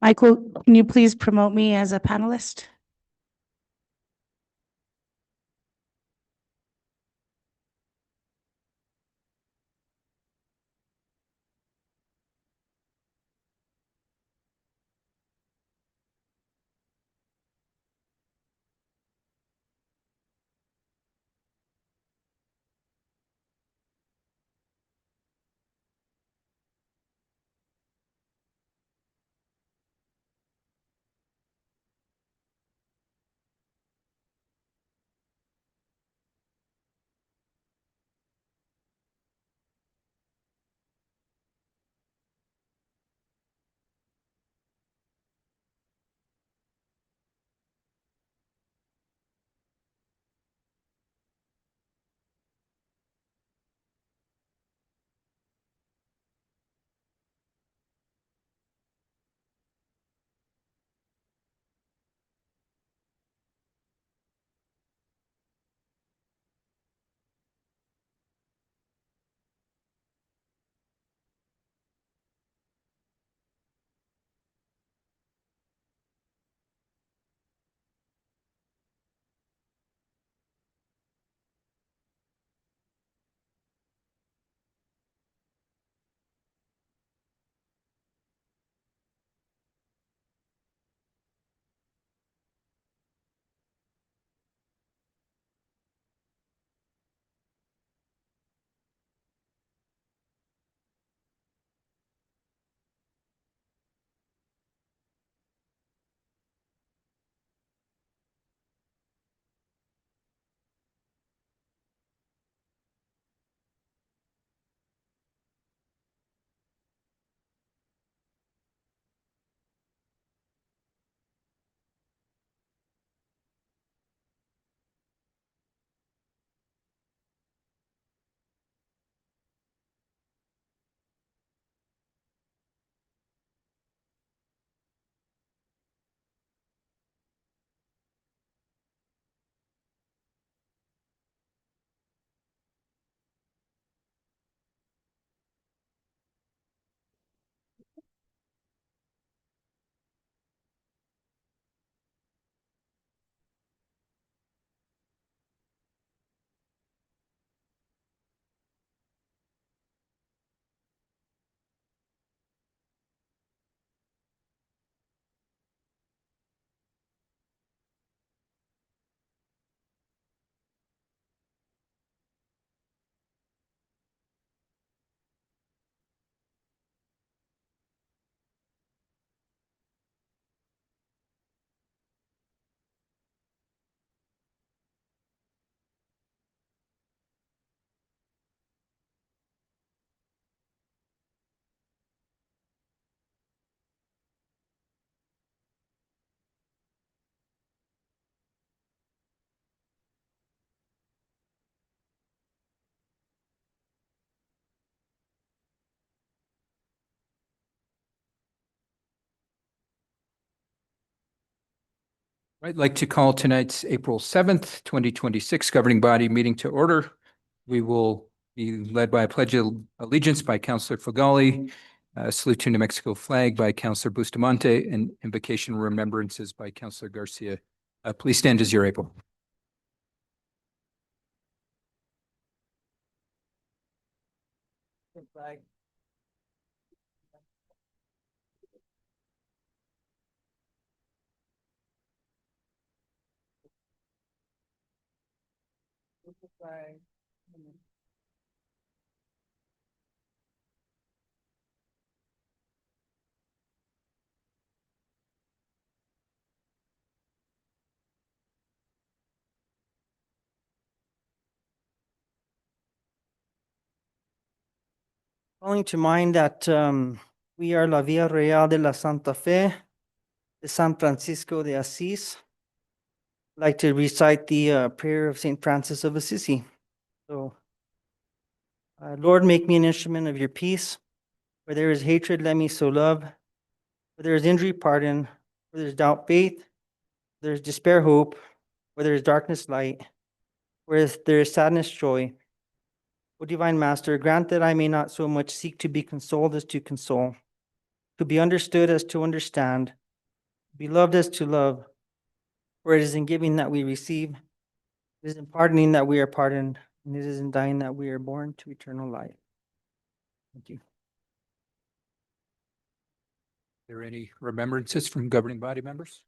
Michael, can you please promote me as a panelist? I'd like to call tonight's April 7th, 2026 governing body meeting to order. We will be led by a pledge of allegiance by Councilor Fagali, salute to New Mexico flag by Councilor Bustamante, and invocation remembrances by Councilor Garcia. Please stand as you're able. Flag. Flag. Calling to mind that we are La Villa Real de la Santa Fe de San Francisco de Asís. I'd like to recite the prayer of Saint Francis of Assisi. So, Lord, make me an instrument of your peace. Where there is hatred, let me sow love. Where there is injury, pardon. Where there is doubt, faith. Where there is despair, hope. Where there is darkness, light. Where there is sadness, joy. O divine Master, grant that I may not so much seek to be consoled as to console, to be understood as to understand, to be loved as to love. For it is in giving that we receive, it is in pardoning that we are pardoned, and it is in dying that we are born to eternal life. Thank you. Are there any remembrances from governing body members?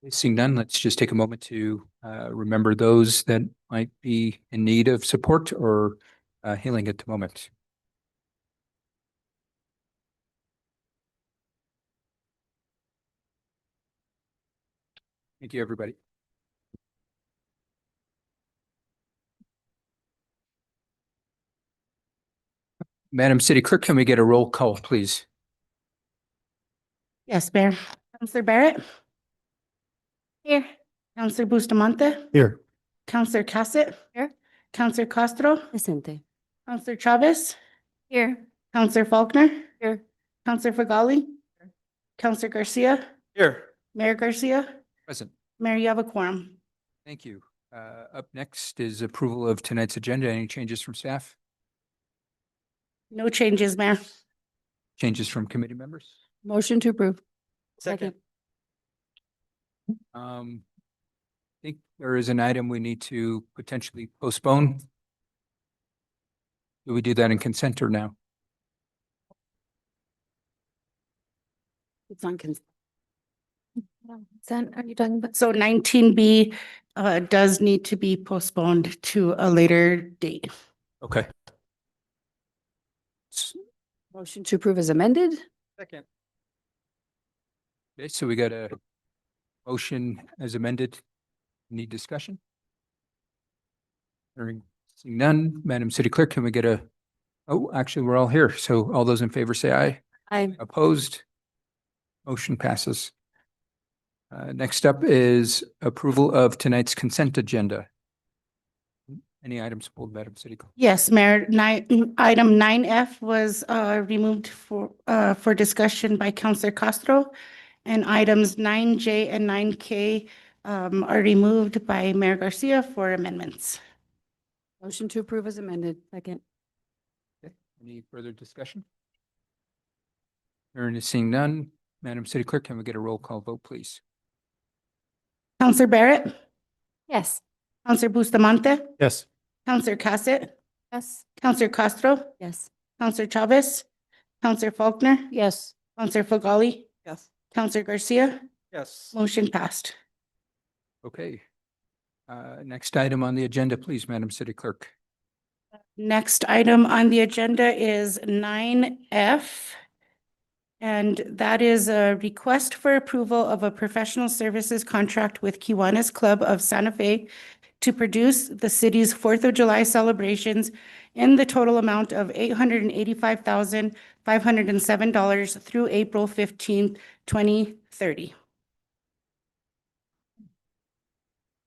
Seeing none, let's just take a moment to remember those that might be in need of support or healing at the moment. Thank you, everybody. Madam City Clerk, can we get a roll call, please? Yes, Mayor. Counselor Barrett? Here. Counselor Bustamante? Here. Counselor Cassett? Here. Counselor Castro? Presente. Counselor Chavez? Here. Counselor Faulkner? Here. Counselor Fagali? Counselor Garcia? Here. Mayor Garcia? Present. Mayor, you have a quorum. Thank you. Up next is approval of tonight's agenda. Any changes from staff? No changes, Mayor. Changes from committee members? Motion to approve. Second. I think there is an item we need to potentially postpone. Do we do that in consent or now? It's on consent. Consent, are you talking about? So 19B does need to be postponed to a later date. Okay. Motion to approve as amended? Second. Okay, so we got a motion as amended. Need discussion? Seeing none, Madam City Clerk, can we get a, oh, actually, we're all here. So all those in favor say aye. Aye. Opposed? Motion passes. Next up is approval of tonight's consent agenda. Any items pulled, Madam City Clerk? Yes, Mayor, item 9F was removed for discussion by Counselor Castro. And items 9J and 9K are removed by Mayor Garcia for amendments. Motion to approve as amended. Second. Any further discussion? Hearing and seeing none, Madam City Clerk, can we get a roll call vote, please? Counselor Barrett? Yes. Counselor Bustamante? Yes. Counselor Cassett? Yes. Counselor Castro? Yes. Counselor Chavez? Counselor Faulkner? Yes. Counselor Fagali? Yes. Counselor Garcia? Yes. Motion passed. Okay. Next item on the agenda, please, Madam City Clerk. Next item on the agenda is 9F. And that is a request for approval of a professional services contract with Kiwanis Club of Santa Fe to produce the city's 4th of July celebrations in the total amount of $885,507 through April 15th, 2030.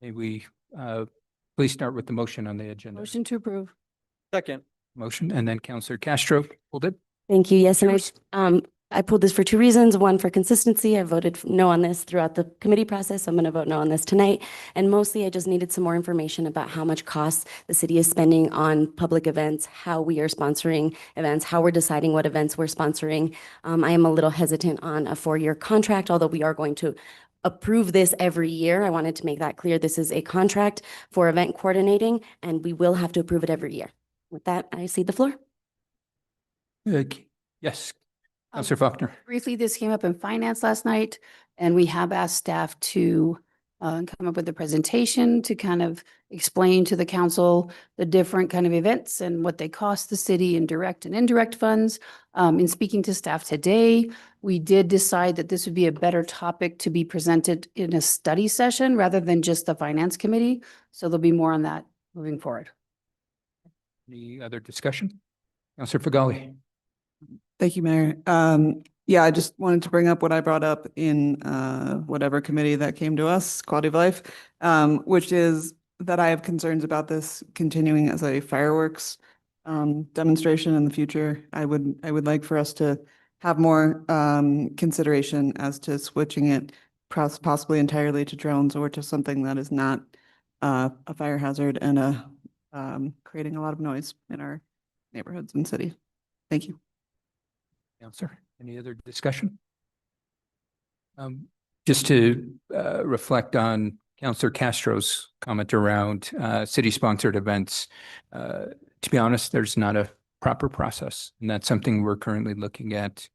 May we please start with the motion on the agenda? Motion to approve. Second. Motion, and then Counselor Castro pulled it. Thank you. Yes, and Yours. I pulled this for two reasons. One, for consistency. I voted no on this throughout the committee process. So I'm going to vote no on this tonight. And mostly, I just needed some more information about how much costs the city is spending on public events, how we are sponsoring events, how we're deciding what events we're sponsoring. I am a little hesitant on a 4-year contract, although we are going to approve this every year. I wanted to make that clear. This is a contract for event coordinating, and we will have to approve it every year. With that, I cede the floor. Yes, Counselor Faulkner. Briefly, this came up in finance last night, and we have asked staff to come up with a presentation to kind of explain to the council the different kind of events and what they cost the city in direct and indirect funds. In speaking to staff today, we did decide that this would be a better topic to be presented in a study session rather than just the finance committee. So there'll be more on that moving forward. Any other discussion? Counselor Fagali. Thank you, Mayor. Yeah, I just wanted to bring up what I brought up in whatever committee that came to us, Quality of Life, which is that I have concerns about this continuing as a fireworks demonstration in the future. I would like for us to have more consideration as to switching it possibly entirely to drones or to something that is not a fire hazard and creating a lot of noise in our neighborhoods and city. Thank you. Counselor, any other discussion? Just to reflect on Counselor Castro's comment around city-sponsored events. To be honest, there's not a proper process, and that's something we're currently looking at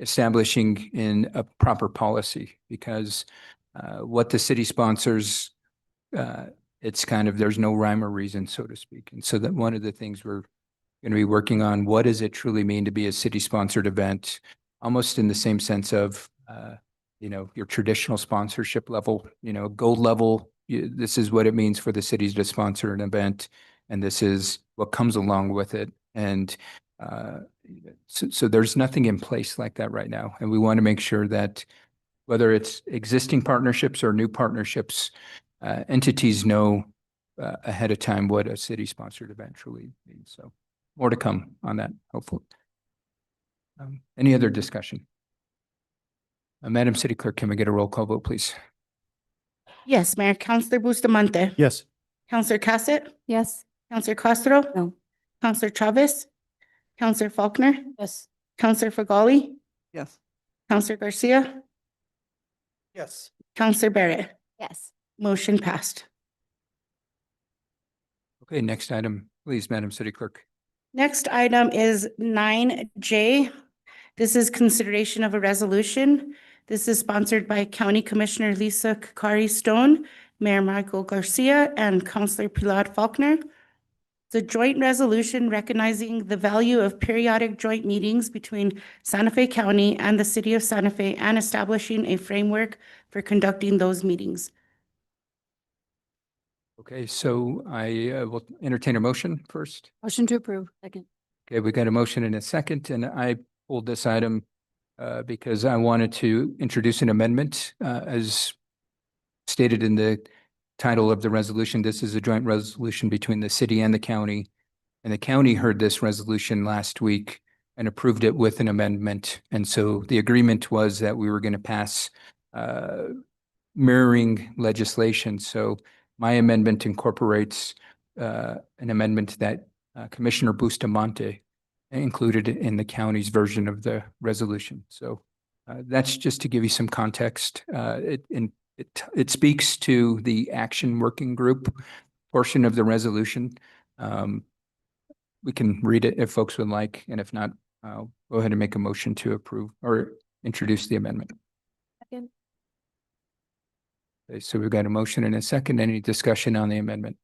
establishing in a proper policy, because what the city sponsors, it's kind of, there's no rhyme or reason, so to speak. And so that one of the things we're going to be working on, what does it truly mean to be a city-sponsored event? Almost in the same sense of, your traditional sponsorship level, gold level. This is what it means for the cities to sponsor an event, and this is what comes along with it. And so there's nothing in place like that right now. And we want to make sure that whether it's existing partnerships or new partnerships, entities know ahead of time what a city-sponsored event truly means. So more to come on that, hopefully. Any other discussion? Madam City Clerk, can we get a roll call vote, please? Yes, Mayor. Counselor Bustamante. Yes. Counselor Cassett. Yes. Counselor Castro. No. Counselor Chavez. Counselor Faulkner. Yes. Counselor Fagali. Yes. Counselor Garcia. Yes. Counselor Barrett. Yes. Motion passed. Okay, next item, please, Madam City Clerk. Next item is 9J. This is consideration of a resolution. This is sponsored by County Commissioner Lisa Kakari Stone, Mayor Michael Garcia, and Councillor Pilar Faulkner. It's a joint resolution recognizing the value of periodic joint meetings between Santa Fe County and the City of Santa Fe and establishing a framework for conducting those meetings. Okay, so I will entertain a motion first. Motion to approve. Second. Okay, we got a motion and a second, and I pulled this item because I wanted to introduce an amendment as stated in the title of the resolution. This is a joint resolution between the city and the county. And the county heard this resolution last week and approved it with an amendment. And so the agreement was that we were going to pass mirroring legislation. So my amendment incorporates an amendment that Commissioner Bustamante included in the county's version of the resolution. So that's just to give you some context. It speaks to the action working group portion of the resolution. We can read it if folks would like, and if not, I'll go ahead and make a motion to approve or introduce the amendment. Second. Okay, so we've got a motion and a second. Any discussion on the amendment?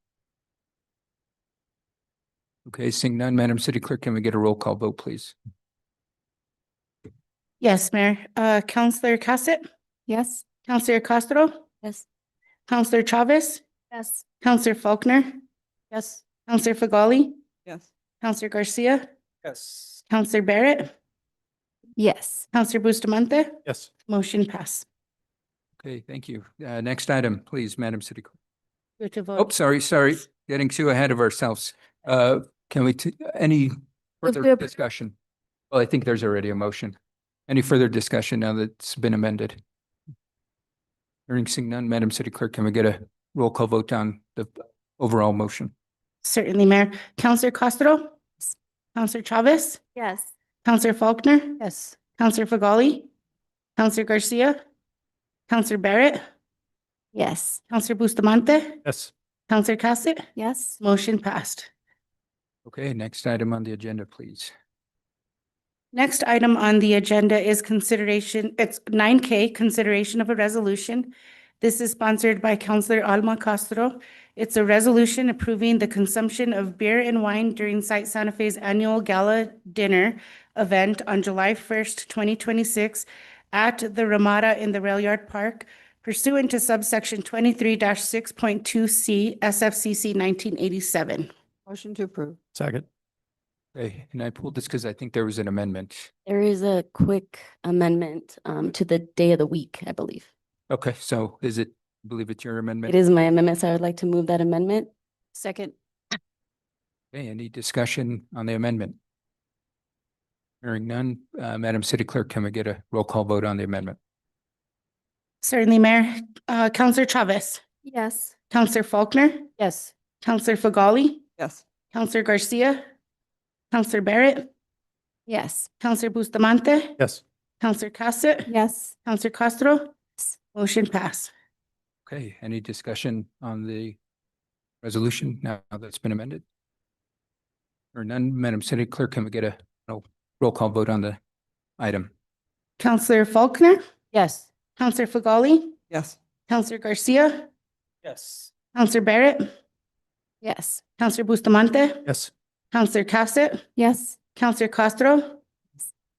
Okay, seeing none, Madam City Clerk, can we get a roll call vote, please? Yes, Mayor. Counselor Cassett. Yes. Counselor Castro. Yes. Counselor Chavez. Yes. Counselor Faulkner. Yes. Counselor Fagali. Yes. Counselor Garcia. Yes. Counselor Barrett. Yes. Counselor Bustamante. Yes. Motion pass. Okay, thank you. Next item, please, Madam City Clerk. Go to Oh, vote. sorry, getting too ahead of ourselves. Can we, any Move further to appro- discussion? Well, I think there's already a motion. Any further discussion now that it's been amended? Hearing seeing none, Madam City Clerk, can we get a roll call vote on the overall motion? Certainly, Mayor. Counselor Castro. Counselor Chavez. Yes. Counselor Faulkner. Yes. Counselor Fagali. Counselor Garcia. Counselor Barrett. Yes. Counselor Bustamante. Yes. Counselor Cassett. Yes. Motion passed. Okay, next item on the agenda, please. Next item on the agenda is consideration, it's 9K, consideration of a resolution. This is sponsored by Counselor Alma Castro. It's a resolution approving the consumption of beer and wine during Site Santa Fe's annual gala dinner event on July 1st, 2026 at the Ramada in the Rail Yard Park pursuant to subsection 23-6.2C SFCC 1987. Motion to approve. Second. Okay, and I pulled this because I think there was an amendment. There is a quick amendment to the day of the week, I believe. Okay, so is it, I believe it's your amendment? It is my amendment, so I would like to move that amendment. Second. Okay, any discussion on the amendment? Hearing none, Madam City Clerk, can we get a roll call vote on the amendment? Certainly, Mayor. Counselor Chavez. Yes. Counselor Faulkner. Yes. Counselor Fagali. Yes. Counselor Garcia. Counselor Barrett. Yes. Counselor Bustamante? Yes. Counselor Cassett? Yes. Counselor Castro? Motion pass. Okay, any discussion on the resolution now that's been amended? Or none, Madam City Clerk, can we get a roll call vote on the item? Counselor Faulkner? Yes. Counselor Fagali? Yes. Counselor Garcia? Yes. Counselor Barrett? Yes. Counselor Bustamante? Yes. Counselor Cassett? Yes. Counselor Castro?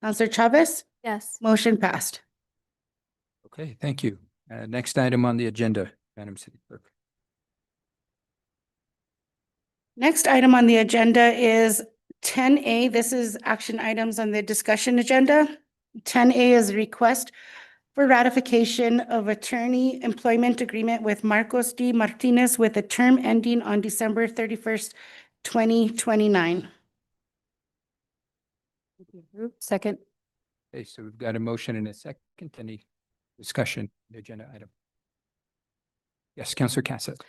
Counselor Chavez? Yes. Motion passed. Okay, thank you. Next item on the agenda, Madam City Clerk. Next item on the agenda is 10A. This is action items on the discussion agenda. 10A is a request for ratification of attorney employment agreement with Marcos D. Martinez with a term ending on December 31st, 2029. Second. Okay, so we've got a motion and a second. Any discussion on the agenda item? Yes, Counselor Cassett.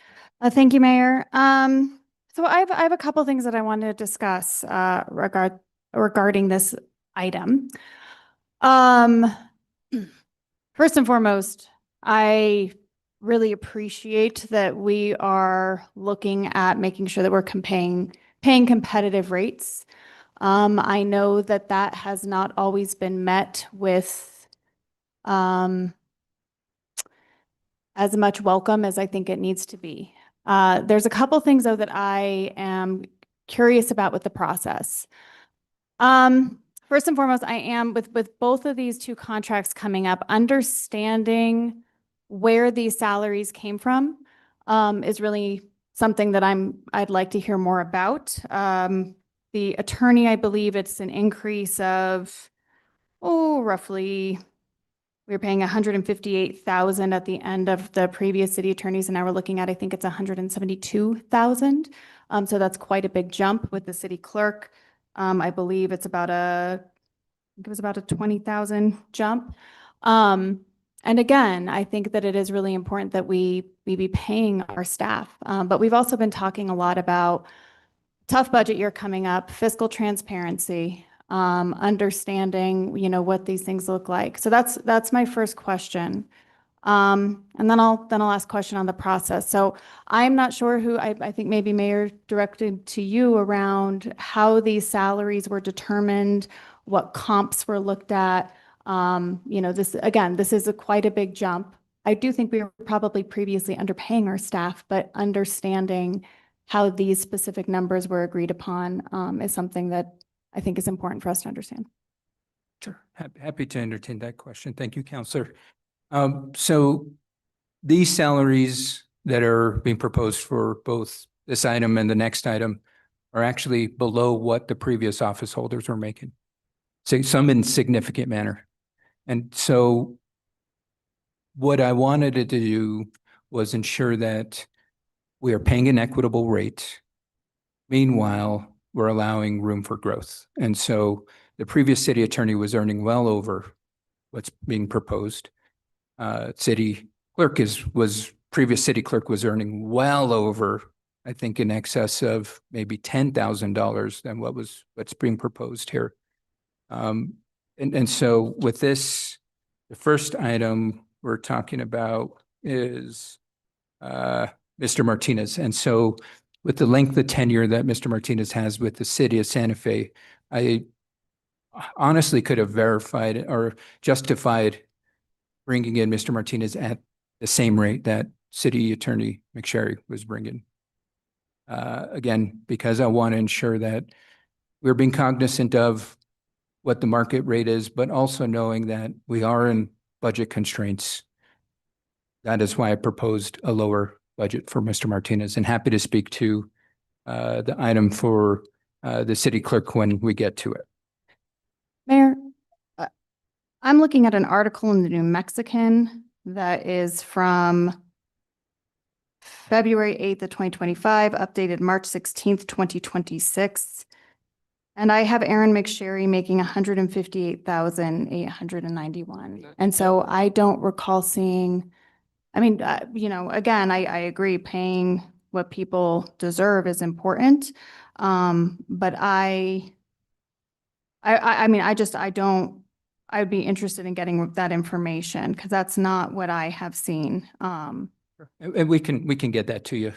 Thank you, Mayor. So I have a couple things that I wanted to discuss regarding this item. First and foremost, I really appreciate that we are looking at making sure that we're paying competitive rates. I know that that has not always been met with as much welcome as I think it needs to be. There's a couple things though that I am curious about with the process. First and foremost, I am with both of these two contracts coming up, understanding where these salaries came from is really something that I'd like to hear more about. The attorney, I believe it's an increase of, roughly, we were paying 158,000 at the end of the previous city attorneys, and now we're looking at, I think it's 172,000. So that's quite a big jump with the city clerk. I believe it's about a 20,000 jump. And again, I think that it is really important that we be paying our staff. But we've also been talking a lot about tough budget year coming up, fiscal transparency, understanding, what these things look like. So that's my first question. And then I'll ask a question on the process. So I'm not sure who, I think maybe Mayor directed to you around how these salaries were determined, what comps were looked at. This is quite a big jump. I do think we were probably previously underpaying our staff, but understanding how these specific numbers were agreed upon is something that I think is important for us to understand. Sure. Happy to entertain that question. Thank you, Counselor. So these salaries that are being proposed for both this item and the next item are actually below what the previous office holders were making. So some in significant manner. And so what I wanted to do was ensure that we are paying an equitable rate. Meanwhile, we're allowing room for growth. And so the previous city attorney was earning well over what's being proposed. Previous city clerk was earning well over, I think, in excess of maybe $10,000 than what's being proposed here. And so with this, the first item we're talking about is Mr. Martinez. And so with the length of tenure that Mr. Martinez has with the city of Santa Fe, I honestly could have verified or justified bringing in Mr. Martinez at the same rate that City Attorney McSherry was bringing. Again, because I want to ensure that we're being cognizant of what the market rate is, but also knowing that we are in budget constraints. That is why I proposed a lower budget for Mr. Martinez, and happy to speak to the item for the city clerk when we get to it. Mayor, I'm looking at an article in the New Mexican that is from February 8th of 2025, updated March 16th, 2026. And I have Aaron McSherry making 158,891. And so I don't recall seeing, again, I agree, paying what people deserve is important. But I I mean, I'd be interested in getting that information because that's not what I have seen. And we can get that to you.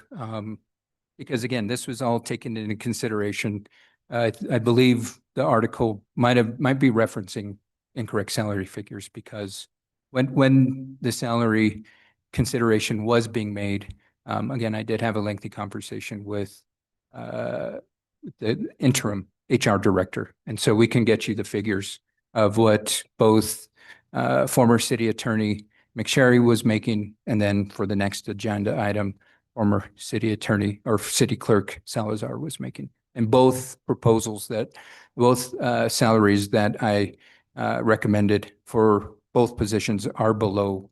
Because again, this was all taken into consideration. I believe the article might be referencing incorrect salary figures because when the salary consideration was being made, again, I did have a lengthy conversation with the interim HR director. And so we can get you the figures of what both former city attorney McSherry was making, and then for the next agenda item, former city attorney or city clerk Salazar was making. And both salaries that I recommended for both positions are below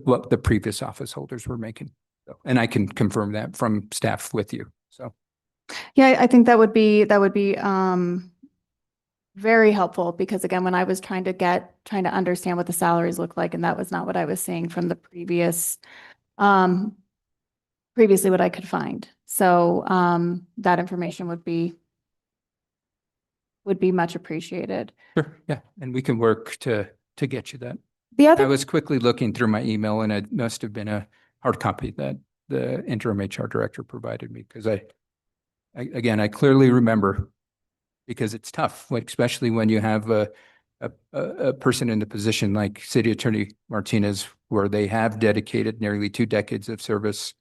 what the previous office holders were making. So, and I can confirm that from staff with you. So, Yeah, I think that would be very helpful because again, when I was trying to understand what the salaries look like, and that was not what I was seeing from the previously what I could find. So that information would be much appreciated. sure, yeah, and we can work to get you that. The I other, was quickly looking through my email, and it must have been a hard copy that the interim HR director provided me because I clearly remember, because it's tough, like, especially when you have a person in the position like City Attorney Martinez, where they have dedicated nearly 2 decades of service.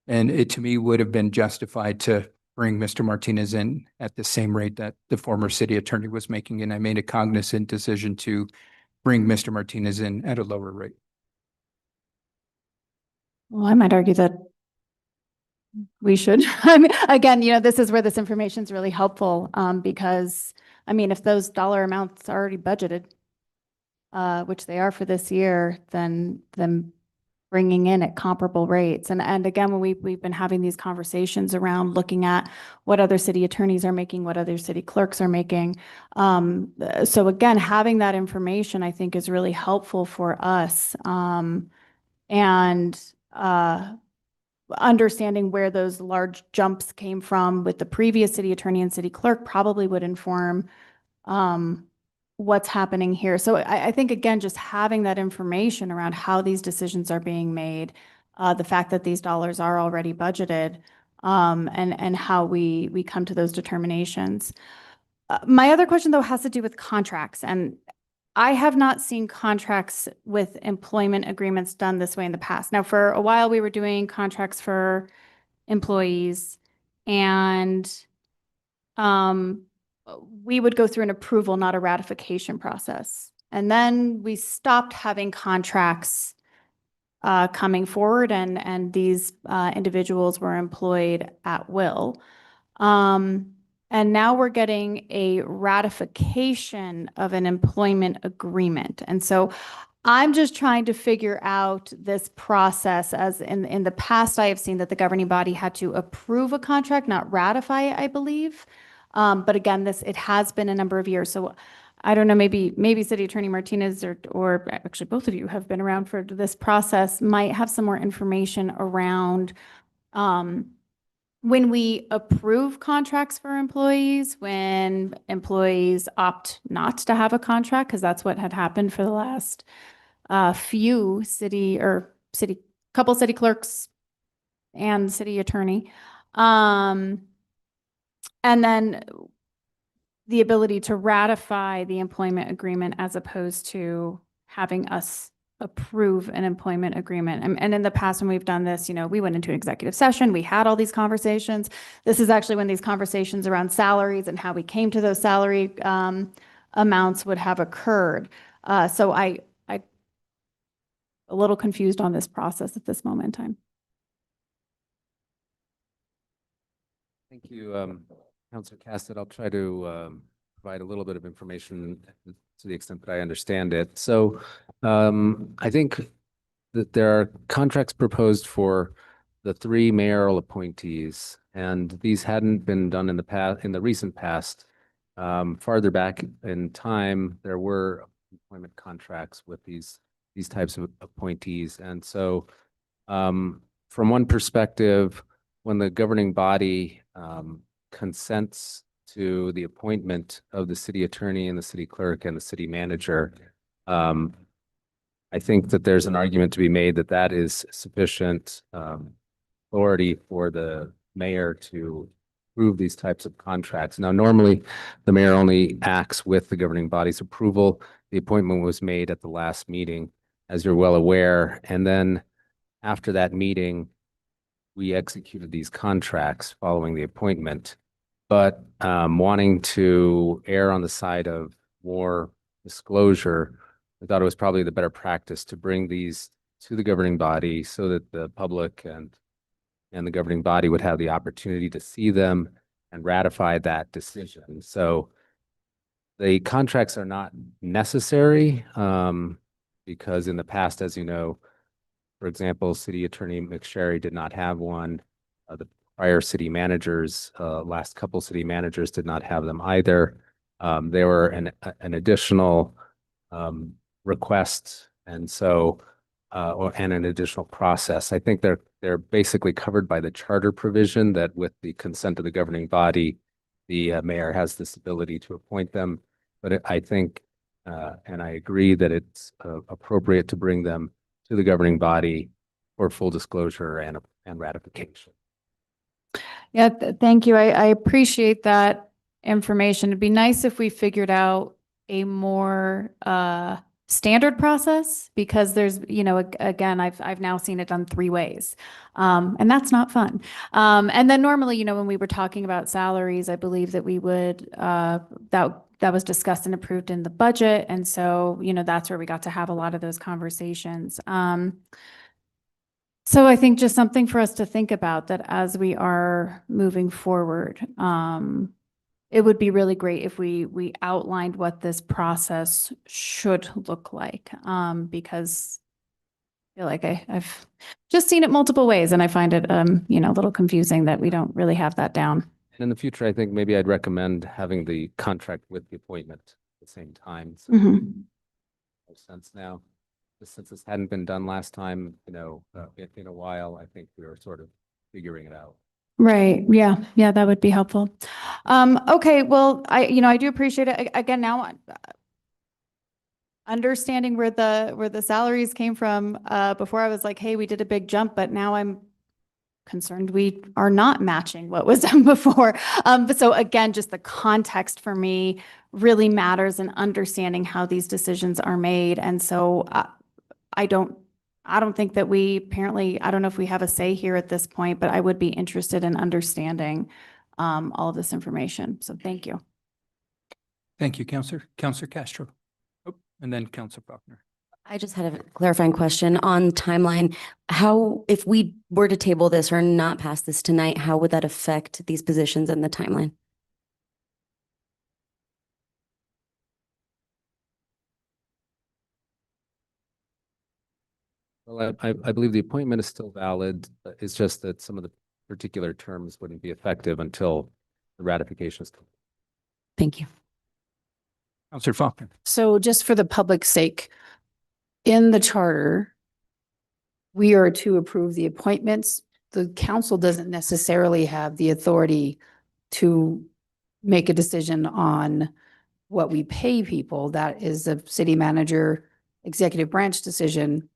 And it, to me, would have been justified to bring Mr. Martinez in at the same rate that the former city attorney was making. And I made a cognizant decision to bring Mr. Martinez in at a lower rate. well, I might argue that we should. I mean, again, this is where this information is really helpful because, I mean, if those dollar amounts are already budgeted, which they are for this year, then bringing in at comparable rates. And again, when we've been having these conversations around looking at what other city attorneys are making, what other city clerks are making. So again, having that information, I think, is really helpful for us. And understanding where those large jumps came from with the previous city attorney and city clerk probably would inform what's happening here. So I think, again, just having that information around how these decisions are being made, the fact that these dollars are already budgeted, and how we come to those determinations. My other question, though, has to do with contracts. And I have not seen contracts with employment agreements done this way in the past. Now, for a while, we were doing contracts for employees, and we would go through an approval, not a ratification process. And then we stopped having contracts coming forward, and these individuals were employed at will. And now we're getting a ratification of an employment agreement. And so I'm just trying to figure out this process, as in the past, I have seen that the governing body had to approve a contract, not ratify it, I believe. But again, it has been a number of years. So I don't know, maybe City Attorney Martinez or actually both of you have been around for this process, might have some more information around when we approve contracts for employees, when employees opt not to have a contract, because that's what had happened for the last few couple city clerks and city attorney. And then the ability to ratify the employment agreement as opposed to having us approve an employment agreement. And in the past, when we've done this, we went into an executive session, we had all these conversations. This is actually when these conversations around salaries and how we came to those salary amounts would have occurred. So I'm a little confused on this process at this moment in time. Thank you, Councilor Cassett. I'll try to provide a little bit of information to the extent that I understand it. So I think that there are contracts proposed for the 3 mayoral appointees, and these hadn't been done in the recent past. Farther back in time, there were employment contracts with these types of appointees. And so from one perspective, when the governing body consents to the appointment of the city attorney and the city clerk and the city manager, I think that there's an argument to be made that that is sufficient authority for the mayor to approve these types of contracts. Now, normally, the mayor only acts with the governing body's approval. The appointment was made at the last meeting, as you're well aware. And then after that meeting, we executed these contracts following the appointment. But wanting to err on the side of more disclosure, I thought it was probably the better practice to bring these to the governing body so that the public and the governing body would have the opportunity to see them and ratify that decision. So the contracts are not necessary because in the past, as you know, for example, City Attorney McSherry did not have one. The prior city managers, last couple city managers did not have them either. They were an additional request, and so and an additional process. I think they're basically covered by the charter provision that with the consent of the governing body, the mayor has this ability to appoint them. But I think, and I agree that it's appropriate to bring them to the governing body for full disclosure and ratification. Yeah, thank you. I appreciate that information. It'd be nice if we figured out a more standard process, because there's, again, I've now seen it done 3 ways. And that's not fun. And then normally, when we were talking about salaries, I believe that we would, that was discussed and approved in the budget. And so, that's where we got to have a lot of those conversations. So I think just something for us to think about, that as we are moving forward, it would be really great if we outlined what this process should look like, because I feel like I've just seen it multiple ways, and I find it, a little confusing that we don't really have that down. And in the future, I think maybe I'd recommend having the contract with the appointment at the same time. So Mhm. makes sense now. Since this hadn't been done last time, in a while, I think we were sort of figuring it out. Right. Yeah. Yeah, that would be helpful. Okay. Well, I do appreciate it. Again, now understanding where the salaries came from, before I was like, hey, we did a big jump, but now I'm concerned we are not matching what was done before. But so again, just the context for me really matters in understanding how these decisions are made. And so I don't think that I don't know if we have a say here at this point, but I would be interested in understanding all of this information. So thank you. Thank you, Counselor. Counselor Castro. Oh, and then Counselor Faulkner. I just had a clarifying question on timeline. How, if we were to table this or not pass this tonight, how would that affect these positions and the timeline? Well, I believe the appointment is still valid. It's just that some of the particular terms wouldn't be effective until the ratification is complete. Thank you. Counselor Faulkner. So just for the public's sake, in the charter, we are to approve the appointments. The council doesn't necessarily have the authority to make a decision on what we pay people. That is a city manager, executive branch decision.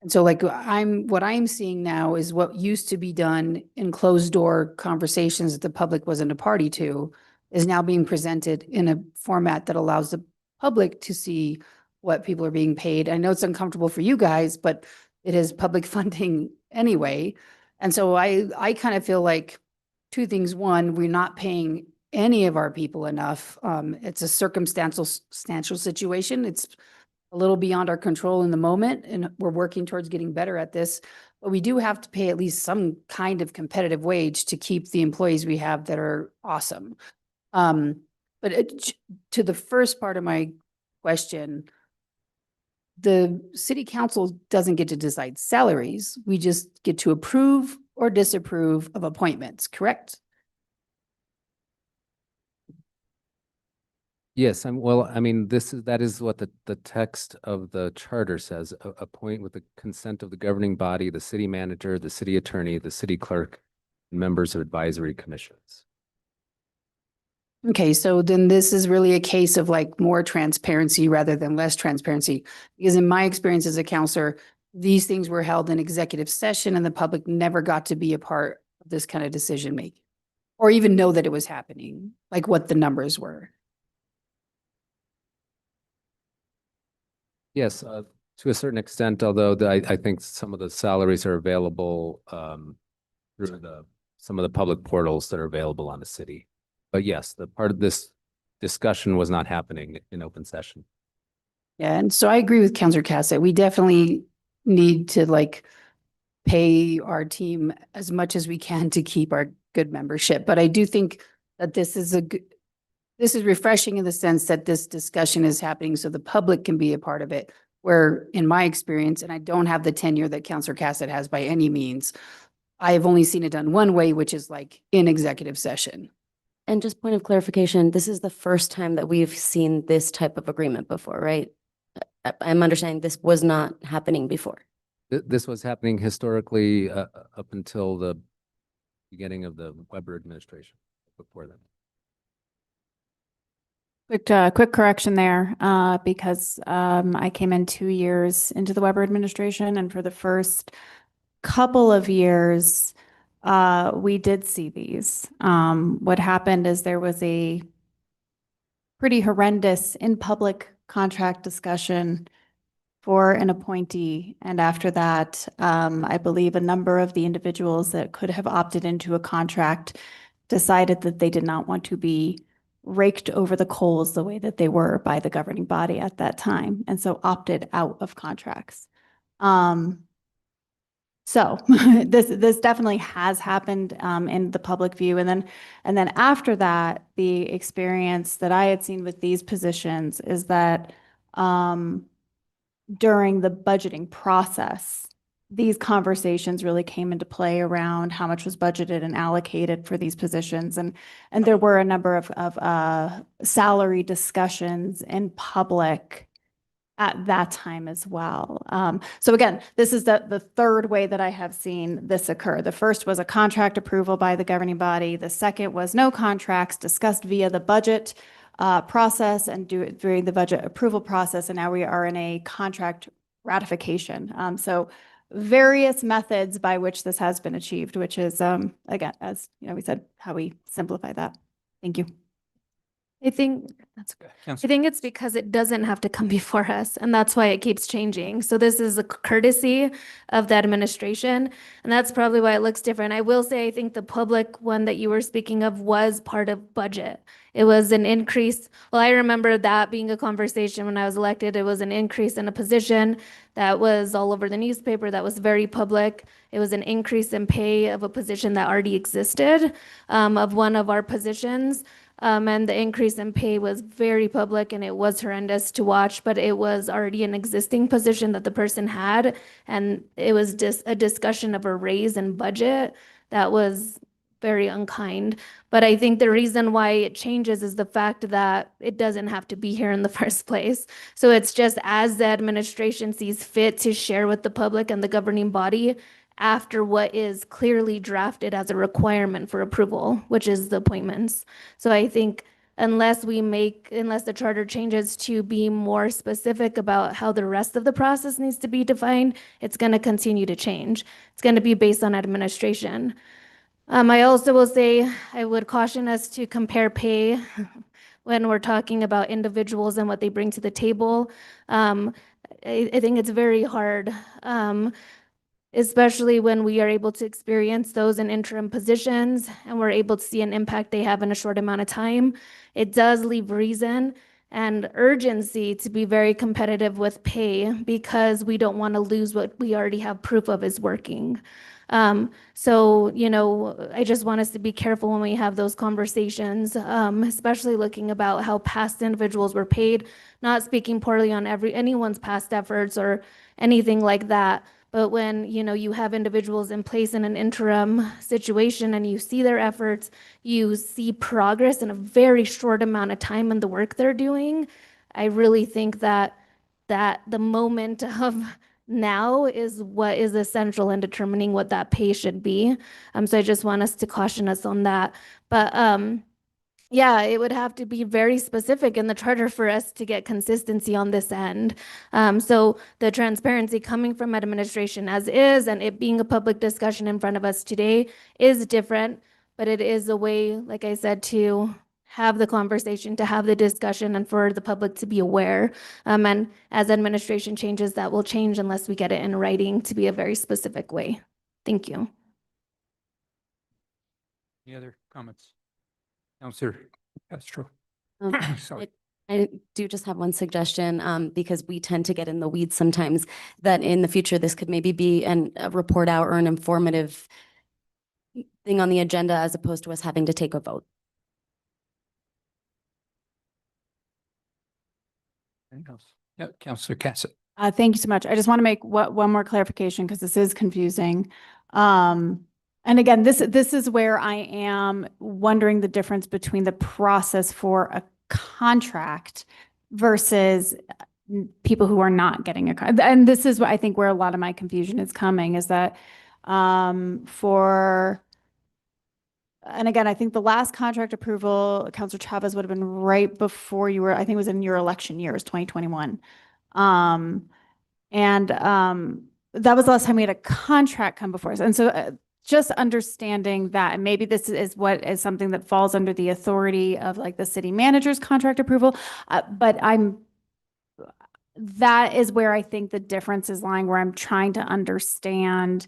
And so what I'm seeing now is what used to be done in closed door conversations that the public wasn't a party to is now being presented in a format that allows the public to see what people are being paid. I know it's uncomfortable for you guys, but it is public funding anyway. And so I kind of feel like 2 things. One, we're not paying any of our people enough. It's a circumstantial situation. It's a little beyond our control in the moment, and we're working towards getting better at this. But we do have to pay at least some kind of competitive wage to keep the employees we have that are awesome. But to the first part of my question, the city council doesn't get to decide salaries. We just get to approve or disapprove of appointments, correct? Yes, that is what the text of the charter says, appoint with the consent of the governing body, the city manager, the city attorney, the city clerk, and members of advisory commissions. Okay, so then this is really a case of like more transparency rather than less transparency. Because in my experience as a counselor, these things were held in executive session and the public never got to be a part of this kind of decision making. Or even know that it was happening, like what the numbers were. Yes, to a certain extent, although I think some of the salaries are available through some of the public portals that are available on the city. But yes, the part of this discussion was not happening in open session. Yeah, and so I agree with Counselor Cassett. We definitely need to like pay our team as much as we can to keep our good membership. But I do think that this is this is refreshing in the sense that this discussion is happening so the public can be a part of it. Where in my experience, and I don't have the tenure that Counselor Cassett has by any means, I have only seen it done one way, which is like in executive session. And just point of clarification, this is the first time that we've seen this type of agreement before, right? I'm understanding this was not happening before. This was happening historically up until the beginning of the Weber administration, before that. Quick correction there, because I came in 2 years into the Weber administration, and for the first couple of years, we did see these. What happened is there was a pretty horrendous in public contract discussion for an appointee. And after that, I believe a number of the individuals that could have opted into a contract decided that they did not want to be raked over the coals the way that they were by the governing body at that time, and so opted out of contracts. So this definitely has happened in the public view. And then after that, the experience that I had seen with these positions is that during the budgeting process, these conversations really came into play around how much was budgeted and allocated for these positions. And there were a number of salary discussions in public at that time as well. So again, this is the third way that I have seen this occur. The first was a contract approval by the governing body. The second was no contracts discussed via the budget process and during the budget approval process. And now we are in a contract ratification. So various methods by which this has been achieved, which is, again, as you know, we said, how we simplify that. Thank you. I think I think it's because it doesn't have to come before us, and that's why it keeps changing. So this is a courtesy of the administration, and that's probably why it looks different. I will say, I think the public one that you were speaking of was part of budget. It was an increase. Well, I remember that being a conversation when I was elected. It was an increase in a position that was all over the newspaper, that was very public. It was an increase in pay of a position that already existed, of one of our positions. And the increase in pay was very public and it was horrendous to watch, but it was already an existing position that the person had. And it was just a discussion of a raise in budget that was very unkind. But I think the reason why it changes is the fact that it doesn't have to be here in the first place. So it's just as the administration sees fit to share with the public and the governing body after what is clearly drafted as a requirement for approval, which is the appointments. So I think unless the charter changes to be more specific about how the rest of the process needs to be defined, it's going to continue to change. It's going to be based on administration. I also will say, I would caution us to compare pay when we're talking about individuals and what they bring to the table. I think it's very hard, especially when we are able to experience those in interim positions and we're able to see an impact they have in a short amount of time. It does leave reason and urgency to be very competitive with pay because we don't want to lose what we already have proof of is working. So, you know, I just want us to be careful when we have those conversations, especially looking about how past individuals were paid, not speaking poorly on anyone's past efforts or anything like that. But when, you know, you have individuals in place in an interim situation and you see their efforts, you see progress in a very short amount of time in the work they're doing, I really think that the moment of now is what is essential in determining what that pay should be. So I just want us to caution us on that. But Yeah, it would have to be very specific in the charter for us to get consistency on this end. So the transparency coming from administration as is, and it being a public discussion in front of us today is different, but it is a way, like I said, to have the conversation, to have the discussion, and for the public to be aware. And as administration changes, that will change unless we get it in writing to be a very specific way. Thank you. Any other comments? Counselor Castro. Sorry. I do just have one suggestion, because we tend to get in the weeds sometimes, that in the future, this could maybe be a report out or an informative thing on the agenda as opposed to us having to take a vote. Anything else? Yeah, Counselor Cassett. Thank you so much. I just want to make one more clarification because this is confusing. And again, this is where I am wondering the difference between the process for a contract versus people who are not getting a contract. And this is what I think where a lot of my confusion is coming is that and again, I think the last contract approval, Councilor Chavez would have been right before you were, I think it was in your election years, 2021. That was the last time we had a contract come before us. And so just understanding that, and maybe this is what is something that falls under the authority of like the city manager's contract approval. But that is where I think the difference is lying, where I'm trying to understand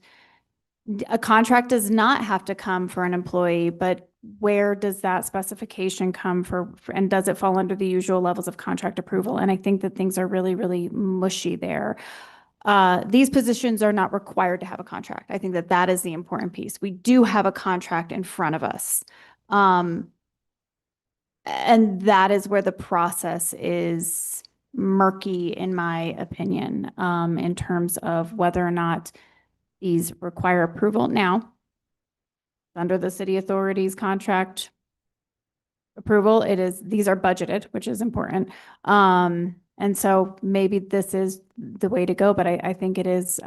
a contract does not have to come for an employee, but where does that specification come for, and does it fall under the usual levels of contract approval? And I think that things are really, really mushy there. These positions are not required to have a contract. I think that that is the important piece. We do have a contract in front of us. And that is where the process is murky, in my opinion, in terms of whether or not these require approval. Now, under the city authority's contract approval, these are budgeted, which is important. And so maybe this is the way to go, but I think it is,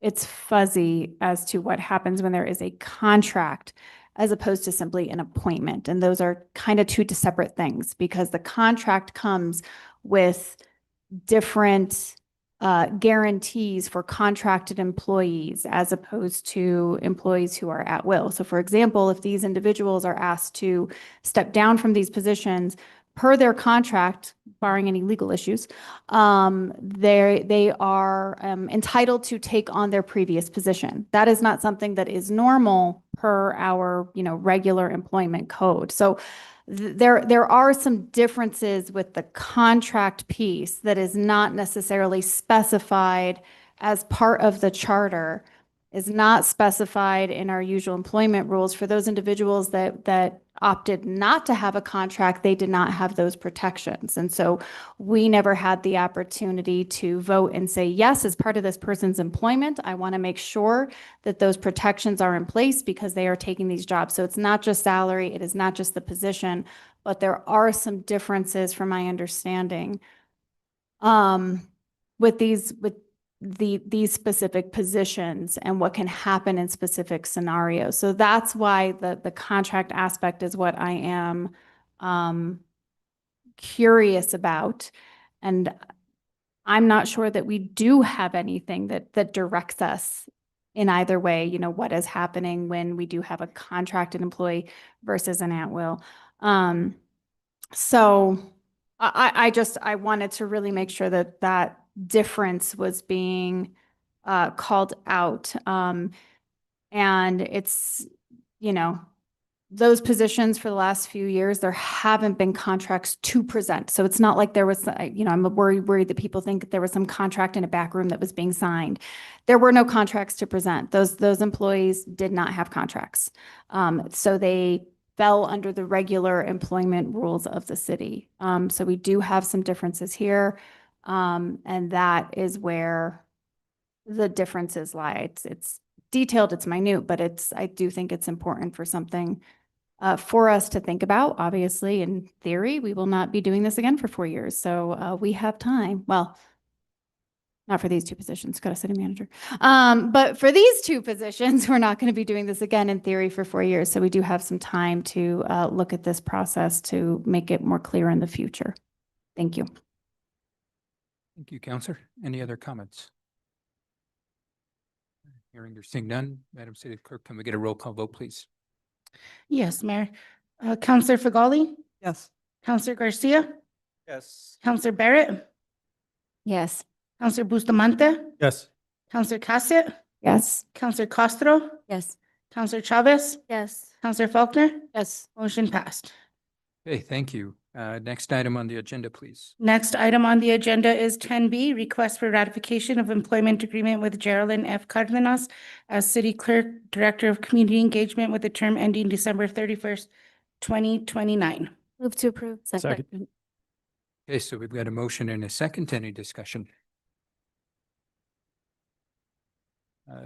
it's fuzzy as to what happens when there is a contract as opposed to simply an appointment. And those are kind of two separate things because the contract comes with different guarantees for contracted employees as opposed to employees who are at will. So for example, if these individuals are asked to step down from these positions per their contract, barring any legal issues, they are entitled to take on their previous position. That is not something that is normal per our, regular employment code. So there are some differences with the contract piece that is not necessarily specified as part of the charter, is not specified in our usual employment rules. For those individuals that opted not to have a contract, they did not have those protections. And so we never had the opportunity to vote and say, yes, as part of this person's employment, I want to make sure that those protections are in place because they are taking these jobs. So it's not just salary, it is not just the position, but there are some differences from my understanding with these specific positions and what can happen in specific scenarios. So that's why the contract aspect is what I am curious about. And I'm not sure that we do have anything that directs us in either way, what is happening when we do have a contracted employee versus an at-will. So I wanted to really make sure that difference was being called out. And it's, those positions for the last few years, there haven't been contracts to present. So it's not like there was, I'm worried that people think there was some contract in a back room that was being signed. There were no contracts to present. Those employees did not have contracts. So they fell under the regular employment rules of the city. So we do have some differences here. And that is where the differences lie. It's detailed, it's minute, but I do think it's important for something for us to think about. Obviously, in theory, we will not be doing this again for 4 years. So we have time. Well, not for these two positions, got a city manager. But for these two positions, we're not going to be doing this again in theory for 4 years. So we do have some time to look at this process to make it more clear in the future. Thank you. Thank you, Counselor. Any other comments? Hearing or seeing none, Madam City Clerk, can we get a roll call vote, please? Yes, Mayor. Counselor Fagali, Yes. Counselor Garcia, Yes. Counselor Barrett, Yes. Counselor Bustamante, Yes. Counselor Cassett, Yes. Counselor Castro, Yes. Counselor Chavez, Yes. Counselor Faulkner, Yes. motion passed. Okay, thank you. Next item on the agenda, please. Next item on the agenda is 10B, request for ratification of employment agreement with Geraldine F. Cardenas as City Clerk, Director of Community Engagement with a term ending December 31st, 2029. Move to approve. Second. Okay, so we've got a motion and a second. Any discussion?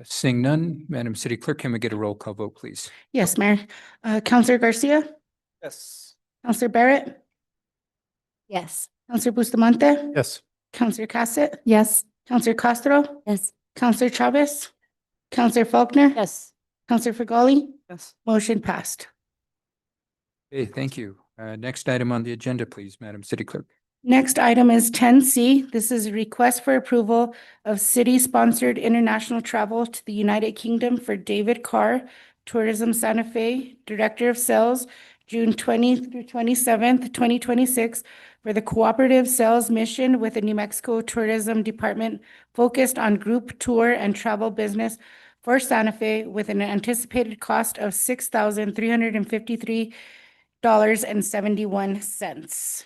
Seeing none, Madam City Clerk, can we get a roll call vote, please? Yes, Mayor. Counselor Garcia, Yes. Counselor Barrett, Yes. Counselor Bustamante, Yes. Counselor Cassett, Yes. Counselor Castro, Yes. Counselor Chavez, Counselor Faulkner, Yes. Counselor Fagali, Yes. motion passed. Okay, thank you. Next item on the agenda, please, Madam City Clerk. Next item is 10C. This is a request for approval of city-sponsored international travel to the United Kingdom for David Carr, Tourism Santa Fe, Director of Sales, June 20th through 27th, 2026, for the cooperative sales mission with the New Mexico Tourism Department focused on group tour and travel business for Santa Fe with an anticipated cost of $6,353.71.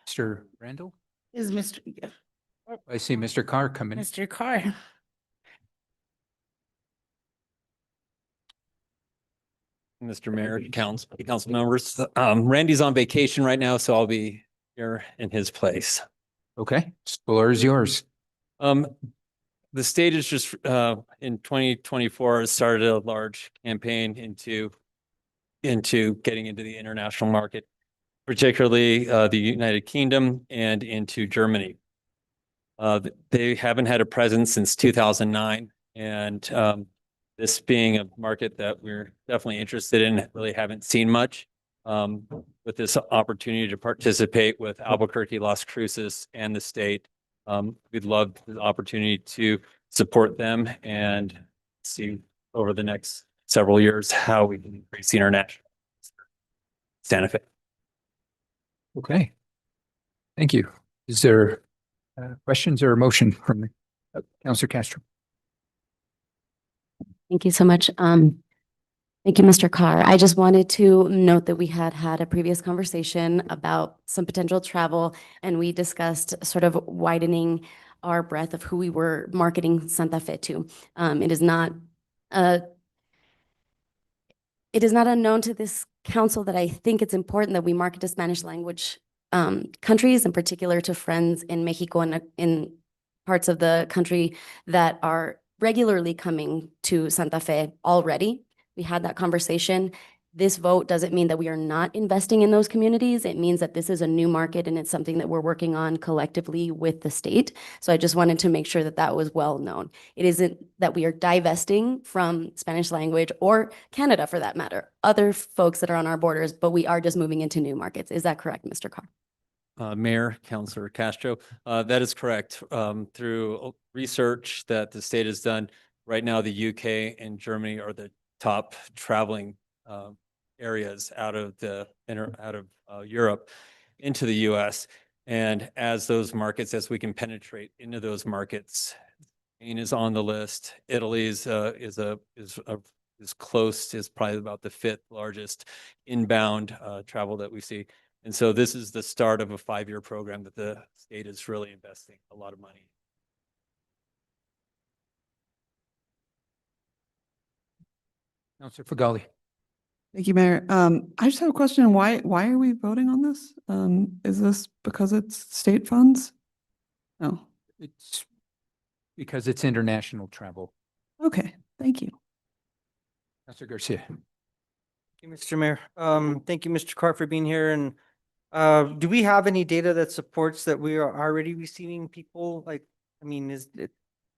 Mr. Randall? Is Mr. I see Mr. Carr coming. Mr. Carr. Mr. Mayor, council members, Randy's on vacation right now, so I'll be here in his place. Okay, floor is yours. The state is just, in 2024, started a large campaign into getting into the international market, particularly, the United Kingdom and into Germany. They haven't had a presence since 2009, and, this being a market that we're definitely interested in, really haven't seen much. With this opportunity to participate with Albuquerque, Las Cruces, and the state, we'd love the opportunity to support them and see over the next several years how we can increase the international Santa Fe. Okay. Thank you. Is there questions or a motion from the Councilor Castro? Thank you so much. Thank you, Mr. Carr. I just wanted to note that we had a previous conversation about some potential travel, and we discussed sort of widening our breadth of who we were marketing Santa Fe to. It is not unknown to this council that I think it's important that we market to Spanish language countries, in particular to friends in Mexico and in parts of the country that are regularly coming to Santa Fe already. We had that conversation. This vote doesn't mean that we are not investing in those communities. It means that this is a new market and it's something that we're working on collectively with the state. So I just wanted to make sure that that was well known. It isn't that we are divesting from Spanish language or Canada for that matter, other folks that are on our borders, but we are just moving into new markets. Is that correct, Mr. Carr? Mayor, Councilor Castro, that is correct. Through research that the state has done, right now the UK and Germany are the top traveling areas out of Europe into the US. And as those markets, as we can penetrate into those markets, Spain is on the list. Italy is close, is probably about the 5th largest inbound travel that we see. And so this is the start of a 5-year program that the state is really investing a lot of money. Councilor Fagali. Thank you, Mayor. I just have a question. Why are we voting on this? Is this because it's state funds? No. It's because it's international travel. Okay, thank you. Councilor Garcia. Thank you, Mr. Mayor. Thank you, Mr. Carr, for being here, and Do we have any data that supports that we are already receiving people? Like, I mean, is it,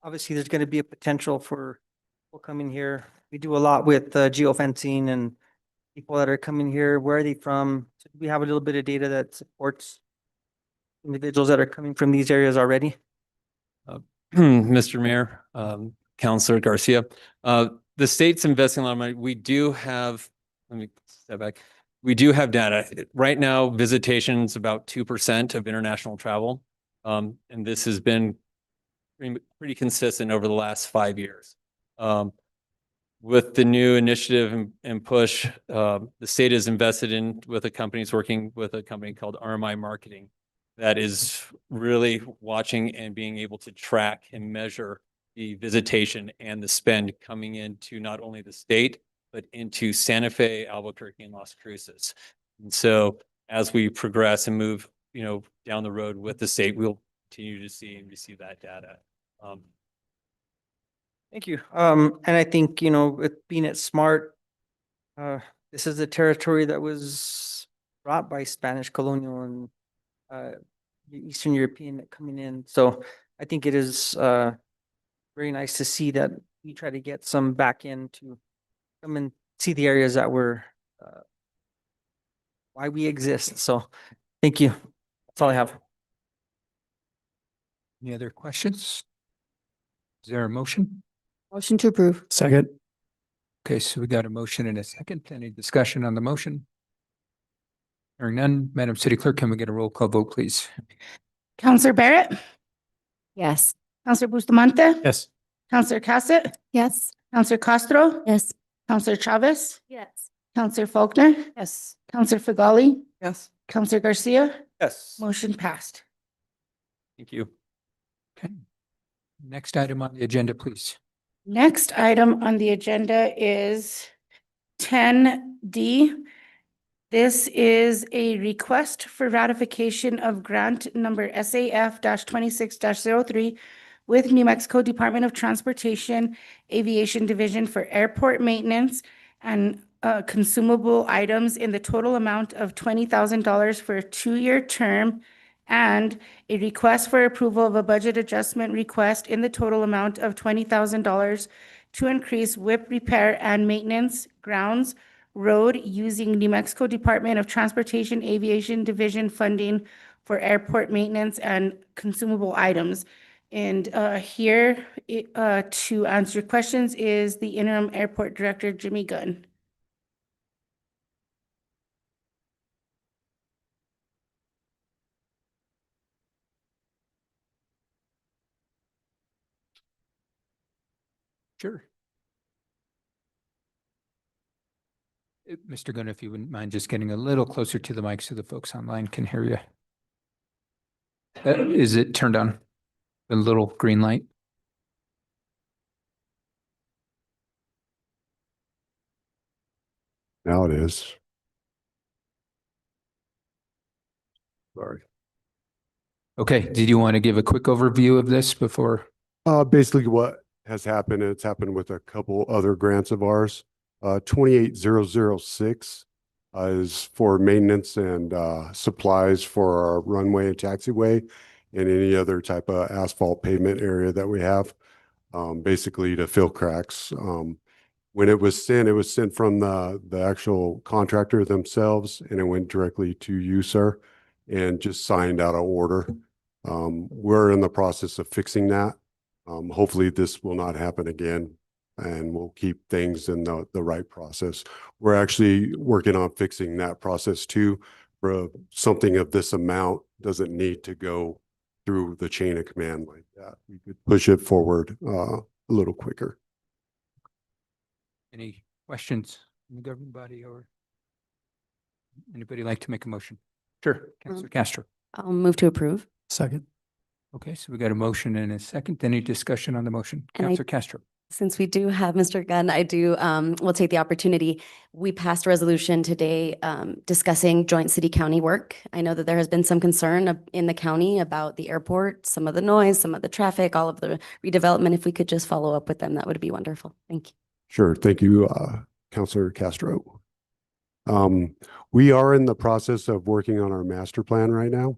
obviously there's gonna be a potential for people coming here. We do a lot with geofencing and people that are coming here. Where are they from? So do we have a little bit of data that supports individuals that are coming from these areas already? Mr. Mayor, Counselor Garcia, the state's investing a lot of money. We do have, let me step back. We do have data. Right now, visitation's about 2% of international travel. And this has been pretty consistent over the last 5 years. With the new initiative and push, the state is invested in with a company, working with a company called RMI Marketing that is really watching and being able to track and measure the visitation and the spend coming into not only the state, but into Santa Fe, Albuquerque, and Las Cruces. And so as we progress and move, down the road with the state, we'll continue to see and receive that data. Thank you. And I think, with being at SMART, this is a territory that was brought by Spanish colonial and Eastern European coming in. So I think it is very nice to see that we try to get some back in to come and see the areas that were why we exist. So thank you. That's all I have. Any other questions? Is there a motion? Motion to approve. Second. Okay, so we got a motion and a second. Any discussion on the motion? Hearing none, Madam City Clerk, can we get a roll call vote, please? Counselor Barrett, Yes. Counselor Bustamante, Yes. Counselor Cassett, Yes. Counselor Castro, Yes. Counselor Chavez, Yes. Counselor Faulkner, Yes. Counselor Fagali, Yes. Counselor Garcia, Yes. motion passed. Thank you. Okay. Next item on the agenda, please. Next item on the agenda is 10D. This is a request for ratification of grant number SAF-26-03 with New Mexico Department of Transportation Aviation Division for airport maintenance and consumable items in the total amount of $20,000 for a 2-year term, and a request for approval of a budget adjustment request in the total amount of $20,000 to increase whip repair and maintenance grounds road using New Mexico Department of Transportation Aviation Division funding for airport maintenance and consumable items. And here to answer your questions is the interim airport director, Jimmy Gunn. Sure. Mr. Gunn, if you wouldn't mind just getting a little closer to the mic so the folks online can hear you. Is it turned on? The little green light? Now it is. Sorry. Okay, did you want to give a quick overview of this before? Basically what has happened, and it's happened with a couple other grants of ours. 28006 is for maintenance and supplies for our runway and taxiway and any other type of asphalt pavement area that we have, basically to fill cracks. When it was sent from the actual contractor themselves, and it went directly to you, sir, and just signed out an order. We're in the process of fixing that. Hopefully this will not happen again, and we'll keep things in the right process. We're actually working on fixing that process too, for something of this amount doesn't need to go through the chain of command like that. We could push it forward a little quicker. Any questions from the governing body or anybody like to make a motion? Sure, Councilor Castro. I'll move to approve. Second. Okay, so we got a motion and a second. Any discussion on the motion? And I- Councilor Castro. Since we do have Mr. Gunn, I do, will take the opportunity. We passed a resolution today discussing joint city-county work. I know that there has been some concern in the county about the airport, some of the noise, some of the traffic, all of the redevelopment. If we could just follow up with them, that would be wonderful. Thank you. Sure. Thank you, Councilor Castro. We are in the process of working on our master plan right now.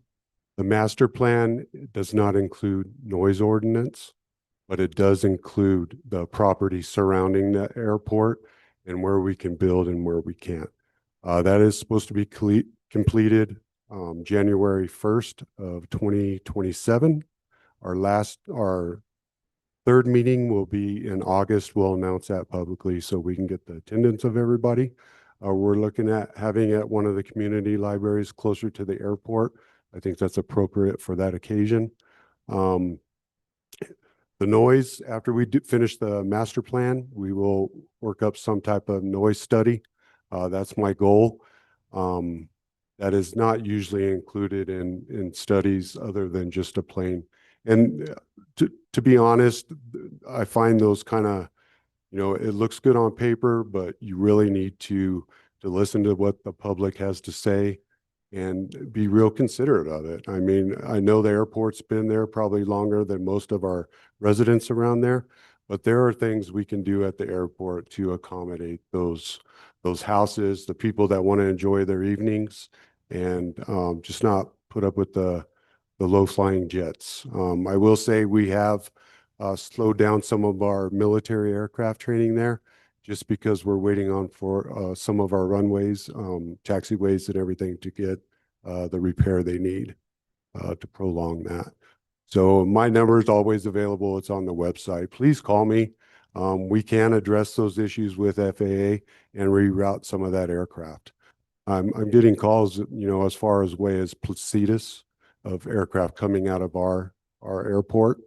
The master plan does not include noise ordinance, but it does include the property surrounding the airport and where we can build and where we can't. That is supposed to be completed January 1st of 2027. Our third meeting will be in August. We'll announce that publicly so we can get the attendance of everybody. We're looking at having it at one of the community libraries closer to the airport. I think that's appropriate for that occasion. The noise, after we finish the master plan, we will work up some type of noise study. That's my goal. That is not usually included in studies other than just a plain. And to be honest, I find those kind of, it looks good on paper, but you really need to listen to what the public has to say and be real considerate of it. I mean, I know the airport's been there probably longer than most of our residents around there, but there are things we can do at the airport to accommodate those houses, the people that want to enjoy their evenings, and just not put up with the low-flying jets. I will say we have slowed down some of our military aircraft training there just because we're waiting on for some of our runways, taxiways and everything to get the repair they need to prolong that. So my number is always available. It's on the website. Please call me. We can address those issues with FAA and reroute some of that aircraft. I'm getting calls, as far as way as Placitas of aircraft coming out of our airport.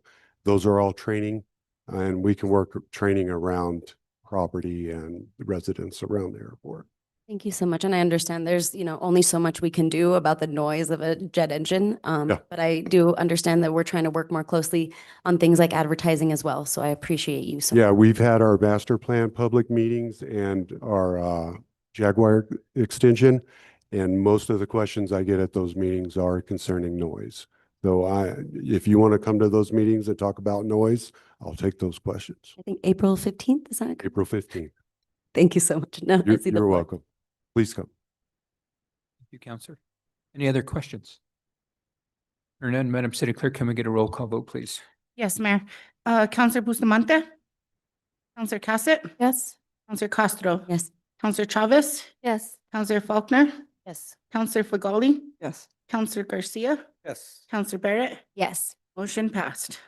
Those are all training, and we can work training around property and residents around the airport. Thank you so much. And I understand there's, only so much we can do about the noise of a jet engine. But I do understand that we're trying to work more closely on things like advertising as well. So I appreciate you so much. Yeah, we've had our master plan public meetings and our Jaguar extension. And most of the questions I get at those meetings are concerning noise. So if you want to come to those meetings and talk about noise, I'll take those questions. I think April 15th, is that correct? April 15th. Thank you so much. No, I see the You're board. welcome. Please come. Thank you, Counselor. Any other questions? Or none, Madam City Clerk, can we get a roll call vote, please? Yes, Mayor. Counselor Bustamante? Counselor Cassett? Yes. Counselor Castro? Yes. Counselor Chavez? Yes. Counselor Faulkner? Yes. Counselor Fagali? Yes. Counselor Garcia? Yes. Counselor Barrett? Yes. Motion passed.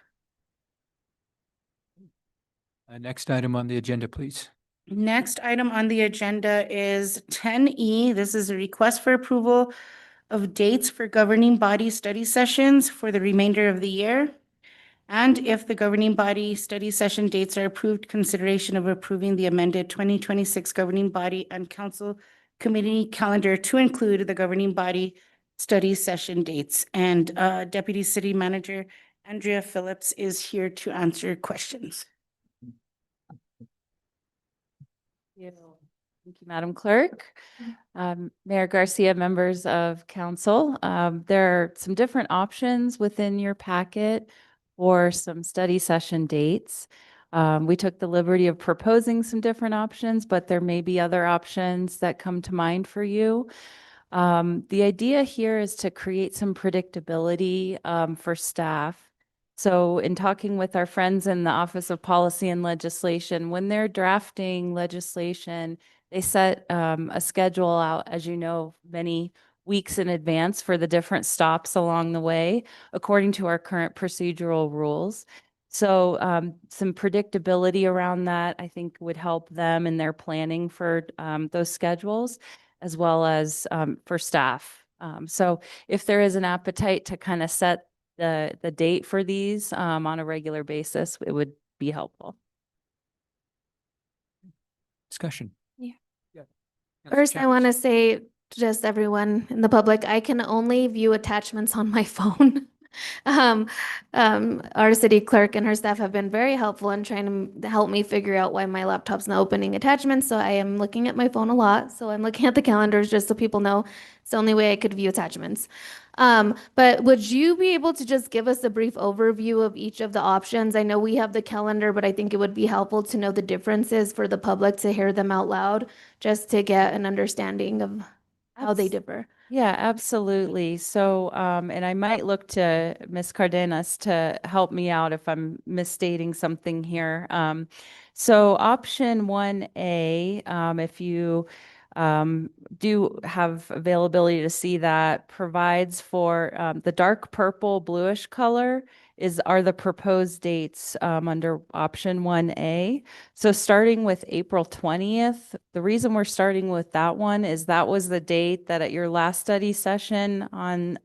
Next item on the agenda, please. Next item on the agenda is 10E. This is a request for approval of dates for governing body study sessions for the remainder of the year. And if the governing body study session dates are approved, consideration of approving the amended 2026 governing body and council committee calendar to include the governing body study session dates. And Deputy City Manager Andrea Phillips is here to answer questions. Thank you, Madam Clerk. Mayor Garcia, members of council, there are some different options within your packet for some study session dates. We took the liberty of proposing some different options, but there may be other options that come to mind for you. The idea here is to create some predictability for staff. So in talking with our friends in the Office of Policy and Legislation, when they're drafting legislation, they set a schedule out, as you know, many weeks in advance for the different stops along the way, according to our current procedural rules. So some predictability around that, I think, would help them in their planning for those schedules, as well as for staff. So if there is an appetite to kind of set the date for these on a regular basis, it would be helpful. Discussion. Yeah. Yeah. First, I want to say, just everyone in the public, I can only view attachments on my phone. Our city clerk and her staff have been very helpful in trying to help me figure out why my laptop's not opening attachments. So I am looking at my phone a lot. So I'm looking at the calendars just so people know it's the only way I could view attachments. But would you be able to just give us a brief overview of each of the options? I know we have the calendar, but I think it would be helpful to know the differences for the public to hear them out loud, just to get an understanding of how they differ. Yeah, absolutely. So, and I might look to Ms. Cardenas to help me out if I'm misstating something here. So option 1A, if you do have availability to see that, provides for the dark purple bluish color are the proposed dates under option 1A. So starting with April 20th, the reason we're starting with that one is that was the date that at your last study session on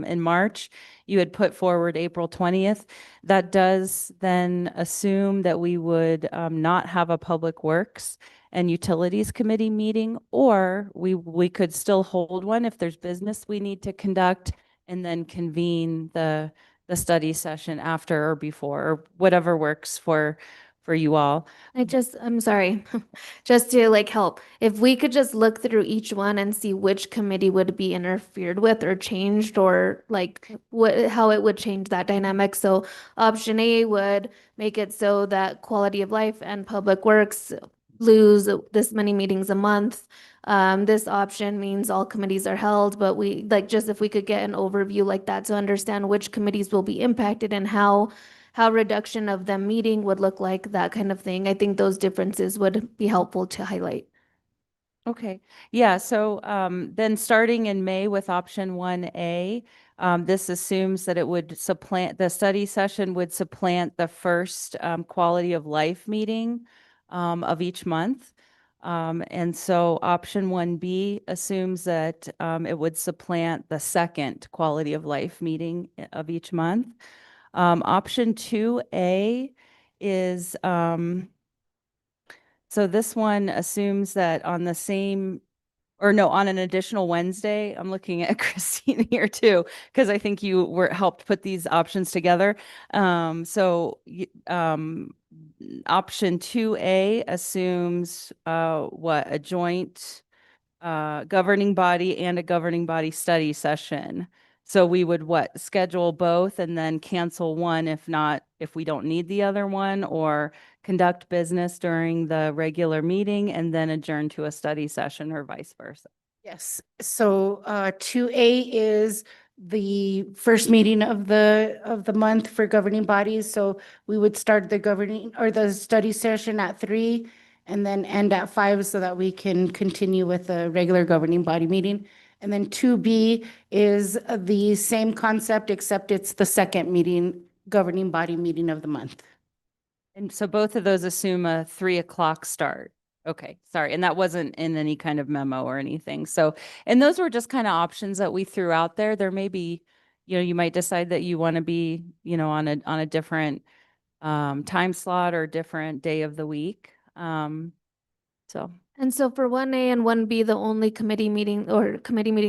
in March, you had put forward April 20th. That does then assume that we would not have a Public Works and Utilities Committee meeting, or we could still hold one if there's business we need to conduct and then convene the study session after or before, or whatever works for you all. I'm sorry, just to like help, if we could just look through each one and see which committee would be interfered with or changed, or like how it would change that dynamic. So option A would make it so that Quality of Life and Public Works lose this many meetings a month. This option means all committees are held, but we like, just if we could get an overview like that to understand which committees will be impacted and how reduction of them meeting would look like, that kind of thing. I think those differences would be helpful to highlight. Okay, yeah, so then starting in May with option 1A, this assumes that it would supplant, the study session would supplant the first quality of life meeting of each month. And so option 1B assumes that it would supplant the second quality of life meeting of each month. Option 2A is, so this one assumes that on the same, or no, on an additional Wednesday, I'm looking at Christine here too, because I think you helped put these options together. Option 2A assumes a joint governing body and a governing body study session. So we would schedule both and then cancel one if we don't need the other one, or conduct business during the regular meeting and then adjourn to a study session, or vice versa. Yes, so 2A is the first meeting of the month for governing bodies. So we would start the governing or the study session at 3 and then end at 5 so that we can continue with the regular governing body meeting. And then 2B is the same concept, except it's the second governing body meeting of the month. And so both of those assume a 3 o'clock start. Okay, sorry. And that wasn't in any kind of memo or anything. So, and those were just kind of options that we threw out there. There may be, you might decide that you want to be, on a different time slot or different day of the week. And so for 1A and 1B, the only committee meeting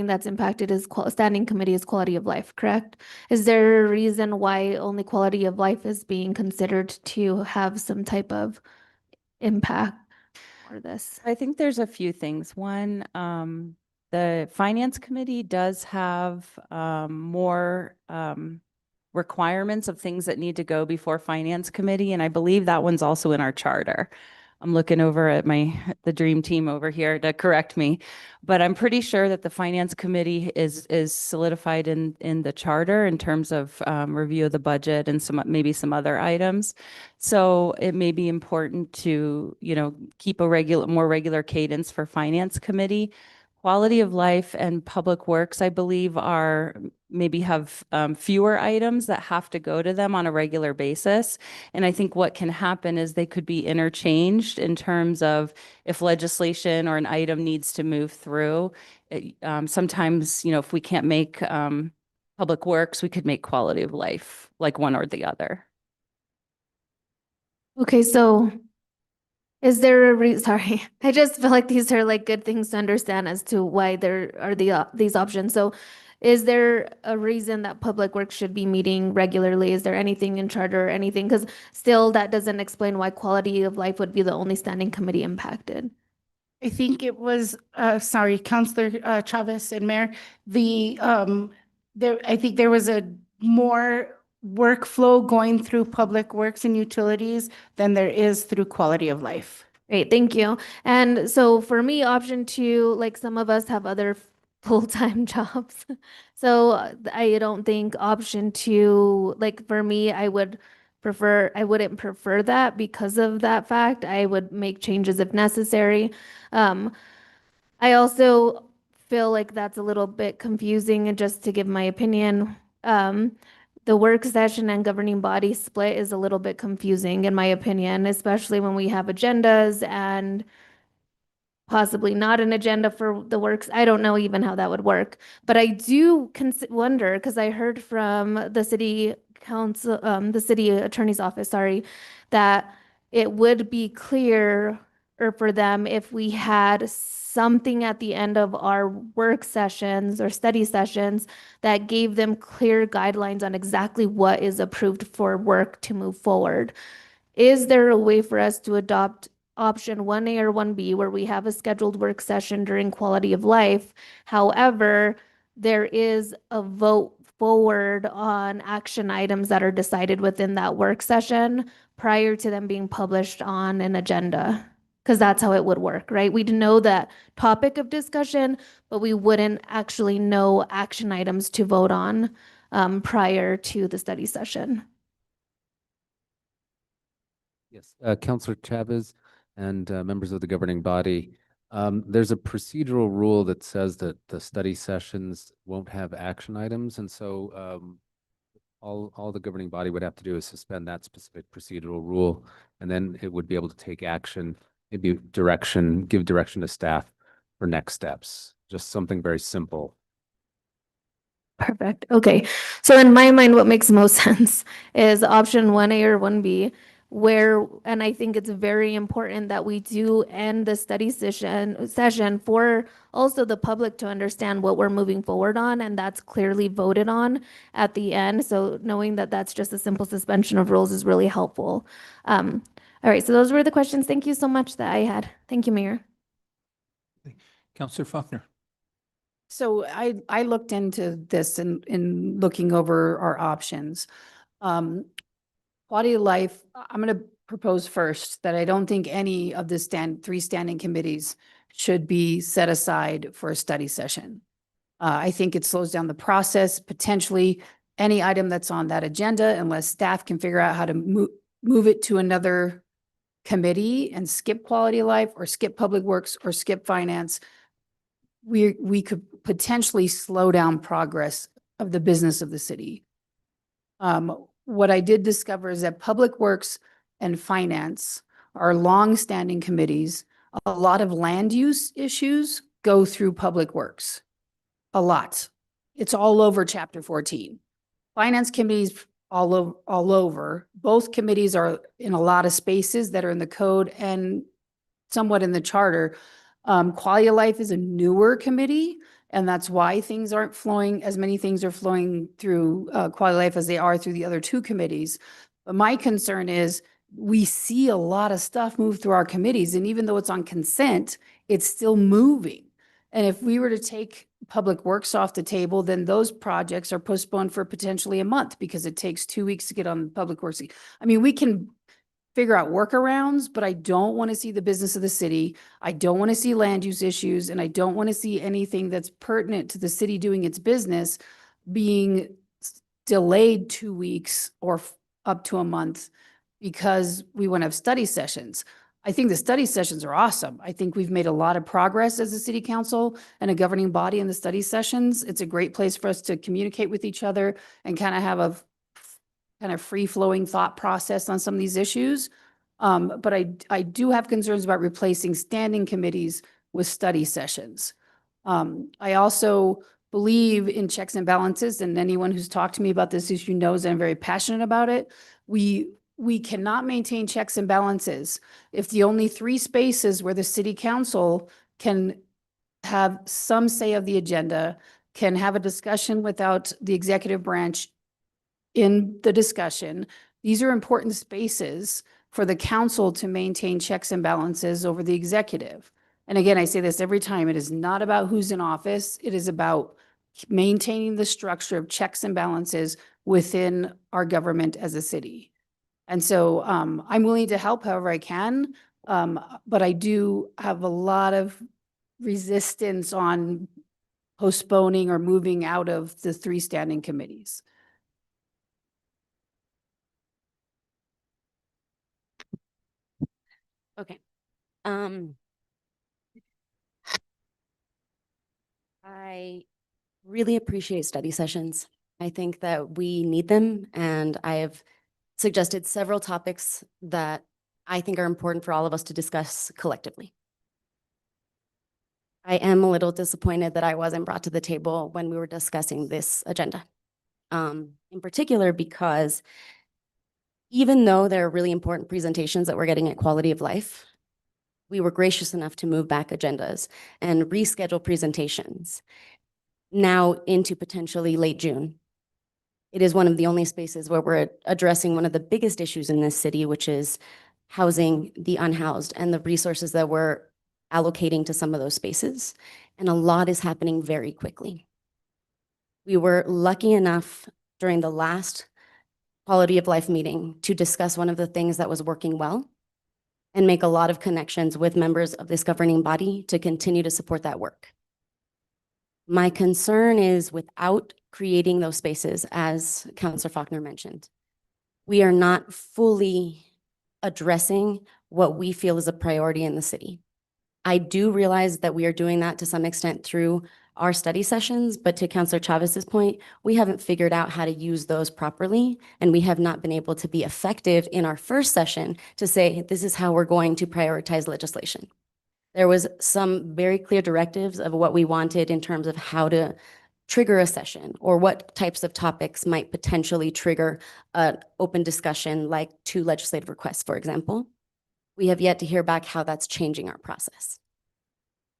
that's impacted is standing committee is Quality of Life, correct? Is there a reason why only Quality of Life is being considered to have some type of impact for this? I think there's a few things. One, the Finance Committee does have more requirements of things that need to go before Finance Committee, and I believe that one's also in our charter. I'm looking over at the dream team over here to correct me, but I'm pretty sure that the Finance Committee is solidified in the charter in terms of review of the budget and maybe some other items. So it may be important to, keep a more regular cadence for Finance Committee. Quality of Life and Public Works, I believe, maybe have fewer items that have to go to them on a regular basis. And I think what can happen is they could be interchanged in terms of if legislation or an item needs to move through. Sometimes, if we can't make Public Works, we could make Quality of Life, like one or the other. Okay, so is there a reason? Sorry, I just feel like these are like good things to understand as to why there are these options. So Is there a reason that Public Works should be meeting regularly? Is there anything in charter or anything? Because still, that doesn't explain why quality of life would be the only standing committee impacted. I think it was, sorry, Counselor Chavez and Mayor, I think there was a more workflow going through Public Works and Utilities than there is through quality of life. Great, thank you. And so for me, option two, like some of us have other full-time jobs. So I don't think option two, like for me, I wouldn't prefer that because of that fact. I would make changes if necessary. I also feel like that's a little bit confusing, and just to give my opinion. The work session and governing body split is a little bit confusing in my opinion, especially when we have agendas and possibly not an agenda for the works. I don't know even how that would work, but I do wonder, because I heard from the city council, the city attorney's office, sorry, that it would be clear or for them if we had something at the end of our work sessions or study sessions that gave them clear guidelines on exactly what is approved for work to move forward. Is there a way for us to adopt option 1A or 1B where we have a scheduled work session during quality of life? However, there is a vote forward on action items that are decided within that work session prior to them being published on an agenda. Because that's how it would work, right? We'd know that topic of discussion, but we wouldn't actually know action items to vote on prior to the study session. Yes, Councilor Chavez and members of the governing body, there's a procedural rule that says that the study sessions won't have action items, and so all the governing body would have to do is suspend that specific procedural rule, and then it would be able to take action, maybe give direction to staff for next steps. Just something very simple. Perfect. Okay. So in my mind, what makes most sense is option 1A or 1B, and I think it's very important that we do end the study session for also the public to understand what we're moving forward on, and that's clearly voted on at the end. So knowing that that's just a simple suspension of rules is really helpful. All right, so those were the questions. Thank you so much that I had. Thank you, Mayor. Counselor Faulkner. So I looked into this in looking over our options. Quality of life, I'm going to propose first that I don't think any of the three standing committees should be set aside for a study session. I think it slows down the process, potentially any item that's on that agenda, unless staff can figure out how to move it to another committee and skip quality of life or skip public works or skip finance. We could potentially slow down progress of the business of the city. What I did discover is that public works and finance are long-standing committees. A lot of land use issues go through public works. A lot. It's all over chapter 14. Finance committees all over. Both committees are in a lot of spaces that are in the code and somewhat in the charter. Quality of life is a newer committee, and that's why things aren't flowing, as many things are flowing through quality of life as they are through the other two committees. But my concern is we see a lot of stuff move through our committees, and even though it's on consent, it's still moving. And if we were to take public works off the table, then those projects are postponed for potentially a month because it takes 2 weeks to get on public works. I mean, we can figure out workarounds, but I don't want to see the business of the city. I don't want to see land use issues, and I don't want to see anything that's pertinent to the city doing its business being delayed 2 weeks or up to a month because we want to have study sessions. I think the study sessions are awesome. I think we've made a lot of progress as a city council and a governing body in the study sessions. It's a great place for us to communicate with each other and kind of have a kind of free-flowing thought process on some of these issues. But I do have concerns about replacing standing committees with study sessions. I also believe in checks and balances, and anyone who's talked to me about this issue knows that I'm very passionate about it. We cannot maintain checks and balances if the only 3 spaces where the city council can have some say of the agenda can have a discussion without the executive branch in the discussion. These are important spaces for the council to maintain checks and balances over the executive. And again, I say this every time, it is not about who's in office. It is about maintaining the structure of checks and balances within our government as a city. And so I'm willing to help however I can, but I do have a lot of resistance on postponing or moving out of the 3 standing committees. Okay. I really appreciate study sessions. I think that we need them, and I have suggested several topics that I think are important for all of us to discuss collectively. I am a little disappointed that I wasn't brought to the table when we were discussing this agenda. In particular, because even though there are really important presentations that we're getting at Quality of Life, we were gracious enough to move back agendas and reschedule presentations now into potentially late June. It is one of the only spaces where we're addressing one of the biggest issues in this city, which is housing the unhoused and the resources that we're allocating to some of those spaces. And a lot is happening very quickly. We were lucky enough during the last Quality of Life meeting to discuss one of the things that was working well and make a lot of connections with members of this governing body to continue to support that work. My concern is without creating those spaces, as Councillor Faulkner mentioned, we are not fully addressing what we feel is a priority in the city. I do realize that we are doing that to some extent through our study sessions, but to Councillor Chavez's point, we haven't figured out how to use those properly, and we have not been able to be effective in our first session to say, this is how we're going to prioritize legislation. There was some very clear directives of what we wanted in terms of how to trigger a session or what types of topics might potentially trigger an open discussion, like 2 legislative requests, for example. We have yet to hear back how that's changing our process.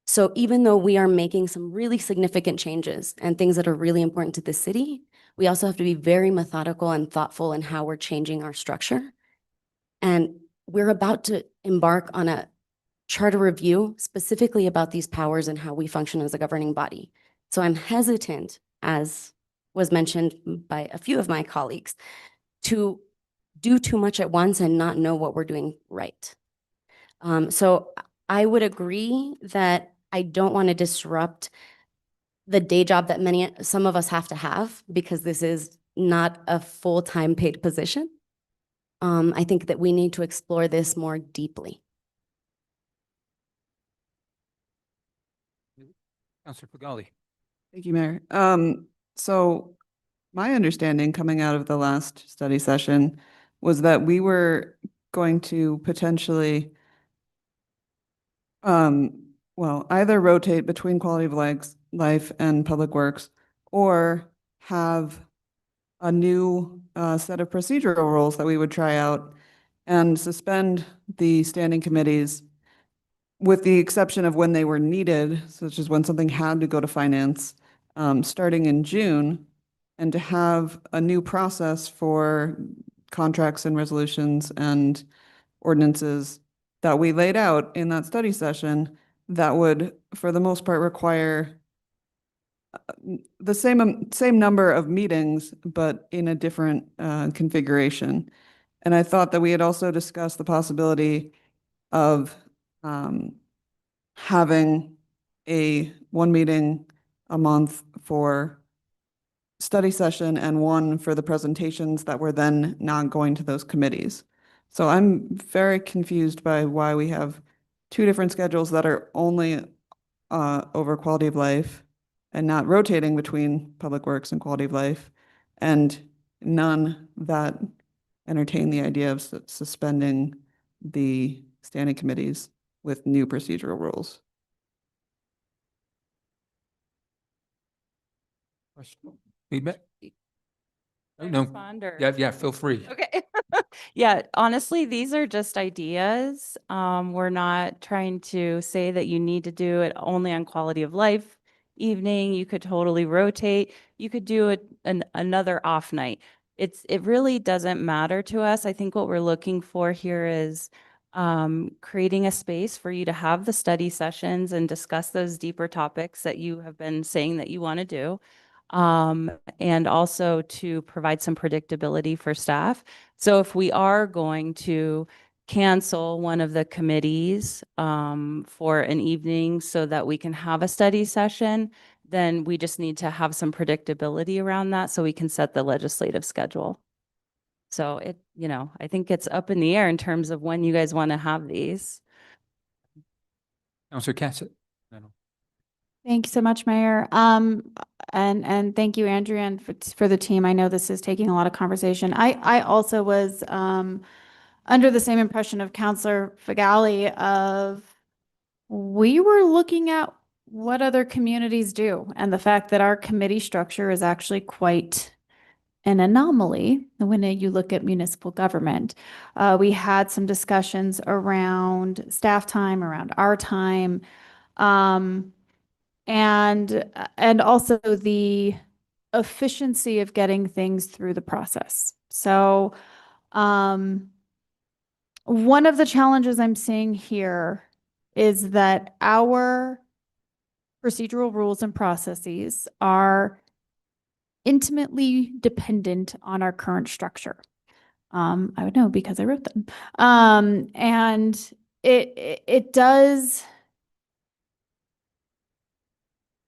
So even though we are making some really significant changes and things that are really important to the city, we also have to be very methodical and thoughtful in how we're changing our structure. And we're about to embark on a charter review specifically about these powers and how we function as a governing body. So I'm hesitant, as was mentioned by a few of my colleagues, to do too much at once and not know what we're doing right. So I would agree that I don't want to disrupt the day job that some of us have to have, because this is not a full-time paid position. I think that we need to explore this more deeply. Councillor Fagali. Thank you, Mayor. So my understanding coming out of the last study session was that we were going to potentially well, either rotate between Quality of Life and Public Works, or have a new set of procedural rules that we would try out and suspend the standing committees with the exception of when they were needed, such as when something had to go to finance, starting in June, and to have a new process for contracts and resolutions and ordinances that we laid out in that study session that would, for the most part, require the same number of meetings, but in a different configuration. And I thought that we had also discussed the possibility of having one meeting a month for study session and one for the presentations that were then not going to those committees. So I'm very confused by why we have 2 different schedules that are only over Quality of Life and not rotating between Public Works and Quality of Life, and none that entertain the idea of suspending the standing committees with new procedural rules. Question? Feedback? Can I No. respond, or- Yeah, feel free. Okay. Yeah, honestly, these are just ideas. We're not trying to say that you need to do it only on Quality of Life. evening. You could totally rotate. You could do another off night. It really doesn't matter to us. I think what we're looking for here is creating a space for you to have the study sessions and discuss those deeper topics that you have been saying that you want to do. And also to provide some predictability for staff. So if we are going to cancel one of the committees for an evening so that we can have a study session, then we just need to have some predictability around that so we can set the legislative schedule. So I think it's up in the air in terms of when you guys want to have these. Counselor Cass. Thank you so much, Mayor. And thank you, Andrea, and for the team. I know this is taking a lot of conversation. I also was under the same impression of Counselor Fagali of we were looking at what other communities do and the fact that our committee structure is actually quite an anomaly when you look at municipal government. We had some discussions around staff time, around our time, and also the efficiency of getting things through the process. So one of the challenges I'm seeing here is that our procedural rules and processes are intimately dependent on our current structure. I would know because I wrote them. And it does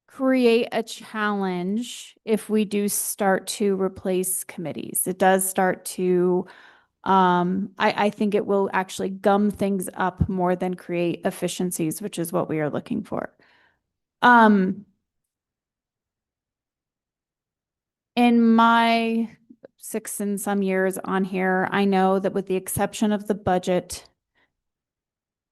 create a challenge if we do start to replace committees. It does start to, I think it will actually gum things up more than create efficiencies, which is what we are looking for. In my 6 and some years on here, I know that with the exception of the budget,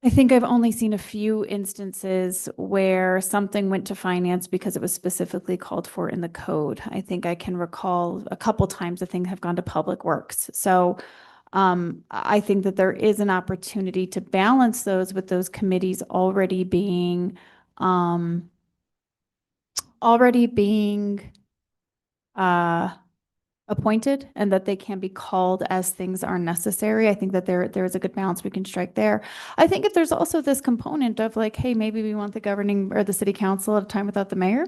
I think I've only seen a few instances where something went to finance because it was specifically called for in the code. I think I can recall a couple times the thing have gone to Public Works. So I think that there is an opportunity to balance those with those committees already being appointed and that they can be called as things are necessary. I think that there is a good balance we can strike there. I think if there's also this component of like, hey, maybe we want the governing or the city council at a time without the mayor.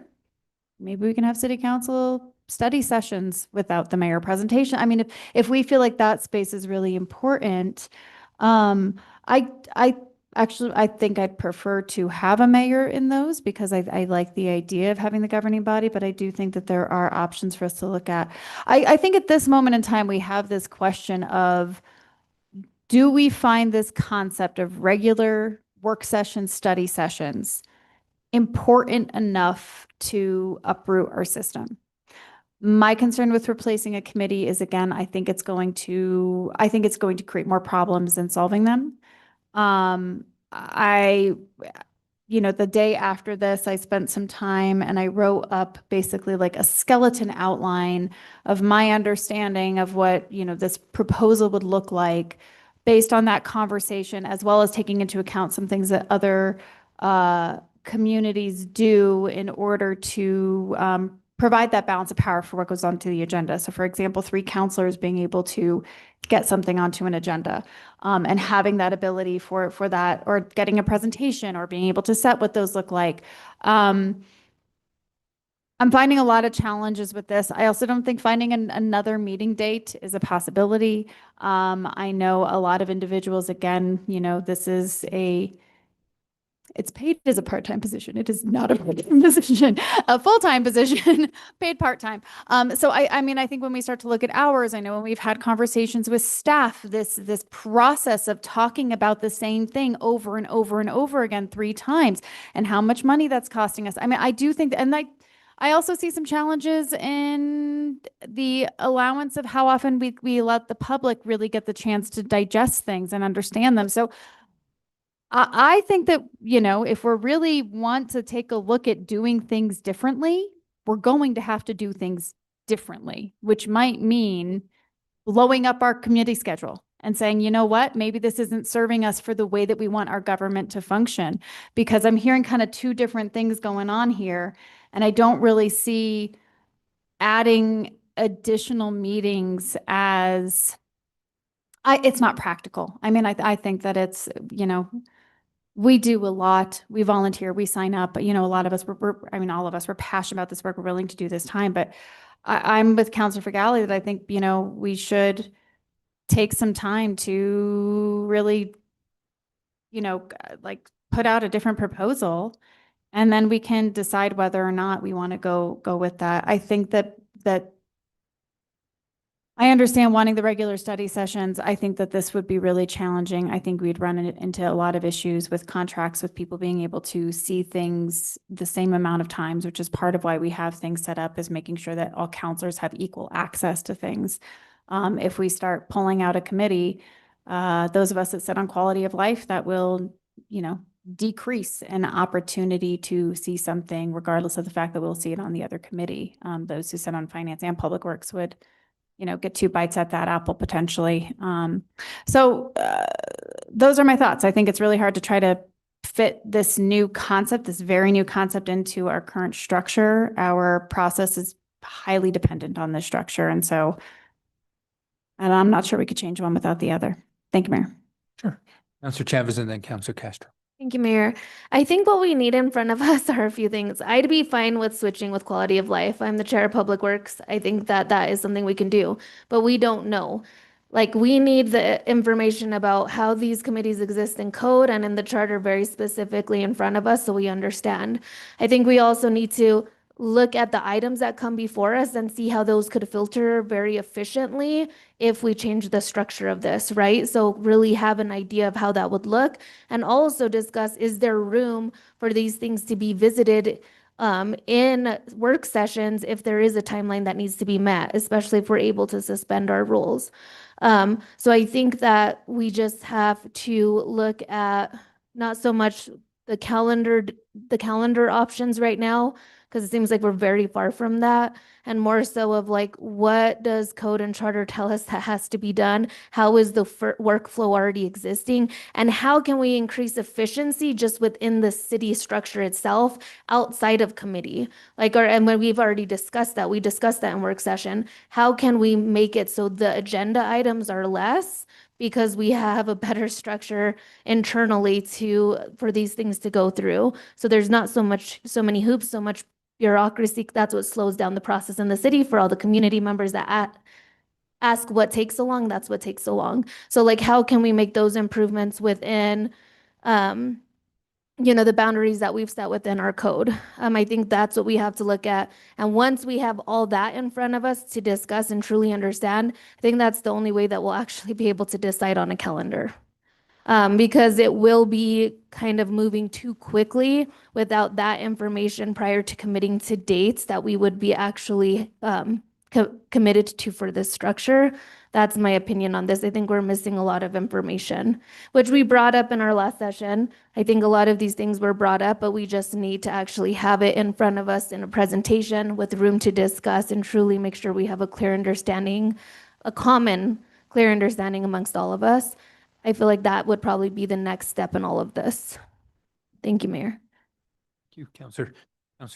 Maybe we can have city council study sessions without the mayor presentation. I mean, if we feel like that space is really important, I think I'd prefer to have a mayor in those because I like the idea of having the governing body, but I do think that there are options for us to look at. I think at this moment in time, we have this question of, do we find this concept of regular work session study sessions important enough to uproot our system? My concern with replacing a committee is, again, I think it's going to create more problems than solving them. The day after this, I spent some time and I wrote up basically like a skeleton outline of my understanding of what, this proposal would look like based on that conversation, as well as taking into account some things that other communities do in order to provide that balance of power for what goes onto the agenda. So for example, 3 counselors being able to get something onto an agenda and having that ability for that, or getting a presentation or being able to set what those look like. I'm finding a lot of challenges with this. I also don't think finding another meeting date is a possibility. I know a lot of individuals, again, this is it's paid as a part-time position. It is not a part-time position, a full-time position, paid part-time. So I mean, I think when we start to look at hours, I know when we've had conversations with staff, this process of talking about the same thing over and over and over again 3 times and how much money that's costing us. I mean, I do think that, and I also see some challenges in the allowance of how often we let the public really get the chance to digest things and understand them. So I think that, if we really want to take a look at doing things differently, we're going to have to do things differently, which might mean blowing up our committee schedule and saying, you know what, maybe this isn't serving us for the way that we want our government to function, because I'm hearing kind of 2 different things going on here. And I don't really see adding additional meetings as it's not practical. I mean, I think that it's, we do a lot. We volunteer, we sign up, a lot of us, all of us, we're passionate about this work. We're willing to do this time, but I'm with Councilor Figali that I think, we should take some time to really, like put out a different proposal, and then we can decide whether or not we want to go with that. I think that I understand wanting the regular study sessions. I think that this would be really challenging. I think we'd run into a lot of issues with contracts, with people being able to see things the same amount of times, which is part of why we have things set up, is making sure that all counselors have equal access to things. If we start pulling out a committee, those of us that sit on quality of life, that will, decrease an opportunity to see something, regardless of the fact that we'll see it on the other committee. Those who sit on finance and public works would get 2 bites at that apple potentially. So those are my thoughts. I think it's really hard to try to fit this new concept, this very new concept, into our current structure. Our process is highly dependent on this structure. And I'm not sure we could change one without the other. Thank you, Mayor. Sure. Councilor Chavez and then Councilor Castro. Thank you, Mayor. I think what we need in front of us are a few things. I'd be fine with switching with quality of life. I'm the chair of Public Works. I think that that is something we can do, but we don't know. Like, we need the information about how these committees exist in code and in the charter very specifically in front of us so we understand. I think we also need to look at the items that come before us and see how those could filter very efficiently if we change the structure of this, right? So really have an idea of how that would look, and also discuss, is there room for these things to be visited in work sessions if there is a timeline that needs to be met, especially if we're able to suspend our rules. So I think that we just have to look at not so much the calendar options right now, because it seems like we're very far from that, and more so of like, what does code and charter tell us that has to be done? How is the workflow already existing? And how can we increase efficiency just within the city structure itself outside of committee? And when we've already discussed that, we discussed that in work session. How can we make it so the agenda items are less, because we have a better structure internally for these things to go through? So there's not so many hoops, so much bureaucracy. That's what slows down the process in the city for all the community members that ask what takes so long. That's what takes so long. So like, how can we make those improvements within, the boundaries that we've set within our code? I think that's what we have to look at. And once we have all that in front of us to discuss and truly understand, I think that's the only way that we'll actually be able to decide on a calendar. Because it will be kind of moving too quickly without that information prior to committing to dates that we would be actually committed to for this structure. That's my opinion on this. I think we're missing a lot of information, which we brought up in our last session. I think a lot of these things were brought up, but we just need to actually have it in front of us in a presentation with room to discuss and truly make sure we have a clear understanding, a common clear understanding amongst all of us. I feel like that would probably be the next step in all of this. Thank you, Mayor. Thank you, Councilor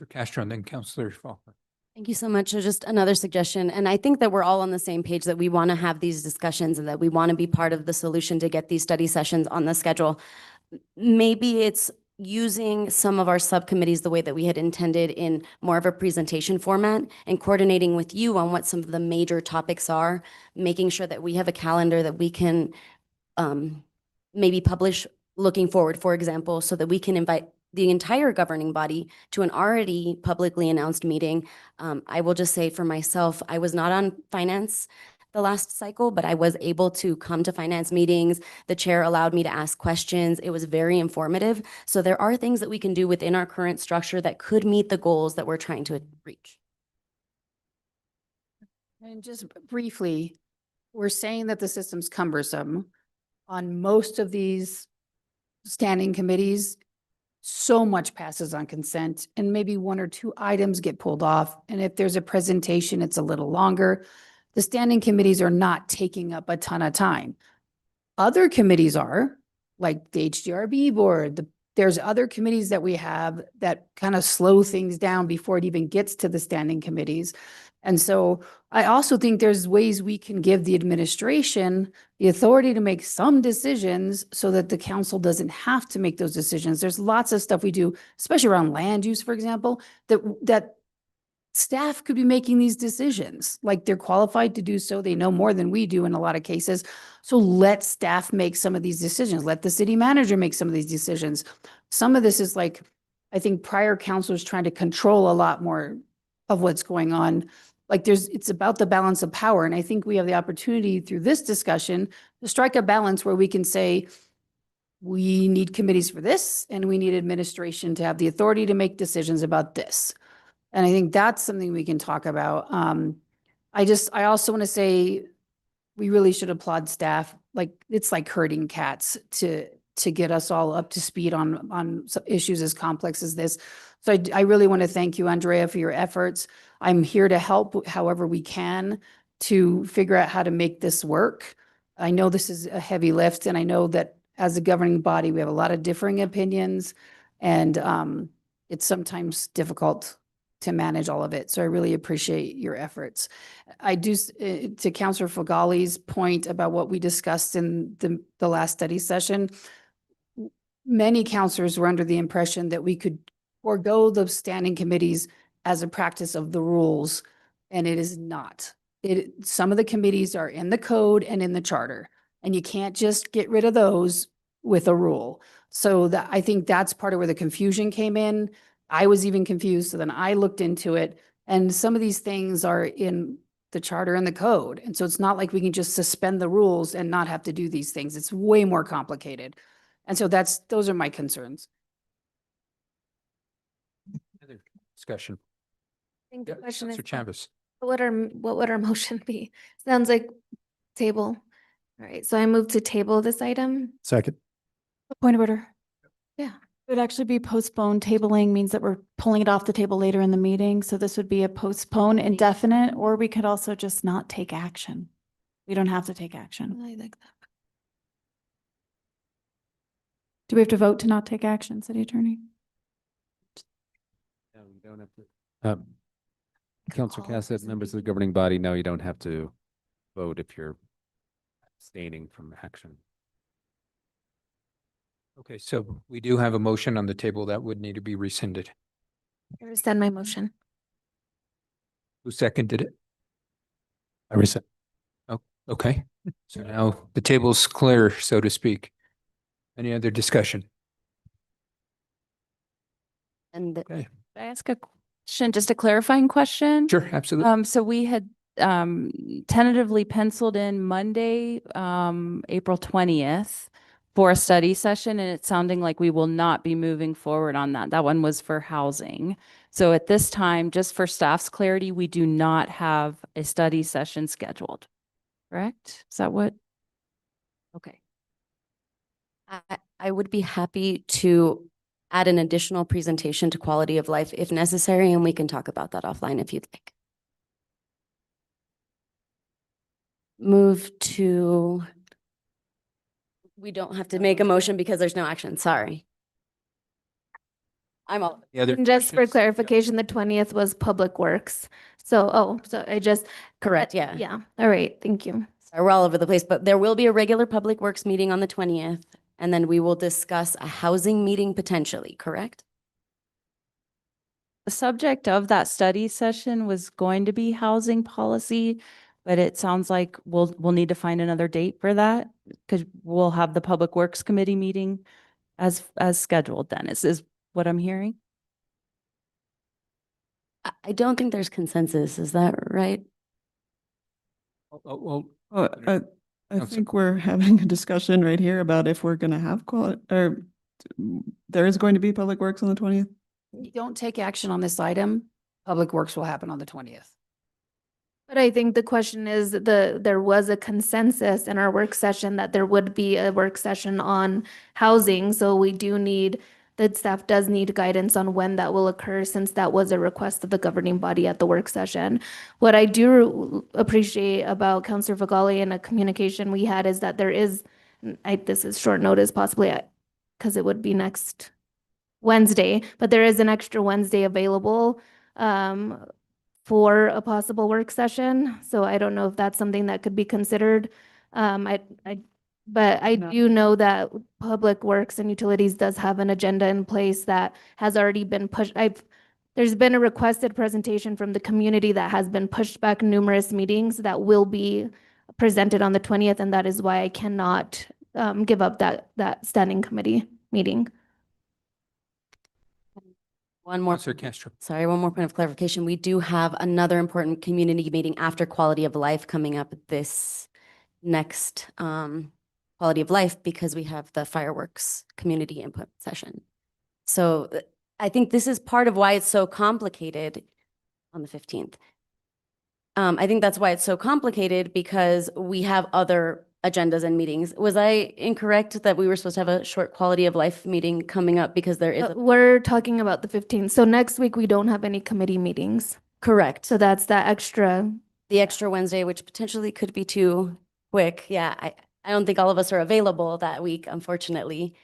Castro and then Councilor Faulkner. Thank you so much. So just another suggestion, and I think that we're all on the same page, that we want to have these discussions and that we want to be part of the solution to get these study sessions on the schedule. Maybe it's using some of our subcommittees the way that we had intended in more of a presentation format, and coordinating with you on what some of the major topics are, making sure that we have a calendar that we can maybe publish looking forward, for example, so that we can invite the entire governing body to an already publicly announced meeting. I will just say for myself, I was not on finance the last cycle, but I was able to come to finance meetings. The chair allowed me to ask questions. It was very informative. So there are things that we can do within our current structure that could meet the goals that we're trying to reach. And just briefly, we're saying that the system's cumbersome. On most of these standing committees, so much passes on consent, and maybe 1 or 2 items get pulled off. And if there's a presentation, it's a little longer. The standing committees are not taking up a ton of time. Other committees are, like the HDRB board, the there's other committees that we have that kind of slow things down before it even gets to the standing committees. And so I also think there's ways we can give the administration the authority to make some decisions so that the council doesn't have to make those decisions. There's lots of stuff we do, especially around land use, for example, that staff could be making these decisions. Like, they're qualified to do so. They know more than we do in a lot of cases. So let staff make some of these decisions. Let the city manager make some of these decisions. Some of this is like, I think prior councilors trying to control a lot more of what's going on. Like, it's about the balance of power. And I think we have the opportunity through this discussion to strike a balance where we can say, we need committees for this, and we need administration to have the authority to make decisions about this. And I think that's something we can talk about. I also want to say, we really should applaud staff. Like, it's like herding cats to get us all up to speed on some issues as complex as this. So I really want to thank you, Andrea, for your efforts. I'm here to help however we can to figure out how to make this work. I know this is a heavy lift, and I know that as a governing body, we have a lot of differing opinions, and it's sometimes difficult to manage all of it. So I really appreciate your efforts. I do, to Councilor Fagali's point about what we discussed in the last study session, many councilors were under the impression that we could forego the standing committees as a practice of the rules, and it is not. Some of the committees are in the code and in the charter, and you can't just get rid of those with a rule. So that, I think that's part of where the confusion came in. I was even confused, so then I looked into it, and some of these things are in the charter and the code. And so it's not like we can just suspend the rules and not have to do these things. It's way more complicated. And so those are my concerns. Other discussion. I think the Yeah, question is, Councilor Chavez. what would our motion be? Sounds like table. All right, so I move to table this item. Second. A point of order. Yeah. It would actually be postponed. Tabling means that we're pulling it off the table later in the meeting. So this would be a postpone indefinite, or we could also just not take action. We don't have to take action. I like that. Do we have to vote to not take action, City Attorney? No, you don't have to. Councilor Cass said, members of the governing body, no, you don't have to vote if you're abstaining from action. Okay, so we do have a motion on the table that would need to be rescinded. I rescind my motion. Who seconded it? I rescind. Oh, okay. So now the table's clear, so to speak. Any other discussion? And Okay, Could I ask a question, just a clarifying question? sure, absolutely. So we had tentatively penciled in Monday, April 20th for a study session, and it's sounding like we will not be moving forward on that. That one was for housing. So at this time, just for staff's clarity, we do not have a study session scheduled. Correct? Is that what? Okay. I would be happy to add an additional presentation to quality of life if necessary, and we can talk about that offline if you'd like. Move to, we don't have to make a motion because there's no action, sorry. I'm all. The other And just for questions? clarification, the 20th was Public Works. So, so I just. Correct, yeah. Yeah, all right, thank you. Sorry, we're all over the place, but there will be a regular Public Works meeting on the 20th, and then we will discuss a housing meeting potentially, correct? The subject of that study session was going to be housing policy, but it sounds like we'll need to find another date for that because we'll have the Public Works Committee meeting as scheduled then, is what I'm hearing. I don't think there's consensus, is that right? Well, Well, I Council- think we're having a discussion right here about if we're going to have quality, or there is going to be Public Works on the 20th. If you don't take action on this item, Public Works will happen on the 20th. But I think the question is there was a consensus in our work session that there would be a work session on housing. So we do need, that staff does need guidance on when that will occur, since that was a request of the governing body at the work session. What I do appreciate about Councilor Fagali and a communication we had is that there is, this is short notice possibly, because it would be next Wednesday, but there is an extra Wednesday available for a possible work session. So I don't know if that's something that could be considered. But I No. do know that Public Works and Utilities does have an agenda in place that has already been pushed. There's been a requested presentation from the community that has been pushed back numerous meetings that will be presented on the 20th, and that is why I cannot give up that standing committee meeting. One more. Counselor Castro. Sorry, one more point of clarification. We do have another important community meeting after quality of life coming up this next quality of life, because we have the fireworks community input session. So I think this is part of why it's so complicated on the 15th. I think that's why it's so complicated, because we have other agendas and meetings. Was I incorrect that we were supposed to have a short quality of life meeting coming up because there is? We're talking about the 15th. So next week, we don't have any committee meetings. Correct. So that's that extra. The extra Wednesday, which potentially could be too quick. Yeah, I don't think all of us are available that week, unfortunately.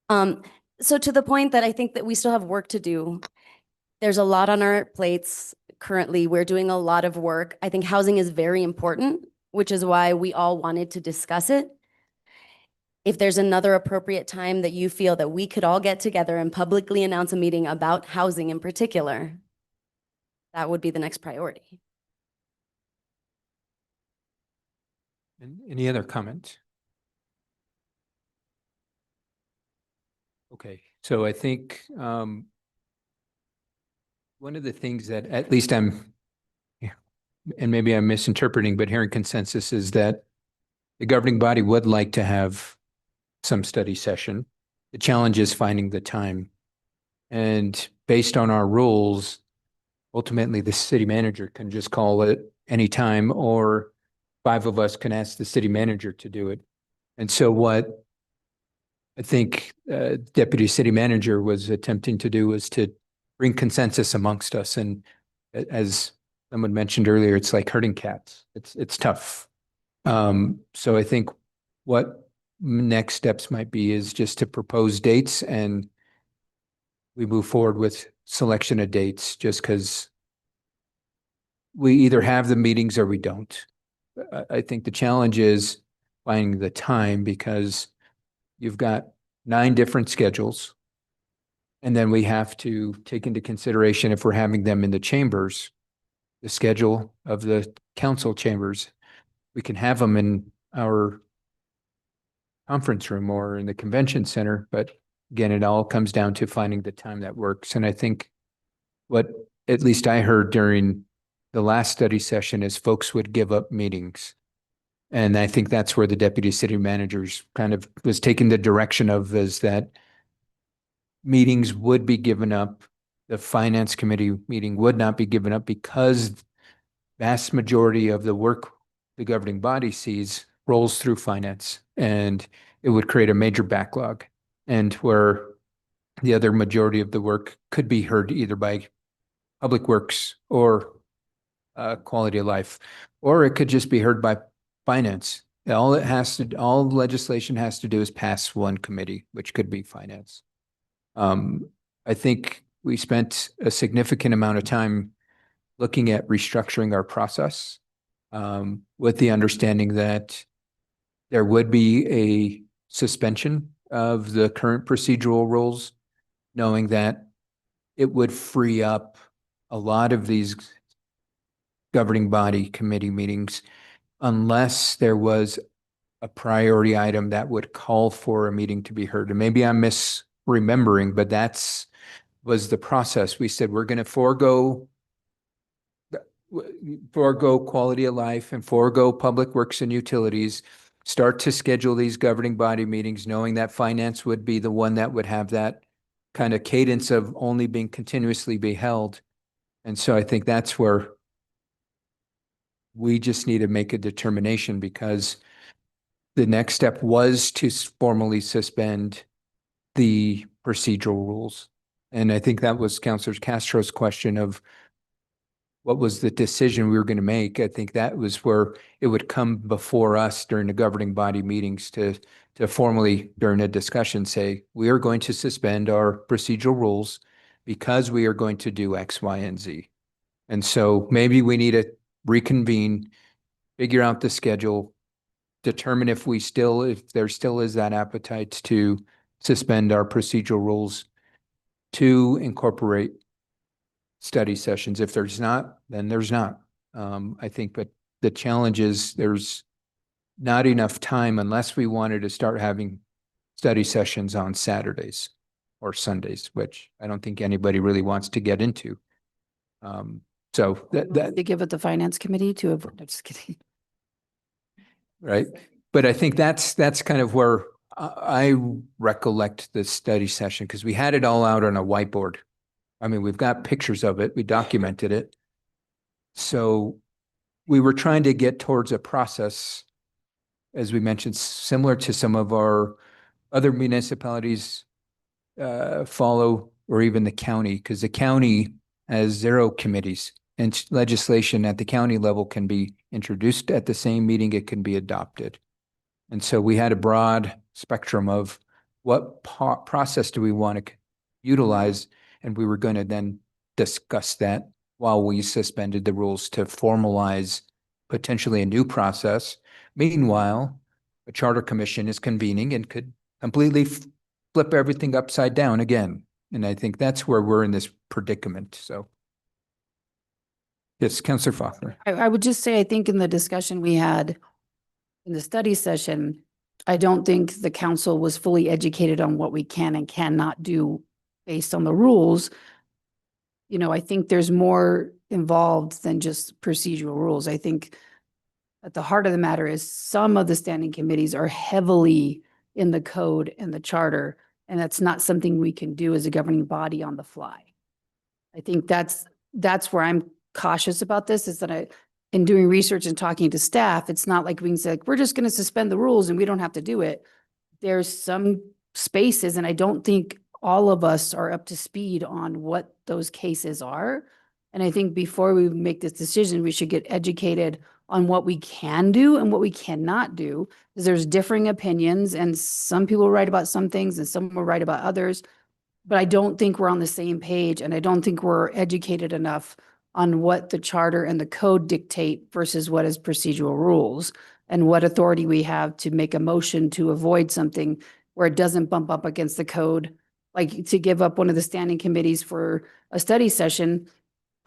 So to the point that I think that we still have work to do. There's a lot on our plates currently. We're doing a lot of work. I think housing is very important, which is why we all wanted to discuss it. If there's another appropriate time that you feel that we could all get together and publicly announce a meeting about housing in particular, that would be the next priority. Any other comments? Okay, so I think one of the things that at least I'm, and maybe I'm misinterpreting, but hearing consensus is that the governing body would like to have some study session. The challenge is finding the time. And based on our rules, ultimately the city manager can just call it anytime, or 5 of us can ask the city manager to do it. And so what I think Deputy City Manager was attempting to do was to bring consensus amongst us. And as someone mentioned earlier, it's like herding cats. It's tough. So I think what next steps might be is just to propose dates, and we move forward with selection of dates, just because we either have the meetings or we don't. I think the challenge is finding the time, because you've got 9 different schedules. And then we have to take into consideration, if we're having them in the chambers, the schedule of the council chambers. We can have them in our conference room or in the convention center, but again, it all comes down to finding the time that works. And I think what at least I heard during the last study session is folks would give up meetings. And I think that's where the deputy city managers kind of was taking the direction of, is that meetings would be given up. The finance committee meeting would not be given up, because vast majority of the work the governing body sees rolls through finance, and it would create a major backlog, and where the other majority of the work could be heard either by Public Works or quality of life, or it could just be heard by finance. All legislation has to do is pass one committee, which could be finance. I think we spent a significant amount of time looking at restructuring our process, with the understanding that there would be a suspension of the current procedural rules, knowing that it would free up a lot of these governing body committee meetings, unless there was a priority item that would call for a meeting to be heard. And maybe I'm misremembering, but was the process. We said, we're going to forego quality of life and forego Public Works and Utilities, start to schedule these governing body meetings, knowing that finance would be the one that would have that kind of cadence of only being continuously be held. And so I think that's where we just need to make a determination, because the next step was to formally suspend the procedural rules. And I think that was Councilor Castro's question of, what was the decision we were going to make. I think that was where it would come before us during the governing body meetings to formally, during a discussion, say, we are going to suspend our procedural rules because we are going to do X, Y, and Z. And so maybe we need to reconvene, figure out the schedule, determine if there still is that appetite to suspend our procedural rules to incorporate study sessions. If there's not, then there's not. I think, but the challenge is there's not enough time unless we wanted to start having study sessions on Saturdays or Sundays, which I don't think anybody really wants to get into. So that They give it the finance committee to avoid, I'm just kidding. right. But I think that's kind of where I recollect the study session, because we had it all out on a whiteboard. I mean, we've got pictures of it. We documented it. So we were trying to get towards a process, as we mentioned, similar to some of our other municipalities follow, or even the county, because the county has 0 committees, and legislation at the county level can be introduced at the same meeting, it can be adopted. And so we had a broad spectrum of what process do we want to utilize, and we were going to then discuss that while we suspended the rules to formalize potentially a new process. Meanwhile, a charter commission is convening and could completely flip everything upside down again. And I think that's where we're in this predicament. So yes, Councillor Faulkner. I would just say, I think in the discussion we had in the study session, I don't think the council was fully educated on what we can and cannot do based on the rules. You know, I think there's more involved than just procedural rules. I think at the heart of the matter is some of the standing committees are heavily in the code and the charter, and that's not something we can do as a governing body on the fly. I think that's where I'm cautious about this, is that in doing research and talking to staff, it's not like we can say, like, we're just going to suspend the rules and we don't have to do it. There's some spaces, and I don't think all of us are up to speed on what those cases are. And I think before we make this decision, we should get educated on what we can do and what we cannot do, because there's differing opinions, and some people write about some things and some will write about others. But I don't think we're on the same page, and I don't think we're educated enough on what the charter and the code dictate versus what is procedural rules, and what authority we have to make a motion to avoid something where it doesn't bump up against the code. Like to give up one of the standing committees for a study session,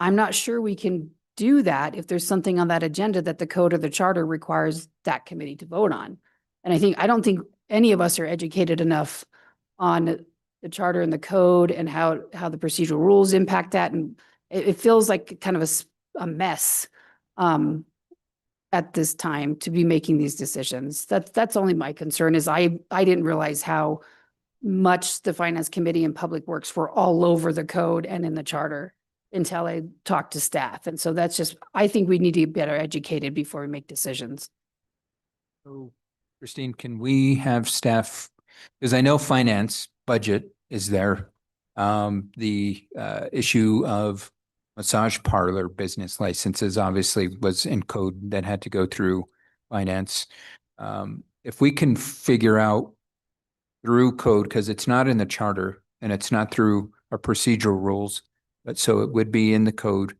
I'm not sure we can do that if there's something on that agenda that the code or the charter requires that committee to vote on. And I don't think any of us are educated enough on the charter and the code and how the procedural rules impact that. And it feels like kind of a mess at this time to be making these decisions. That's only my concern, is I didn't realize how much the finance committee and public works were all over the code and in the charter until I talked to staff. And so that's just, I think we need to be better educated before we make decisions. So Christine, can we have staff, because I know finance budget is there. The issue of massage parlor business licenses obviously was in code that had to go through finance. If we can figure out through code, because it's not in the charter and it's not through our procedural rules, but so it would be in the code,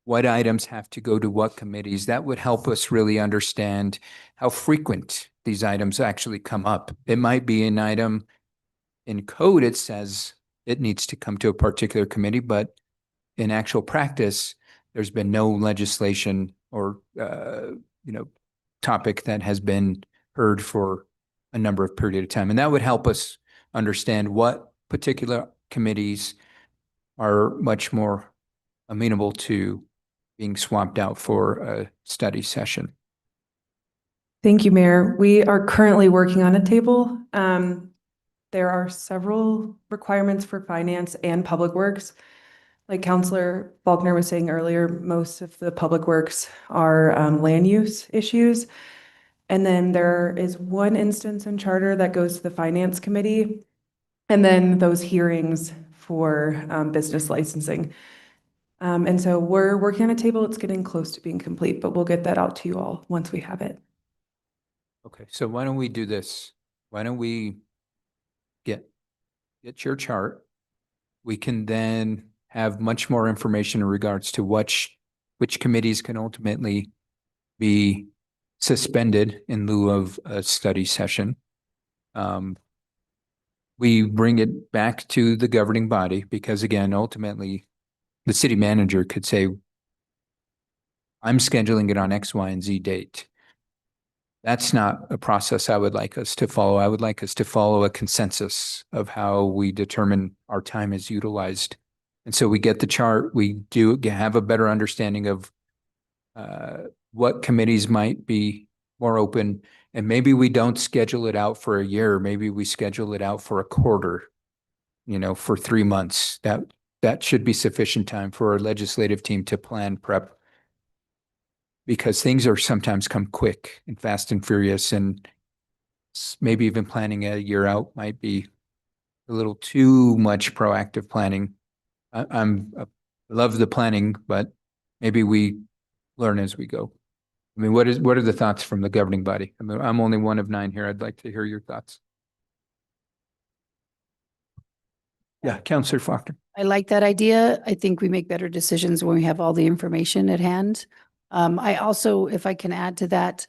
what items have to go to what committees, that would help us really understand how frequent these items actually come up. It might be an item in code, it says it needs to come to a particular committee, but in actual practice, there's been no legislation or, topic that has been heard for a number of period of time. And that would help us understand what particular committees are much more amenable to being swapped out for a study session. Thank you, Mayor. We are currently working on a table. There are several requirements for finance and public works. Like Councillor Faulkner was saying earlier, most of the public works are land use issues. And then there is one instance in charter that goes to the finance committee. And then those hearings for business licensing. And so we're working on a table. It's getting close to being complete, but we'll get that out to you all once we have it. Okay, so why don't we do this? Why don't we get your chart? We can then have much more information in regards to which committees can ultimately be suspended in lieu of a study session. We bring it back to the governing body because again, ultimately, the city manager could say, I'm scheduling it on X, Y, and Z date. That's not a process I would like us to follow. I would like us to follow a consensus of how we determine our time is utilized. And so we get the chart, we do have a better understanding of what committees might be more open. And maybe we don't schedule it out for a year. Maybe we schedule it out for a quarter, for 3 months. That should be sufficient time for our legislative team to plan, prep, because things are sometimes come quick and fast and furious, and maybe even planning a year out might be a little too much proactive planning. I love the planning, but maybe we learn as we go. I mean, what are the thoughts from the governing body? I mean, I'm only one of 9 here. I'd like to hear your thoughts. Yeah, Councillor Faulkner. I like that idea. I think we make better decisions when we have all the information at hand. I also, if I can add to that,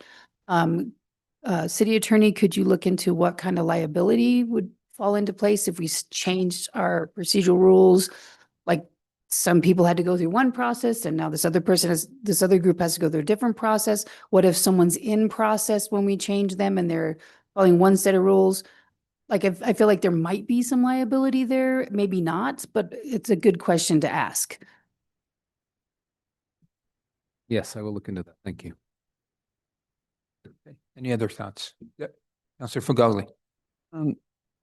city attorney, could you look into what kind of liability would fall into place if we changed our procedural rules? Like some people had to go through one process and now this other group has to go through a different process. What if someone's in process when we change them and they're following one set of rules? Like I feel like there might be some liability there, maybe not, but it's a good question to ask. Yes, I will look into that. Thank you. Okay. Any other thoughts? Yeah. Councillor Fagali.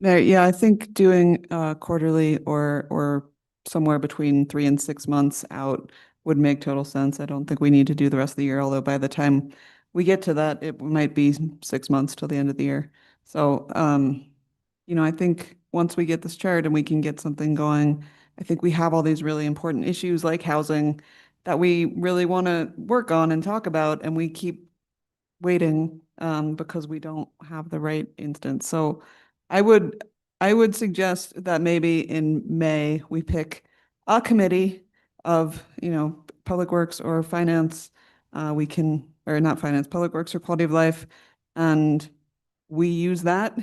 Mayor, yeah, I think doing quarterly or somewhere between 3 and 6 months out would make total sense. I don't think we need to do the rest of the year, although by the time we get to that, it might be 6 months till the end of the year. So, I think once we get this chart and we can get something going, I think we have all these really important issues like housing that we really want to work on and talk about, and we keep waiting because we don't have the right instance. So I would suggest that maybe in May we pick a committee of, Public Works or Finance. Or not Finance, Public Works or Quality of Life, and we use that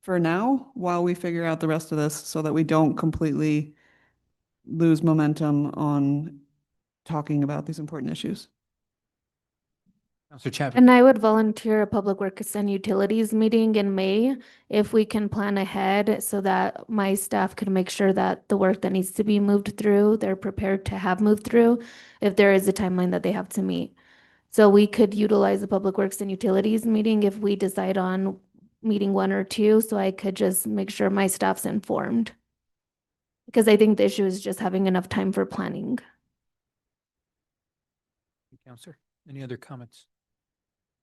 for now while we figure out the rest of this so that we don't completely lose momentum on talking about these important issues. Councillor Chapman. And I would volunteer a Public Works and Utilities meeting in May if we can plan ahead so that my staff can make sure that the work that needs to be moved through, they're prepared to have moved through if there is a timeline that they have to meet. So we could utilize the Public Works and Utilities meeting if we decide on meeting 1 or 2, so I could just make sure my staff's informed. Because I think the issue is just having enough time for planning. Councillor, any other comments?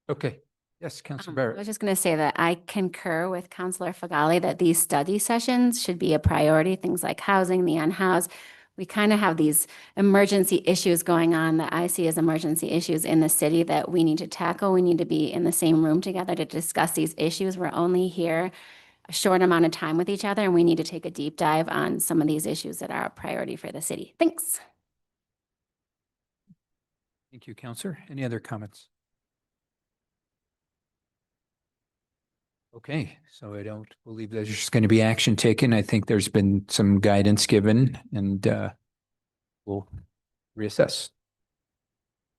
Okay. Yes, Councillor I Barrett. was just going to say that I concur with Councillor Fagali that these study sessions should be a priority. Things like housing, the unhoused. We kind of have these emergency issues going on that I see as emergency issues in the city that we need to tackle. We need to be in the same room together to discuss these issues. We're only here a short amount of time with each other, and we need to take a deep dive on some of these issues that are a priority for the city. Thanks. Thank you, Councillor. Any other comments? Okay, so I don't believe there's just going to be action taken. I think there's been some guidance given, and we'll reassess.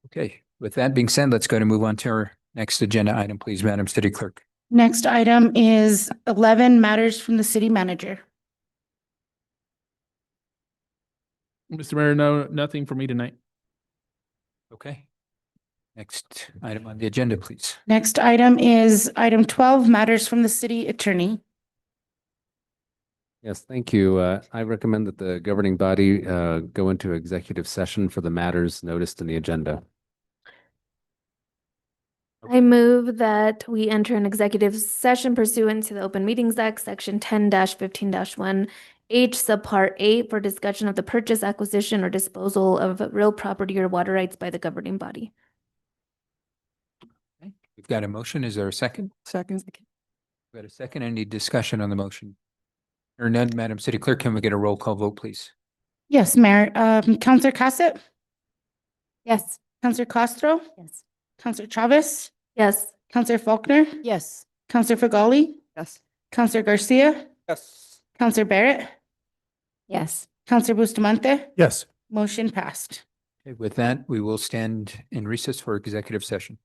Okay, with that being said, let's go to move on to our next agenda item, please, Madam City Clerk. Next item is 11 matters from the city manager. Mr. Mayor, no, nothing for me tonight. Okay. Next item on the agenda, please. Next item is item 12, matters from the city attorney. Yes, thank you. I recommend that the governing body go into executive session for the matters noticed in the agenda. I move that we enter an executive session pursuant to the Open Meetings Act, Section 10-15-1 H subpart 8 for discussion of the purchase, acquisition, or disposal of real property or water rights by the governing body. We've got a motion. Is there a second? Second. We've got a second. Any discussion on the motion? Or none, Madam City Clerk, can we get a roll call vote, please? Yes, Mayor. Counselor Cassett, Yes. Counselor Castro, Yes. Counselor Chavez, Yes. Counselor Faulkner, Yes. Counselor Fagali, Yes. Counselor Garcia, Yes. Counselor Barrett, Yes. Counselor Bustamante. Yes. Motion passed. Okay, with that, we will stand in recess for executive session.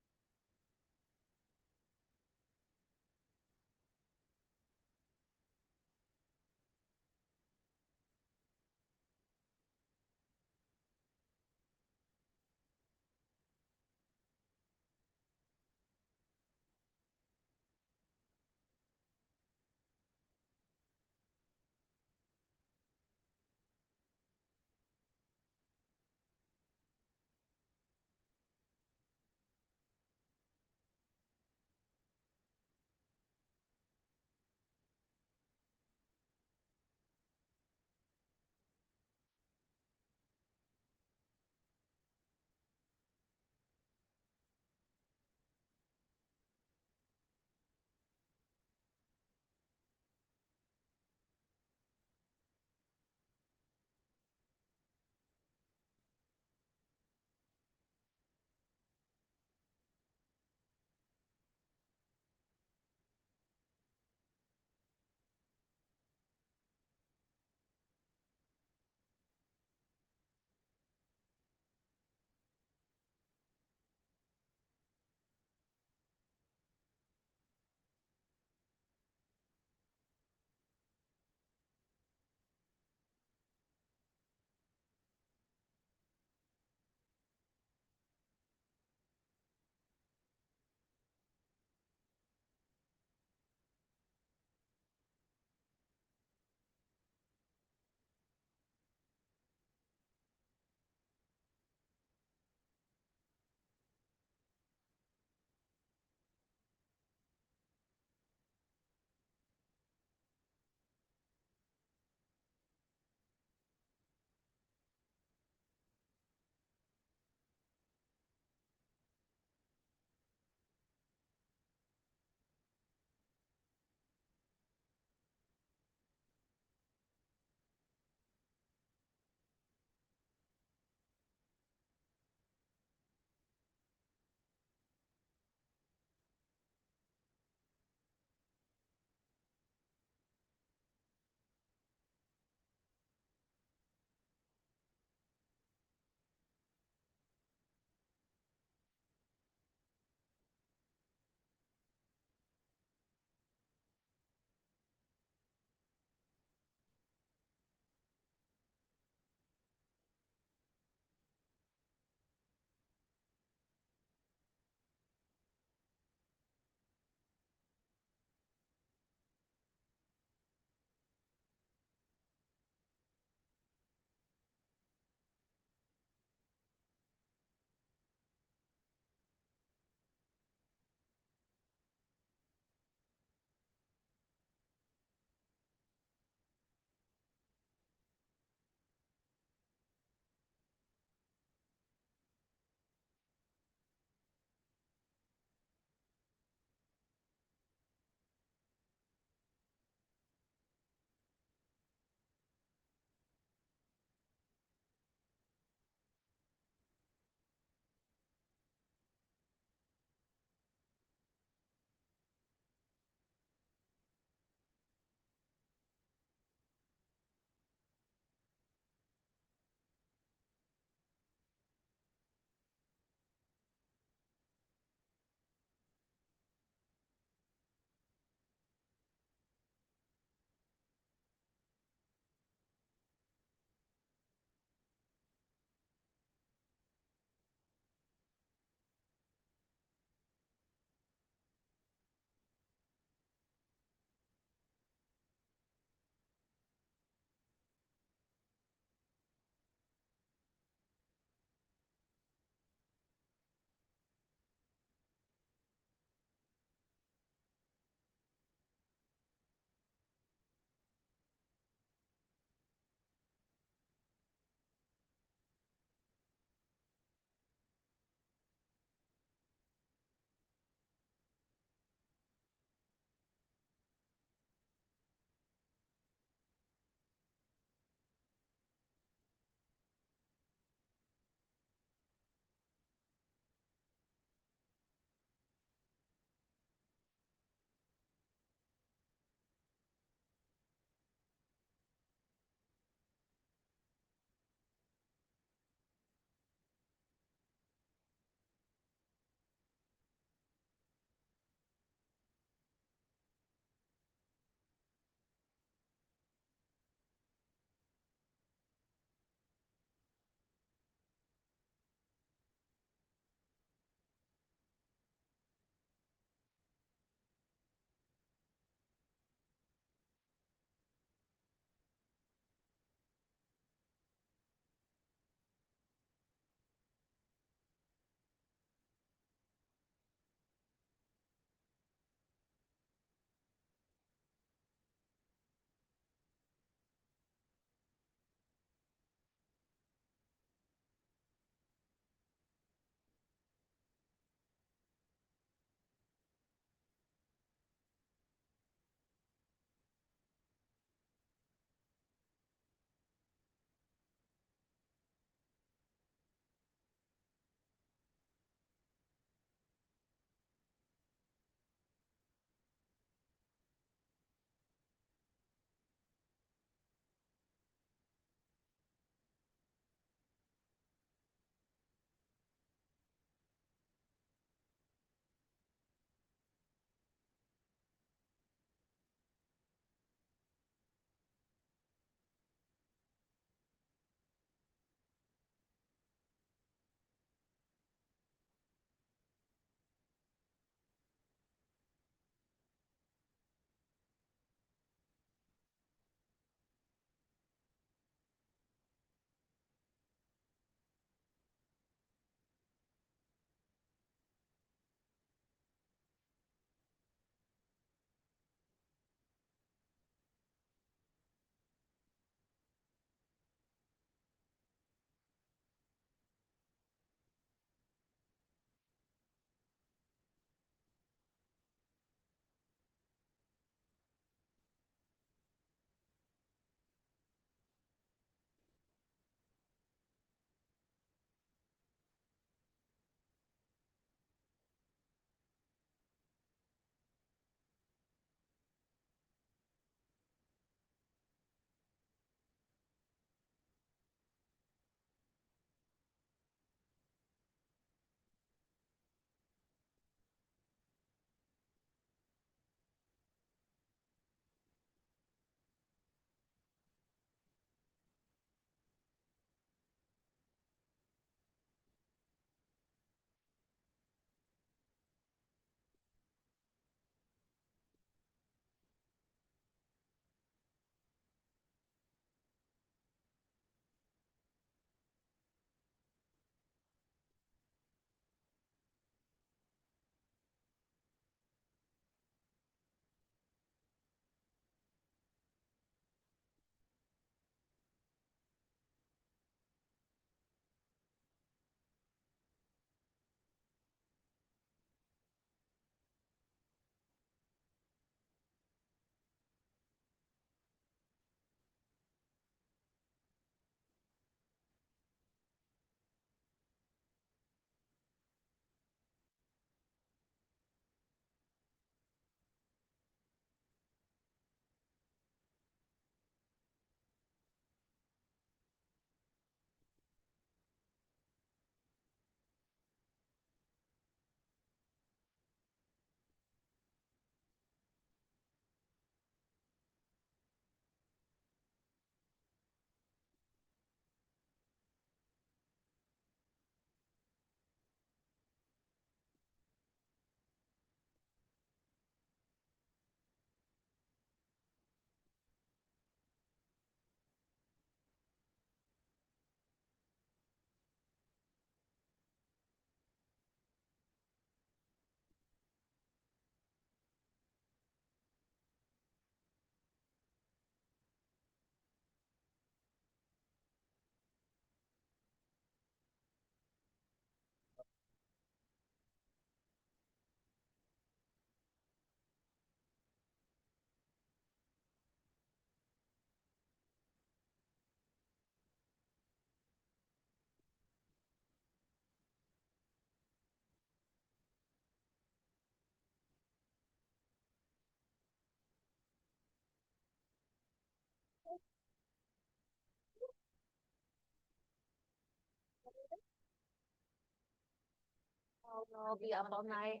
I'll be up all night.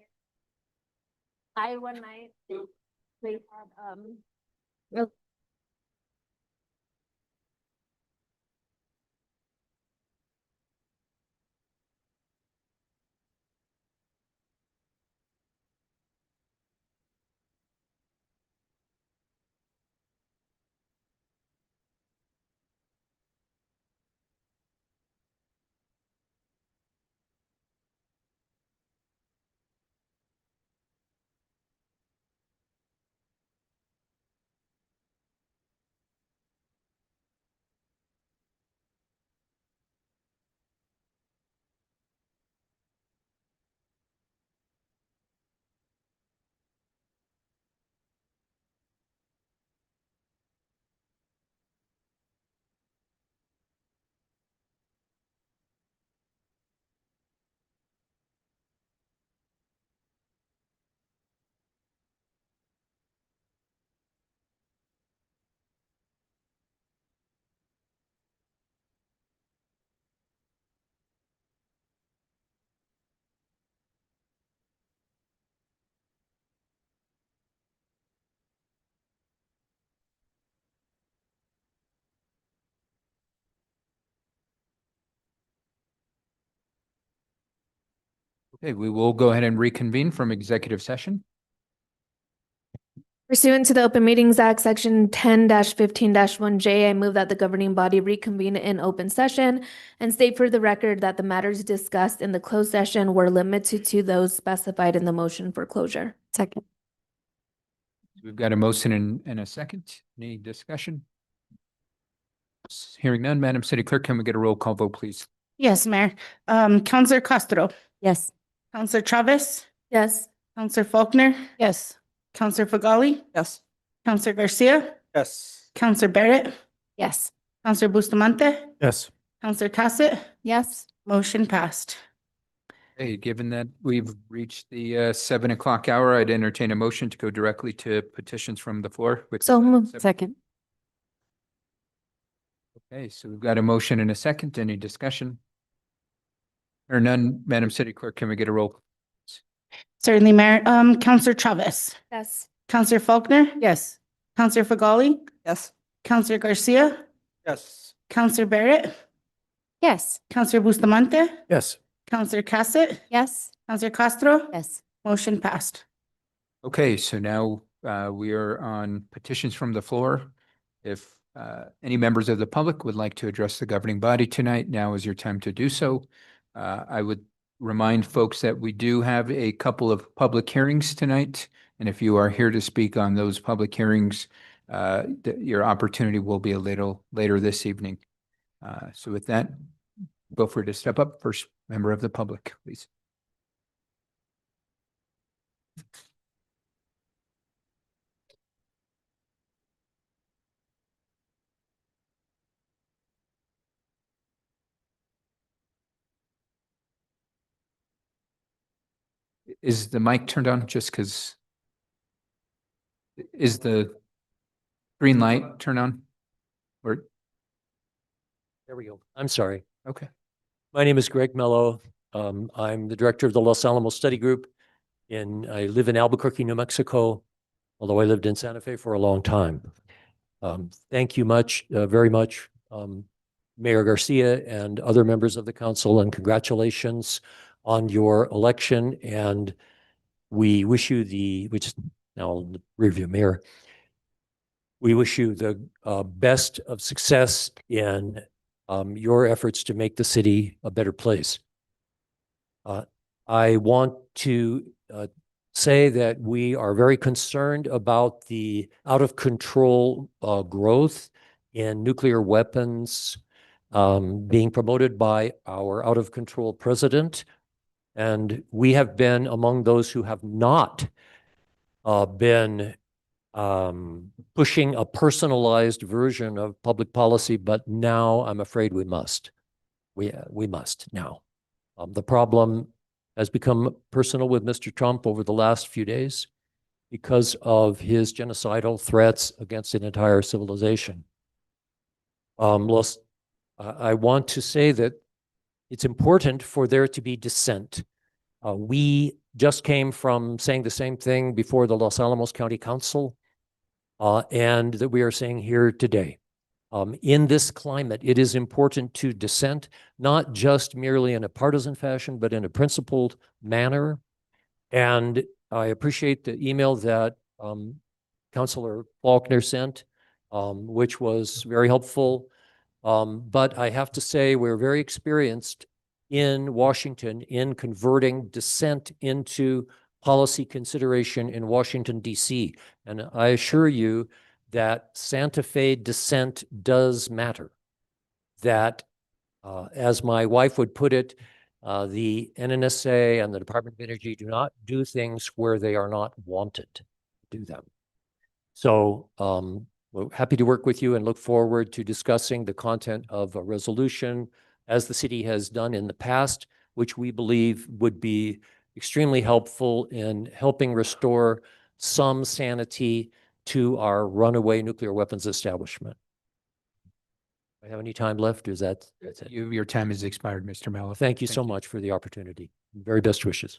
One night, they had, Okay, we will go ahead and reconvene from executive session. Pursuant to the Open Meetings Act, Section 10-15-1J, I move that the governing body reconvene in open session and state for the record that the matters discussed in the closed session were limited to those specified in the motion for closure. Second. We've got a motion and a second. Any discussion? Hearing none, Madam City Clerk, can we get a roll call vote, please? Yes, Mayor. Counselor Castro, Yes. Counselor Chavez, Yes. Counselor Faulkner, Yes. Counselor Fagali, Yes. Counselor Garcia, Yes. Counselor Barrett, Yes. Counselor Bustamante, Yes. Counselor Tassett, Yes. motion passed. Hey, given that we've reached the 7 o'clock hour, I'd entertain a motion to go directly to petitions from the floor. So moved. Second. Okay, so we've got a motion and a second. Any discussion? Or none, Madam City Clerk, can we get a roll? Certainly, Mayor. Counselor Chavez, Yes. Counselor Faulkner, Yes. Counselor Fagali, Yes. Counselor Garcia, Yes. Counselor Barrett, Yes. Counselor Bustamante, Yes. Counselor Cassett, Yes. Counselor Castro, Yes. motion passed. Okay, so now we are on petitions from the floor. If any members of the public would like to address the governing body tonight, now is your time to do so. I would remind folks that we do have a couple of public hearings tonight. And if you are here to speak on those public hearings, your opportunity will be a little later this evening. So with that, feel free to step up. First member of the public, please. Is the mic turned on just because? Is the green light turned on? Or, There we go. I'm sorry. okay. My name is Greg Mello. I'm the director of the Los Alamos Study Group. I live in Albuquerque, New Mexico, although I lived in Santa Fe for a long time. Thank you very much, Mayor Garcia and other members of the council, and congratulations on your election. And we wish you which is now the rearview mirror, we wish you the best of success in your efforts to make the city a better place. I want to say that we are very concerned about the out of control growth in nuclear weapons being promoted by our out of control president. And we have been among those who have not been pushing a personalized version of public policy, but now I'm afraid we must. We must now. The problem has become personal with Mr. Trump over the last few days because of his genocidal threats against an entire civilization. I want to say that it's important for there to be dissent We just came from saying the same thing before the Los Alamos County Council, and that we are saying here today. In this climate, it is important to dissent, not just merely in a partisan fashion, but in a principled manner. And I appreciate the email that Councilor Faulkner sent, which was very helpful. But I have to say, we're very experienced in Washington in converting dissent into policy consideration in Washington, D.C. And I assure you that Santa Fe dissent does matter. That, as my wife would put it, the NNSA and the Department of Energy do not do things where they are not wanted to do them. So we're happy to work with you and look forward to discussing the content of a resolution as the city has done in the past, which we believe would be extremely helpful in helping restore some sanity to our runaway nuclear weapons establishment. Do I have any time left? Is that's it? Your time has expired, Mr. Mello. Thank you so much for the opportunity. Very best wishes.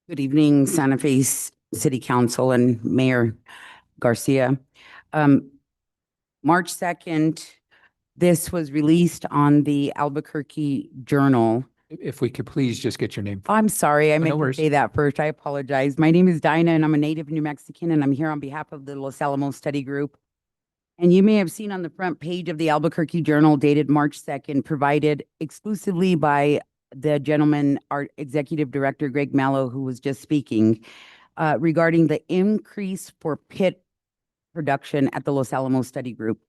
Good evening, Santa Fe City Council and Mayor Garcia. March 2nd, this was released on the Albuquerque Journal. If we could please just get your name. I'm sorry, I meant to worries. say that first. I apologize. My name is Dinah and I'm a native New Mexican and I'm here on behalf of the Los Alamos Study Group. And you may have seen on the front page of the Albuquerque Journal dated March 2nd, provided exclusively by the gentleman, our executive director, Greg Mallow, who was just speaking, regarding the increase for pit production at the Los Alamos Study Group.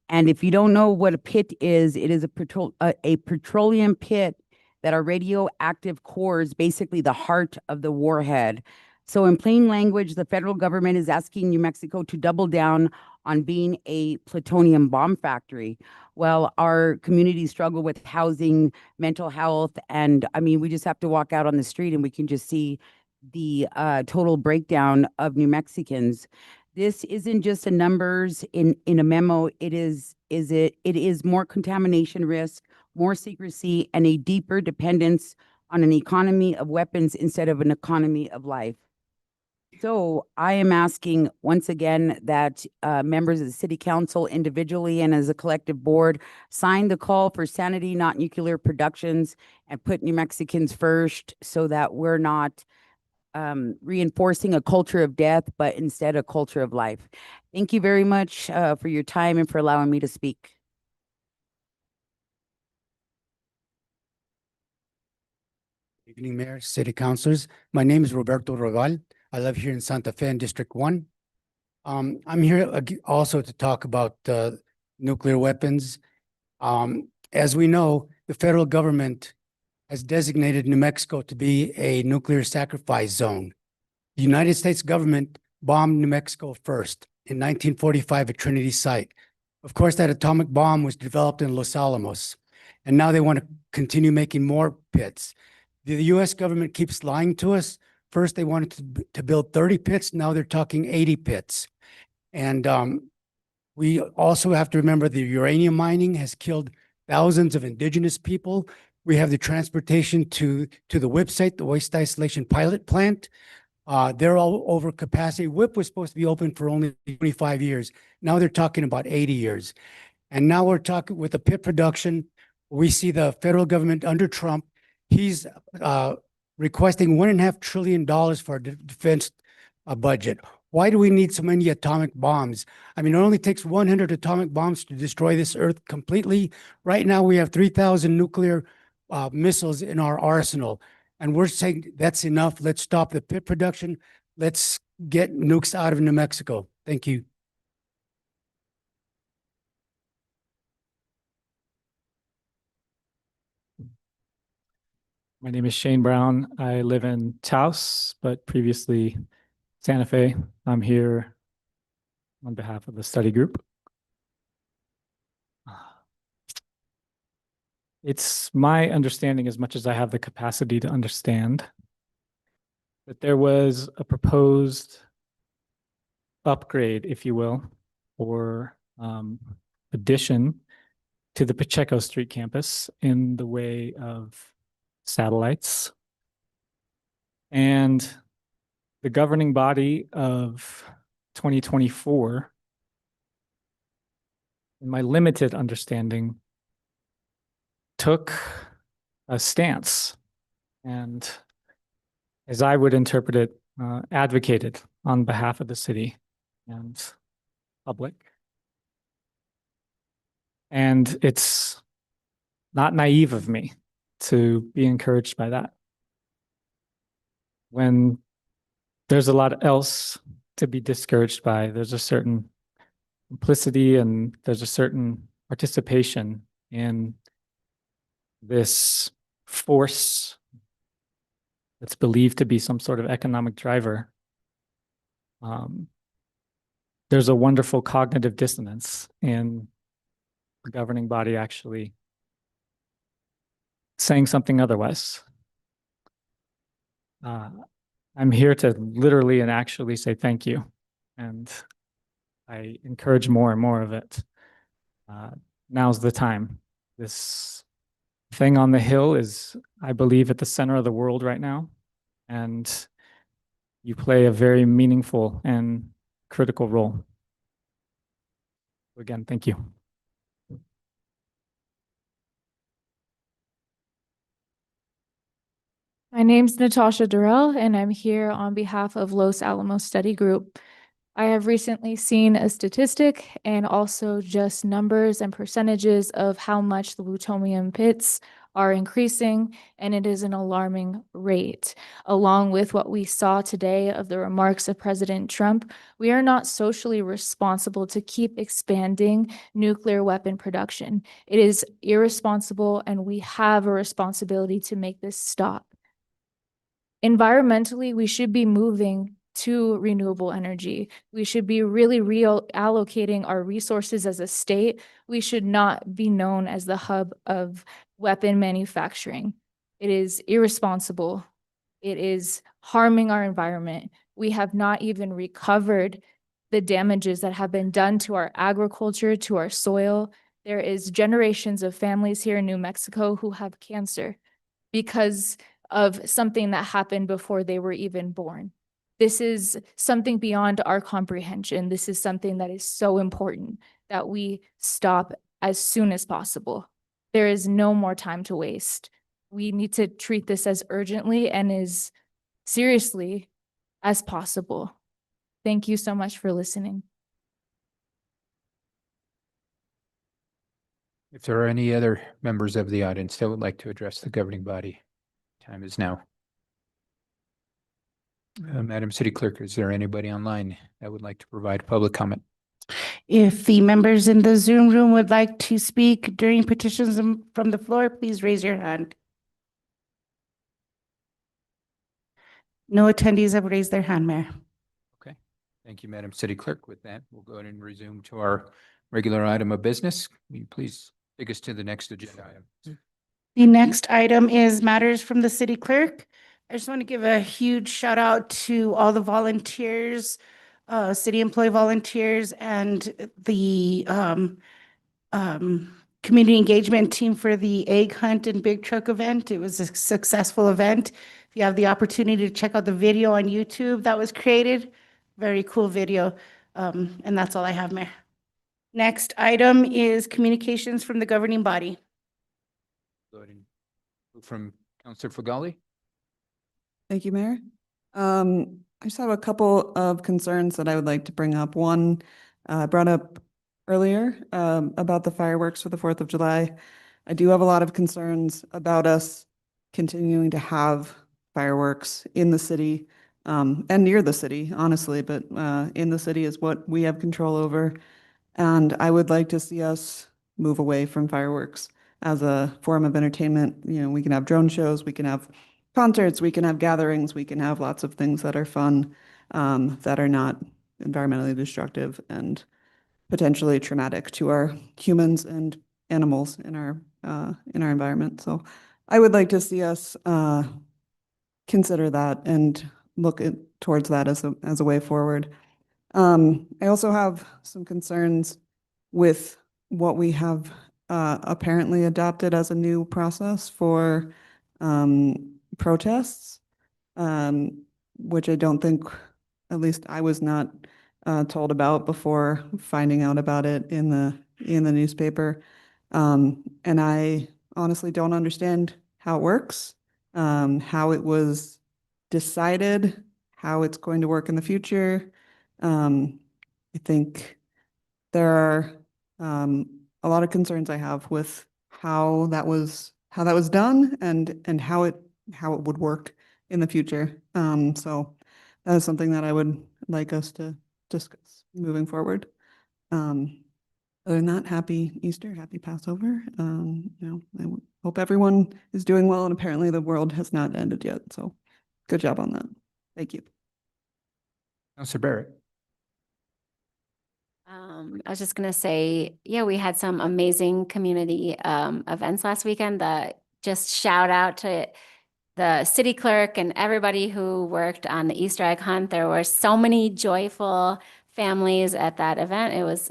And if you don't know what a pit is, it is a petroleum pit that are radioactive cores, basically the heart of the warhead. So in plain language, the federal government is asking New Mexico to double down on being a plutonium bomb factory. Well, our communities struggle with housing, mental health, and I mean, we just have to walk out on the street and we can just see the total breakdown of New Mexicans. This isn't just a numbers in a memo. It is more contamination risk, more secrecy, and a deeper dependence on an economy of weapons instead of an economy of life. So I am asking once again that members of the city council individually and as a collective board sign the call for sanity, not nuclear productions, and put New Mexicans first so that we're not reinforcing a culture of death, but instead a culture of life. Thank you very much for your time and for allowing me to speak. Good evening, Mayor, City Councilors. My name is Roberto Roval. I live here in Santa Fe in District 1. I'm here also to talk about nuclear weapons. As we know, the federal government has designated New Mexico to be a nuclear sacrifice zone. The United States government bombed New Mexico first in 1945 at Trinity Site. Of course, that atomic bomb was developed in Los Alamos, and now they want to continue making more pits. The U.S. government keeps lying to us. First, they wanted to build 30 pits. Now they're talking 80 pits. And we also have to remember the uranium mining has killed thousands of indigenous people. We have the transportation to the WIPP site, the Waste Isolation Pilot Plant. They're all over capacity. WIPP was supposed to be open for only 25 years. Now they're talking about 80 years. And now we're talking with the pit production. We see the federal government under Trump. He's requesting $1.5 trillion for our defense budget. Why do we need so many atomic bombs? I mean, it only takes 100 atomic bombs to destroy this earth completely. Right now, we have 3,000 nuclear missiles in our arsenal. And we're saying that's enough. Let's stop the pit production. Let's get nukes out of New Mexico. Thank you. My name is Shane Brown. I live in Taos, but previously Santa Fe. I'm here on behalf of the study group. It's my understanding, as much as I have the capacity to understand, that there was a proposed upgrade, if you will, or addition to the Pacheco Street campus in the way of satellites. And the governing body of 2024, in my limited understanding, took a stance and, as I would interpret it, advocated on behalf of the city and public. And it's not naive of me to be encouraged by that, when there's a lot else to be discouraged by. There's a certain simplicity and there's a certain participation in this force that's believed to be some sort of economic driver. There's a wonderful cognitive dissonance in the governing body actually saying something otherwise. I'm here to literally and actually say thank you. And I encourage more and more of it. Now's the time. This thing on the Hill is, I believe, at the center of the world right now. And you play a very meaningful and critical role. Again, thank you. My name's Natasha Durrell, and I'm here on behalf of Los Alamos Study Group. I have recently seen a statistic and also just numbers and percentages of how much the plutonium pits are increasing, and it is an alarming rate. Along with what we saw today of the remarks of President Trump, we are not socially responsible to keep expanding nuclear weapon production. It is irresponsible, and we have a responsibility to make this stop. Environmentally, we should be moving to renewable energy. We should be really reallocating our resources as a state. We should not be known as the hub of weapon manufacturing. It is irresponsible. It is harming our environment. We have not even recovered the damages that have been done to our agriculture, to our soil. There is generations of families here in New Mexico who have cancer because of something that happened before they were even born. This is something beyond our comprehension. This is something that is so important that we stop as soon as possible. There is no more time to waste. We need to treat this as urgently and as seriously as possible. Thank you so much for listening. If there are any other members of the audience that would like to address the governing body, time is now. Madam City Clerk, is there anybody online that would like to provide public comment? If the members in the Zoom room would like to speak during petitions from the floor, please raise your hand. No attendees have raised their hand, Mayor. Okay, thank you, Madam City Clerk. With that, we'll go ahead and resume to our regular item of business. Will you please take us to the next agenda item? The next item is matters from the city clerk. I just want to give a huge shout out to all the volunteers, city employee volunteers, and the community engagement team for the egg hunt and big truck event. It was a successful event. If you have the opportunity to check out the video on YouTube that was created, very cool video. And that's all I have, Mayor. Next item is communications from the governing body. Go ahead and move from Councilor Fagali. Thank you, Mayor. I just have a couple of concerns that I would like to bring up. One, I brought up earlier about the fireworks for the 4th of July. I do have a lot of concerns about us continuing to have fireworks in the city and near the city, honestly, but in the city is what we have control over. And I would like to see us move away from fireworks as a form of entertainment. You know, we can have drone shows, we can have concerts, we can have gatherings, we can have lots of things that are fun, that are not environmentally destructive and potentially traumatic to our humans and animals in our environment. So I would like to see us consider that and look towards that as a way forward. I also have some concerns with what we have apparently adopted as a new process for protests, which I don't think, at least I was not told about before finding out about it in the newspaper. And I honestly don't understand how it works, how it was decided, how it's going to work in the future. I think there are a lot of concerns I have with how that was done and how it would work in the future. So that is something that I would like us to discuss moving forward. Other than that, happy Easter, happy Passover. I hope everyone is doing well, and apparently the world has not ended yet. So good job on that. Thank you. Counselor Barrett. I was just gonna say, yeah, we had some amazing community events last weekend. Just shout out to the city clerk and everybody who worked on the Easter egg hunt. There were so many joyful families at that event. It was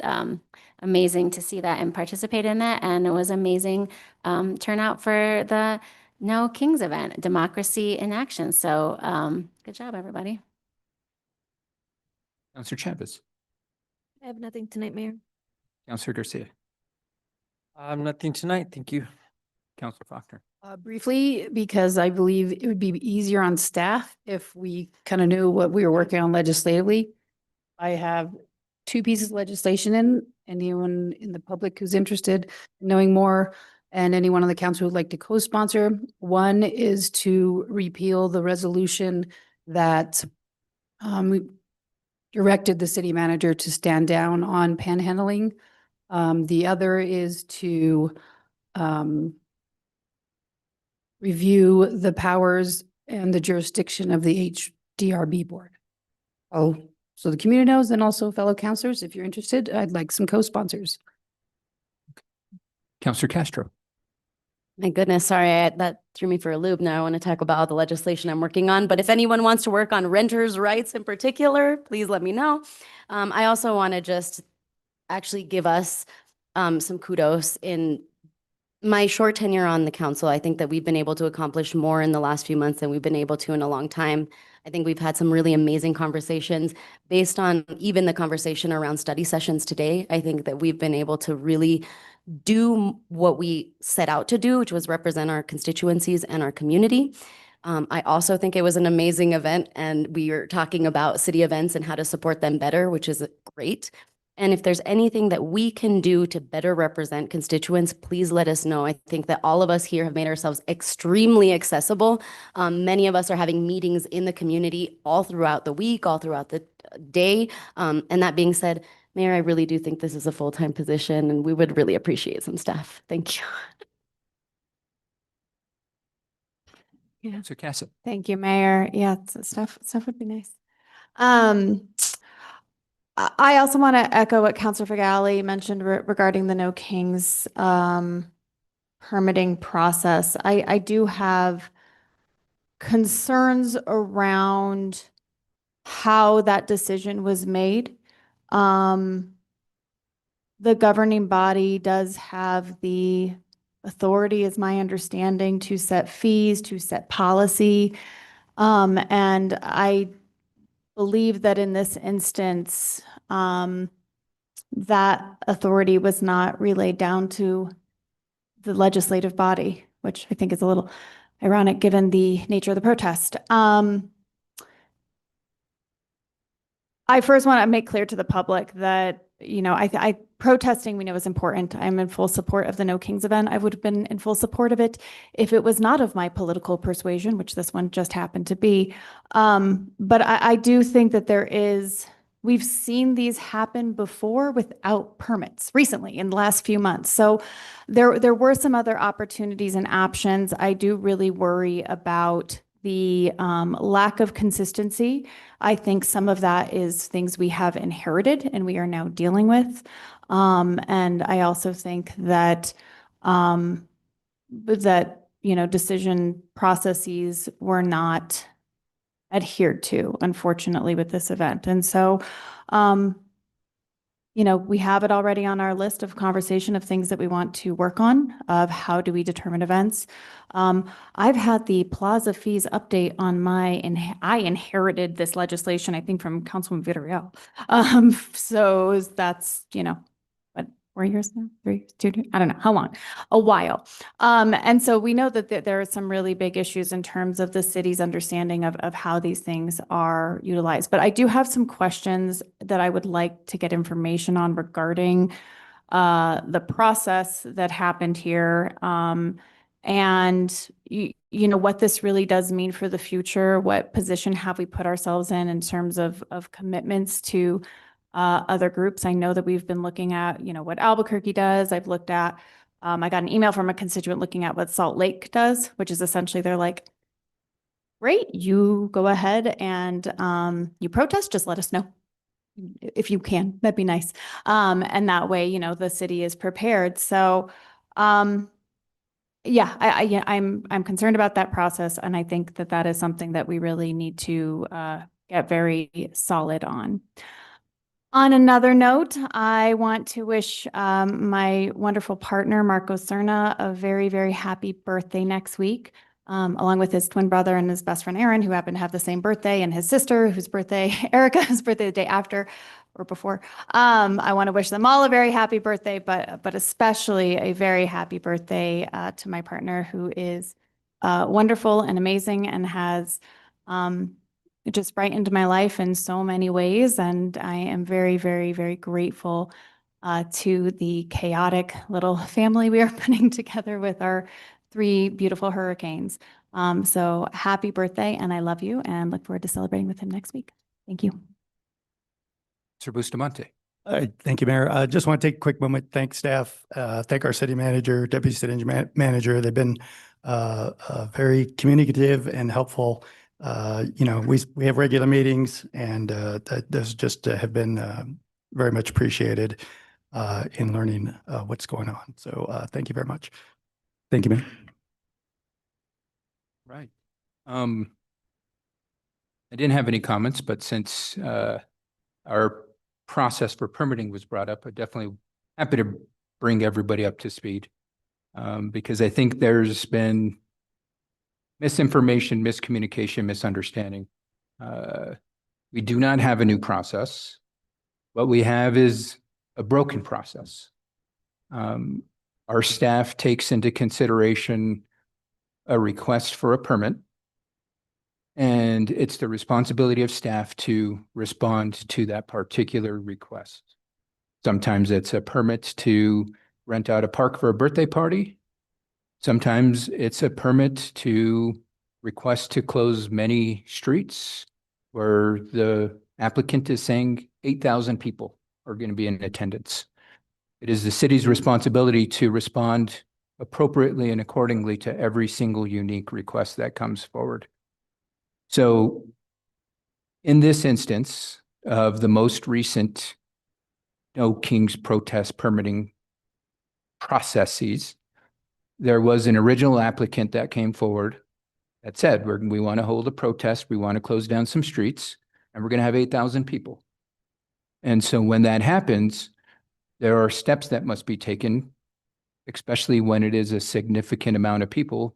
amazing to see that and participate in that. And it was amazing turnout for the No Kings event, Democracy in Action. So good job, everybody. Counselor Chavez. I have nothing tonight, Mayor. Counselor Garcia. Nothing tonight. Thank you. Counselor Faulkner. Briefly, because I believe it would be easier on staff if we kind of knew what we were working on legislatively. I have 2 pieces of legislation in. Anyone in the public who's interested in knowing more, and anyone on the council who'd like to co-sponsor. One is to repeal the resolution that directed the city manager to stand down on panhandling. The other is to review the powers and the jurisdiction of the HDRB board. Oh, so the community knows, and also fellow counselors, if you're interested, I'd like some co-sponsors. Counselor Castro. My goodness, sorry, that threw me for a loop. Now I want to talk about all the legislation I'm working on, but if anyone wants to work on renters' rights in particular, please let me know. I also want to just actually give us some kudos. In my short tenure on the council, I think that we've been able to accomplish more in the last few months than we've been able to in a long time. I think we've had some really amazing conversations based on even the conversation around study sessions today. I think that we've been able to really do what we set out to do, which was represent our constituencies and our community. I also think it was an amazing event, and we are talking about city events and how to support them better, which is great. And if there's anything that we can do to better represent constituents, please let us know. I think that all of us here have made ourselves extremely accessible. Many of us are having meetings in the community all throughout the week, all throughout the day. And that being said, Mayor, I really do think this is a full-time position, and we would really appreciate some staff. Thank you. Yeah. So Casa. Thank you, Mayor. Yeah, stuff would be nice. I also want to echo what Councilor Fagali mentioned regarding the No Kings permitting process. I do have concerns around how that decision was made. The governing body does have the authority, is my understanding, to set fees, to set policy. And I believe that in this instance, that authority was not relayed down to the legislative body, which I think is a little ironic given the nature of the protest. I first want to make clear to the public that, you know, I protesting we know is important. I'm in full support of the No Kings event. I would have been in full support of it if it was not of my political persuasion, which this one just happened to be. But I do think that we've seen these happen before without permits recently in the last few months. So there were some other opportunities and options. I do really worry about the lack of consistency. I think some of that is things we have inherited and we are now dealing with. And I also think that decision processes were not adhered to, unfortunately, with this event. And so we have it already on our list of conversation of things that we want to work on, of how do we determine events. I've had the plaza fees update on I inherited this legislation, I think, from Councilman Villarreal. So that's, what, 4 years now, 3, 2, I don't know, how long, a while. And so we know that there are some really big issues in terms of the city's understanding of how these things are utilized. But I do have some questions that I would like to get information on regarding the process that happened here. And what this really does mean for the future. What position have we put ourselves in terms of commitments to other groups? I know that we've been looking at, what Albuquerque does. I've looked at, I got an email from a constituent looking at what Salt Lake does, which is essentially they're like, great, you go ahead and you protest, just let us know. If you can, that'd be nice. And that way, the city is prepared. So, yeah, I'm concerned about that process, and I think that is something that we really need to get very solid on. On another note, I want to wish my wonderful partner, Marco Cerna, a very, very happy birthday next week, along with his twin brother and his best friend, Aaron, who happen to have the same birthday, and his sister, whose birthday, Erica, whose birthday the day after or before. I want to wish them all a very happy birthday, but especially a very happy birthday to my partner, who is wonderful and amazing and has just brightened my life in so many ways. And I am very, very, very grateful to the chaotic little family we are putting together with our 3 beautiful hurricanes. So happy birthday, and I love you, and look forward to celebrating with him next week. Thank you. Sir Bustamante. Thank you, Mayor. I just want to take a quick moment, thank staff, thank our city manager, deputy city manager. They've been very communicative and helpful. We have regular meetings, and those just have been very much appreciated in learning what's going on. So thank you very much. Thank you, Mayor. Right. I didn't have any comments, but since our process for permitting was brought up, I'm definitely happy to bring everybody up to speed, because I think there's been misinformation, miscommunication, misunderstanding. We do not have a new process. What we have is a broken process. Our staff takes into consideration a request for a permit, and it's the responsibility of staff to respond to that particular request. Sometimes it's a permit to rent out a park for a birthday party. Sometimes it's a permit to request to close many streets where the applicant is saying 8,000 people are going to be in attendance. It is the city's responsibility to respond appropriately and accordingly to every single unique request that comes forward. So in this instance of the most recent No Kings protest permitting processes, there was an original applicant that came forward that said, we want to hold a protest, we want to close down some streets, and we're going to have 8,000 people. And so when that happens, there are steps that must be taken, especially when it is a significant amount of people.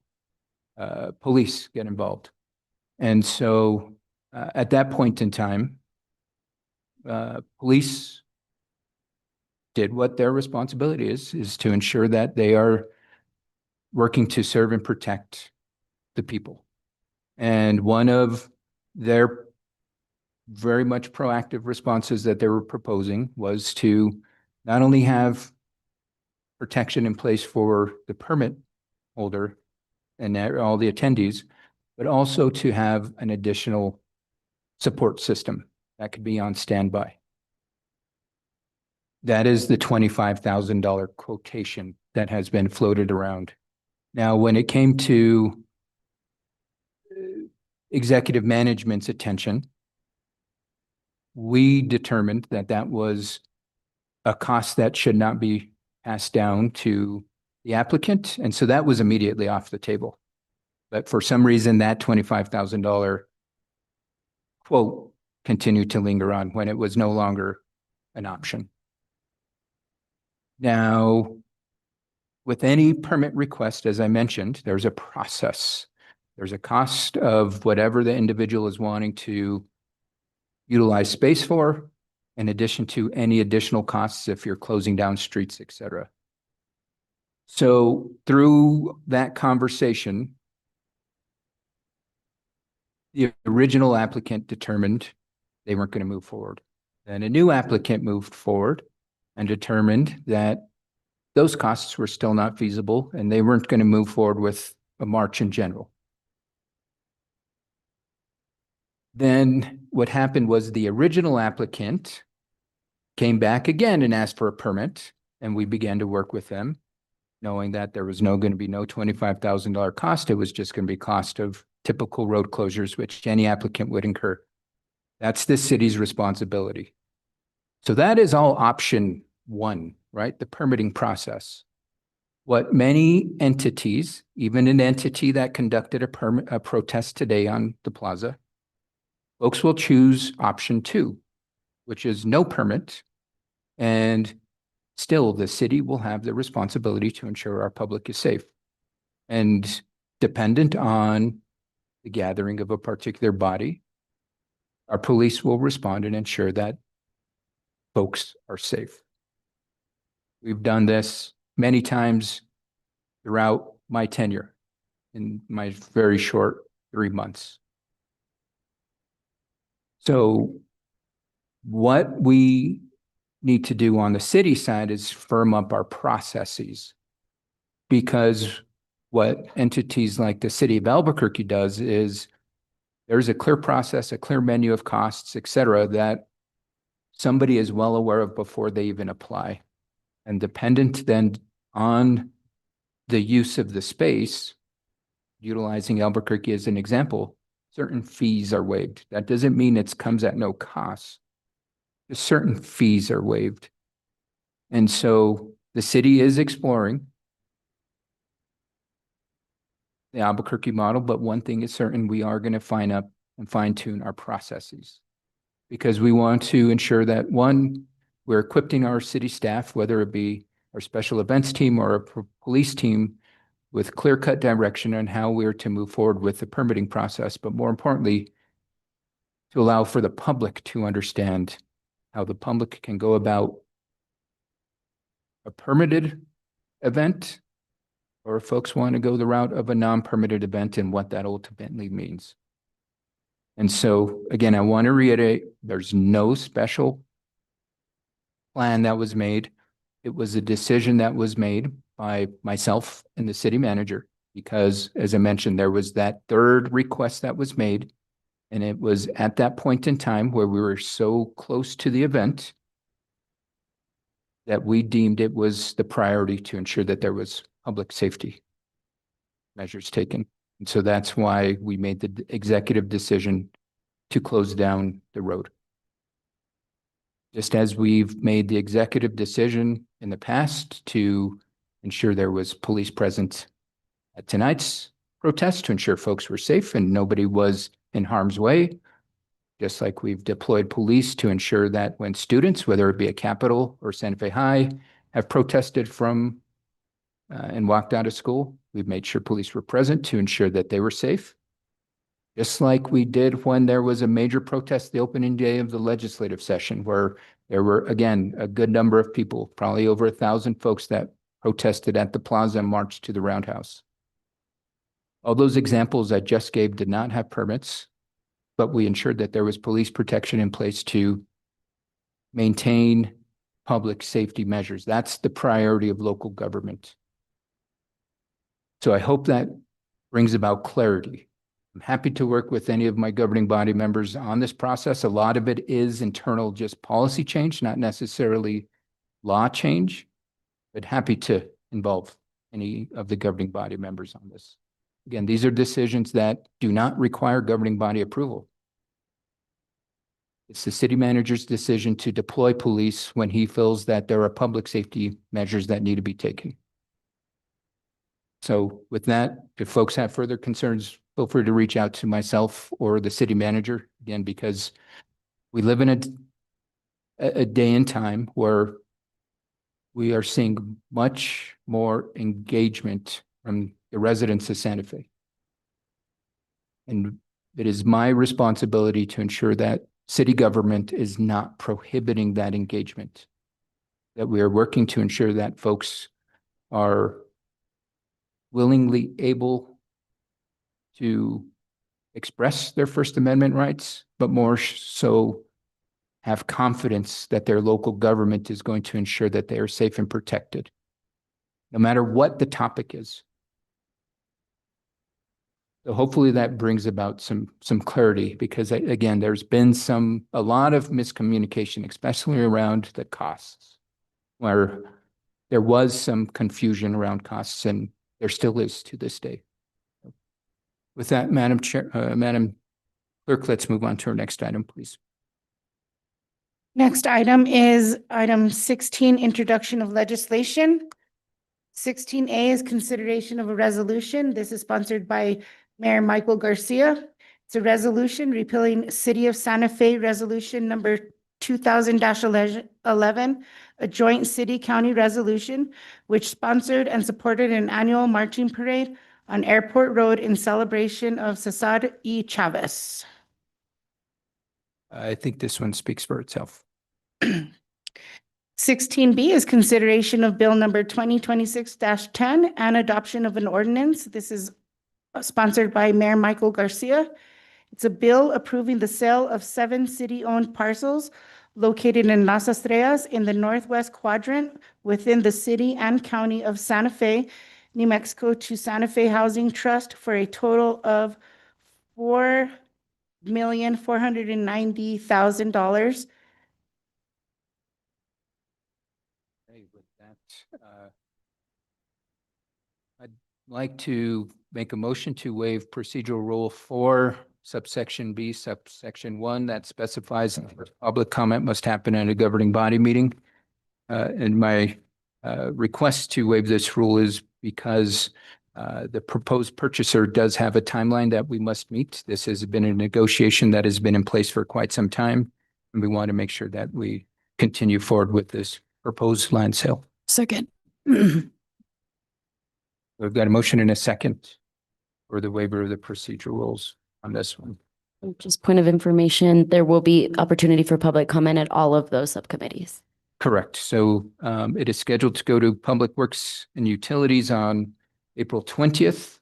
Police get involved. And so at that point in time, police did what their responsibility is to ensure that they are working to serve and protect the people. And one of their very much proactive responses that they were proposing was to not only have protection in place for the permit holder and all the attendees, but also to have an additional support system that could be on standby. That is the $25,000 quotation that has been floated around. Now, when it came to executive management's attention, we determined that that was a cost that should not be passed down to the applicant. And so that was immediately off the table. But for some reason, that $25,000 quote continued to linger on when it was no longer an option. Now, with any permit request, as I mentioned, there's a process. There's a cost of whatever the individual is wanting to utilize space for, in addition to any additional costs if you're closing down streets, et cetera. So through that conversation, the original applicant determined they weren't going to move forward. Then a new applicant moved forward and determined that those costs were still not feasible and they weren't going to move forward with a march in general. Then what happened was the original applicant came back again and asked for a permit, and we began to work with them, knowing that there was going to be no $25,000 cost. It was just going to be cost of typical road closures, which any applicant would incur. That's the city's responsibility. So that is all option one, right? The permitting process. What many entities, even an entity that conducted a protest today on the plaza, folks will choose option two, which is no permit, and still the city will have the responsibility to ensure our public is safe. And dependent on the gathering of a particular body, our police will respond and ensure that folks are safe. We've done this many times throughout my tenure in my very short 3 months. So what we need to do on the city side is firm up our processes, because what entities like the city of Albuquerque does is there's a clear process, a clear menu of costs, et cetera, that somebody is well aware of before they even apply. And dependent then on the use of the space, utilizing Albuquerque as an example, certain fees are waived. That doesn't mean it comes at no cost. Just certain fees are waived. And so the city is exploring the Albuquerque model, but one thing is certain, we are going to fine tune our processes, because we want to ensure that, one, we're equipping our city staff, whether it be our special events team or a police team, with clear-cut direction on how we're to move forward with the permitting process, but more importantly, to allow for the public to understand how the public can go about a permitted event, or if folks want to go the route of a non-permitted event and what that ultimately means. And so, again, I want to reiterate, there's no special plan that was made. It was a decision that was made by myself and the city manager, because, as I mentioned, there was that third request that was made, and it was at that point in time where we were so close to the event that we deemed it was the priority to ensure that there was public safety measures taken. And so that's why we made the executive decision to close down the road. Just as we've made the executive decision in the past to ensure there was police present at tonight's protest to ensure folks were safe and nobody was in harm's way, just like we've deployed police to ensure that when students, whether it be at Capitol or Santa Fe High, have protested from and walked out of school, we've made sure police were present to ensure that they were safe. Just like we did when there was a major protest the opening day of the legislative session, where there were, again, a good number of people, probably over 1,000 folks that protested at the plaza and marched to the Roundhouse. All those examples I just gave did not have permits, but we ensured that there was police protection in place to maintain public safety measures. That's the priority of local government. So I hope that brings about clarity. I'm happy to work with any of my governing body members on this process. A lot of it is internal, just policy change, not necessarily law change, but happy to involve any of the governing body members on this. Again, these are decisions that do not require governing body approval. It's the city manager's decision to deploy police when he feels that there are public safety measures that need to be taken. So with that, if folks have further concerns, feel free to reach out to myself or the city manager, again, because we live in a day and time where we are seeing much more engagement from the residents of Santa Fe. And it is my responsibility to ensure that city government is not prohibiting that engagement, that we are working to ensure that folks are willingly able to express their First Amendment rights, but more so have confidence that their local government is going to ensure that they are safe and protected, no matter what the topic is. So hopefully that brings about some clarity, because again, there's been a lot of miscommunication, especially around the costs, where there was some confusion around costs, and there still is to this day. With that, Madam Clerk, let's move on to our next item, please. Next item is item 16, introduction of legislation. 16A is consideration of a resolution. This is sponsored by Mayor Michael Garcia. It's a resolution repealing City of Santa Fe Resolution number 2000-11, a joint city-county resolution, which sponsored and supported an annual marching parade on Airport Road in celebration of Cesar E. Chavez. I think this one speaks for itself. 16B is consideration of bill number 2026-10 and adoption of an ordinance. This is sponsored by Mayor Michael Garcia. It's a bill approving the sale of 7 city-owned parcels located in Las Estrellas in the northwest quadrant within the city and county of Santa Fe, New Mexico, to Santa Fe Housing Trust for a total of $4,490,000. With that, I'd like to make a motion to waive procedural rule 4, subsection B, subsection 1, that specifies that public comment must happen at a governing body meeting. And my request to waive this rule is because the proposed purchaser does have a timeline that we must meet. This has been a negotiation that has been in place for quite some time, and we want to make sure that we continue forward with this proposed land sale. Second. We've got a motion and a second for the waiver of the procedural rules on this one. Just point of information, there will be opportunity for public comment at all of those subcommittees. Correct. So it is scheduled to go to Public Works and Utilities on April 20th,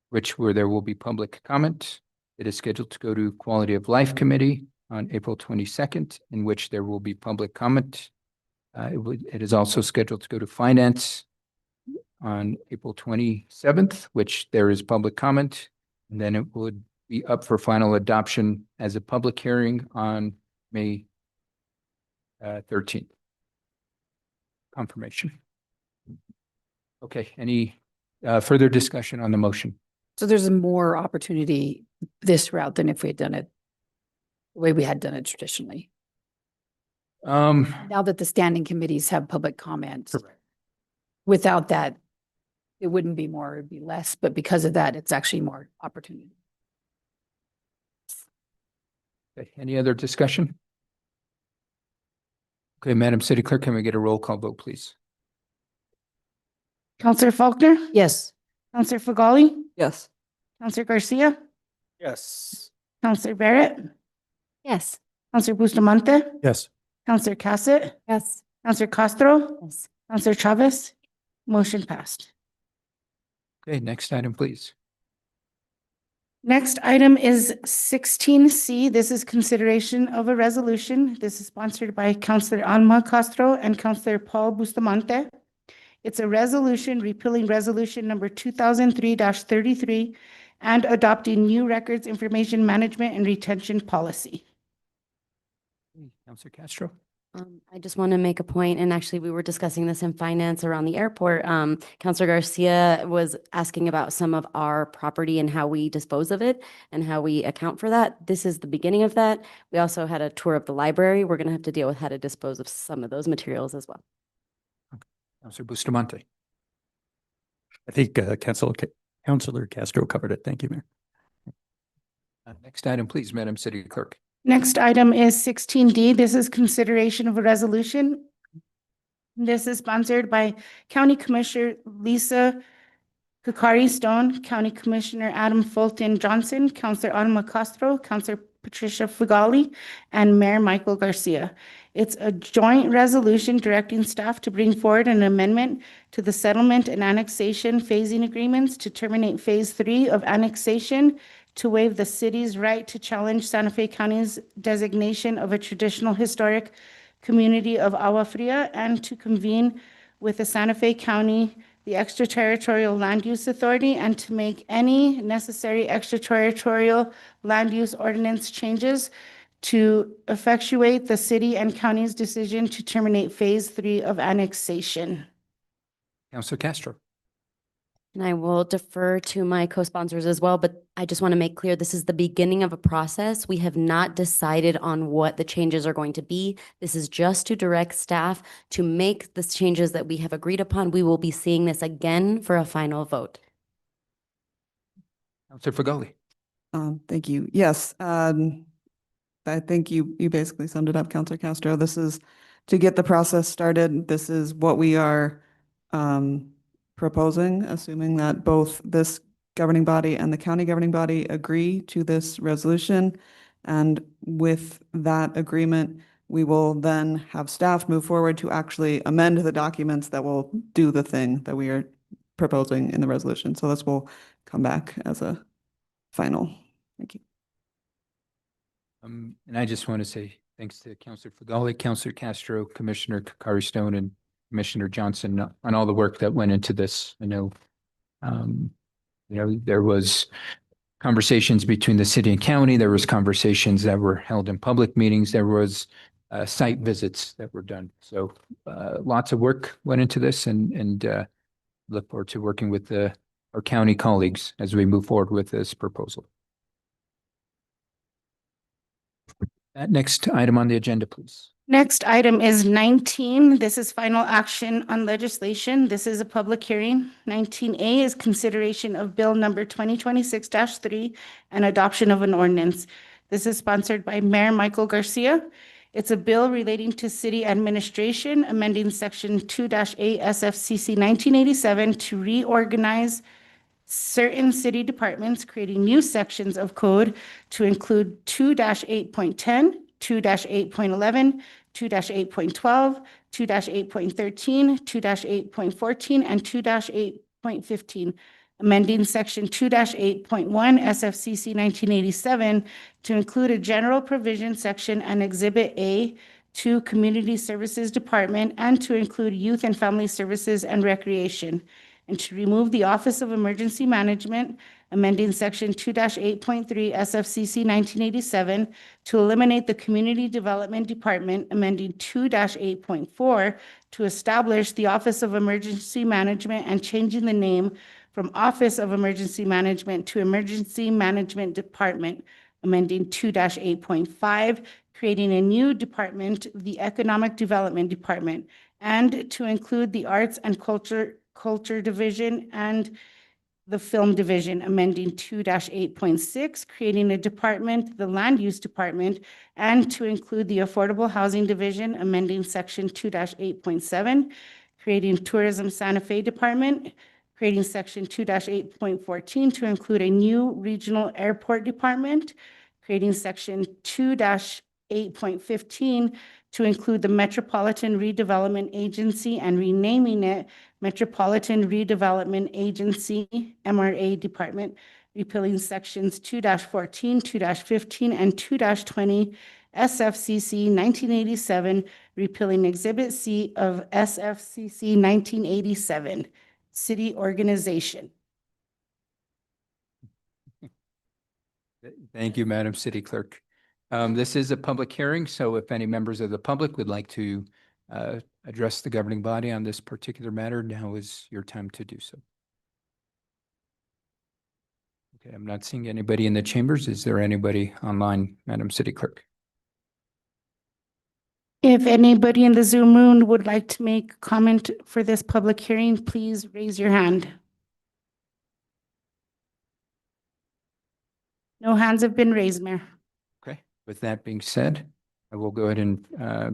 where there will be public comment. It is scheduled to go to Quality of Life Committee on April 22nd, in which there will be public comment. It is also scheduled to go to Finance on April 27th, which there is public comment. And then it would be up for final adoption as a public hearing on May 13th. Confirmation. Okay, any further discussion on the motion? So there's more opportunity this route than if we had done it the way we had done it traditionally. Now that the standing committees have public comments. Correct. Without that, it wouldn't be more, it'd be less, but because of that, it's actually more opportunity. Okay, any other discussion? Okay, Madam City Clerk, can we get a roll call vote, please? Counselor Faulkner? Yes. Counselor Fagali? Yes. Counselor Garcia? Yes. Counselor Barrett? Yes. Counselor Bustamante? Yes. Counselor Cassett? Yes. Counselor Castro? Yes. Counselor Chavez? Motion passed. Okay, next item, please. Next item is 16C. This is consideration of a resolution. This is sponsored by Counselor Alma Castro and Counselor Paul Bustamante. It's a resolution repealing resolution number 2003-33 and adopting new records information management and retention policy. Counselor Castro. I just want to make a point, and actually we were discussing this in finance around the airport. Counselor Garcia was asking about some of our property and how we dispose of it and how we account for that. This is the beginning of that. We also had a tour of the library. We're going to have to deal with how to dispose of some of those materials as well. Counselor Bustamante. I think Councilor Castro covered it. Thank you, Mayor. Next item, please, Madam City Clerk. Next item is 16D. This is consideration of a resolution This is sponsored by County Commissioner Lisa Kukari Stone, County Commissioner Adam Fulton Johnson, Councilor Alma Castro, Councilor Patricia Fugali, and Mayor Michael Garcia. It's a joint resolution directing staff to bring forward an amendment to the settlement and annexation phasing agreements to terminate Phase 3 of annexation, to waive the city's right to challenge Santa Fe County's designation of a traditional historic community of Agua Fria, and to convene with the Santa Fe County, the Extraterritorial Land Use Authority, and to make any necessary extraterritorial land use ordinance changes to effectuate the city and county's decision to terminate Phase 3 of annexation. Councilor Castro. And I will defer to my co-sponsors as well, but I just want to make clear this is the beginning of a process. We have not decided on what the changes are going to be. This is just to direct staff to make the changes that we have agreed upon. We will be seeing this again for a final vote. Councilor Fugali. Thank you. Yes, I think you basically summed it up, Councilor Castro. This is to get the process started. This is what we are proposing, assuming that both this governing body and the county governing body agree to this resolution. And with that agreement, we will then have staff move forward to actually amend the documents that will do the thing that we are proposing in the resolution. So this will come back as a final. Thank you. And I just want to say thanks to Councilor Fugali, Councilor Castro, Commissioner Kukari Stone, and Commissioner Johnson on all the work that went into this. I know, there was conversations between the city and county. There was conversations that were held in public meetings. There was site visits that were done. So lots of work went into this, and look forward to working with our county colleagues as we move forward with this proposal. Next item on the agenda, please. Next item is 19. This is final action on legislation. This is a public hearing. 19A is consideration of bill number 2026-3 and adoption of an ordinance. This is sponsored by Mayor Michael Garcia. It's a bill relating to city administration, amending section 2-8 SFCC 1987 to reorganize certain city departments, creating new sections of code to include 2-8.10, 2-8.11, 2-8.12, 2-8.13, 2-8.14, and 2-8.15, amending section 2-8.1 SFCC 1987 to include a general provision section and exhibit A to Community Services Department, and to include Youth and Family Services and Recreation, and to remove the Office of Emergency Management, amending section 2-8.3 SFCC 1987 to eliminate the Community Development Department, amending 2-8.4 to establish the Office of Emergency Management and changing the name from Office of Emergency Management to Emergency Management Department, amending 2-8.5, creating a new department, the Economic Development Department, and to include the Arts and Culture Division and the Film Division, amending 2-8.6, creating a department, the Land Use Department, and to include the Affordable Housing Division, amending section 2-8.7, creating Tourism Santa Fe Department, creating section 2-8.14 to include a new Regional Airport Department, creating section 2-8.15 to include the Metropolitan Redevelopment Agency and renaming it Metropolitan Redevelopment Agency, MRA Department, repealing sections 2-14, 2-15, and 2-20 SFCC 1987, repealing Exhibit C of SFCC 1987, City Organization. Thank you, Madam City Clerk. This is a public hearing, so if any members of the public would like to address the governing body on this particular matter, now is your time to do so. Okay, I'm not seeing anybody in the chambers. Is there anybody online, Madam City Clerk? If anybody in the Zoom room would like to make comment for this public hearing, please raise your hand. No hands have been raised, Mayor. Okay, with that being said, I will go ahead and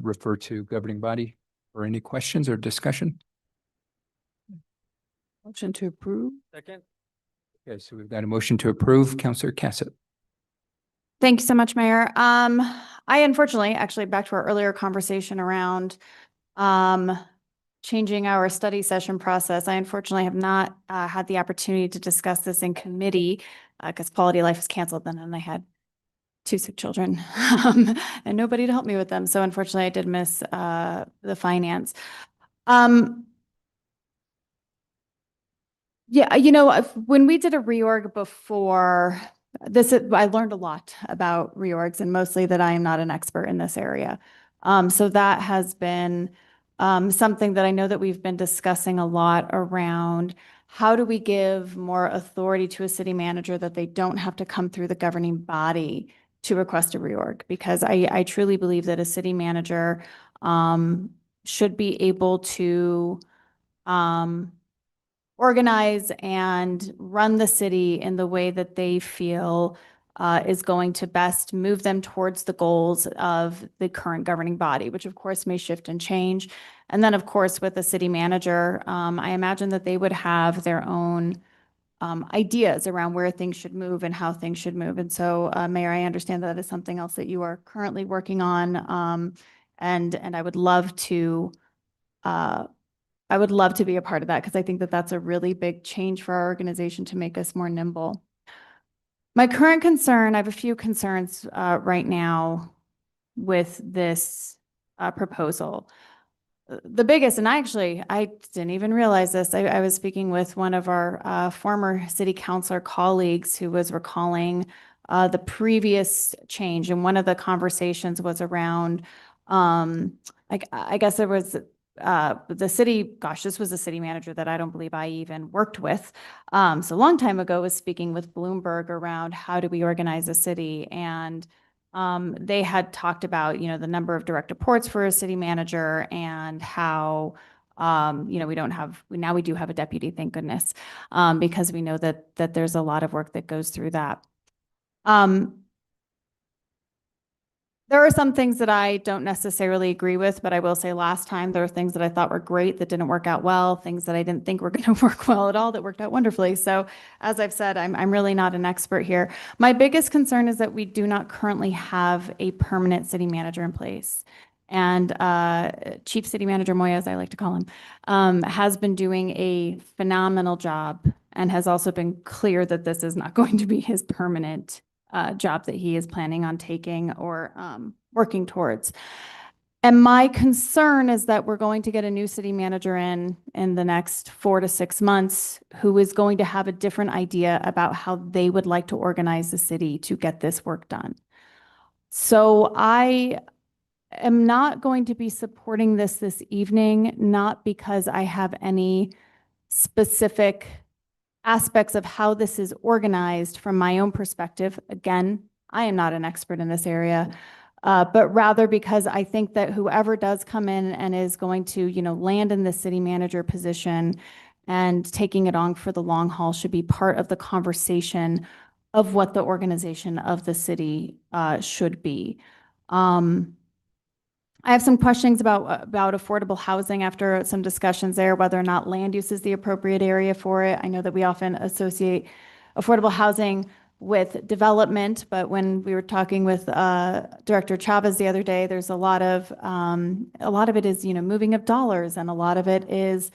refer to governing body or any questions or discussion? Motion to approve. Second. Okay, so we've got a motion to approve. Counselor Cassett. Thank you so much, Mayor. I unfortunately, actually back to our earlier conversation around changing our study session process. I unfortunately have not had the opportunity to discuss this in committee because Quality Life was canceled then, and I had 2 sick children and nobody to help me with them. So unfortunately, I did miss the finance. Yeah, when we did a reorg before this, I learned a lot about reorgs, and mostly that I am not an expert in this area. So that has been something that I know that we've been discussing a lot around. How do we give more authority to a city manager that they don't have to come through the governing body to request a reorg? Because I truly believe that a city manager should be able to organize and run the city in the way that they feel is going to best move them towards the goals of the current governing body, which of course may shift and change. And then of course, with the city manager, I imagine that they would have their own ideas around where things should move and how things should move. And so, Mayor, I understand that is something else that you are currently working on. And I would love to be a part of that, because I think that that's a really big change for our organization to make us more nimble. My current concern, I have a few concerns right now with this proposal. The biggest, and I didn't even realize this. I was speaking with one of our former city councilor colleagues who was recalling the previous change. And one of the conversations was around, I guess there was the city, this was a city manager that I don't believe I even worked with. So a long time ago was speaking with Bloomberg around how do we organize a city. And they had talked about, the number of direct reports for a city manager and how, we do have a deputy, thank goodness, because we know that there's a lot of work that goes through that. There are some things that I don't necessarily agree with, but I will say last time there are things that I thought were great that didn't work out well, things that I didn't think were going to work well at all that worked out wonderfully. So as I've said, I'm really not an expert here. My biggest concern is that we do not currently have a permanent city manager in place. And Chief City Manager Moya, as I like to call him, has been doing a phenomenal job and has also been clear that this is not going to be his permanent job that he is planning on taking or working towards. And my concern is that we're going to get a new city manager in the next 4 to 6 months who is going to have a different idea about how they would like to organize the city to get this work done. So I am not going to be supporting this evening, not because I have any specific aspects of how this is organized from my own perspective. Again, I am not an expert in this area, but rather because I think that whoever does come in and is going to, land in the city manager position and taking it on for the long haul should be part of the conversation of what the organization of the city should be. I have some questions about affordable housing after some discussions there, whether or not land use is the appropriate area for it. I know that we often associate affordable housing with development, but when we were talking with Director Chavez the other day, there's a lot of it is, moving of dollars, and a lot of it is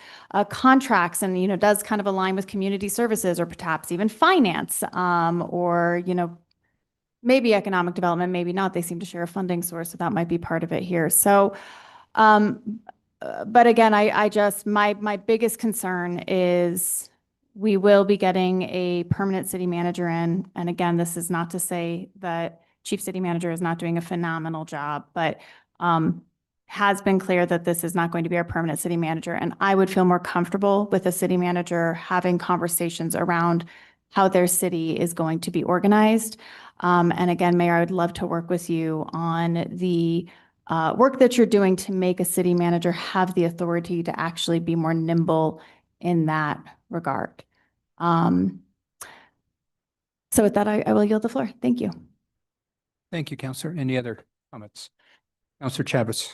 contracts, and, does kind of align with community services or perhaps even finance, or, maybe economic development, maybe not. They seem to share a funding source, so that might be part of it here. So, but again, my biggest concern is we will be getting a permanent city manager in. And again, this is not to say that Chief City Manager is not doing a phenomenal job, but has been clear that this is not going to be our permanent city manager. And I would feel more comfortable with a city manager having conversations around how their city is going to be organized. And again, Mayor, I would love to work with you on the work that you're doing to make a city manager have the authority to actually be more nimble in that regard. So with that, I will yield the floor. Thank you. Thank you, Counselor. Any other comments? Counselor Chavez.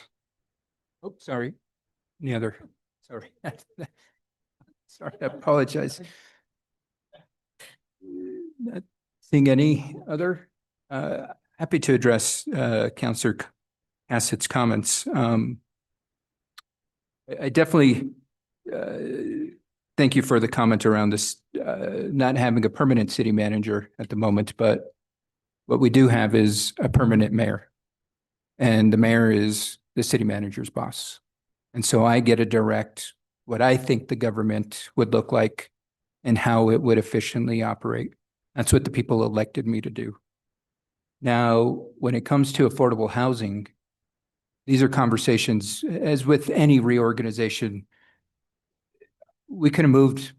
Oh, sorry. Any other? Sorry. Sorry, I apologize. Not seeing any other, happy to address Counselor Cassett's comments. I definitely thank you for the comment around this not having a permanent city manager at the moment, but what we do have is a permanent mayor. And the mayor is the city manager's boss. And so I get to direct what I think the government would look like and how it would efficiently operate. That's what the people elected me to do. Now, when it comes to affordable housing, these are conversations, as with any reorganization, we could have moved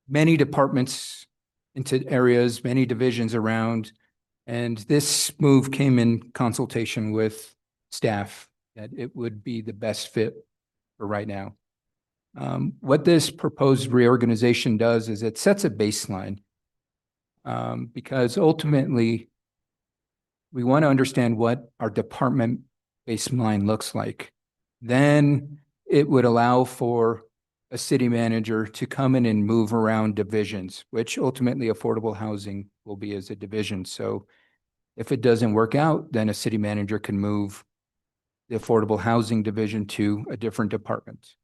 many departments into areas, many divisions around, and this move came in consultation with staff that it would be the best fit for right now. What this proposed reorganization does is it sets a baseline because ultimately we want to understand what our department baseline looks like. Then it would allow for a city manager to come in and move around divisions, which ultimately affordable housing will be as a division. So if it doesn't work out, then a city manager can move the affordable housing division to a different department.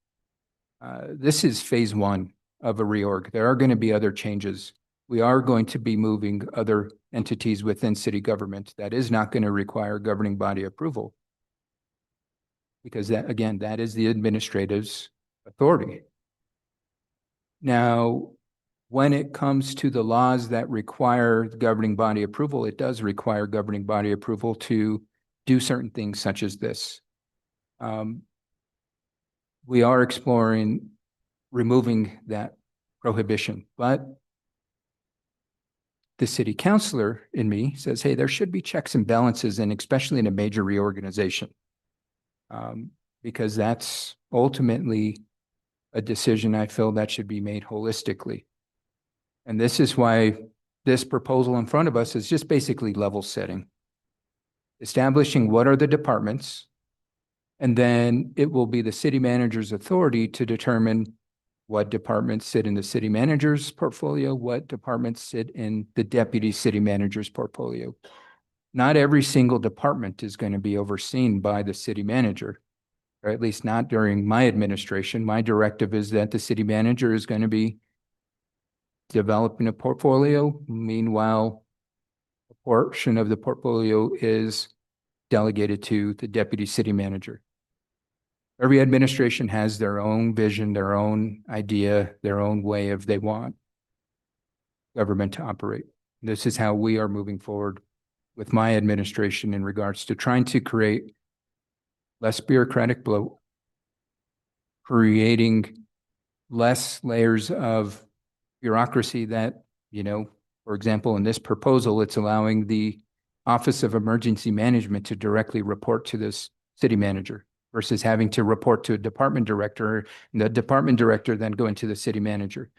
This is phase one of a reorg. There are going to be other changes. We are going to be moving other entities within city government. That is not going to require governing body approval. Because that, again, that is the administrative's authority. Now, when it comes to the laws that require the governing body approval, it does require governing body approval to do certain things such as this. We are exploring removing that prohibition, but the city councilor in me says, hey, there should be checks and balances, and especially in a major reorganization. Because that's ultimately a decision I feel that should be made holistically. And this is why this proposal in front of us is just basically level setting. Establishing what are the departments, and then it will be the city manager's authority to determine what departments sit in the city manager's portfolio, what departments sit in the deputy city manager's portfolio. Not every single department is going to be overseen by the city manager, or at least not during my administration. My directive is that the city manager is going to be developing a portfolio. Meanwhile, a portion of the portfolio is delegated to the deputy city manager. Every administration has their own vision, their own idea, their own way of they want government to operate. This is how we are moving forward with my administration in regards to trying to create less bureaucratic bloat, creating less layers of bureaucracy that, you know, for example, in this proposal, it's allowing the Office of Emergency Management to directly report to this city manager versus having to report to a department director, and the department director then going to the city manager.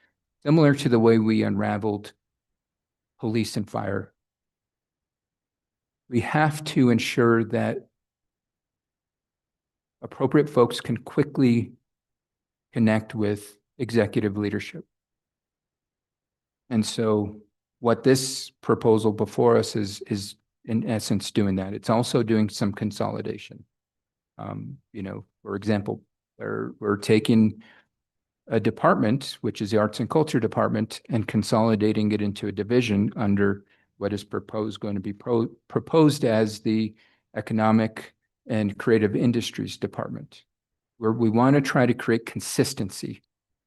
Similar to the way we unraveled police and fire. We have to ensure that appropriate folks can quickly connect with executive leadership. And so what this proposal before us is in essence doing that. It's also doing some consolidation. You know, for example, we're taking a department, which is the Arts and Culture Department, and consolidating it into a division under what is going to be proposed as the Economic and Creative Industries Department, where we want to try to create consistency,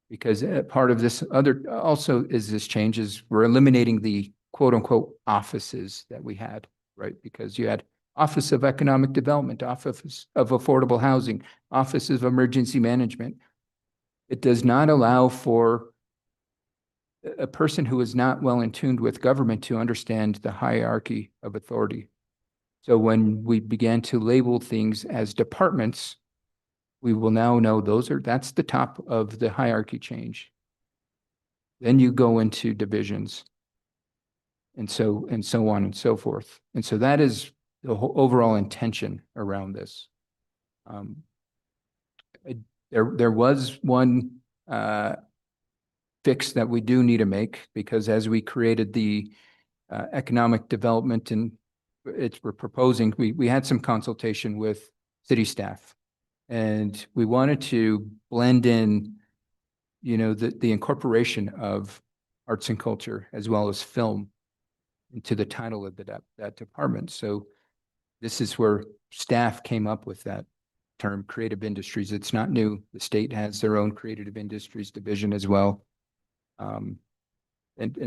because part of this also is this change is we're eliminating the quote unquote offices that we had, right? Because you had Office of Economic Development, Office of Affordable Housing, Office of Emergency Management. It does not allow for a person who is not well in tune with government to understand the hierarchy of authority. So when we began to label things as departments, we will now know that's the top of the hierarchy change. Then you go into divisions and so on and so forth. And so that is the whole overall intention around this. There was one fix that we do need to make, because as we created the economic development and we're proposing, we had some consultation with city staff. And we wanted to blend in, the incorporation of arts and culture as well as film into the title of that department. So this is where staff came up with that term, creative industries. It's not new. The state has their own creative industries division as well. And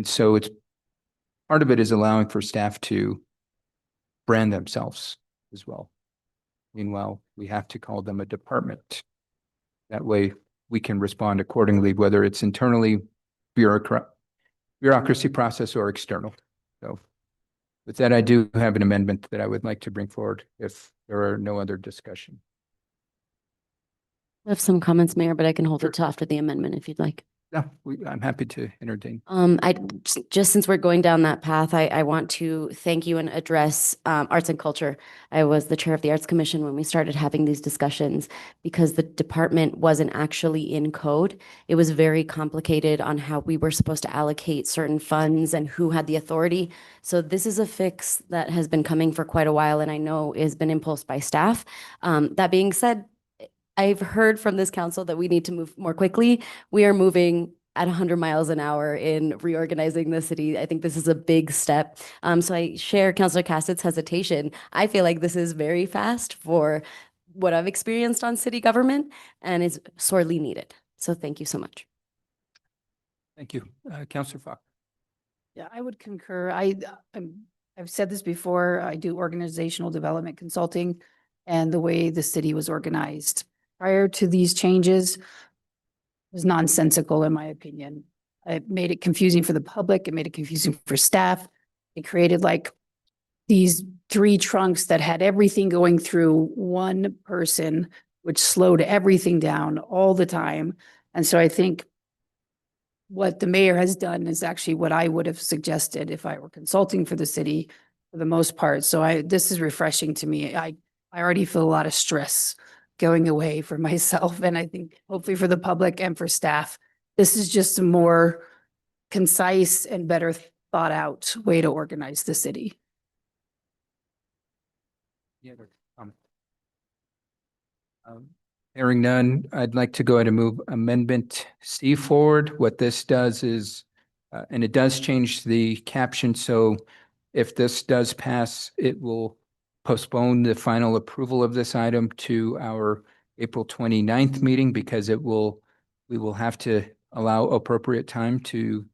so it's part of it is allowing for staff to brand themselves as well. Meanwhile, we have to call them a department. That way we can respond accordingly, whether it's internally bureaucracy process or external. So with that, I do have an amendment that I would like to bring forward if there are no other discussion. I have some comments, Mayor, but I can hold it till after the amendment if you'd like. Yeah, I'm happy to entertain. Just since we're going down that path, I want to thank you and address arts and culture. I was the chair of the Arts Commission when we started having these discussions because the department wasn't actually in code. It was very complicated on how we were supposed to allocate certain funds and who had the authority. So this is a fix that has been coming for quite a while and I know has been impulsed by staff. That being said, I've heard from this council that we need to move more quickly. We are moving at 100 miles an hour in reorganizing the city. I think this is a big step. So I share Councilor Cassett's hesitation. I feel like this is very fast for what I've experienced on city government and is sorely needed. So thank you so much. Thank you. Councilor Fox. Yeah, I would concur. I've said this before, I do organizational development consulting and the way the city was organized prior to these changes was nonsensical, in my opinion. It made it confusing for the public. It made it confusing for staff. It created like these 3 trunks that had everything going through one person, which slowed everything down all the time. And so I think what the mayor has done is actually what I would have suggested if I were consulting for the city for the most part. So this is refreshing to me. I already feel a lot of stress going away for myself. And I think hopefully for the public and for staff, this is just a more concise and better thought out way to organize the city. Any other comment? Hearing none, I'd like to go ahead and move Amendment C forward. What this does is, and it does change the caption. So if this does pass, it will postpone the final approval of this item to our April 29th meeting because we will have to allow appropriate time to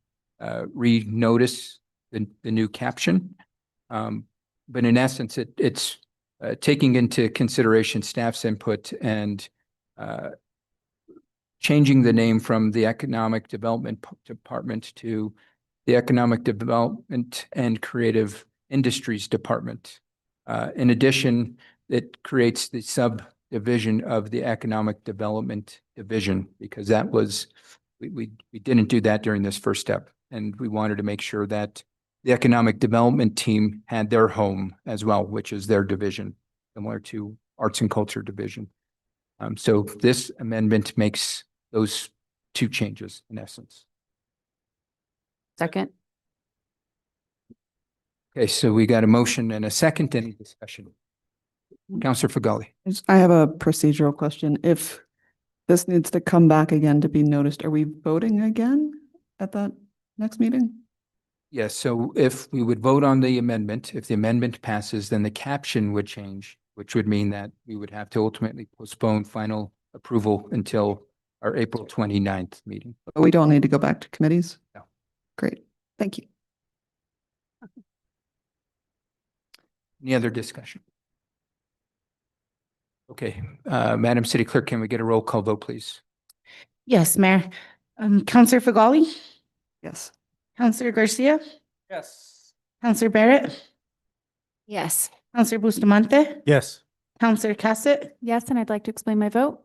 re-notice the new caption. But in essence, it's taking into consideration staff's input and changing the name from the Economic Development Department to the Economic Development and Creative Industries Department. In addition, it creates the subdivision of the Economic Development Division because that was, we didn't do that during this first step. And we wanted to make sure that the Economic Development team had their home as well, which is their division, similar to Arts and Culture Division. So this amendment makes those 2 changes in essence. Second. Okay, so we got a motion and a second. Any discussion? Councilor Fagali. I have a procedural question. If this needs to come back again to be noticed, are we voting again at that next meeting? Yes, so if we would vote on the amendment, if the amendment passes, then the caption would change, which would mean that we would have to ultimately postpone final approval until our April 29th meeting. But we don't need to go back to committees? No. Great, thank you. Any other discussion? Okay, Madam City Clerk, can we get a roll call vote, please? Yes, Mayor. Councilor Fagali? Yes. Councilor Garcia? Yes. Councilor Barrett? Yes. Councilor Bustamante? Yes. Councilor Cassett? Yes, and I'd like to explain my vote.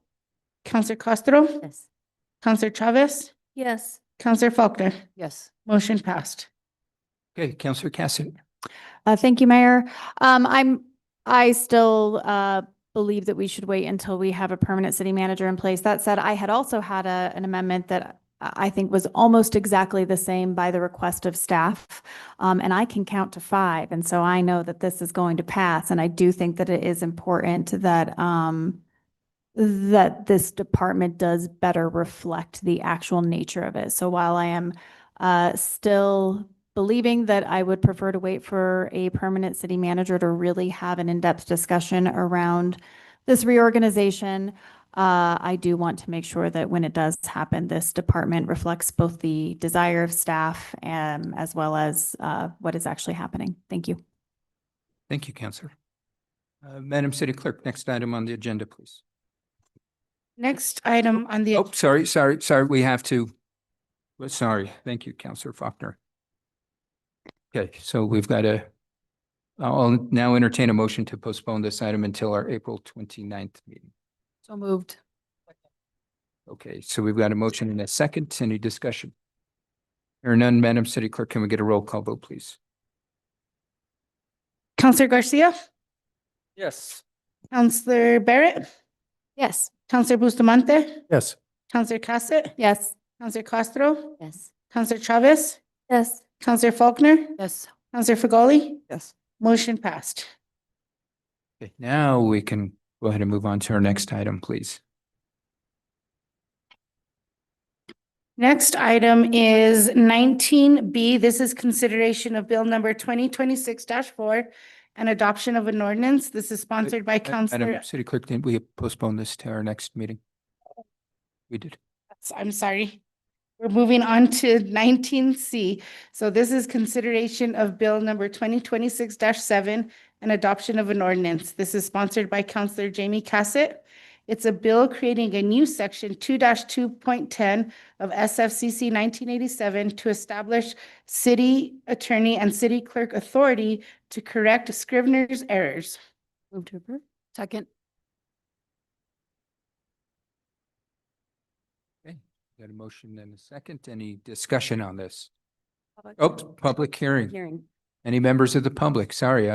Councilor Castro? Yes. Councilor Chavez? Yes. Councilor Faulkner? Yes. Motion passed. Okay, Councilor Cassidy. Thank you, Mayor. I still believe that we should wait until we have a permanent city manager in place. That said, I had also had an amendment that I think was almost exactly the same by the request of staff. And I can count to 5. And so I know that this is going to pass. And I do think that it is important that, that this department does better reflect the actual nature of it. So while I am still believing that I would prefer to wait for a permanent city manager to really have an in-depth discussion around this reorganization, I do want to make sure that when it does happen, this department reflects both the desire of staff as well as what is actually happening. Thank you. Thank you, Counselor. Madam City Clerk, next item on the agenda, please. Next item on the. Oh, sorry. We have to. Sorry. Thank you, Counselor Faulkner. Okay, so we've got I'll now entertain a motion to postpone this item until our April 29th meeting. So moved. Okay, so we've got a motion and a second. Any discussion? Hearing none, Madam City Clerk, can we get a roll call vote, please? Counselor Garcia, Yes. Counselor Barrett, Yes. Counselor Bustamante, Yes. Counselor Cassett, Yes. Counselor Castro, Yes. Counselor Chavez, Yes. Counselor Faulkner, Yes. Counselor Fagali, Yes. motion passed. Okay, now we can go ahead and move on to our next item, please. Next item is 19B. This is consideration of bill number 2026-4 and adoption of an ordinance. This is sponsored by Counselor. Madam City Clerk, didn't we postpone this to our next meeting? We did. I'm sorry. We're moving on to 19C. So this is consideration of bill number 2026-7 and adoption of an ordinance. This is sponsored by Counselor Jamie Cassett. It's a bill creating a new section 2-2.10 of SFCC 1987 to establish city attorney and city clerk authority to correct Scrivener's errors. Move to approve. Second. Okay, got a motion and a second. Any discussion on this? Oh, public hearing. Hearing. Any members of the public? Sorry,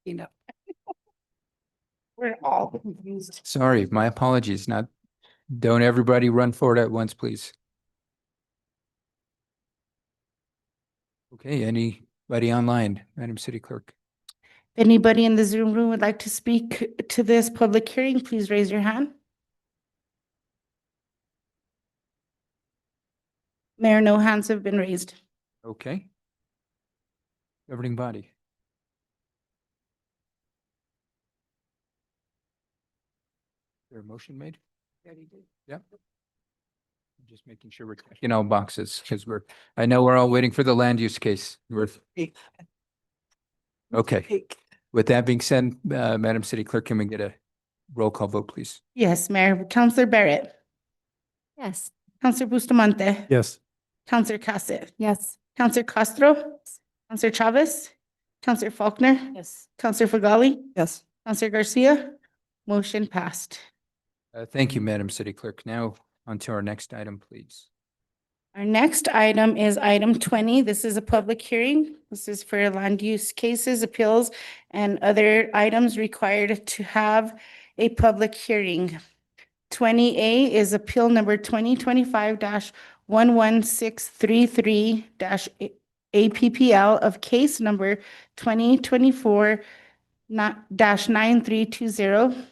You know. We're all confused. sorry, my apologies. Don't everybody run forward at once, please. Okay, anybody online, Madam City Clerk? If anybody in the Zoom room would like to speak to this public hearing, please raise your hand. Mayor, no hands have been raised. Okay. Governing body. Is there a motion made? Yep. Just making sure we're checking all boxes because I know we're all waiting for the land use case. Okay. With that being said, Madam City Clerk, can we get a roll call vote, please? Yes, Mayor. Counselor Barrett, Yes. Counselor Bustamante, Yes. Counselor Cassett, Yes. Counselor Castro, Counselor Chavez, Counselor Faulkner, Yes. Counselor Fagali, Yes. Counselor Garcia, motion passed. Thank you, Madam City Clerk. Now on to our next item, please. Our next item is item 20. This is a public hearing. This is for land use cases, appeals, and other items required to have a public hearing. 20A is appeal number 2025-11633-APPL of case number 2024-9320.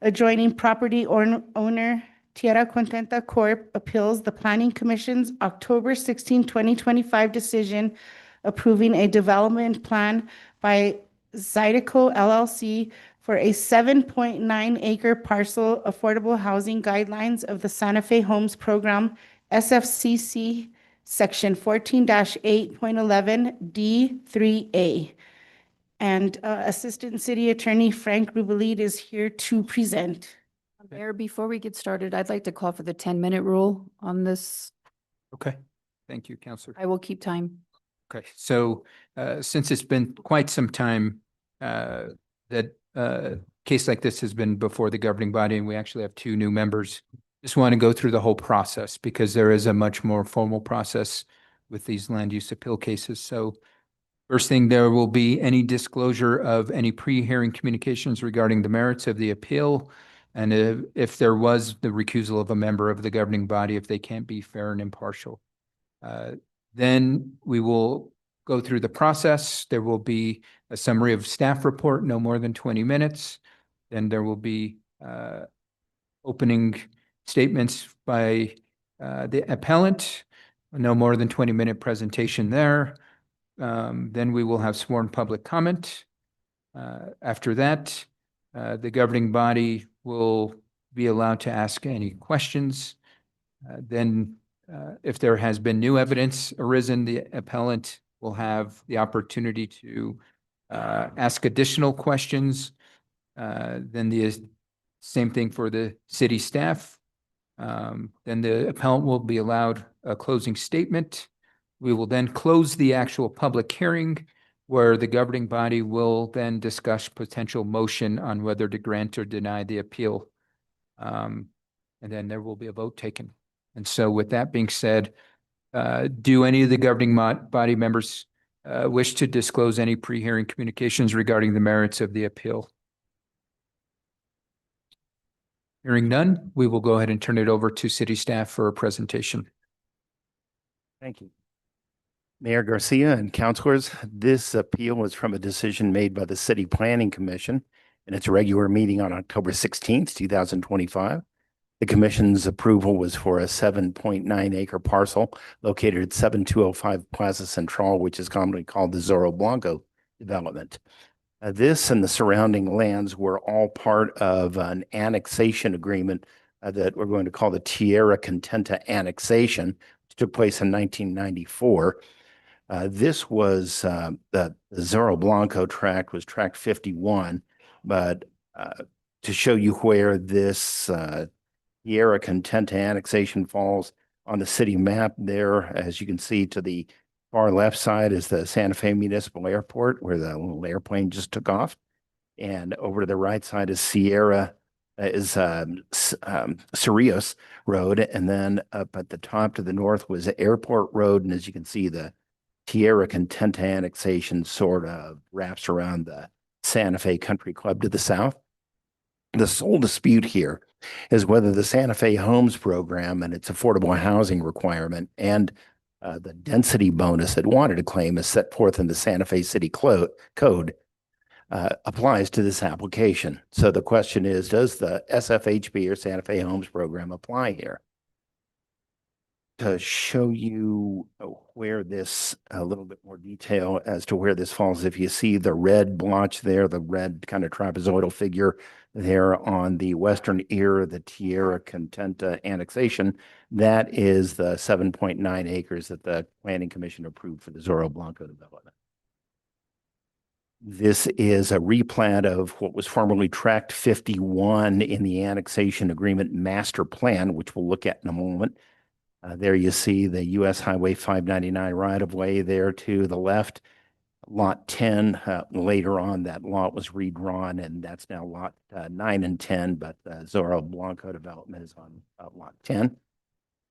Adjoining property owner Tierra Contenta Corp. appeals the Planning Commission's October 16, 2025 decision approving a development plan by Zydeco LLC for a 7.9 acre parcel affordable housing guidelines of the Santa Fe Homes Program, SFCC, Section 14-8.11 D3A. And Assistant City Attorney Frank Rubelit is here to present. Mayor, before we get started, I'd like to call for the 10-minute rule on this. Okay. Thank you, Counselor. I will keep time. Okay, so since it's been quite some time that case like this has been before the governing body, and we actually have 2 new members, just want to go through the whole process because there is a much more formal process with these land use appeal cases. So First thing, there will be any disclosure of any pre-hearing communications regarding the merits of the appeal. And if there was the recusal of a member of the governing body, if they can't be fair and impartial. Then we will go through the process. There will be a summary of staff report, no more than 20 minutes. Then there will be opening statements by the appellant, no more than 20-minute presentation there. Then we will have sworn public comment. After that, the governing body will be allowed to ask any questions. Then if there has been new evidence arisen, the appellant will have the opportunity to ask additional questions. Then the same thing for the city staff. Then the appellant will be allowed a closing statement. We will then close the actual public hearing where the governing body will then discuss potential motion on whether to grant or deny the appeal. And then there will be a vote taken. And so with that being said, do any of the governing body members wish to disclose any pre-hearing communications regarding the merits of the appeal? Hearing none, we will go ahead and turn it over to city staff for a presentation. Thank you. Mayor Garcia and councilors, this appeal is from a decision made by the City Planning Commission in its regular meeting on October 16th, 2025. The commission's approval was for a 7.9 acre parcel located at 7205 Plaza Central, which is commonly called the Zorro Blanco development. This and the surrounding lands were all part of an annexation agreement that we're going to call the Tierra Contenta annexation, which took place in 1994. This was the Zorro Blanco tract was tract 51, but to show you where this Tierra Contenta annexation falls on the city map there, as you can see to the far left side is the Santa Fe Municipal Airport where the little airplane just took off. And over to the right side is Cerrillos Road. And then up at the top to the north was Airport Road. And as you can see, the Tierra Contenta annexation sort of wraps around the Santa Fe Country Club to the south. The sole dispute here is whether the Santa Fe Homes program and its affordable housing requirement and the density bonus it wanted to claim is set forth in the Santa Fe City Code applies to this application. So the question is, does the SFHP or Santa Fe Homes program apply here? To show you where this, a little bit more detail as to where this falls, if you see the red blotch there, the red kind of trapezoidal figure there on the western ear of the Tierra Contenta annexation, that is the 7.9 acres that the Planning Commission approved for the Zorro Blanco development. This is a replat of what was formerly Tract 51 in the annexation agreement master plan, which we'll look at in a moment. There you see the US Highway 599 right-of-way there to the left. Lot 10, later on that lot was redrawn and that's now lot 9 and 10, but the Zorro Blanco development is on lot 10.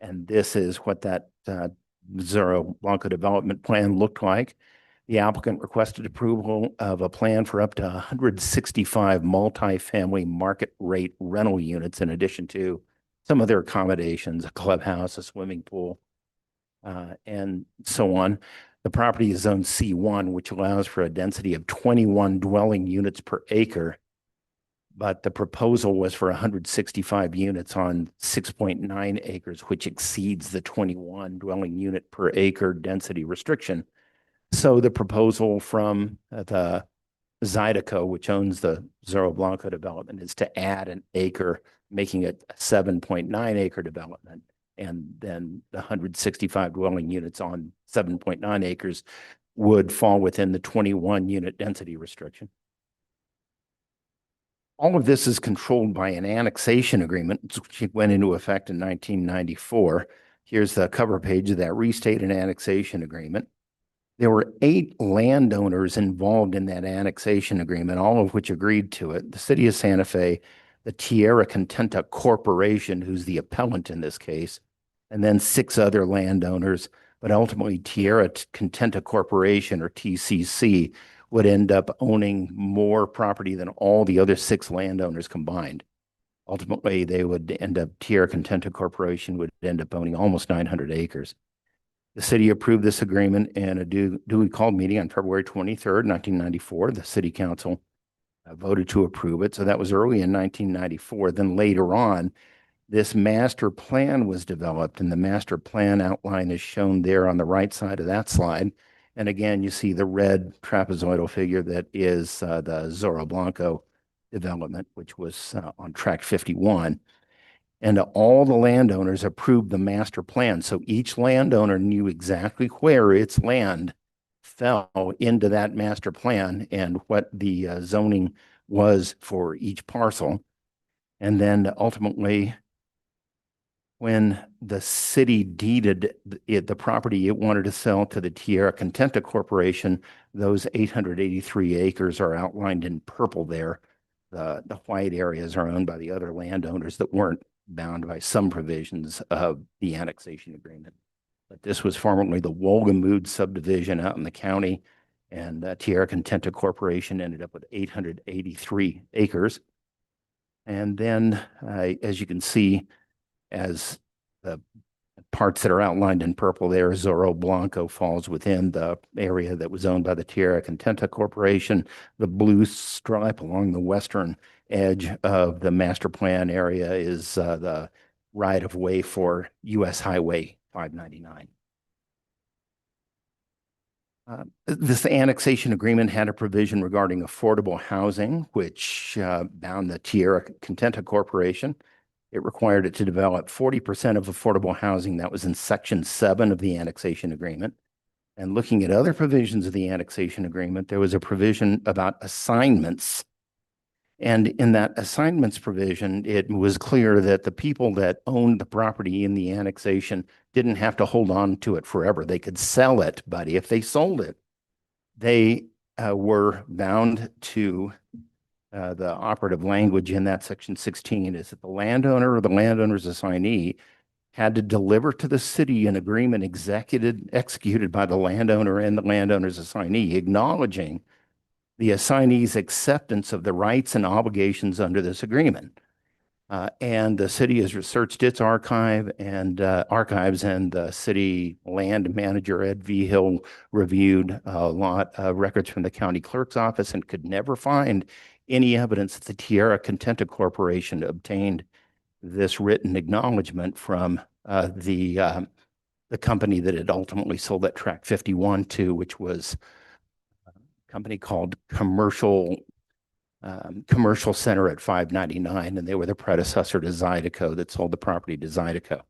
And this is what that Zorro Blanco development plan looked like. The applicant requested approval of a plan for up to 165 multifamily market rate rental units in addition to some of their accommodations, a clubhouse, a swimming pool, and so on. The property is zone C1, which allows for a density of 21 dwelling units per acre, but the proposal was for 165 units on 6.9 acres, which exceeds the 21 dwelling unit per acre density restriction. So the proposal from the Zydeco, which owns the Zorro Blanco development, is to add an acre, making it a 7.9 acre development. And then the 165 dwelling units on 7.9 acres would fall within the 21 unit density restriction. All of this is controlled by an annexation agreement, which went into effect in 1994. Here's the cover page of that restated annexation agreement. There were 8 landowners involved in that annexation agreement, all of which agreed to it. The city of Santa Fe, the Tierra Contenta Corporation, who's the appellant in this case, and then 6 other landowners, but ultimately Tierra Contenta Corporation, or TCC, would end up owning more property than all the other 6 landowners combined. Ultimately, they would end up, Tierra Contenta Corporation would end up owning almost 900 acres. The city approved this agreement in a duly called meeting on February 23rd, 1994. The city council voted to approve it. So that was early in 1994. Then later on, this master plan was developed, and the master plan outline is shown there on the right side of that slide. And again, you see the red trapezoidal figure that is the Zorro Blanco development, which was on tract 51. And all the landowners approved the master plan. So each landowner knew exactly where its land fell into that master plan and what the zoning was for each parcel. And then ultimately, when the city deeded the property it wanted to sell to the Tierra Contenta Corporation, those 883 acres are outlined in purple there. The white areas are owned by the other landowners that weren't bound by some provisions of the annexation agreement. But this was formerly the Wolgemood subdivision out in the county, and Tierra Contenta Corporation ended up with 883 acres. And then, as you can see, as the parts that are outlined in purple there, Zorro Blanco falls within the area that was owned by the Tierra Contenta Corporation. The blue stripe along the western edge of the master plan area is the right-of-way for U.S. Highway 599. This annexation agreement had a provision regarding affordable housing, which bound the Tierra Contenta Corporation. It required it to develop 40% of affordable housing. That was in Section 7 of the annexation agreement. And looking at other provisions of the annexation agreement, there was a provision about assignments. And in that assignments provision, it was clear that the people that owned the property in the annexation didn't have to hold on to it forever. They could sell it, but if they sold it, they were bound to the operative language in that Section 16 is that the landowner or the landowner's assignee had to deliver to the city an agreement executed by the landowner and the landowner's assignee, acknowledging the assignee's acceptance of the rights and obligations under this agreement. And the city has researched its archives, and the city land manager, Ed Vigil, reviewed a lot of records from the county clerk's office and could never find any evidence that the Tierra Contenta Corporation obtained this written acknowledgement from the company that had ultimately sold that tract 51 to, which was a company called Commercial Center at 599, and they were the predecessor to Zydeco that sold the property to Zydeco.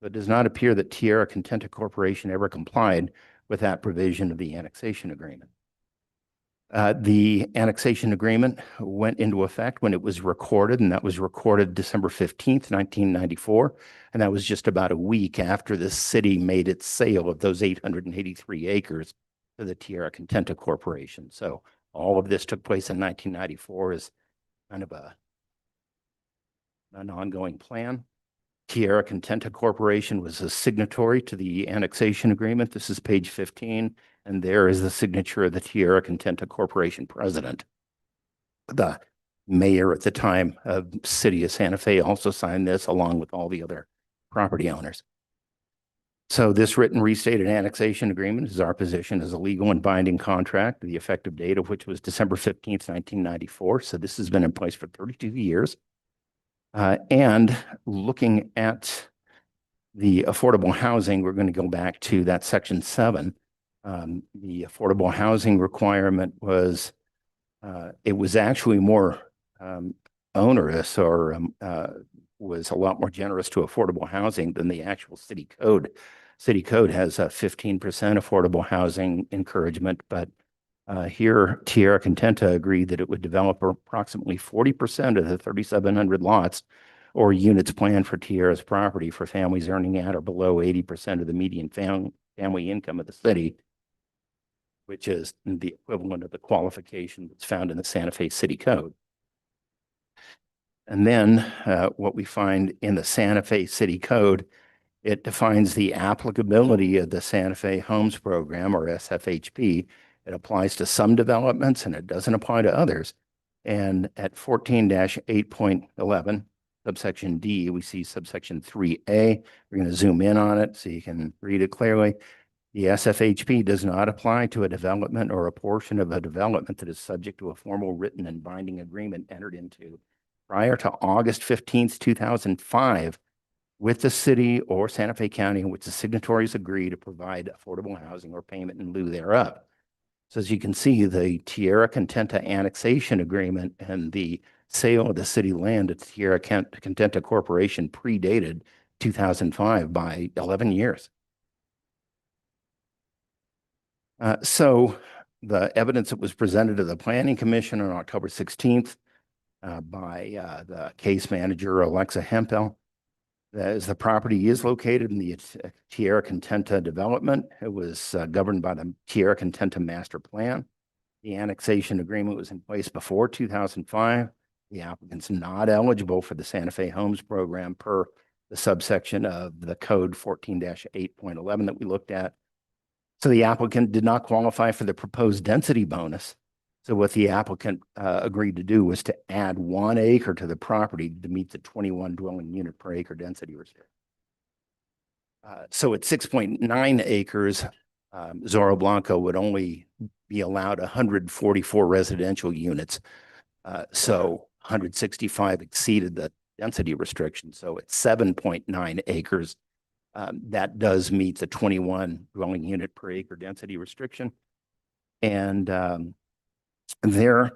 It does not appear that Tierra Contenta Corporation ever complied with that provision of the annexation agreement. The annexation agreement went into effect when it was recorded, and that was recorded December 15th, 1994. And that was just about a week after the city made its sale of those 883 acres to the Tierra Contenta Corporation. So all of this took place in 1994 as kind of an ongoing plan. Tierra Contenta Corporation was a signatory to the annexation agreement. This is page 15, and there is the signature of the Tierra Contenta Corporation president. The mayor at the time of City of Santa Fe also signed this, along with all the other property owners. So this written restated annexation agreement is our position as a legal and binding contract, the effective date of which was December 15th, 1994. So this has been in place for 32 years. And looking at the affordable housing, we're going to go back to that Section 7. The affordable housing requirement was, it was actually more onerous, or was a lot more generous to affordable housing than the actual city code. City code has a 15% affordable housing encouragement, but here Tierra Contenta agreed that it would develop approximately 40% of the 3,700 lots or units planned for Tierra's property for families earning at or below 80% of the median family income of the city, which is the equivalent of the qualification that's found in the Santa Fe City Code. And then what we find in the Santa Fe City Code It defines the applicability of the Santa Fe Homes Program, or SFHP. It applies to some developments and it doesn't apply to others. And at 14-8.11, subsection D, we see subsection 3A. We're going to zoom in on it so you can read it clearly. The SFHP does not apply to a development or a portion of a development that is subject to a formal written and binding agreement entered into prior to August 15th, 2005 with the city or Santa Fe County in which the signatories agree to provide affordable housing or payment in lieu thereof. So as you can see, the Tierra Contenta annexation agreement and the sale of the city land to Tierra Contenta Corporation predated 2005 by 11 years. So the evidence that was presented to the Planning Commission on October 16th by the case manager, Alexa Hempel, as the property is located in the Tierra Contenta development. It was governed by the Tierra Contenta master plan. The annexation agreement was in place before 2005. The applicant's not eligible for the Santa Fe Homes Program per the subsection of the code 14-8.11 that we looked at. So the applicant did not qualify for the proposed density bonus. So what the applicant agreed to do was to add 1 acre to the property to meet the 21 dwelling unit per acre density restriction. So at 6.9 acres, Zorro Blanco would only be allowed 144 residential units. So 165 exceeded the density restriction. So at 7.9 acres, that does meet the 21 dwelling unit per acre density restriction. And there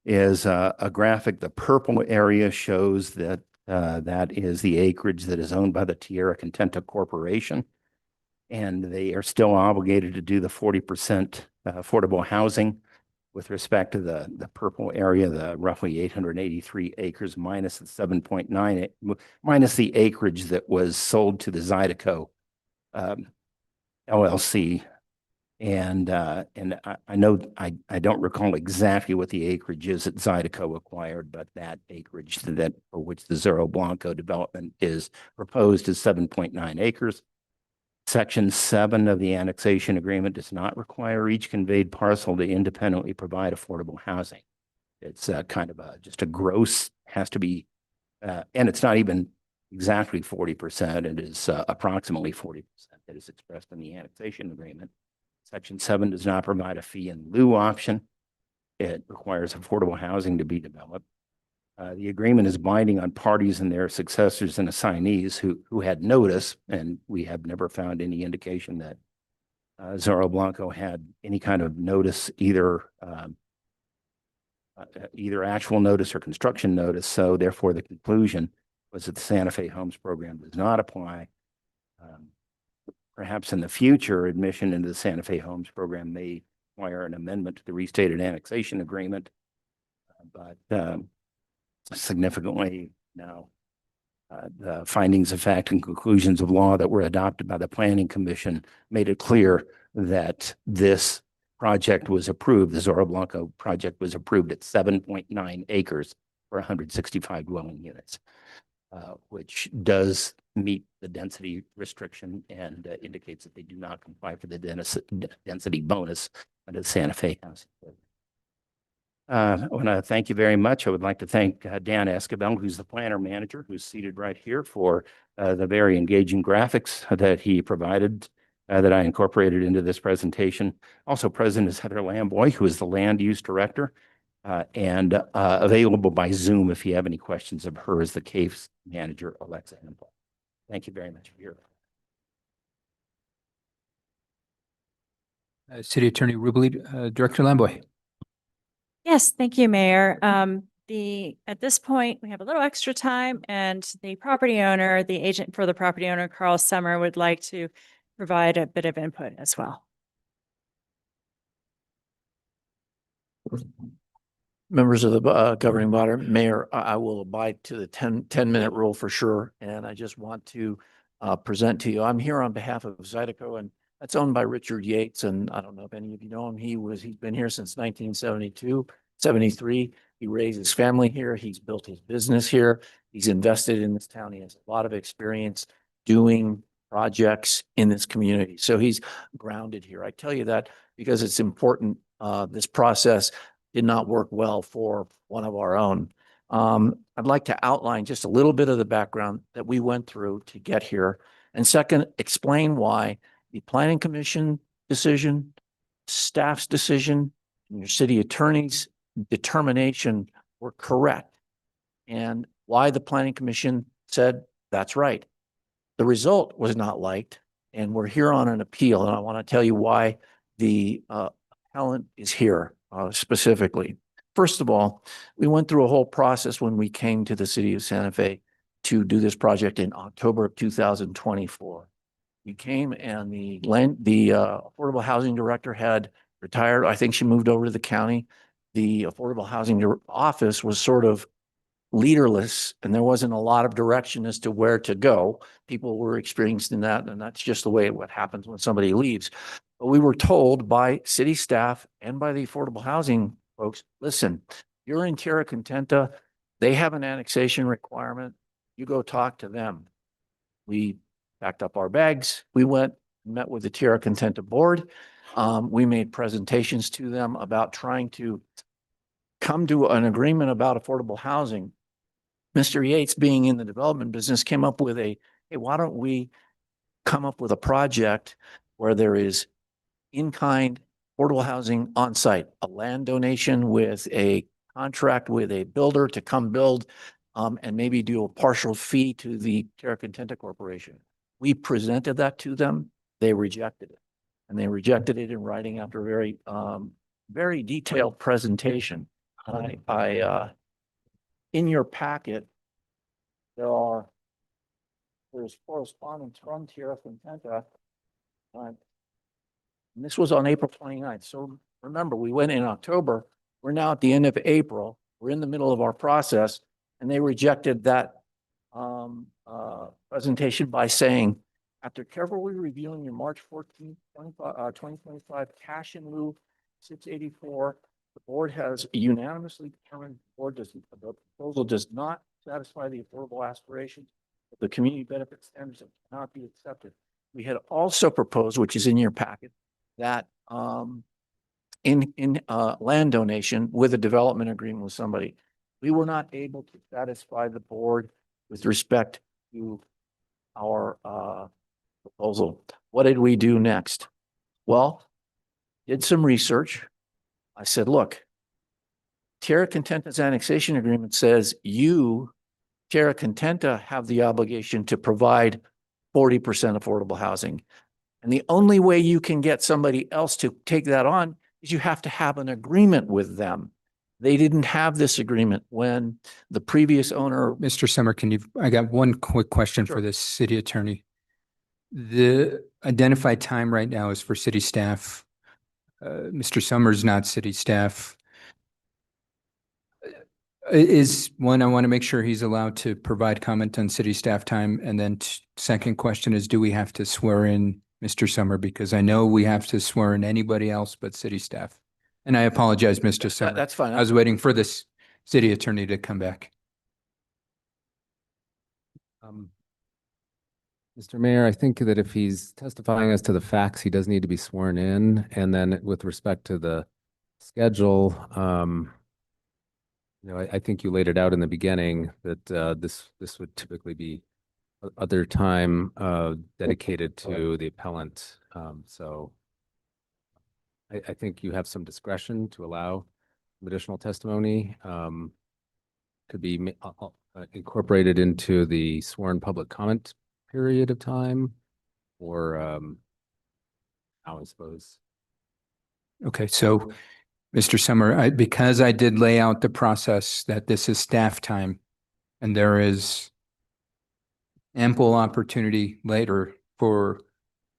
is a graphic. The purple area shows that that is the acreage that is owned by the Tierra Contenta Corporation. And they are still obligated to do the 40% affordable housing with respect to the purple area, the roughly 883 acres minus the 7.9, minus the acreage that was sold to the Zydeco LLC. And I know I don't recall exactly what the acreage is that Zydeco acquired, but that acreage that for which the Zorro Blanco development is proposed is 7.9 acres. Section 7 of the annexation agreement does not require each conveyed parcel to independently provide affordable housing. It's kind of just a gross, has to be, and it's not even exactly 40%. It is approximately 40% that is expressed in the annexation agreement. Section 7 does not provide a fee in lieu option. It requires affordable housing to be developed. The agreement is binding on parties and their successors and assignees who had notice, and we have never found any indication that Zorro Blanco had any kind of notice, either actual notice or construction notice. So therefore, the conclusion was that the Santa Fe Homes Program does not apply. Perhaps in the future, admission into the Santa Fe Homes Program may require an amendment to the restated annexation agreement, but significantly now, the findings of fact and conclusions of law that were adopted by the Planning Commission made it clear that this project was approved. The Zorro Blanco project was approved at 7.9 acres for 165 dwelling units, which does meet the density restriction and indicates that they do not comply for the density bonus under the Santa Fe Housing Code. I want to thank you very much. I would like to thank Dan Escabel, who's the planner manager, who's seated right here, for the very engaging graphics that he provided that I incorporated into this presentation. Also present is Heather Lamboy, who is the land use director, and available by Zoom if you have any questions of her as the case manager, Alexa Hempel. Thank you very much for your City Attorney Rubley, Director Lamboy. Yes, thank you, Mayor. At this point, we have a little extra time, and the property owner, the agent for the property owner, Carl Summer, would like to provide a bit of input as well. Members of the governing body, Mayor, I will abide to the 10-minute rule for sure. And I just want to present to you, I'm here on behalf of Zydeco, and that's owned by Richard Yates. And I don't know if any of you know him. He's been here since 1972, 73. He raised his family here. He's built his business here. He's invested in this town. He has a lot of experience doing projects in this community. So he's grounded here. I tell you that because it's important. This process did not work well for one of our own. I'd like to outline just a little bit of the background that we went through to get here. And second, explain why the Planning Commission decision, staff's decision, and your city attorney's determination were correct, and why the Planning Commission said that's right. The result was not liked, and we're here on an appeal, and I want to tell you why the appellant is here specifically. First of all, we went through a whole process when we came to the city of Santa Fe to do this project in October of 2024. We came and the affordable housing director had retired. I think she moved over to the county. The affordable housing office was sort of leaderless, and there wasn't a lot of direction as to where to go. People were experiencing that, and that's just the way what happens when somebody leaves. But we were told by city staff and by the affordable housing folks, listen, you're in Tierra Contenta. They have an annexation requirement. You go talk to them. We packed up our bags. We went and met with the Tierra Contenta board. We made presentations to them about trying to come to an agreement about affordable housing. Mr. Yates, being in the development business, came up with hey, why don't we come up with a project where there is in-kind affordable housing on site, a land donation with a contract with a builder to come build, and maybe do a partial fee to the Tierra Contenta Corporation. We presented that to them. They rejected it, and they rejected it in writing after a very, very detailed presentation. In your packet, there's correspondence from Tierra Contenta. And this was on April 29th. So remember, we went in October. We're now at the end of April. We're in the middle of our process, and they rejected that presentation by saying, after carefully reviewing your March 14th, 2025 cash in lieu 684, the board has unanimously determined the proposal does not satisfy the affordable aspirations of the community benefit standards that cannot be accepted. We had also proposed, which is in your packet, that in land donation with a development agreement with somebody. We were not able to satisfy the board with respect to our proposal. What did we do next? Well, did some research. I said, look, Tierra Contenta's annexation agreement says you, Tierra Contenta, have the obligation to provide 40% affordable housing. And the only way you can get somebody else to take that on is you have to have an agreement with them. They didn't have this agreement when the previous owner. Mr. Summer, I got one quick question for the city attorney. The identified time right now is for city staff. Mr. Summers, not city staff. I want to make sure he's allowed to provide comment on city staff time. And then second question is, do we have to swear in Mr. Summer? Because I know we have to swear in anybody else but city staff. And I apologize, Mr. Summer. That's fine. I was waiting for this city attorney to come back. Mr. Mayor, I think that if he's testifying as to the facts, he does need to be sworn in. And then with respect to the schedule, I think you laid it out in the beginning that this would typically be other time dedicated to the appellant. So I think you have some discretion to allow additional testimony. Could be incorporated into the sworn public comment period of time, or I suppose. Okay, so Mr. Summer, because I did lay out the process that this is staff time and there is ample opportunity later for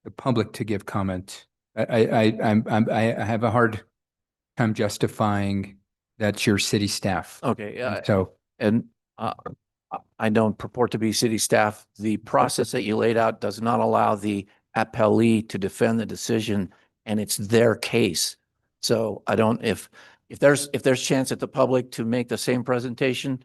the public to give comment. I have a hard time justifying that's your city staff. Okay. So, and I don't purport to be city staff. The process that you laid out does not allow the appellee to defend the decision, and it's their case. So I don't, if there's chance at the public to make the same presentation,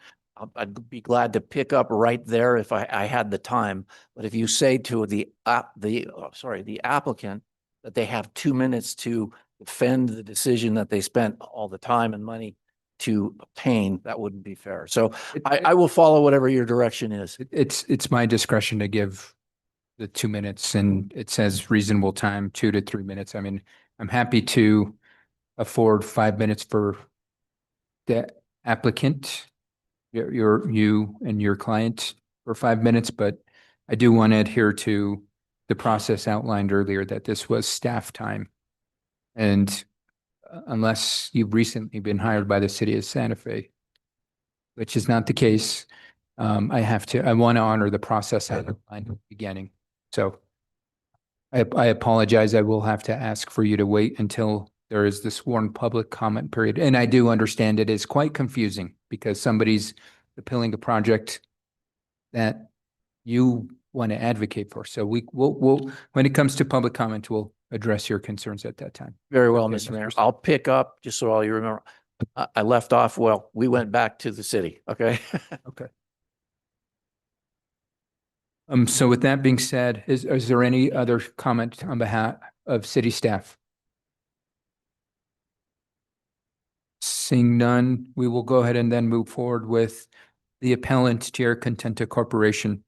I'd be glad to pick up right there if I had the time. But if you say to the applicant that they have 2 minutes to defend the decision that they spent all the time and money to obtain, that wouldn't be fair. So I will follow whatever your direction is. It's my discretion to give the 2 minutes, and it says reasonable time, 2 to 3 minutes. I mean, I'm happy to afford 5 minutes for the applicant, you and your client for 5 minutes, but I do want to adhere to the process outlined earlier that this was staff time. And unless you've recently been hired by the city of Santa Fe, which is not the case, I want to honor the process outlined at the beginning. So I apologize. I will have to ask for you to wait until there is the sworn public comment period. And I do understand it is quite confusing because somebody's appealing a project that you want to advocate for. So we'll when it comes to public comment, we'll address your concerns at that time. Very well, Okay, Mr. Mayor. I'll pick up, just so all you remember, I left off, well, we went back to the city, okay? Okay. So with that being said, is there any other comment on behalf of city staff? Seeing none, we will go ahead and then move forward with the appellant, Tierra Contenta Corporation.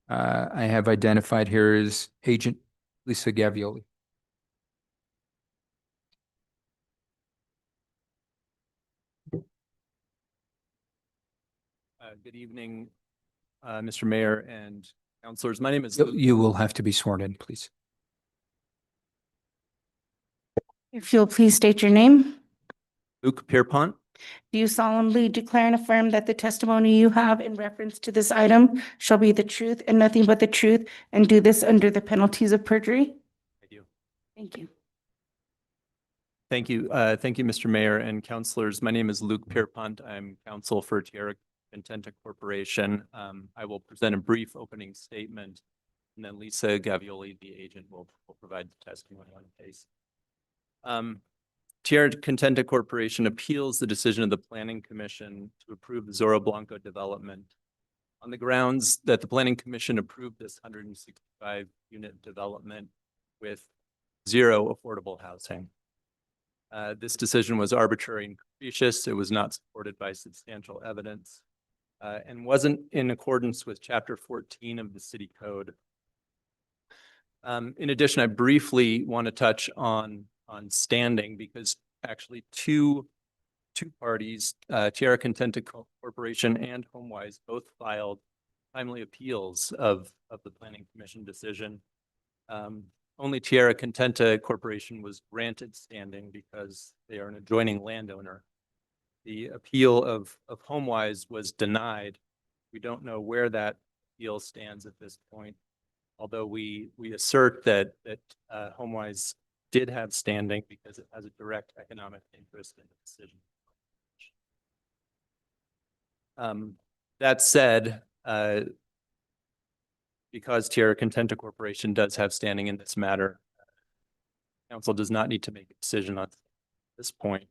I have identified here as Agent Lisa Gavioli. Good evening, Mr. Mayor and councilors. My name is You will have to be sworn in, please. If you'll please state your name. Luke Pierpont. Do you solemnly declare and affirm that the testimony you have in reference to this item shall be the truth and nothing but the truth, and do this under the penalties of perjury? I do. Thank you. Thank you. Thank you, Mr. Mayor and councilors. My name is Luke Pierpont. I'm counsel for Tierra Contenta Corporation. I will present a brief opening statement, and then Lisa Gavioli, the agent, will provide the testimony on the case. Tierra Contenta Corporation appeals the decision of the Planning Commission to approve the Zorro Blanco development on the grounds that the Planning Commission approved this 165 unit development with 0 affordable housing. This decision was arbitrary and capricious. It was not supported by substantial evidence and wasn't in accordance with Chapter 14 of the City Code. In addition, I briefly want to touch on standing, because actually two parties, Tierra Contenta Corporation and HomeWise, both filed timely appeals of the Planning Commission decision. Only Tierra Contenta Corporation was granted standing because they are an adjoining landowner. The appeal of HomeWise was denied. We don't know where that appeal stands at this point, although we assert that HomeWise did have standing because it has a direct economic interest in the decision. That said, because Tierra Contenta Corporation does have standing in this matter, council does not need to make a decision on this point in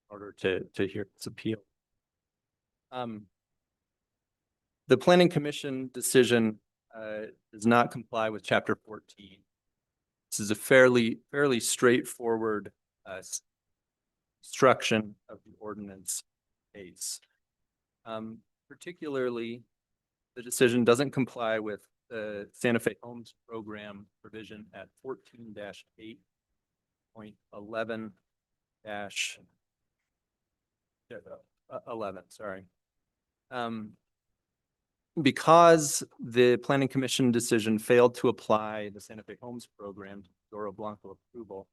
order to hear this appeal. The Planning Commission decision does not comply with Chapter 14. This is a fairly straightforward construction of the ordinance case. Particularly, the decision doesn't comply with the Santa Fe Homes Program provision at 14-8.11-11, sorry. Because the Planning Commission decision failed to apply the Santa Fe Homes Program to Zorro Blanco approval,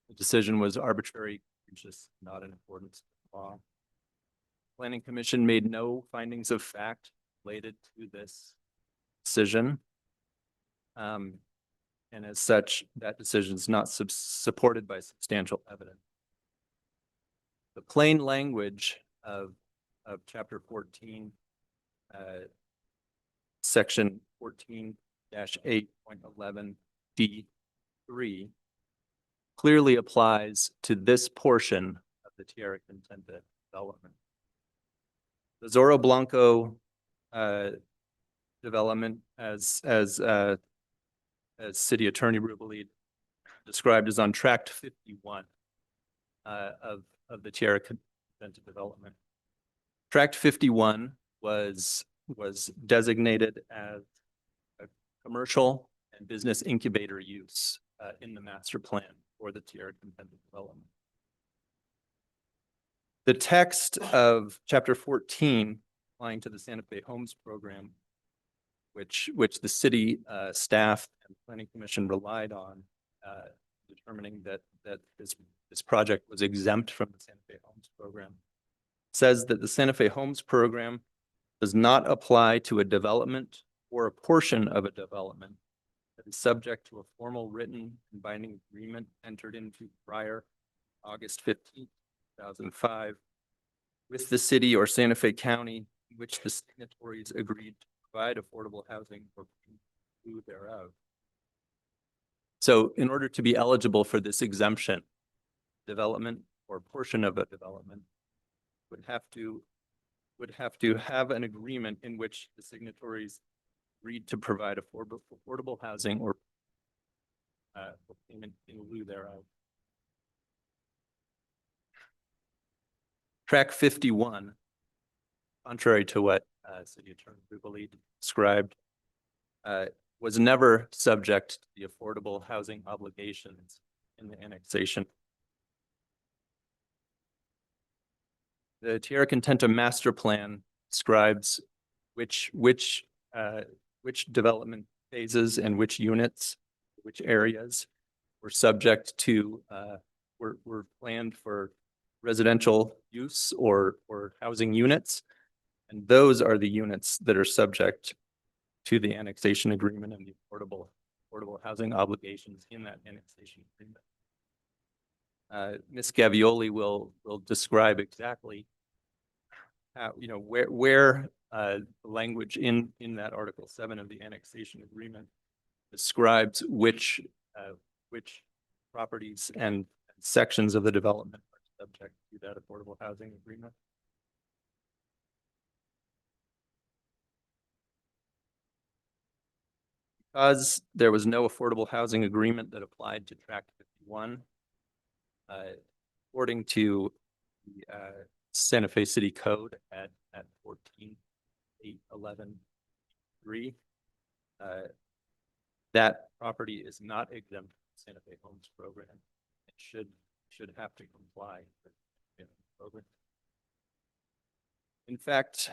the decision was arbitrary, just not in accordance with law. Planning Commission made no findings of fact related to this decision. And as such, that decision is not supported by substantial evidence. The plain language of Chapter 14, Section 14-8.11 clearly applies to this portion of the Tierra Contenta development. The Zorro Blanco development as City Attorney Rubalid described as on tract 51 of the Tierra Consenta development. Tract 51 was designated as a commercial and business incubator use in the master plan for the Tierra Consenta development. The text of chapter 14 applying to the Santa Fe Homes program, which the city staff and planning commission relied on, determining that this project was exempt from the Santa Fe Homes program, says that the Santa Fe Homes program does not apply to a development or a portion of a development that is subject to a formal written and binding agreement entered into prior August 15, 2005 with the city or Santa Fe County, in which the signatories agreed to provide affordable housing or in lieu thereof. So in order to be eligible for this exemption, development or portion of a development would have to have an agreement in which the signatories agreed to provide affordable housing or payment in lieu thereof. Track 51, contrary to what City Attorney Rubalid described, was never subject to the affordable housing obligations in the annexation. The Tierra Consenta master plan describes which development phases and which units, which areas were subject to, were planned for residential use or housing units. And those are the units that are subject to the annexation agreement and the affordable housing obligations in that annexation agreement. Ms. Gavioli will describe exactly how, where the language in that Article 7 of the annexation agreement describes which properties and sections of the development are subject to that affordable housing agreement. Because there was no affordable housing agreement that applied to Tract 51, according to the Santa Fe City Code at 14.811.3, that property is not exempt from the Santa Fe Homes program. It should have to comply with the program. In fact,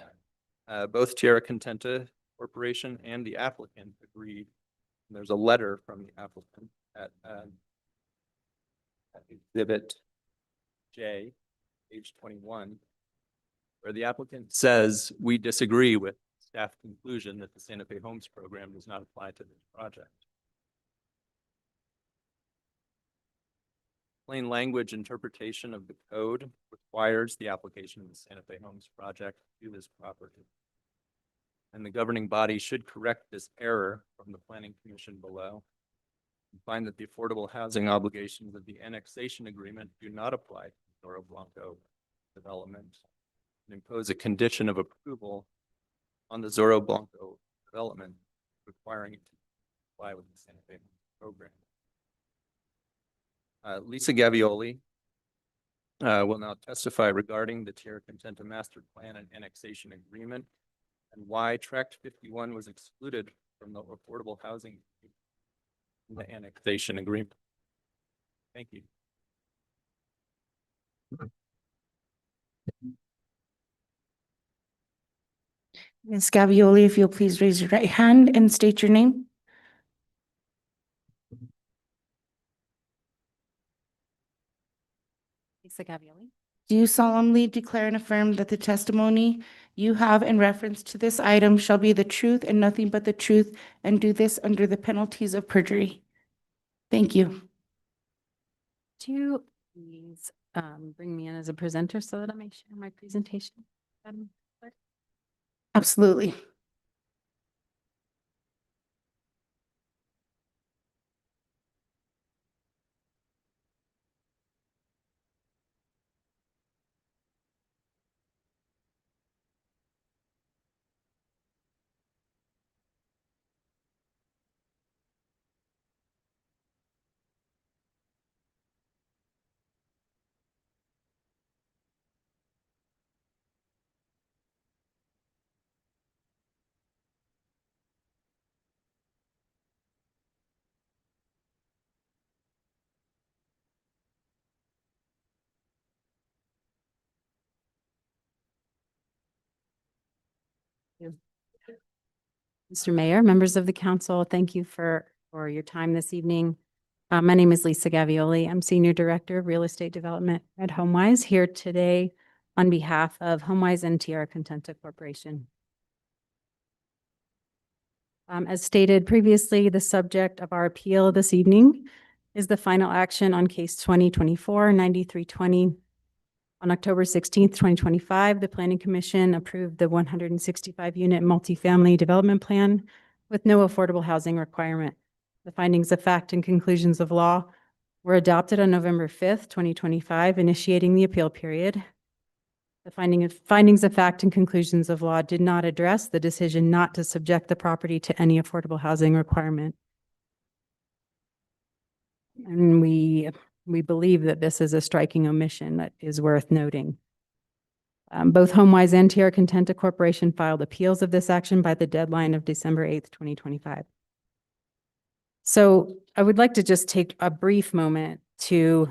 both Tierra Consenta Corporation and the applicant agreed. And there's a letter from the applicant at Exhibit J, page 21, where the applicant says, "We disagree with staff conclusion that the Santa Fe Homes program does not apply to this project." Plain language interpretation of the code requires the application of the Santa Fe Homes project to this property. And the governing body should correct this error from the Planning Commission below and find that the affordable housing obligations of the annexation agreement do not apply to the Zorro Blanco development and impose a condition of approval on the Zorro Blanco development requiring it to comply with the Santa Fe program. Lisa Gavioli will now testify regarding the Tierra Consenta Master Plan and Annexation Agreement and why Tract 51 was excluded from the affordable housing in the annexation agreement. Thank you. Ms. Gavioli, if you'll please raise your right hand and state your name. Lisa Gavioli. Do you solemnly declare and affirm that the testimony you have in reference to this item shall be the truth and nothing but the truth, and do this under the penalties of perjury? Thank you. Do you please bring me in as a presenter so that I may share my presentation? Madam Clerk? Absolutely. you. Mr. Mayor, members of the council, thank you for your time this evening. My name is Lisa Gavioli. I'm Senior Director of Real Estate Development at HomeWise, here today on behalf of HomeWise and Tierra Contenta Corporation. As stated previously, the subject of our appeal this evening is the final action on case 2024-9320. On October 16th, 2025, the Planning Commission approved the 165-unit multifamily development plan with no affordable housing requirement. The findings of fact and conclusions of law were adopted on November 5th, 2025, initiating the appeal period. The findings of fact and conclusions of law did not address the decision not to subject the property to any affordable housing requirement. And we believe that this is a striking omission that is worth noting. Both HomeWise and Tierra Contenta Corporation filed appeals of this action by the deadline of December 8th, 2025. So I would like to just take a brief moment to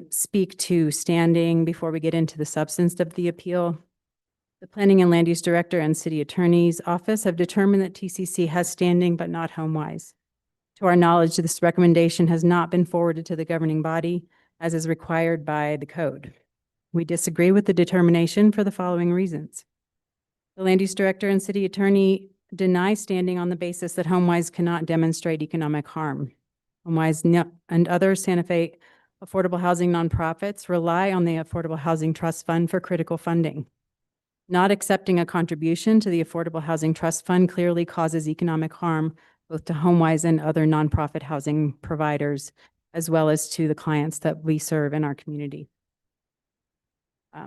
speak to standing before we get into the substance of the appeal. The Planning and Land Use Director and City Attorney's Office have determined that TCC has standing but not HomeWise. To our knowledge, this recommendation has not been forwarded to the governing body as is required by the code. We disagree with the determination for the following reasons. The Land Use Director and City Attorney deny standing on the basis that HomeWise cannot demonstrate economic harm. HomeWise and other Santa Fe affordable housing nonprofits rely on the Affordable Housing Trust Fund for critical funding. Not accepting a contribution to the Affordable Housing Trust Fund clearly causes economic harm both to HomeWise and other nonprofit housing providers, as well as to the clients that we serve in our community.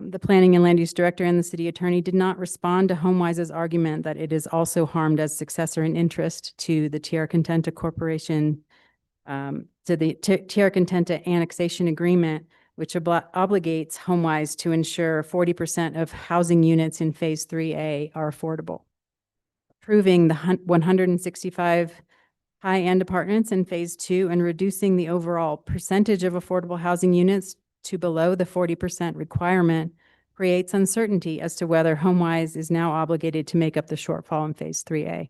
The Planning and Land Use Director and the City Attorney did not respond to HomeWise's argument that it is also harmed as successor in interest to the Tierra Contenta Corporation, to the Tierra Contenta Annexation Agreement, which obligates HomeWise to ensure 40% of housing units in Phase 3A are affordable. Approving the 165 high-end apartments in Phase 2 and reducing the overall percentage of affordable housing units to below the 40% requirement creates uncertainty as to whether HomeWise is now obligated to make up the shortfall in Phase 3A.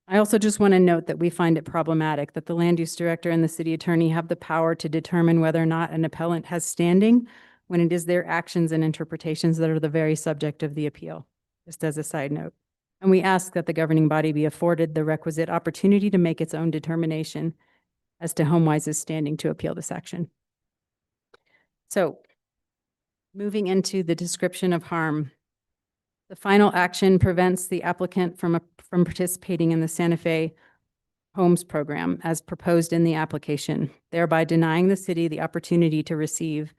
I also just want to note that we find it problematic that the Land Use Director and the City Attorney have the power to determine whether or not an appellant has standing when it is their actions and interpretations that are the very subject of the appeal, just as a side note. And we ask that the governing body be afforded the requisite opportunity to make its own determination as to HomeWise's standing to appeal this action. So, moving into the description of harm, the final action prevents the applicant from participating in the Santa Fe Homes Program as proposed in the application, thereby denying the city the opportunity to receive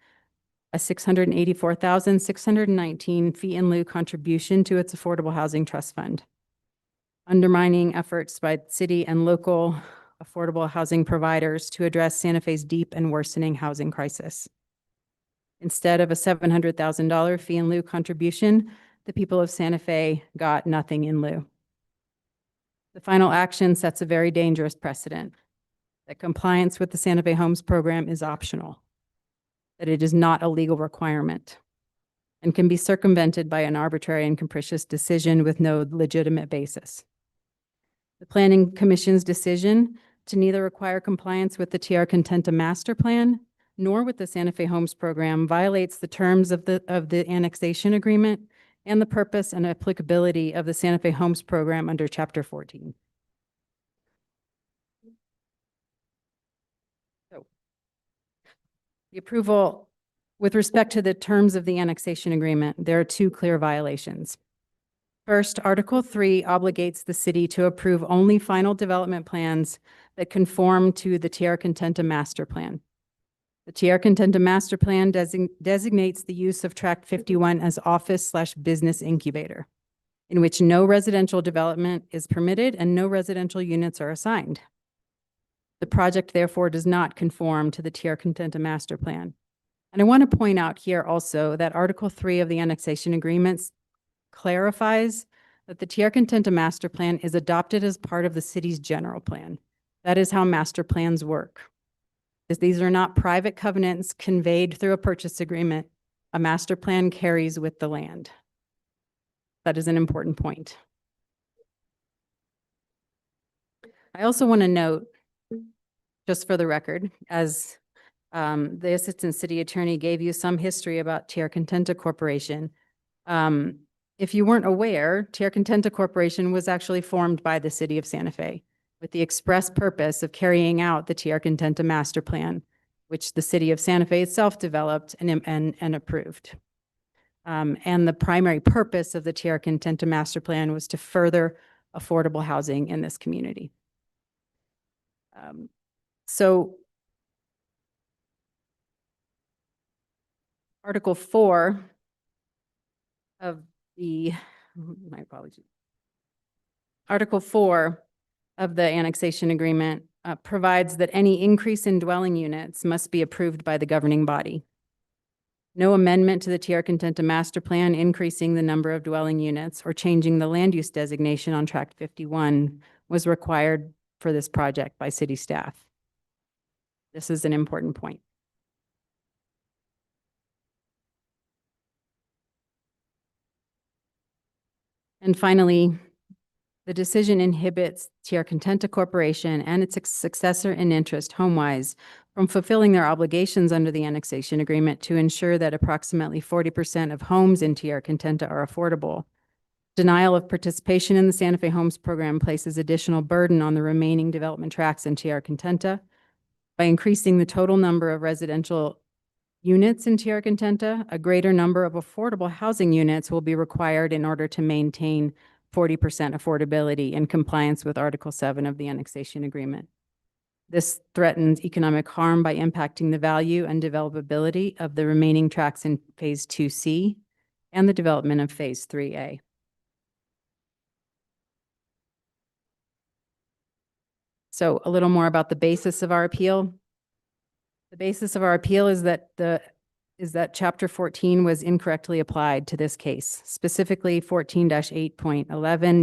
a $684,619 fee in lieu contribution to its Affordable Housing Trust Fund, undermining efforts by city and local affordable housing providers to address Santa Fe's deep and worsening housing crisis. Instead of a $700,000 fee in lieu contribution, the people of Santa Fe got nothing in lieu. The final action sets a very dangerous precedent that compliance with the Santa Fe Homes Program is optional, that it is not a legal requirement, and can be circumvented by an arbitrary and capricious decision with no legitimate basis. The Planning Commission's decision to neither require compliance with the Tierra Contenta Master Plan nor with the Santa Fe Homes Program violates the terms of the annexation agreement and the purpose and applicability of the Santa Fe Homes Program under Chapter 14. So, the approval with respect to the terms of the annexation agreement, there are two clear violations. First, Article 3 obligates the city to approve only final development plans that conform to the Tierra Contenta Master Plan. The Tierra Contenta Master Plan designates the use of Tract 51 as office/business incubator, in which no residential development is permitted and no residential units are assigned. The project therefore does not conform to the Tierra Contenta Master Plan. And I want to point out here also that Article 3 of the annexation agreements clarifies that the Tierra Contenta Master Plan is adopted as part of the city's general plan. That is how master plans work. These are not private covenants conveyed through a purchase agreement. A master plan carries with the land. That is an important point. I also want to note, just for the record, as the Assistant City Attorney gave you some history about Tierra Contenta Corporation. If you weren't aware, Tierra Contenta Corporation was actually formed by the City of Santa Fe with the express purpose of carrying out the Tierra Contenta Master Plan, which the City of Santa Fe itself developed and approved. And the primary purpose of the Tierra Contenta Master Plan was to further affordable housing in this community. So Article 4 of the, my apologies. Article 4 of the annexation agreement provides that any increase in dwelling units must be approved by the governing body. No amendment to the Tierra Contenta Master Plan increasing the number of dwelling units or changing the land use designation on Tract 51 was required for this project by city staff. This is an important point. And finally, the decision inhibits Tierra Contenta Corporation and its successor in interest, HomeWise, from fulfilling their obligations under the annexation agreement to ensure that approximately 40% of homes in Tierra Contenta are affordable. Denial of participation in the Santa Fe Homes program places additional burden on the remaining development tracts in Tierra Contenta. By increasing the total number of residential units in Tierra Contenta, a greater number of affordable housing units will be required in order to maintain 40% affordability in compliance with Article 7 of the annexation agreement. This threatens economic harm by impacting the value and developability of the remaining tracts in Phase 2C and the development of Phase 3A. So a little more about the basis of our appeal. The basis of our appeal is that Chapter 14 was incorrectly applied to this case, specifically 14-8.11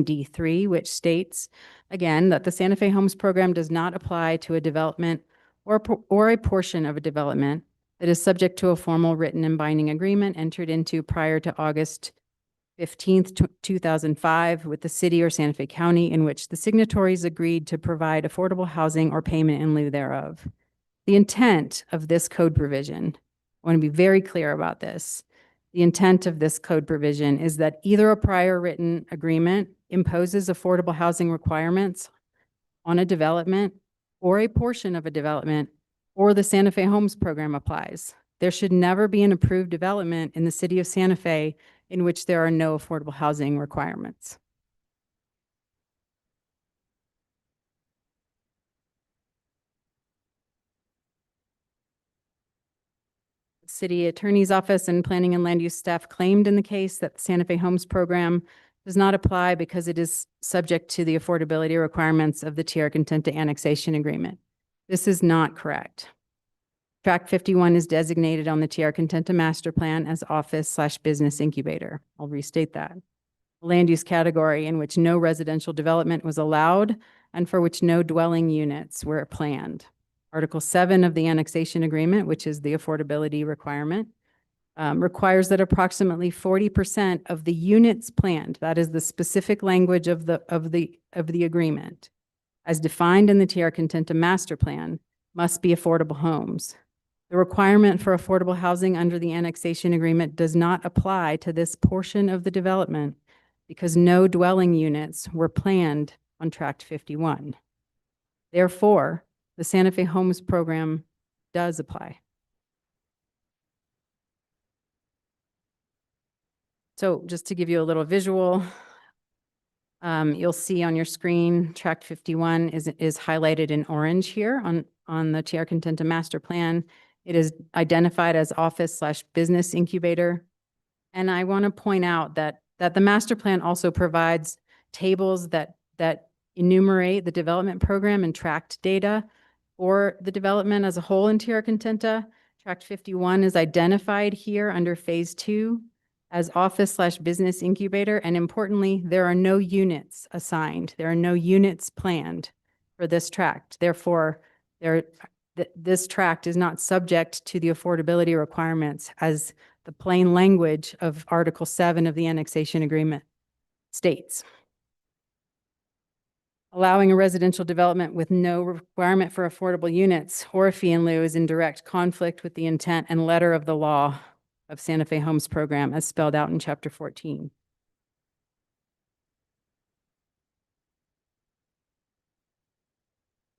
D3, which states, again, that the Santa Fe Homes program does not apply to a development or a portion of a development that is subject to a formal written and binding agreement entered into prior to August 15th, 2005 with the city or Santa Fe County in which the signatories agreed to provide affordable housing or payment in lieu thereof. The intent of this code provision, I want to be very clear about this. The intent of this code provision is that either a prior written agreement imposes affordable housing requirements on a development or a portion of a development, or the Santa Fe Homes program applies. There should never be an approved development in the city of Santa Fe in which there are no affordable housing requirements. City Attorney's Office and Planning and Land Use staff claimed in the case that the Santa Fe Homes program does not apply because it is subject to the affordability requirements of the Tierra Contenta Annexation Agreement. This is not correct. Tract 51 is designated on the Tierra Contenta Master Plan as office/business incubator. I'll restate that. A land use category in which no residential development was allowed and for which no dwelling units were planned. Article 7 of the annexation agreement, which is the affordability requirement, requires that approximately 40% of the units planned, that is the specific language of the agreement, as defined in the Tierra Contenta Master Plan, must be affordable homes. The requirement for affordable housing under the annexation agreement does not apply to this portion of the development because no dwelling units were planned on Tract 51. Therefore, the Santa Fe Homes program does apply. So just to give you a little visual, you'll see on your screen, Tract 51 is highlighted in orange here on the Tierra Contenta Master Plan. It is identified as office/business incubator. And I want to point out that the master plan also provides tables that enumerate the development program and tract data for the development as a whole in Tierra Contenta. Tract 51 is identified here under Phase 2 as office/business incubator. And importantly, there are no units assigned. There are no units planned for this tract. Therefore, this tract is not subject to the affordability requirements as the plain language of Article 7 of the annexation agreement states. Allowing a residential development with no requirement for affordable units or a fee in lieu is in direct conflict with the intent and letter of the law of Santa Fe Homes Program as spelled out in Chapter 14.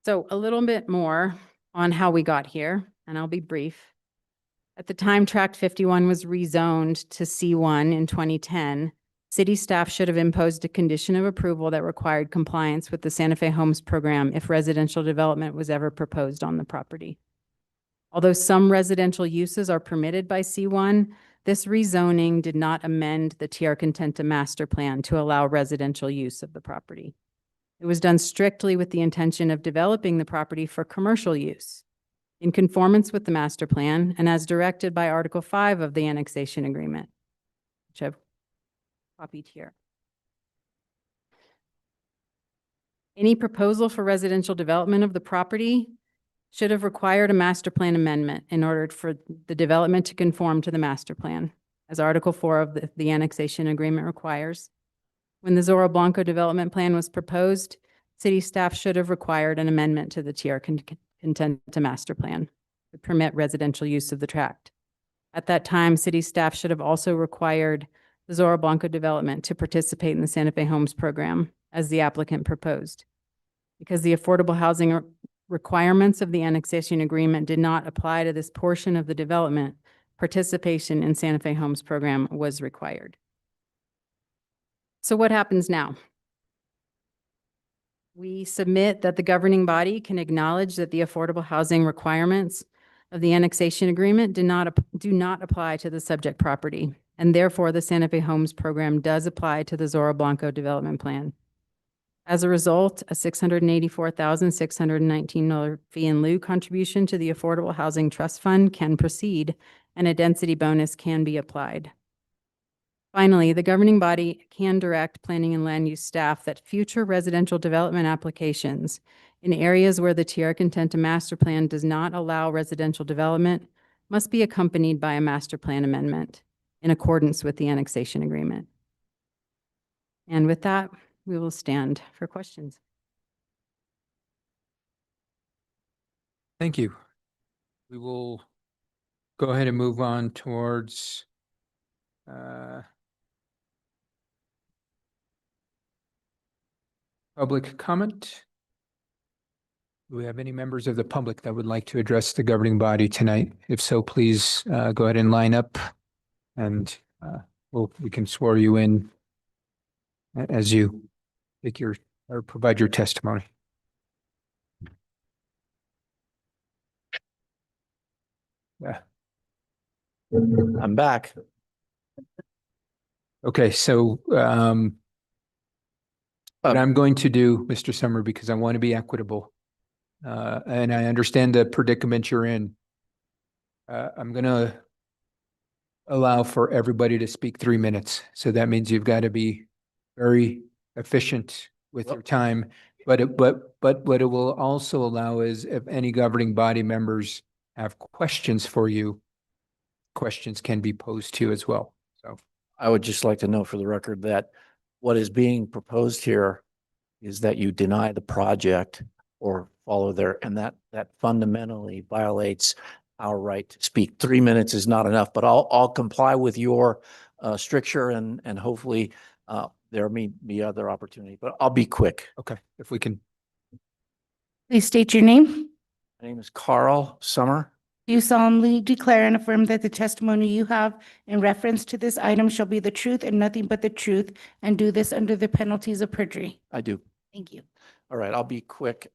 So a little bit more on how we got here, and I'll be brief. At the time, Tract 51 was rezoned to C1 in 2010. City staff should have imposed a condition of approval that required compliance with the Santa Fe Homes Program if residential development was ever proposed on the property. Although some residential uses are permitted by C1, this rezoning did not amend the TR Contenta Master Plan to allow residential use of the property. It was done strictly with the intention of developing the property for commercial use, in conformance with the master plan and as directed by Article 5 of the annexation agreement, which I've copied here. Any proposal for residential development of the property should have required a master plan amendment in order for the development to conform to the master plan, as Article 4 of the annexation agreement requires. When the Zorro Blanco development plan was proposed, city staff should have required an amendment to the TR Contenta Master Plan to permit residential use of the tract. At that time, city staff should have also required the Zorro Blanco development to participate in the Santa Fe Homes Program as the applicant proposed. Because the affordable housing requirements of the annexation agreement did not apply to this portion of the development, participation in Santa Fe Homes Program was required. So what happens now? We submit that the governing body can acknowledge that the affordable housing requirements of the annexation agreement do not apply to the subject property, and therefore the Santa Fe Homes Program does apply to the Zorro Blanco development plan. As a result, a $684,619 fee in lieu contribution to the Affordable Housing Trust Fund can proceed, and a density bonus can be applied. Finally, the governing body can direct planning and land use staff that future residential development applications in areas where the TR Contenta Master Plan does not allow residential development must be accompanied by a master plan amendment in accordance with the annexation agreement. And with that, we will stand for questions. Thank you. We will go ahead and move on towards public comment. Do we have any members of the public that would like to address the governing body tonight? If so, please go ahead and line up, and we can swear you in as you take your or provide your testimony. Yeah. I'm back. Okay, so what I'm going to do, Mr. Summer, because I want to be equitable, and I understand the predicament you're in, I'm going to allow for everybody to speak 3 minutes. So that means you've got to be very efficient with your time. But what it will also allow is if any governing body members have questions for you, questions can be posed to you as well. So I would just like to know for the record that what is being proposed here is that you deny the project or follow their, and that fundamentally violates our right to speak. 3 minutes is not enough, but I'll comply with your stricture and hopefully there may be other opportunity, but I'll be quick. Okay, if we can. Please state your name. My name is Carl Summer. Do you solemnly declare and affirm that the testimony you have in reference to this item shall be the truth and nothing but the truth, and do this under the penalties of perjury? I do. Thank you. All right, I'll be quick.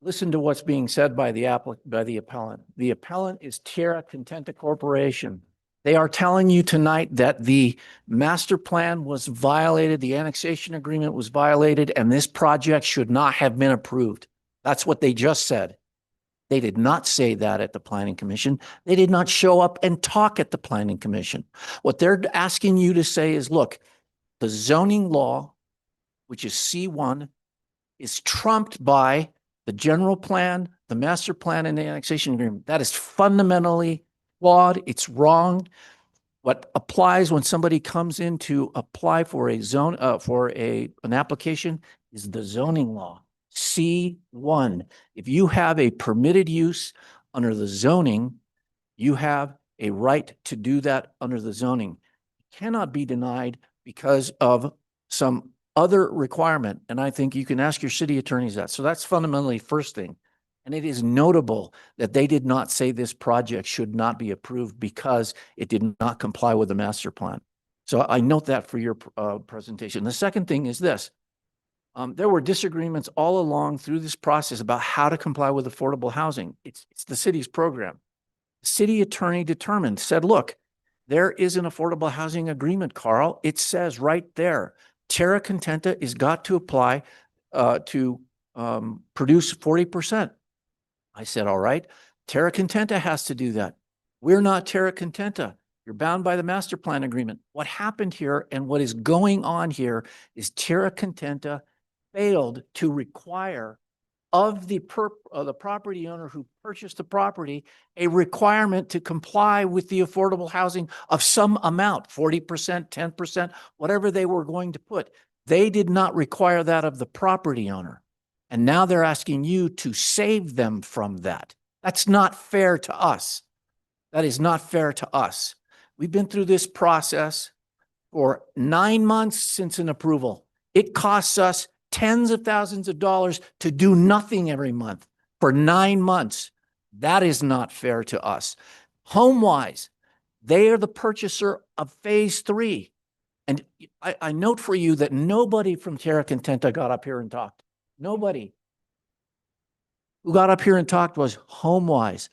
Listen to what's being said by the appellant. The appellant is TR Contenta Corporation. They are telling you tonight that the master plan was violated, the annexation agreement was violated, and this project should not have been approved. That's what they just said. They did not say that at the Planning Commission. They did not show up and talk at the Planning Commission. What they're asking you to say is, look, the zoning law, which is C1, is trumped by the general plan, the master plan, and the annexation agreement. That is fundamentally flawed. It's wrong. What applies when somebody comes in to apply for a zone, an application is the zoning law. C1. If you have a permitted use under the zoning, you have a right to do that under the zoning. It cannot be denied because of some other requirement. And I think you can ask your city attorneys that. So that's fundamentally first thing. And it is notable that they did not say this project should not be approved because it did not comply with the master plan. So I note that for your presentation. The second thing is this. There were disagreements all along through this process about how to comply with affordable housing. It's the city's program. The city attorney said, look, there is an affordable housing agreement, Carl. It says right there, Terra Contenta is got to apply to produce 40%. I said, all right, Terra Contenta has to do that. We're not Terra Contenta. You're bound by the master plan agreement. What happened here and what is going on here is Terra Contenta failed to require of the property owner who purchased the property a requirement to comply with the affordable housing of some amount, 40%, 10%, whatever they were going to put. They did not require that of the property owner. And now they're asking you to save them from that. That's not fair to us. That is not fair to us. We've been through this process for 9 months since an approval. It costs us tens of thousands of dollars to do nothing every month for 9 months. That is not fair to us. HomeWise, they are the purchaser of phase 3. And I note for you that nobody from Terra Contenta got up here and talked. Nobody. Who got up here and talked was HomeWise.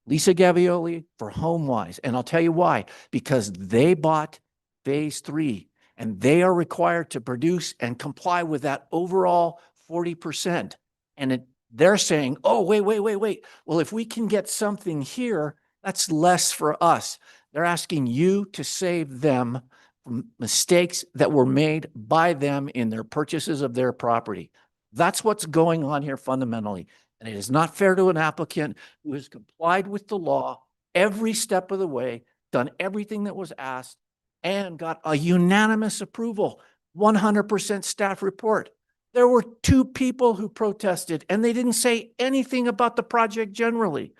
Lisa Gavioli for HomeWise. And I'll tell you why. Because they bought phase 3 and they are required to produce and comply with that overall 40%. And they're saying, oh, wait. Well, if we can get something here, that's less for us. They're asking you to save them from mistakes that were made by them in their purchases of their property. That's what's going on here fundamentally. And it is not fair to an applicant who has complied with the law every step of the way, done everything that was asked, and got a unanimous approval, 100% staff report. There were 2 people who protested and they didn't say anything about the project generally.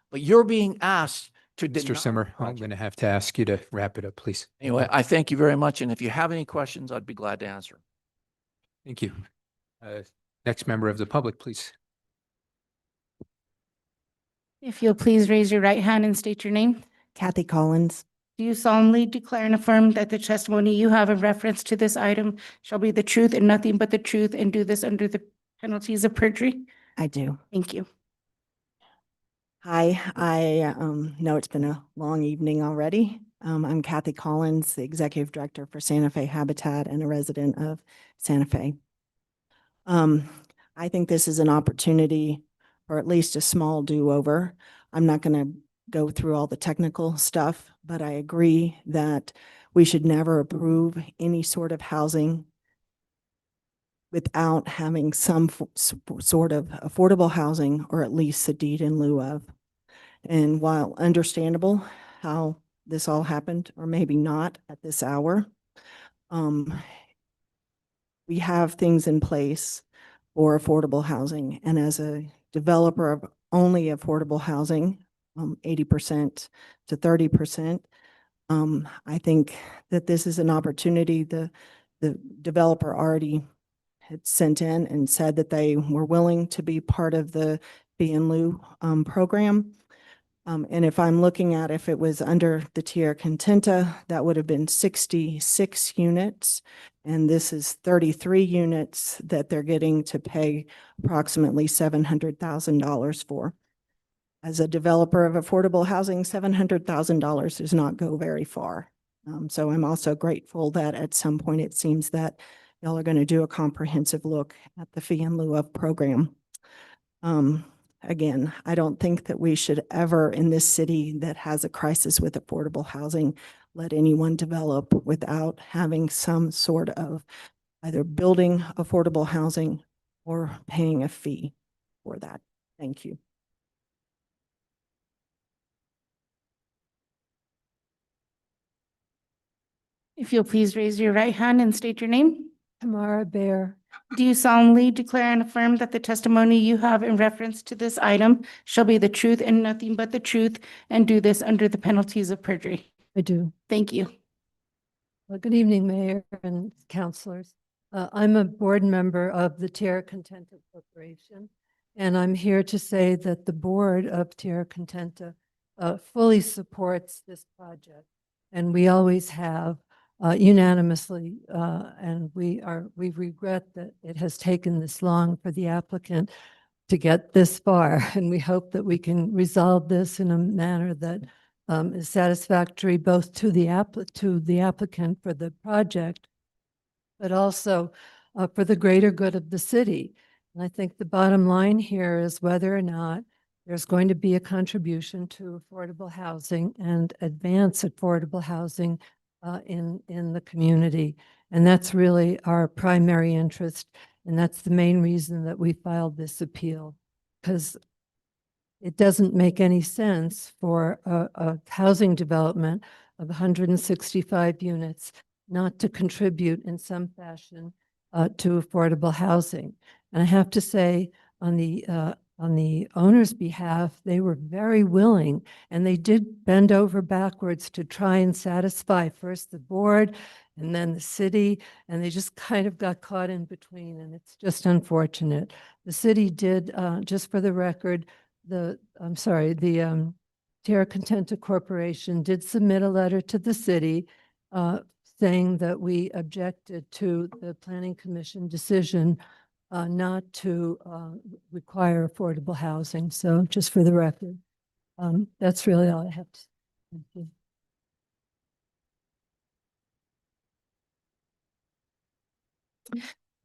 But you're being asked to deny Mr. Simmer, I'm going to have to ask you to wrap it up, please. Anyway, I thank you very much. And if you have any questions, I'd be glad to answer. Thank you. Next member of the public, please. If you'll please raise your right hand and state your name. Kathy Collins. Do you solemnly declare and affirm that the testimony you have in reference to this item shall be the truth and nothing but the truth, and do this under the penalties of perjury? I do. Thank you. Hi, I know it's been a long evening already. I'm Kathy Collins, the Executive Director for Santa Fe Habitat and a resident of Santa Fe. I think this is an opportunity for at least a small do-over. I'm not going to go through all the technical stuff, but I agree that we should never approve any sort of housing without having some sort of affordable housing, or at least a deed in lieu of. And while understandable how this all happened, or maybe not at this hour, we have things in place for affordable housing. And as a developer of only affordable housing, 80% to 30%, I think that this is an opportunity. The developer already had sent in and said that they were willing to be part of the fee in lieu program. And if I'm looking at if it was under the Terra Contenta, that would have been 66 units. And this is 33 units that they're getting to pay approximately $700,000 for. As a developer of affordable housing, $700,000 does not go very far. So I'm also grateful that at some point it seems that y'all are going to do a comprehensive look at the fee in lieu of program. Again, I don't think that we should ever, in this city that has a crisis with affordable housing, let anyone develop without having some sort of either building affordable housing or paying a fee for that. Thank you. If you'll please raise your right hand and state your name. Tamara Bear. Do you solemnly declare and affirm that the testimony you have in reference to this item shall be the truth and nothing but the truth, and do this under the penalties of perjury? I do. Thank you. Well, good evening, Mayor and councilors. I'm a board member of the Tierra Contenta Corporation, and I'm here to say that the board of Tierra Contenta fully supports this project, and we always have unanimously, and we regret that it has taken this long for the applicant to get this far, and we hope that we can resolve this in a manner that is satisfactory both to the applicant for the project, but also for the greater good of the city. And I think the bottom line here is whether or not there's going to be a contribution to affordable housing and advance affordable housing in the community. And that's really our primary interest. And that's the main reason that we filed this appeal, because it doesn't make any sense for a housing development of 165 units not to contribute in some fashion to affordable housing. And I have to say, on the owner's behalf, they were very willing, and they did bend over backwards to try and satisfy first the board and then the city, and they just kind of got caught in between, and it's just unfortunate. The city did, just for the record, the Tierra Contenta Corporation did submit a letter to the city saying that we objected to the Planning Commission decision not to require affordable housing. So just for the record, that's really all I have to say. Thank you.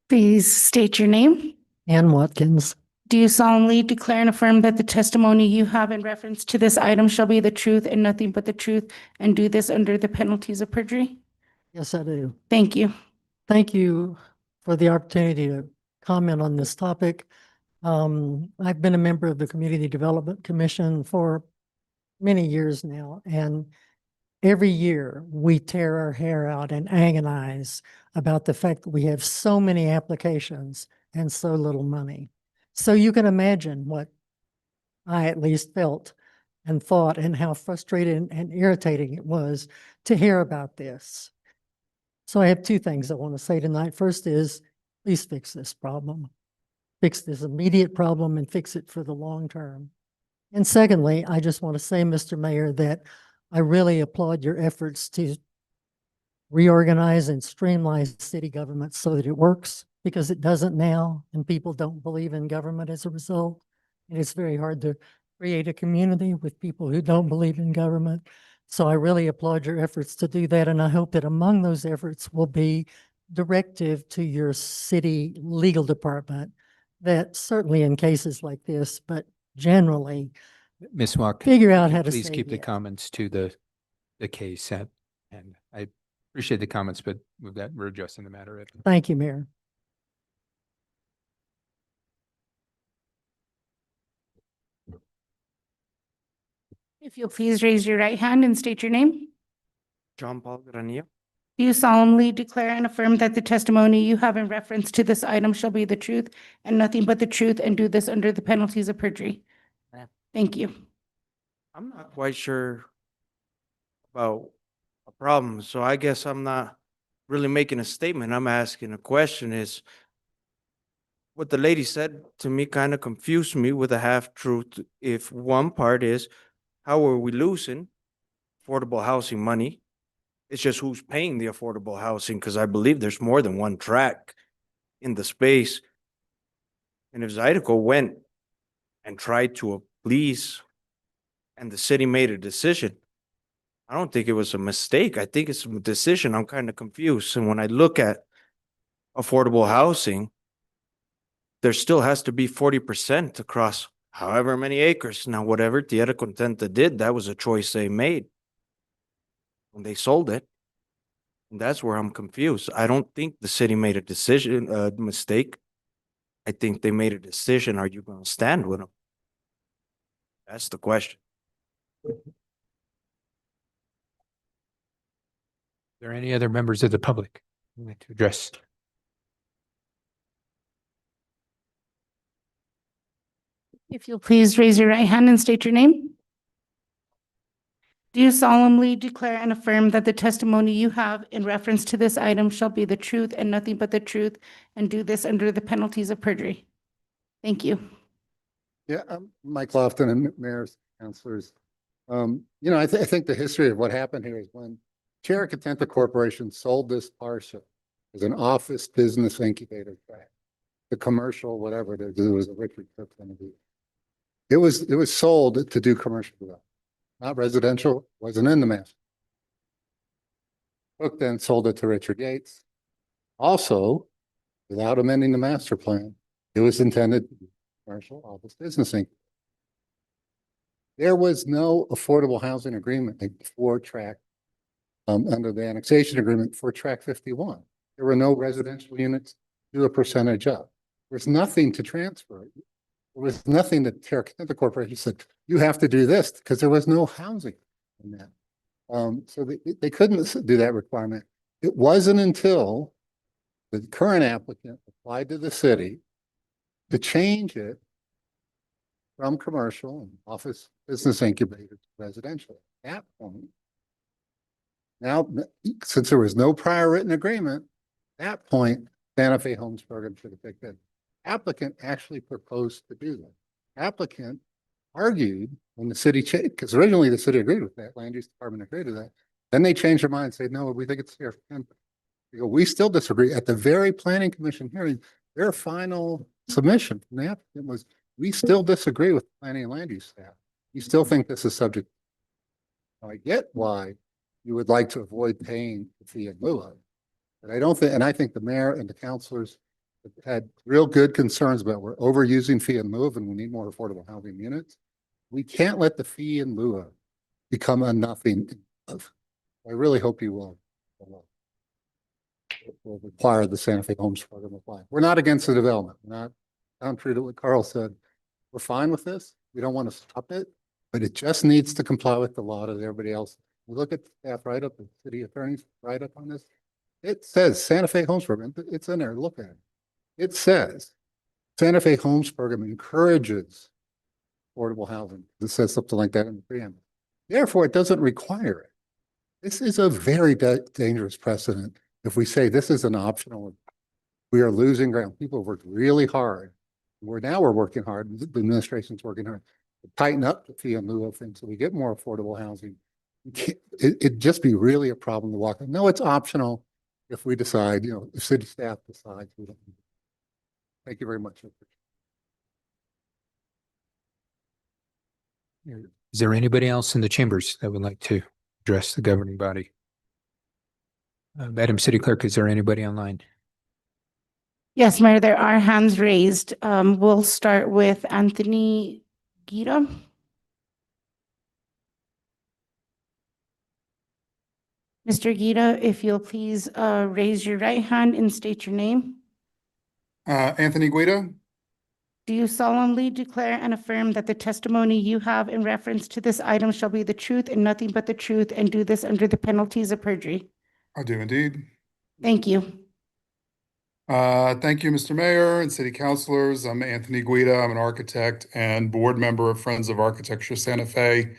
Please state your name. Ann Watkins. Do you solemnly declare and affirm that the testimony you have in reference to this item shall be the truth and nothing but the truth, and do this under the penalties of perjury? Yes, I do. Thank you. Thank you for the opportunity to comment on this topic. I've been a member of the Community Development Commission for many years now, and every year we tear our hair out and agonize about the fact that we have so many applications and so little money. So you can imagine what I at least felt and thought, and how frustrating and irritating it was to hear about this. So I have two things I want to say tonight. First is, please fix this problem. Fix this immediate problem and fix it for the long term. And secondly, I just want to say, Mr. Mayor, that I really applaud your efforts to reorganize and streamline city government so that it works, because it doesn't now, and people don't believe in government as a result. And it's very hard to create a community with people who don't believe in government. So I really applaud your efforts to do that, and I hope that among those efforts will be directive to your city legal department that certainly in cases like this, but generally, Ms. Watkins, figure out how to please say keep the yes. comments to the case. And I appreciate the comments, but with that, we're addressing the matter. Thank you, Mayor. If you'll please raise your right hand and state your name. John Paul Granillo. Do you solemnly declare and affirm that the testimony you have in reference to this item shall be the truth and nothing but the truth, and do this under the penalties of perjury? Thank you. I'm not quite sure about a problem, so I guess I'm not really making a statement. I'm asking a question. Is what the lady said to me kind of confused me with a half truth. If one part is, how are we losing affordable housing money? It's just who's paying the affordable housing, because I believe there's more than one track in the space. And if Zydeco went and tried to please, and the city made a decision, I don't think it was a mistake. I think it's a decision. I'm kind of confused. And when I look at affordable housing, there still has to be 40% across however many acres. Now, whatever Tierra Contenta did, that was a choice they made when they sold it. And that's where I'm confused. I don't think the city made a decision, mistake. I think they made a decision. Are you going to stand with them? That's the question. there any other members of the public who'd like to address? If you'll please raise your right hand and state your name. Do you solemnly declare and affirm that the testimony you have in reference to this item shall be the truth and nothing but the truth, and do this under the penalties of perjury? Thank you. Yeah, I'm Mike Lofton and mayors, councilors. I think the history of what happened here is when Tierra Contenta Corporation sold this parcel as an office business incubator tract, the commercial, whatever it was a Richard Cook entity. It was sold to do commercial development, not residential, wasn't in the master. Cook then sold it to Richard Yates. Also, without amending the master plan, it was intended to be commercial office business incubator. There was no affordable housing agreement for tract under the annexation agreement for tract 51. There were no residential units to do a percentage of. There's nothing to transfer. There was nothing that Tierra Contenta Corporation said, you have to do this, because there was no housing in that. So they couldn't do that requirement. It wasn't until the current applicant applied to the city to change it from commercial and office business incubator to residential. At that point, now, since there was no prior written agreement, at that point, Santa Fe Homes Program should have picked it. Applicant actually proposed to do that. Applicant argued when the city changed, because originally the city agreed with that, land use department agreed with that. Then they changed their mind and said, no, we think it's fair. We still disagree. At the very planning commission hearing, their final submission from the applicant was, we still disagree with the planning and land use staff. We still think this is subject. Now, I get why you would like to avoid paying the fee in lieu of, but I don't think, and I think the mayor and the councilors had real good concerns about we're overusing fee in lieu of, and we need more affordable housing units. We can't let the fee in lieu of become a nothing of. I really hope you will require the Santa Fe Homes Program apply. We're not against the development. We're not contrary to what Carl said. We're fine with this. We don't want to stop it, but it just needs to comply with the law that everybody else. We look at the staff write-up, the city attorney's write-up on this. It says Santa Fe Homes Program. It's in there. Look at it. It says Santa Fe Homes Program encourages affordable housing. It says something like that in the preamble. Therefore, it doesn't require it. This is a very dangerous precedent. If we say this is an optional, we are losing ground. People have worked really hard. We're working hard. The administration's working hard to tighten up the fee in lieu of things so we get more affordable housing. It'd just be really a problem to walk in. No, it's optional if we decide, if city staff decides we don't. Thank you very much. Is there anybody else in the chambers that would like to address the governing body? Madam City Clerk, is there anybody online? Yes, Mayor, there are hands raised. We'll start with Anthony Guida. Mr. Guida, if you'll please raise your right hand and state your name. Anthony Guida. Do you solemnly declare and affirm that the testimony you have in reference to this item shall be the truth and nothing but the truth, and do this under the penalties of perjury? I do indeed. Thank you. Thank you, Mr. Mayor and city councilors. I'm Anthony Guida. I'm an architect and board member of Friends of Architecture Santa Fe.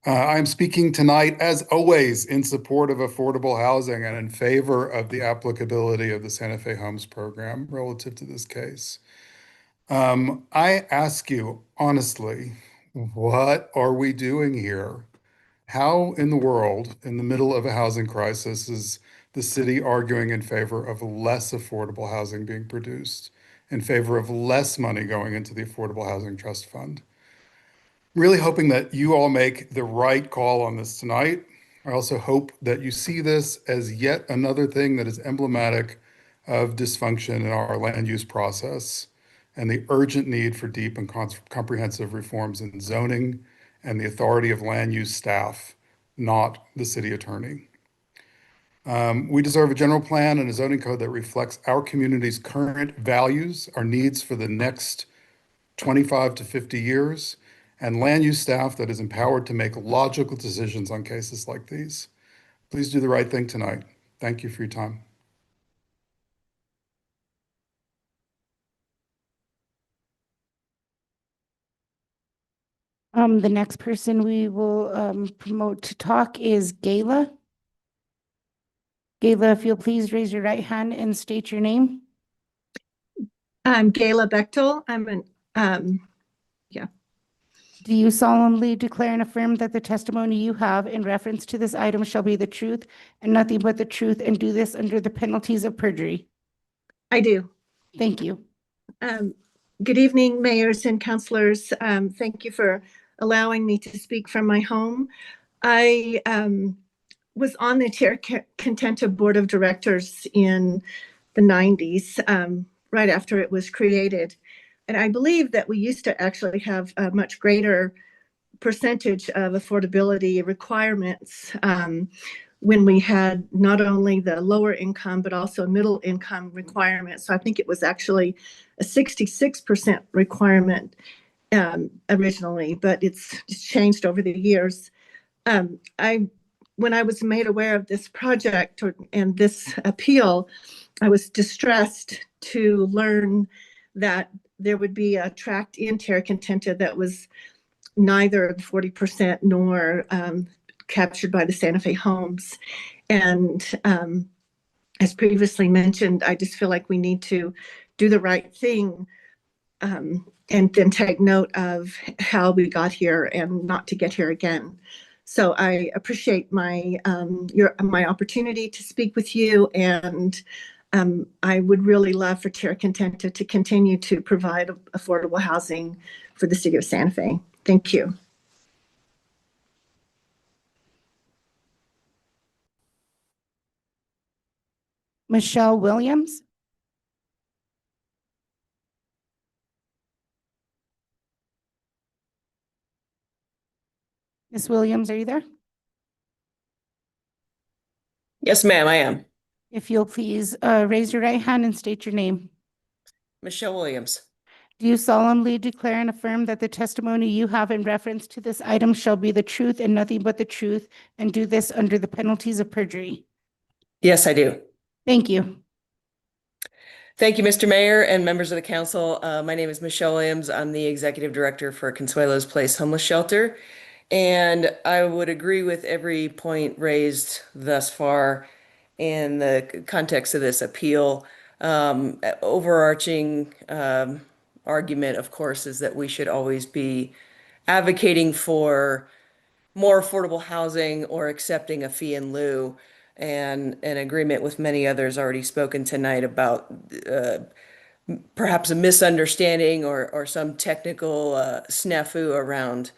I'm speaking tonight, as always, in support of affordable housing and in favor of the applicability of the Santa Fe Homes Program relative to this case. I ask you, honestly, what are we doing here? How in the world, in the middle of a housing crisis, is the city arguing in favor of less affordable housing being produced, in favor of less money going into the Affordable Housing Trust Fund? Really hoping that you all make the right call on this tonight. I also hope that you see this as yet another thing that is emblematic of dysfunction in our land use process and the urgent need for deep and comprehensive reforms in zoning and the authority of land use staff, not the city attorney. We deserve a general plan and a zoning code that reflects our community's current values, our needs for the next 25 to 50 years, and land use staff that is empowered to make logical decisions on cases like these. Please do the right thing tonight. Thank you for your time. The next person we will promote to talk is Gayla. Gayla, if you'll please raise your right hand and state your name. I'm Gayla Bechtel. Do you solemnly declare and affirm that the testimony you have in reference to this item shall be the truth and nothing but the truth, and do this under the penalties of perjury? I do. Thank you. Good evening, mayors and councilors. Thank you for allowing me to speak from my home. I was on the Tierra Contenta Board of Directors in the 90s, right after it was created. And I believe that we used to actually have a much greater percentage of affordability requirements when we had not only the lower income, but also middle income requirements. So I think it was actually a 66% requirement originally, but it's changed over the years. When I was made aware of this project and this appeal, I was distressed to learn that there would be a tract in Tierra Contenta that was neither 40% nor captured by the Santa Fe Homes. And as previously mentioned, I just feel like we need to do the right thing and then take note of how we got here and not to get here again. So I appreciate my opportunity to speak with you, and I would really love for Tierra Contenta to continue to provide affordable housing for the city of Santa Fe. Thank you. Michelle Williams. Ms. Williams, are you there? Yes, ma'am, I am. If you'll please raise your right hand and state your name. Michelle Williams. Do you solemnly declare and affirm that the testimony you have in reference to this item shall be the truth and nothing but the truth, and do this under the penalties of perjury? Yes, I do. Thank you. Thank you, Mr. Mayor and members of the council. My name is Michelle Williams. I'm the executive director for Consuelo's Place Homeless Shelter. And I would agree with every point raised thus far in the context of this appeal. Overarching argument, of course, is that we should always be advocating for more affordable housing or accepting a fee in lieu, and an agreement with many others already spoken tonight about perhaps a misunderstanding or some technical snafu around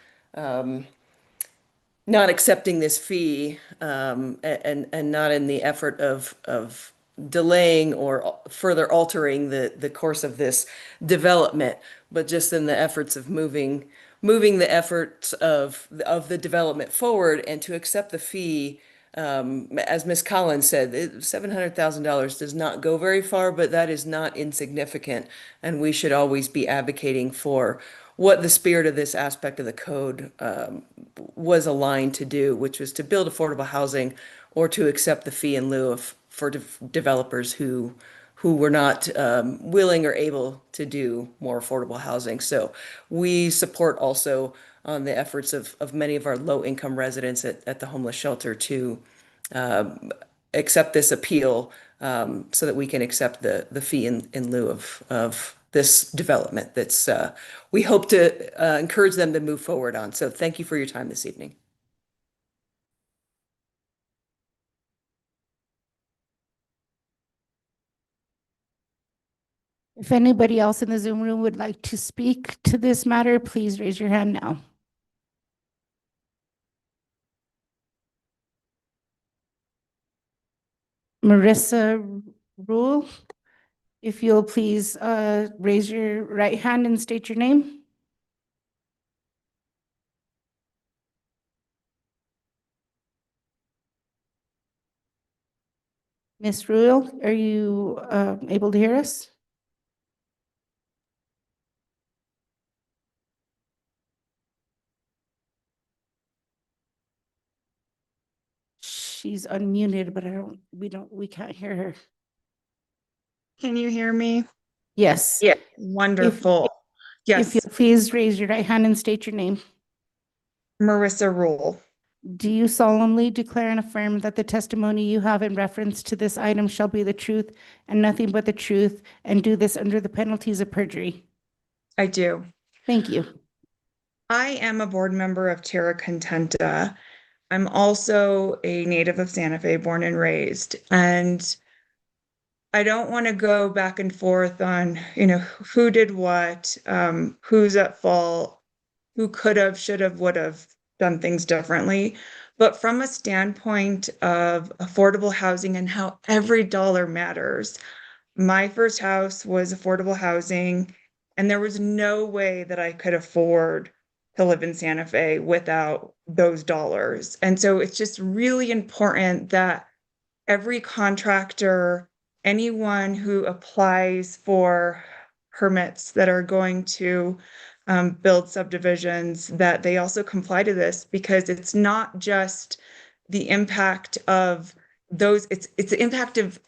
not accepting this fee and not in the effort of delaying or further altering the course of this development, but just in the efforts of moving the efforts of the development forward, and to accept the fee. As Ms. Collins said, $700,000 does not go very far, but that is not insignificant, and we should always be advocating for what the spirit of this aspect of the code was aligned to do, which was to build affordable housing or to accept the fee in lieu for developers who were not willing or able to do more affordable housing. So we support also on the efforts of many of our low-income residents at the homeless shelter to accept this appeal so that we can accept the fee in lieu of this development that's we hope to encourage them to move forward on. So thank you for your time this evening. If anybody else in the Zoom room would like to speak to this matter, please raise your hand now. Marissa Rule, if you'll please raise your right hand and state your name. Ms. Rule, are you able to hear us? she's unmuted, but we can't hear her. Can you hear me? Yes. Yeah. Wonderful. If Yes, you please raise your right hand and state your name. Marissa Rule. Do you solemnly declare and affirm that the testimony you have in reference to this item shall be the truth and nothing but the truth, and do this under the penalties of perjury? I do. Thank you. I am a board member of Terra Contenta. I'm also a native of Santa Fe, born and raised. And I don't want to go back and forth on, who did what, who's at fault, who could have, should have, would have done things differently. But from a standpoint of affordable housing and how every dollar matters, my first house was affordable housing, and there was no way that I could afford to live in Santa Fe without those dollars. And so it's just really important that every contractor, anyone who applies for permits that are going to build subdivisions, that they also comply to this, because it's not just the impact of those, it's the impact of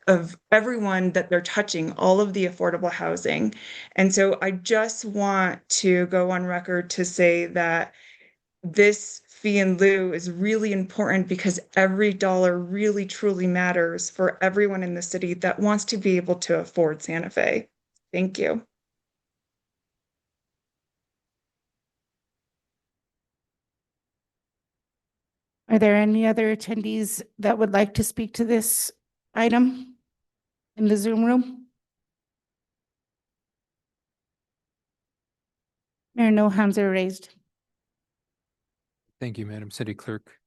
everyone that they're touching, all of the affordable housing. And so I just want to go on record to say that this fee in lieu is really important, because every dollar really truly matters for everyone in the city that wants to be able to afford Santa Fe. Thank you. Are there any other attendees that would like to speak to this item in the Zoom room? There are no hands are raised. Thank you, Madam City Clerk.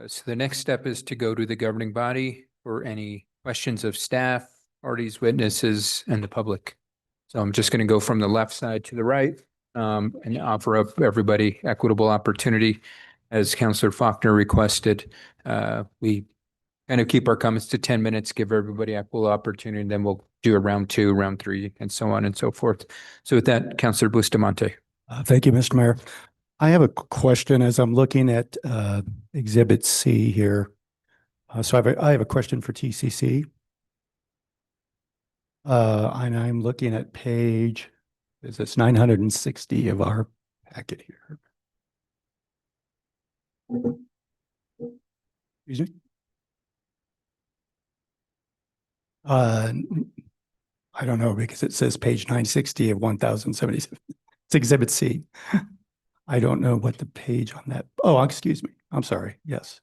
So the next step is to go to the governing body for any questions of staff, parties, witnesses, and the public. So I'm just going to go from the left side to the right and offer up everybody equitable opportunity. As Councilor Faulkner requested, we kind of keep our comments to 10 minutes, give everybody equal opportunity, and then we'll do a round 2, round 3, and so on and so forth. So with that, Councilor Bustamante. Thank you, Mr. Mayor. I have a question as I'm looking at Exhibit C here. So I have a question for TCC. And I'm looking at page, it's 960 of our packet here. Excuse me? I don't know, because it says page 960 of 1077. It's Exhibit C. I don't know what the page on that. Oh, excuse me. I'm sorry. Yes.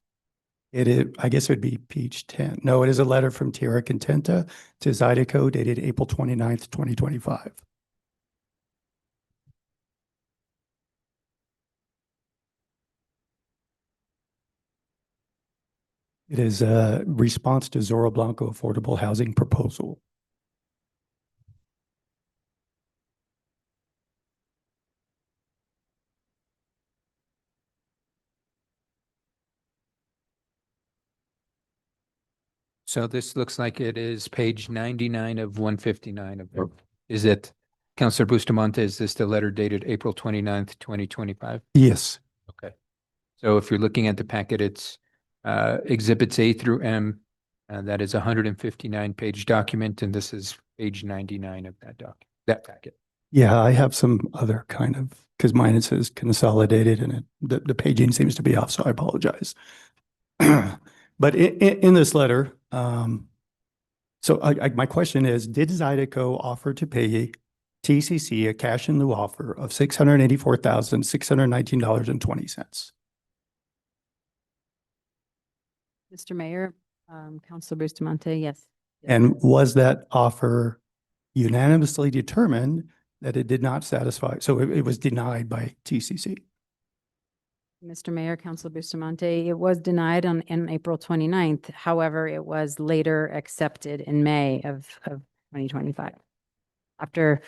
It is, I guess it would be page 10. No, it is a letter from Terra Contenta to Zydeco dated April 29th, 2025. It is a response to Zorro Blanco affordable housing proposal. So this looks like it is page 99 of 159 of there. Is it, Councilor Bustamante, is this the letter dated April 29th, 2025? Yes. Okay. So if you're looking at the packet, it's exhibits A through M. That is a 159-page document, and this is page 99 of that packet. Yeah, I have some other kind of, because mine it says consolidated and the paging seems to be off, so I apologize. But in this letter, so my question is, did Zydeco offer to pay TCC a cash in lieu offer of $684,619.20? Mr. Mayor, Councilor Bustamante, yes. And was that offer unanimously determined that it did not satisfy? So it was denied by TCC. Mr. Mayor, Councilor Bustamante, it was denied on April 29th. However, it was later accepted in May of 2025. After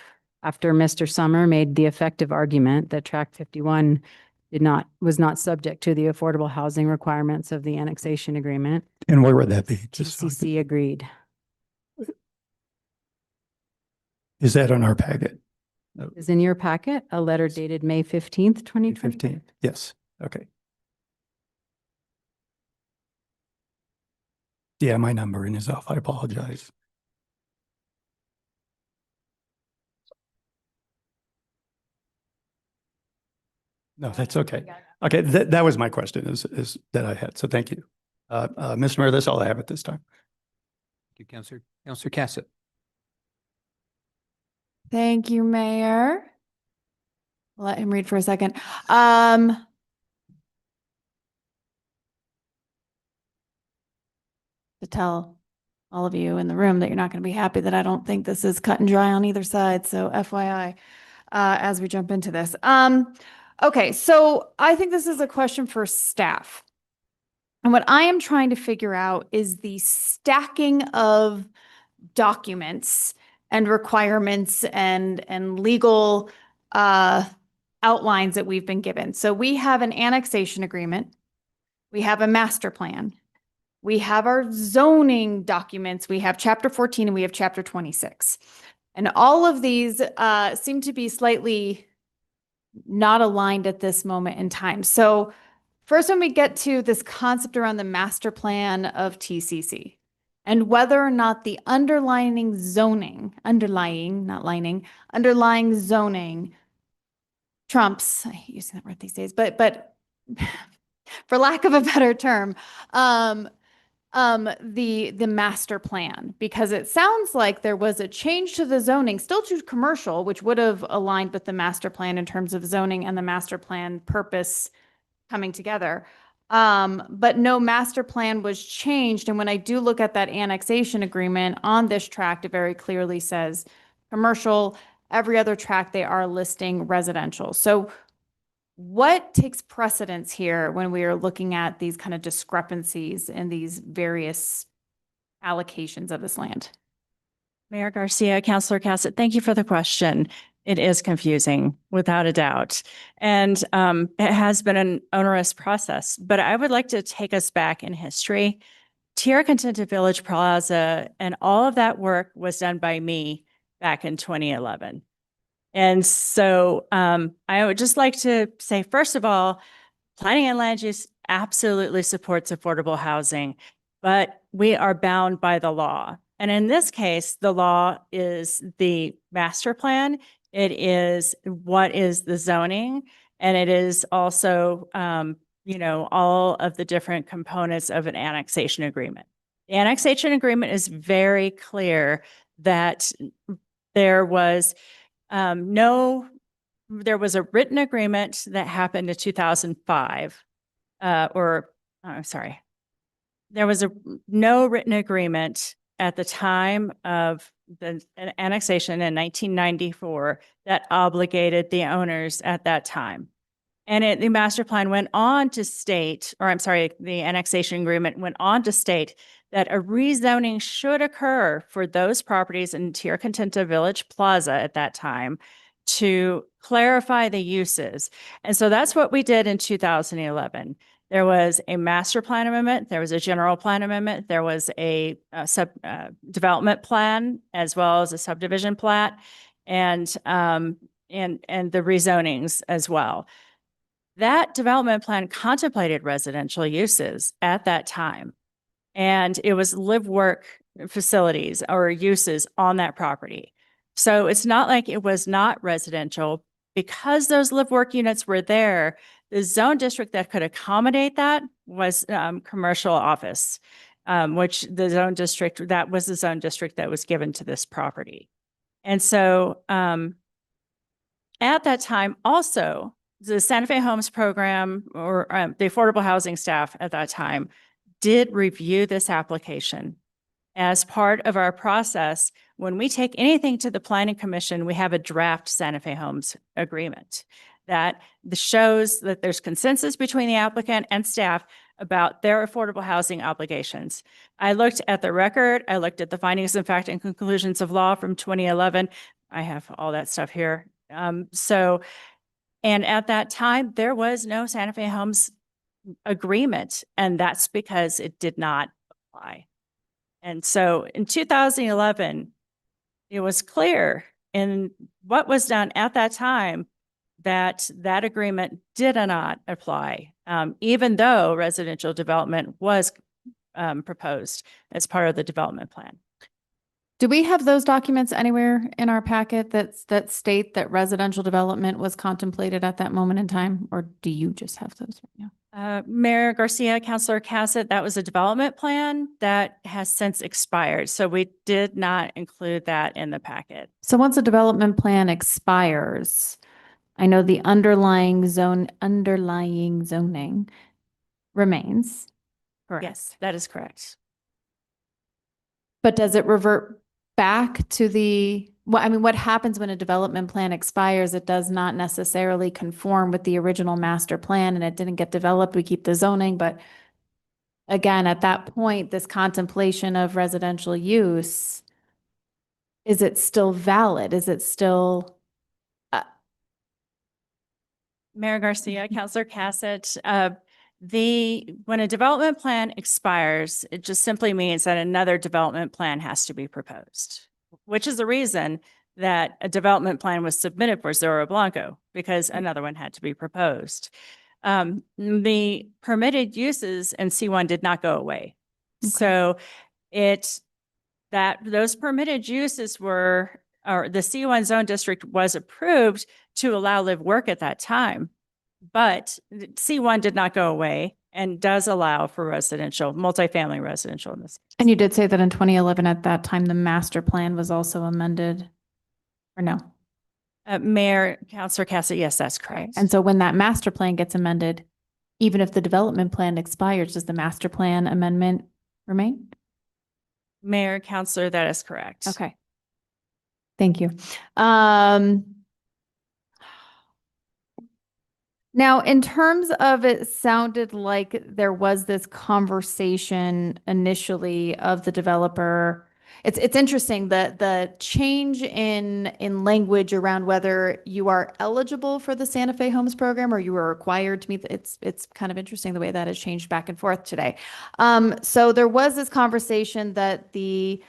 Mr. Summer made the effective argument that Tract 51 was not subject to the affordable housing requirements of the annexation agreement. And where would that be? TCC agreed. Is that on our packet? Is in your packet a letter dated May 15th, 2020? 15th, yes. Okay. Yeah, my numbering is off. I apologize. No, that's okay. Okay, that was my question is that I had. So thank you. Mr. Mayor, that's all I have at this time. Thank you, Counselor Cassett. Thank you, Mayor. Let him read for a second. To tell all of you in the room that you're not going to be happy that I don't think this is cut and dry on either side. So FYI, as we jump into this. Okay, so I think this is a question for staff. And what I am trying to figure out is the stacking of documents and requirements and legal outlines that we've been given. So we have an annexation agreement. We have a master plan. We have our zoning documents. We have chapter 14 and we have chapter 26. And all of these seem to be slightly not aligned at this moment in time. So first, when we get to this concept around the master plan of TCC and whether or not the underlying zoning trumps, I hate using that word these days, but for lack of a better term, the master plan, because it sounds like there was a change to the zoning, still to commercial, which would have aligned with the master plan in terms of zoning and the master plan purpose coming together. But no master plan was changed. And when I do look at that annexation agreement on this tract, it very clearly says commercial. Every other tract, they are listing residential. So what takes precedence here when we are looking at these kind of discrepancies in these various allocations of this land? Mayor Garcia, Councilor Cassett, thank you for the question. It is confusing, without a doubt. And it has been an onerous process, but I would like to take us back in history. Tierra Contenta Village Plaza and all of that work was done by me back in 2011. And so I would just like to say, first of all, planning and land use absolutely supports affordable housing, but we are bound by the law. And in this case, the law is the master plan. It is what is the zoning, and it is also, all of the different components of an annexation agreement. The annexation agreement is very clear that there was there was a written agreement that happened in 2005, there was no written agreement at the time of the annexation in 1994 that obligated the owners at that time. And the master plan went on to state, the annexation agreement went on to state that a rezoning should occur for those properties in Tierra Contenta Village Plaza at that time to clarify the uses. And so that's what we did in 2011. There was a master plan amendment, there was a general plan amendment, there was a development plan, as well as a subdivision plat, and the rezonings as well. That development plan contemplated residential uses at that time, and it was live work facilities or uses on that property. So it's not like it was not residential. Because those live work units were there, the zone district that could accommodate that was commercial office, which the zone district, that was the zone district that was given to this property. And so at that time also, the Santa Fe Homes program or the affordable housing staff at that time did review this application. As part of our process, when we take anything to the Planning Commission, we have a draft Santa Fe Homes agreement that shows that there's consensus between the applicant and staff about their affordable housing obligations. I looked at the record, I looked at the findings of fact and conclusions of law from 2011. I have all that stuff here. And at that time, there was no Santa Fe Homes agreement, and that's because it did not apply. And so in 2011, it was clear in what was done at that time that that agreement did not apply, even though residential development was proposed as part of the development plan. Do we have those documents anywhere in our packet that state that residential development was contemplated at that moment in time? Or do you just have those right now? Mayor Garcia, Councilor Cassett, that was a development plan that has since expired. So we did not include that in the packet. So once a development plan expires, I know the underlying zoning remains. Correct. Yes, that is correct. But does it revert back to what happens when a development plan expires? It does not necessarily conform with the original master plan and it didn't get developed. We keep the zoning, but again, at that point, this contemplation of residential use, is it still valid? Is it still? Mayor Garcia, Councilor Cassett, when a development plan expires, it just simply means that another development plan has to be proposed, which is the reason that a development plan was submitted for Zorro Blanco, because another one had to be proposed. The permitted uses in C1 did not go away. So those permitted uses or the C1 zone district was approved to allow live work at that time. But C1 did not go away and does allow for residential, multifamily residential in this. And you did say that in 2011, at that time, the master plan was also amended, or no? Mayor, Councilor Cassett, yes, that's correct. And so when that master plan gets amended, even if the development plan expires, does the master plan amendment remain? Mayor, Councilor, that is correct. Okay. Thank you. Now, in terms of, it sounded like there was this conversation initially of the developer. It's interesting that the change in language around whether you are eligible for the Santa Fe Homes program or you are required to meet, it's kind of interesting the way that has changed back and forth today. So there was this conversation that the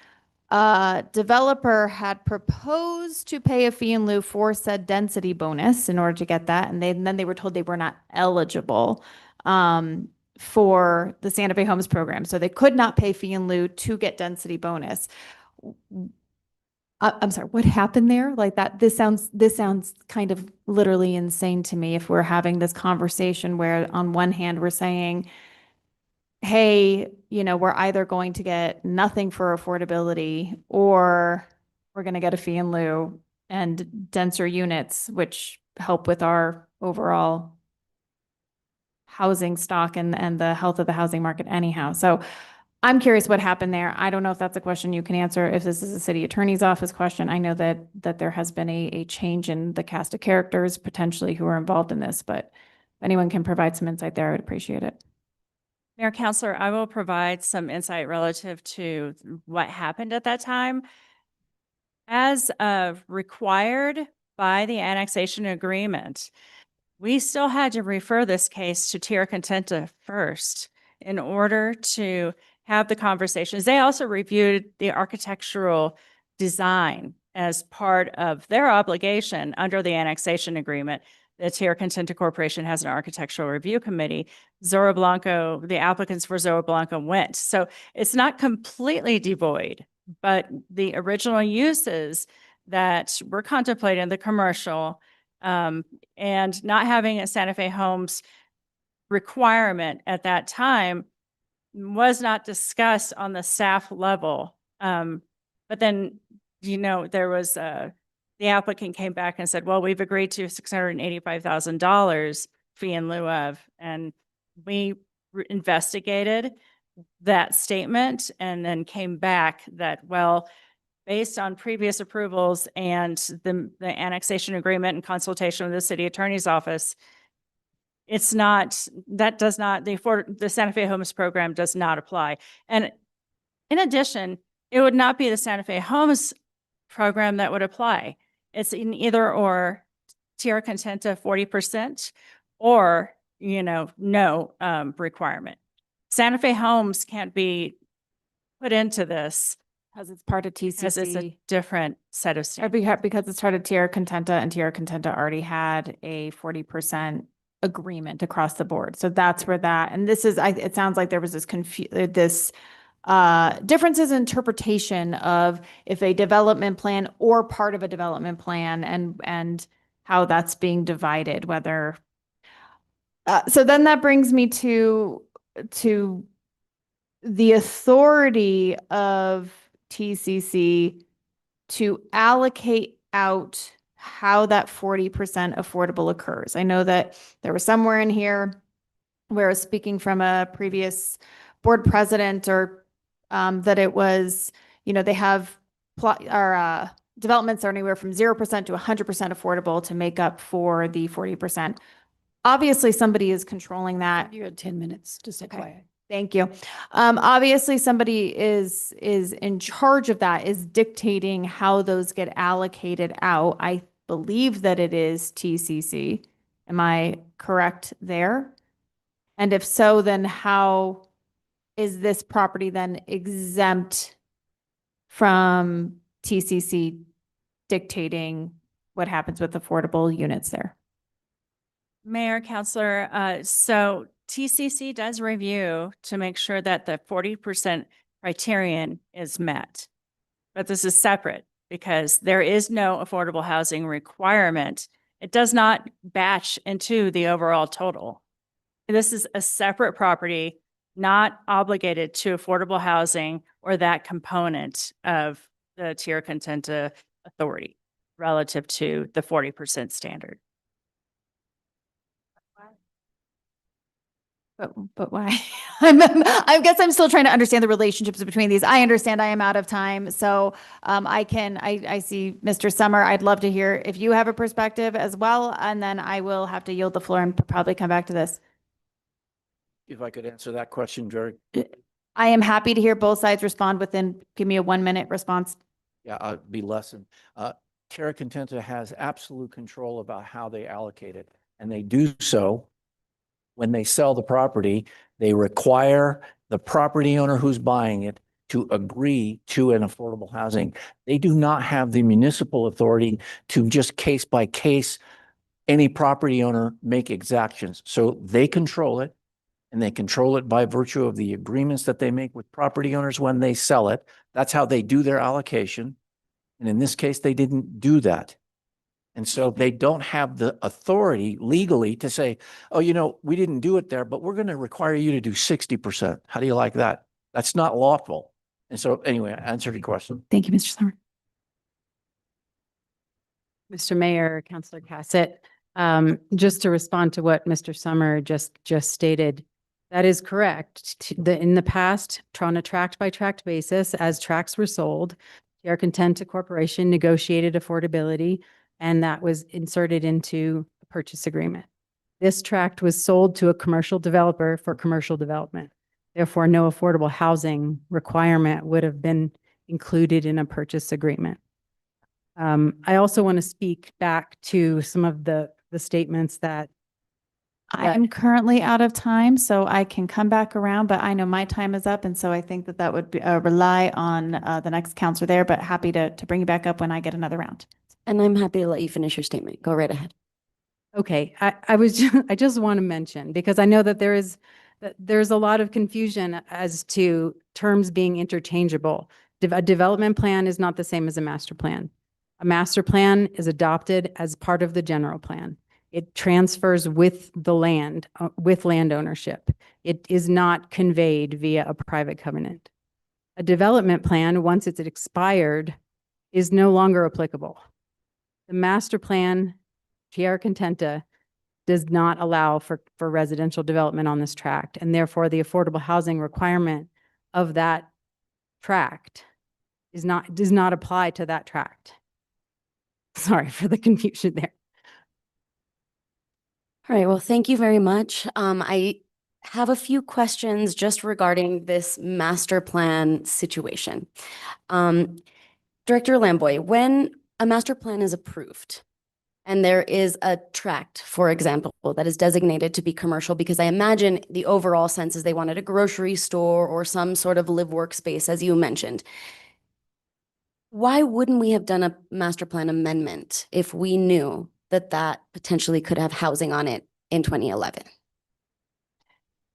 developer had proposed to pay a fee in lieu for said density bonus in order to get that. And then they were told they were not eligible for the Santa Fe Homes program. So they could not pay fee in lieu to get density bonus. I'm sorry, what happened there? Like that, this sounds kind of literally insane to me if we're having this conversation where on one hand we're saying, hey, we're either going to get nothing for affordability or we're going to get a fee in lieu and denser units, which help with our overall housing stock and the health of the housing market anyhow. So I'm curious what happened there. I don't know if that's a question you can answer. If this is a city attorney's office question, I know that there has been a change in the cast of characters potentially who are involved in this, but if anyone can provide some insight there, I would appreciate it. Mayor, Councilor, I will provide some insight relative to what happened at that time. As required by the annexation agreement, we still had to refer this case to Tierra Contenta first in order to have the conversations. They also reviewed the architectural design as part of their obligation under the annexation agreement. The Tierra Contenta Corporation has an architectural review committee. Zorro Blanco, the applicants for Zorro Blanco went. So it's not completely devoid, but the original uses that were contemplated in the commercial and not having a Santa Fe Homes requirement at that time was not discussed on the staff level. But then, there was the applicant came back and said, well, we've agreed to $685,000 fee in lieu of, and we investigated that statement and then came back that, well, based on previous approvals and the annexation agreement and consultation with the city attorney's office, the Santa Fe Homes program does not apply. And in addition, it would not be the Santa Fe Homes program that would apply. It's in either or Tierra Contenta 40% or, no requirement. Santa Fe Homes can't be put into this because it's part of TCC. Because it's a different set of standards. Because it's part of Tierra Contenta and Tierra Contenta already had a 40% agreement across the board. So that's where that, and this is, it sounds like there was this differences in interpretation of if a development plan or part of a development plan and how that's being divided, whether. So then that brings me to the authority of TCC to allocate out how that 40% affordable occurs. I know that there was somewhere in here where I was speaking from a previous board president or that it was, they have developments are anywhere from 0% to 100% affordable to make up for the 40%. Obviously, somebody is controlling that. You're at 10 minutes, just FYI. Thank you. Obviously, somebody is in charge of that, is dictating how those get allocated out. I believe that it is TCC. Am I correct there? And if so, then how is this property then exempt from TCC dictating what happens with affordable units there? Mayor, Counselor, so TCC does review to make sure that the 40% criterion is met. But this is separate because there is no affordable housing requirement. It does not batch into the overall total. This is a separate property, not obligated to affordable housing or that component of the Tierra Contenta authority relative to the 40% standard. But why? I guess I'm still trying to understand the relationships between these. I understand I am out of time. So I see Mr. Summer. I'd love to hear if you have a perspective as well. And then I will have to yield the floor and probably come back to this. If I could answer that question, Jerry. I am happy to hear both sides respond within, give me a 1-minute response. Yeah, I'll be less than. Tierra Contenta has absolute control about how they allocate it. And they do so when they sell the property. They require the property owner who's buying it to agree to an affordable housing. They do not have the municipal authority to just case by case, any property owner make exactions. So they control it, and they control it by virtue of the agreements that they make with property owners when they sell it. That's how they do their allocation. And in this case, they didn't do that. And so they don't have the authority legally to say, oh, we didn't do it there, but we're going to require you to do 60%. How do you like that? That's not lawful. And so anyway, I answered your question. Thank you, Mr. Summer. Mr. Mayor, Councilor Cassett, just to respond to what Mr. Summer just stated, that is correct. In the past, on a tract by tract basis, as tracts were sold, Tierra Contenta Corporation negotiated affordability, and that was inserted into a purchase agreement. This tract was sold to a commercial developer for commercial development. Therefore, no affordable housing requirement would have been included in a purchase agreement. I also want to speak back to some of the statements that I'm currently out of time, so I can come back around, but I know my time is up. And so I think that would be, rely on the next counselor there, but happy to bring you back up when I get another round. And I'm happy to let you finish your statement. Go right ahead. Okay, I just want to mention, because I know that there's a lot of confusion as to terms being interchangeable. A development plan is not the same as a master plan. A master plan is adopted as part of the general plan. It transfers with the land, with land ownership. It is not conveyed via a private covenant. A development plan, once it's expired, is no longer applicable. The master plan, Tierra Contenta, does not allow for residential development on this tract, and therefore the affordable housing requirement of that tract does not apply to that tract. Sorry for the confusion there. All right, well, thank you very much. I have a few questions just regarding this master plan situation. Director Lamboy, when a master plan is approved and there is a tract, for example, that is designated to be commercial, because I imagine the overall sense is they wanted a grocery store or some sort of live workspace, as you mentioned. Why wouldn't we have done a master plan amendment if we knew that potentially could have housing on it in 2011.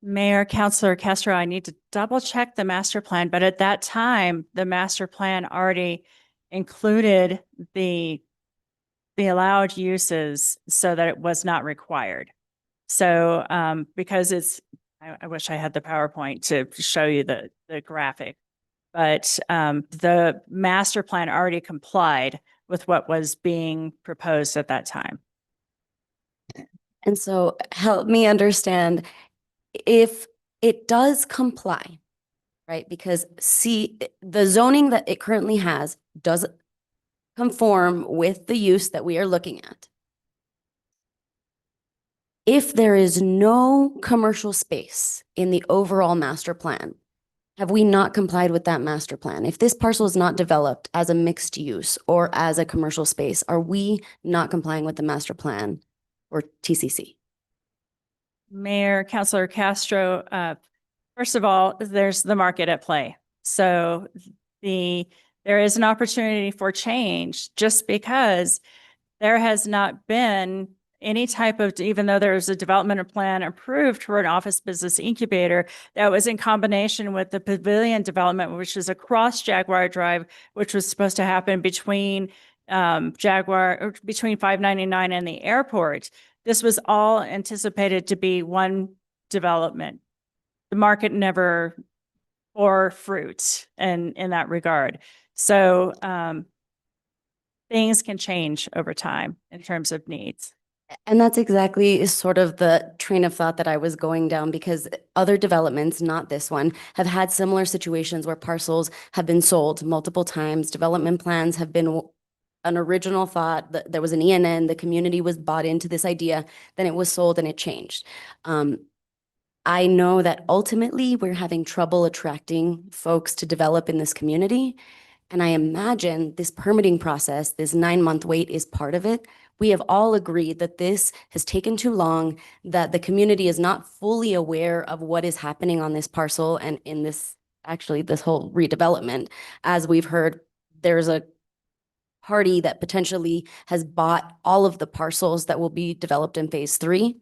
Mayor, Councilor Castro, I need to double check the master plan, but at that time, the master plan already included the allowed uses so that it was not required. So, because I wish I had the PowerPoint to show you the graphic, but, the master plan already complied with what was being proposed at that time. And so help me understand if it does comply, right? Because see, the zoning that it currently has does conform with the use that we are looking at. If there is no commercial space in the overall master plan, have we not complied with that master plan? If this parcel is not developed as a mixed use or as a commercial space, are we not complying with the master plan or TCC? Mayor, Councilor Castro, first of all, there's the market at play. So there is an opportunity for change just because there has not been any type of, even though there's a development plan approved for an office business incubator that was in combination with the pavilion development, which is across Jaguar Drive, which was supposed to happen between between 599 and the airport. This was all anticipated to be one development. The market never bore fruit in that regard. So things can change over time in terms of needs. And that's exactly sort of the train of thought that I was going down, because other developments, not this one, have had similar situations where parcels have been sold multiple times. Development plans have been an original thought, that there was an ENN, the community was bought into this idea, then it was sold and it changed. I know that ultimately we're having trouble attracting folks to develop in this community. And I imagine this permitting process, this 9-month wait is part of it. We have all agreed that this has taken too long, that the community is not fully aware of what is happening on this parcel and in this, actually this whole redevelopment. As we've heard, there's a party that potentially has bought all of the parcels that will be developed in phase 3.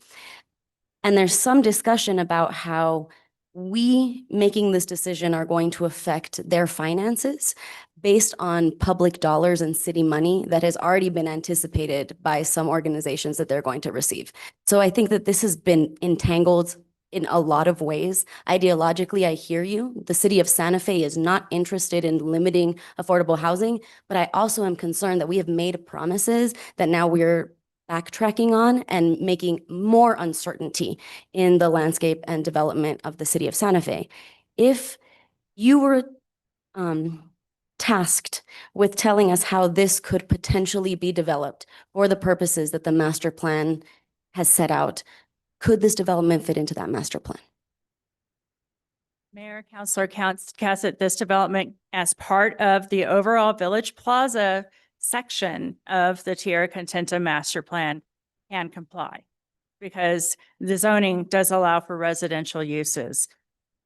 And there's some discussion about how we making this decision are going to affect their finances based on public dollars and city money that has already been anticipated by some organizations that they're going to receive. So I think that this has been entangled in a lot of ways. Ideologically, I hear you. The city of Santa Fe is not interested in limiting affordable housing, but I also am concerned that we have made promises that now we're backtracking on and making more uncertainty in the landscape and development of the city of Santa Fe. If you were tasked with telling us how this could potentially be developed for the purposes that the master plan has set out, could this development fit into that master plan? Mayor, Councilor Cassett, this development as part of the overall Village Plaza section of the Tierra Contenta master plan can comply because the zoning does allow for residential uses.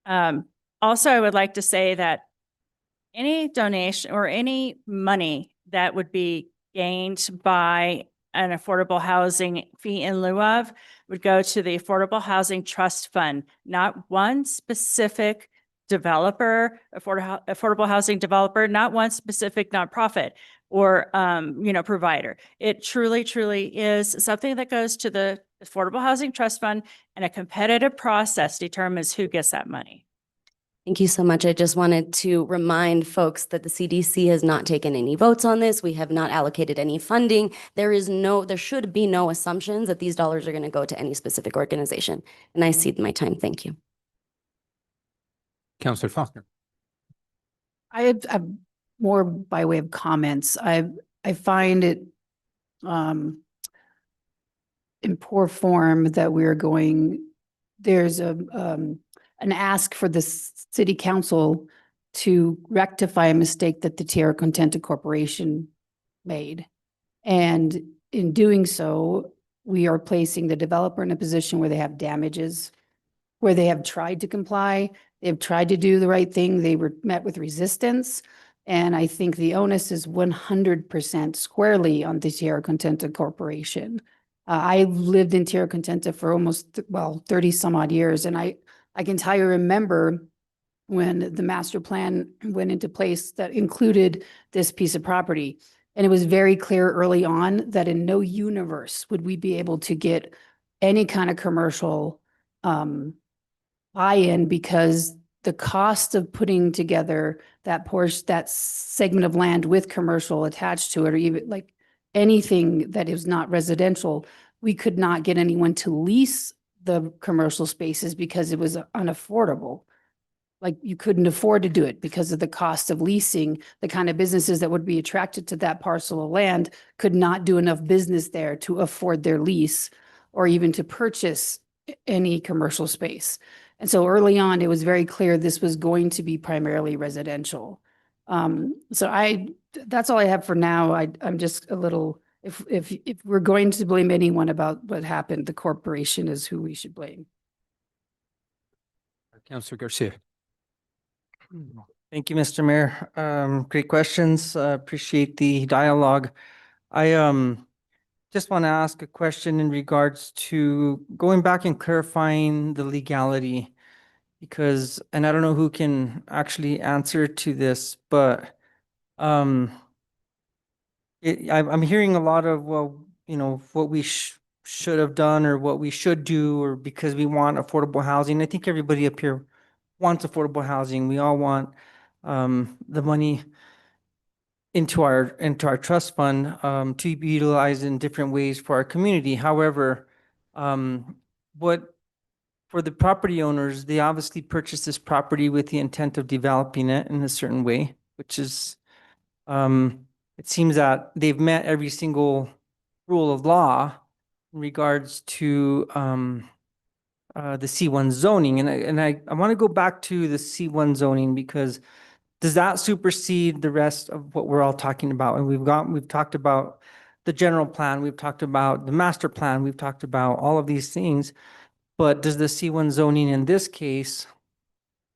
Also, I would like to say that any donation or any money that would be gained by an affordable housing fee in lieu of would go to the Affordable Housing Trust Fund, not one specific developer, affordable housing developer, not one specific nonprofit or, provider. It truly, truly is something that goes to the Affordable Housing Trust Fund, and a competitive process determines who gets that money. Thank you so much. I just wanted to remind folks that the CDC has not taken any votes on this. We have not allocated any funding. There should be no assumptions that these dollars are going to go to any specific organization. And I cede my time. Thank you. Councilor Faulkner. I have more by way of comments. I find it in poor form that there's an ask for the city council to rectify a mistake that the Tierra Contenta Corporation made. And in doing so, we are placing the developer in a position where they have damages, where they have tried to comply, they've tried to do the right thing, they were met with resistance. And I think the onus is 100% squarely on the Tierra Contenta Corporation. I lived in Tierra Contenta for almost, well, 30 some odd years. And I can tell you, remember when the master plan went into place that included this piece of property. And it was very clear early on that in no universe would we be able to get any kind of commercial buy-in, because the cost of putting together that portion, that segment of land with commercial attached to it, or even like anything that is not residential, we could not get anyone to lease the commercial spaces because it was unaffordable. Like you couldn't afford to do it because of the cost of leasing. The kind of businesses that would be attracted to that parcel of land could not do enough business there to afford their lease or even to purchase any commercial space. And so early on, it was very clear this was going to be primarily residential. That's all I have for now. I'm just a little, if we're going to blame anyone about what happened, the corporation is who we should blame. Councilor Garcia. Thank you, Mr. Mayor. Great questions. Appreciate the dialogue. I just want to ask a question in regards to going back and clarifying the legality, because, and I don't know who can actually answer to this, but I'm hearing a lot of, well, you know, what we should have done or what we should do, or because we want affordable housing. I think everybody up here wants affordable housing. We all want the money into our trust fund to be utilized in different ways for our community. However, what for the property owners, they obviously purchased this property with the intent of developing it in a certain way, which is it seems that they've met every single rule of law in regards to the C1 zoning. And I want to go back to the C1 zoning, because does that supersede the rest of what we're all talking about? And we've talked about the general plan, we've talked about the master plan, we've talked about all of these things, but does the C1 zoning in this case,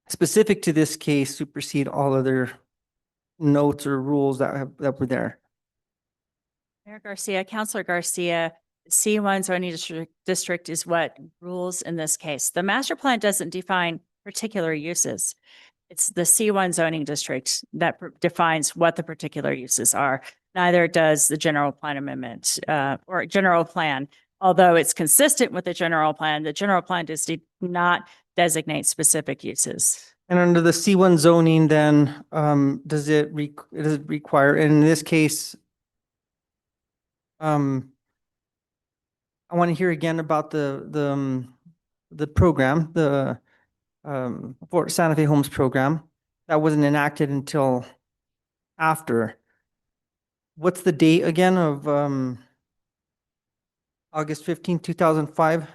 specific to this case, supersede all other notes or rules that were there? Mayor Garcia, Councilor Garcia, C1 zoning district is what rules in this case. The master plan doesn't define particular uses. It's the C1 zoning district that defines what the particular uses are. Neither does the general plan amendment or general plan. Although it's consistent with the general plan does not designate specific uses. And under the C1 zoning, then does it require, in this case, I want to hear again about the program, the Fort Santa Fe Homes program that wasn't enacted until after. What's the date again of August 15, 2005?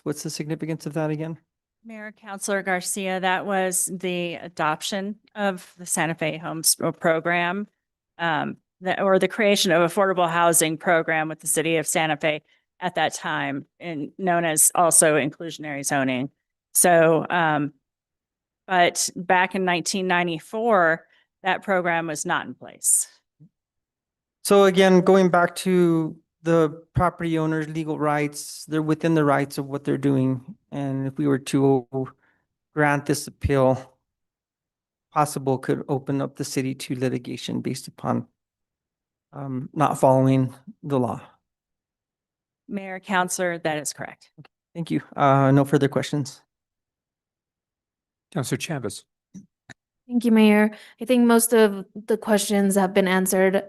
What's the significance of that again? Mayor, Councilor Garcia, that was the adoption of the Santa Fe Homes program, or the creation of affordable housing program with the city of Santa Fe at that time, and known as also inclusionary zoning. So, but back in 1994, that program was not in place. So again, going back to the property owners' legal rights, they're within the rights of what they're doing. And if we were to grant this appeal, possible could open up the city to litigation based upon not following the law. Mayor, Councilor, that is correct. Thank you. No further questions. Councilor Chavez. Thank you, Mayor. I think most of the questions have been answered.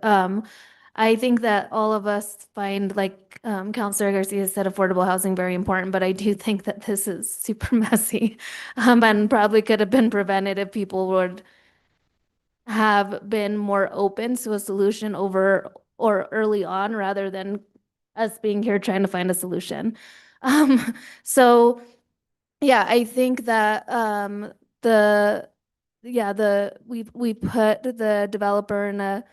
I think that all of us find, like Councilor Garcia said, affordable housing very important, but I do think that this is super messy and probably could have been prevented if people would have been more open to a solution over or early on, rather than us being here trying to find a solution. So yeah, I think that we put the developer in a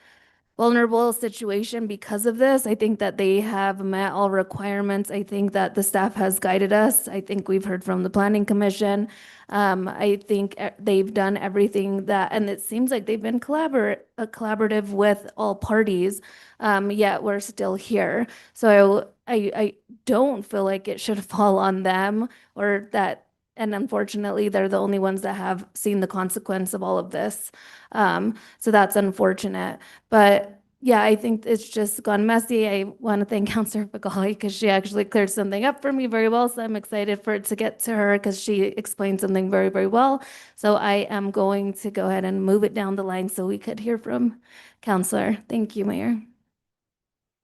vulnerable situation because of this. I think that they have met all requirements. I think that the staff has guided us. I think we've heard from the planning commission. I think they've done everything that, and it seems like they've been collaborative with all parties, yet we're still here. So I don't feel like it should fall on them or that, and unfortunately, they're the only ones that have seen the consequence of all of this. So that's unfortunate. But yeah, I think it's just gone messy. I want to thank Councilor Fagali because she actually cleared something up for me very well. So I'm excited for it to get to her because she explained something very, very well. So I am going to go ahead and move it down the line so we could hear from Councilor. Thank you, Mayor.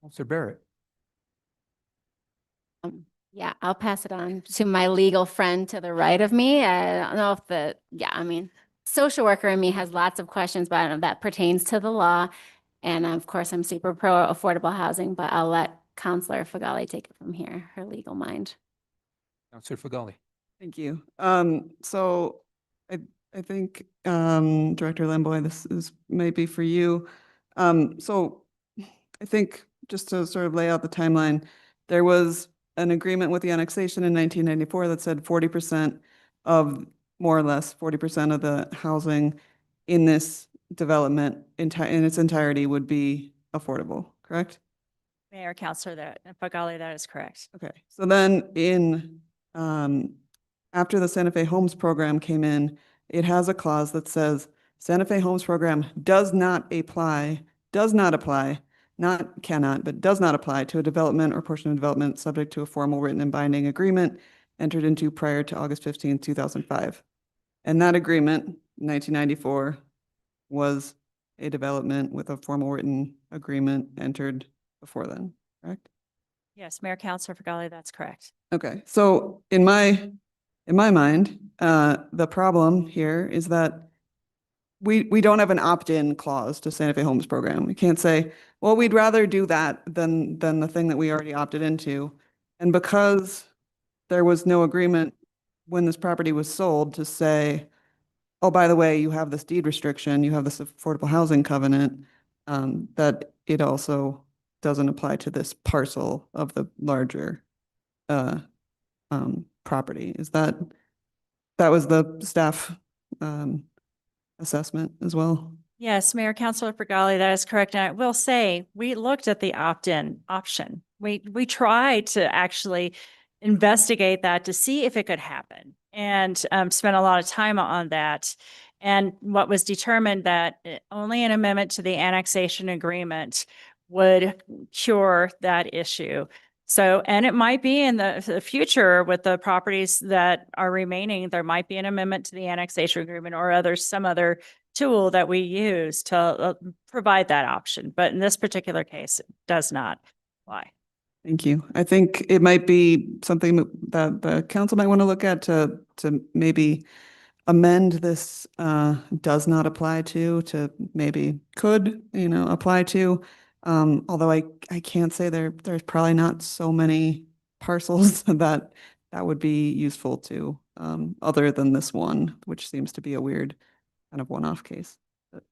Counselor Barrett. Yeah, I'll pass it on to my legal friend to the right of me. I don't know if I mean, social worker in me has lots of questions, but I don't know if that pertains to the law. And of course, I'm super pro affordable housing, but I'll let Councilor Fagali take it from here, her legal mind. Counselor Fagali. Thank you. So I think, Director Lamboy, this is maybe for you. So I think just to sort of lay out the timeline, there was an agreement with the annexation in 1994 that said 40% of, more or less 40% of the housing in this development in its entirety would be affordable, correct? Mayor, Councilor Fagali, that is correct. Okay, so then after the Santa Fe Homes program came in, it has a clause that says Santa Fe Homes program does not apply, not cannot, but does not apply to a development or portion of development subject to a formal written and binding agreement entered into prior to August 15, 2005. And that agreement, 1994, was a development with a formal written agreement entered before then, correct? Yes, Mayor, Councilor Fagali, that's correct. Okay, so in my mind, the problem here is that we don't have an opt-in clause to Santa Fe Homes program. We can't say, well, we'd rather do that than the thing that we already opted into. And because there was no agreement when this property was sold to say, oh, by the way, you have this deed restriction, you have this affordable housing covenant, that it also doesn't apply to this parcel of the larger property. Is that was the staff assessment as well? Yes, Mayor, Councilor Fagali, that is correct. And I will say, we looked at the opt-in option. We tried to actually investigate that to see if it could happen and spent a lot of time on that. And what was determined that only an amendment to the annexation agreement would cure that issue. So, and it might be in the future with the properties that are remaining, there might be an amendment to the annexation agreement or some other tool that we use to provide that option. But in this particular case, it does not apply. Thank you. I think it might be something that the council might want to look at to maybe amend this does not apply to maybe could, apply to. Although I can't say there's probably not so many parcels that would be useful to, other than this one, which seems to be a weird kind of one-off case. But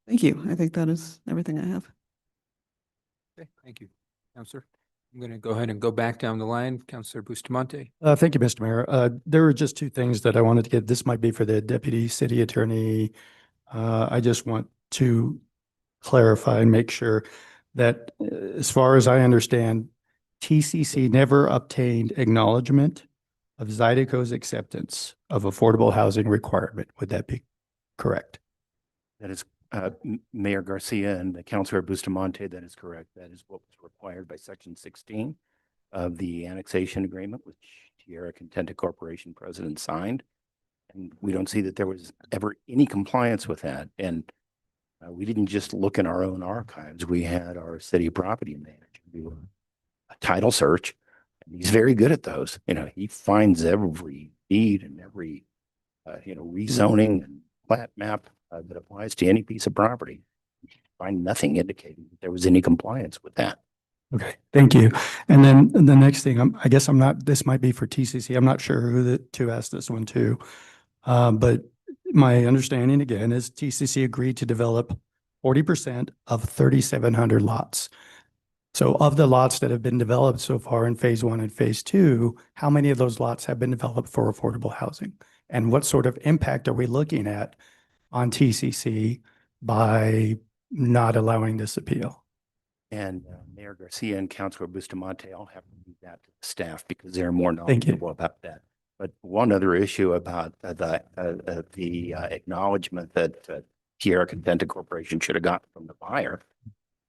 thank you. I think that is everything I have. Okay, thank you, Councilor. I'm going to go ahead and go back down the line. Councilor Bustamante. Thank you, Mr. Mayor. There were just two things that I wanted to get. This might be for the Deputy City Attorney. I just want to clarify and make sure that as far as I understand, TCC never obtained acknowledgement of Zydeco's acceptance of affordable housing requirement. Would that be correct? That is Mayor Garcia and Councilor Bustamante, that is correct. That is what was required by Section 16 of the annexation agreement, which Tierra Contenta Corporation president signed. And we don't see that there was ever any compliance with that. And we didn't just look in our own archives. We had our city property manager do a title search, and he's very good at those. He finds every deed and every, rezoning and plat map that applies to any piece of property. We find nothing indicating that there was any compliance with that. Okay, thank you. And then the next thing, I guess this might be for TCC. I'm not sure who to ask this one to. But my understanding again is TCC agreed to develop 40% of 3,700 lots. So of the lots that have been developed so far in phase one and phase two, how many of those lots have been developed for affordable housing? And what sort of impact are we looking at on TCC by not allowing this appeal? And Mayor Garcia and Councilor Bustamante, I'll have to leave that to the staff because they're more Thank you. knowledgeable about that. But one other issue about the acknowledgement that Tierra Contenta Corporation should have gotten from the buyer.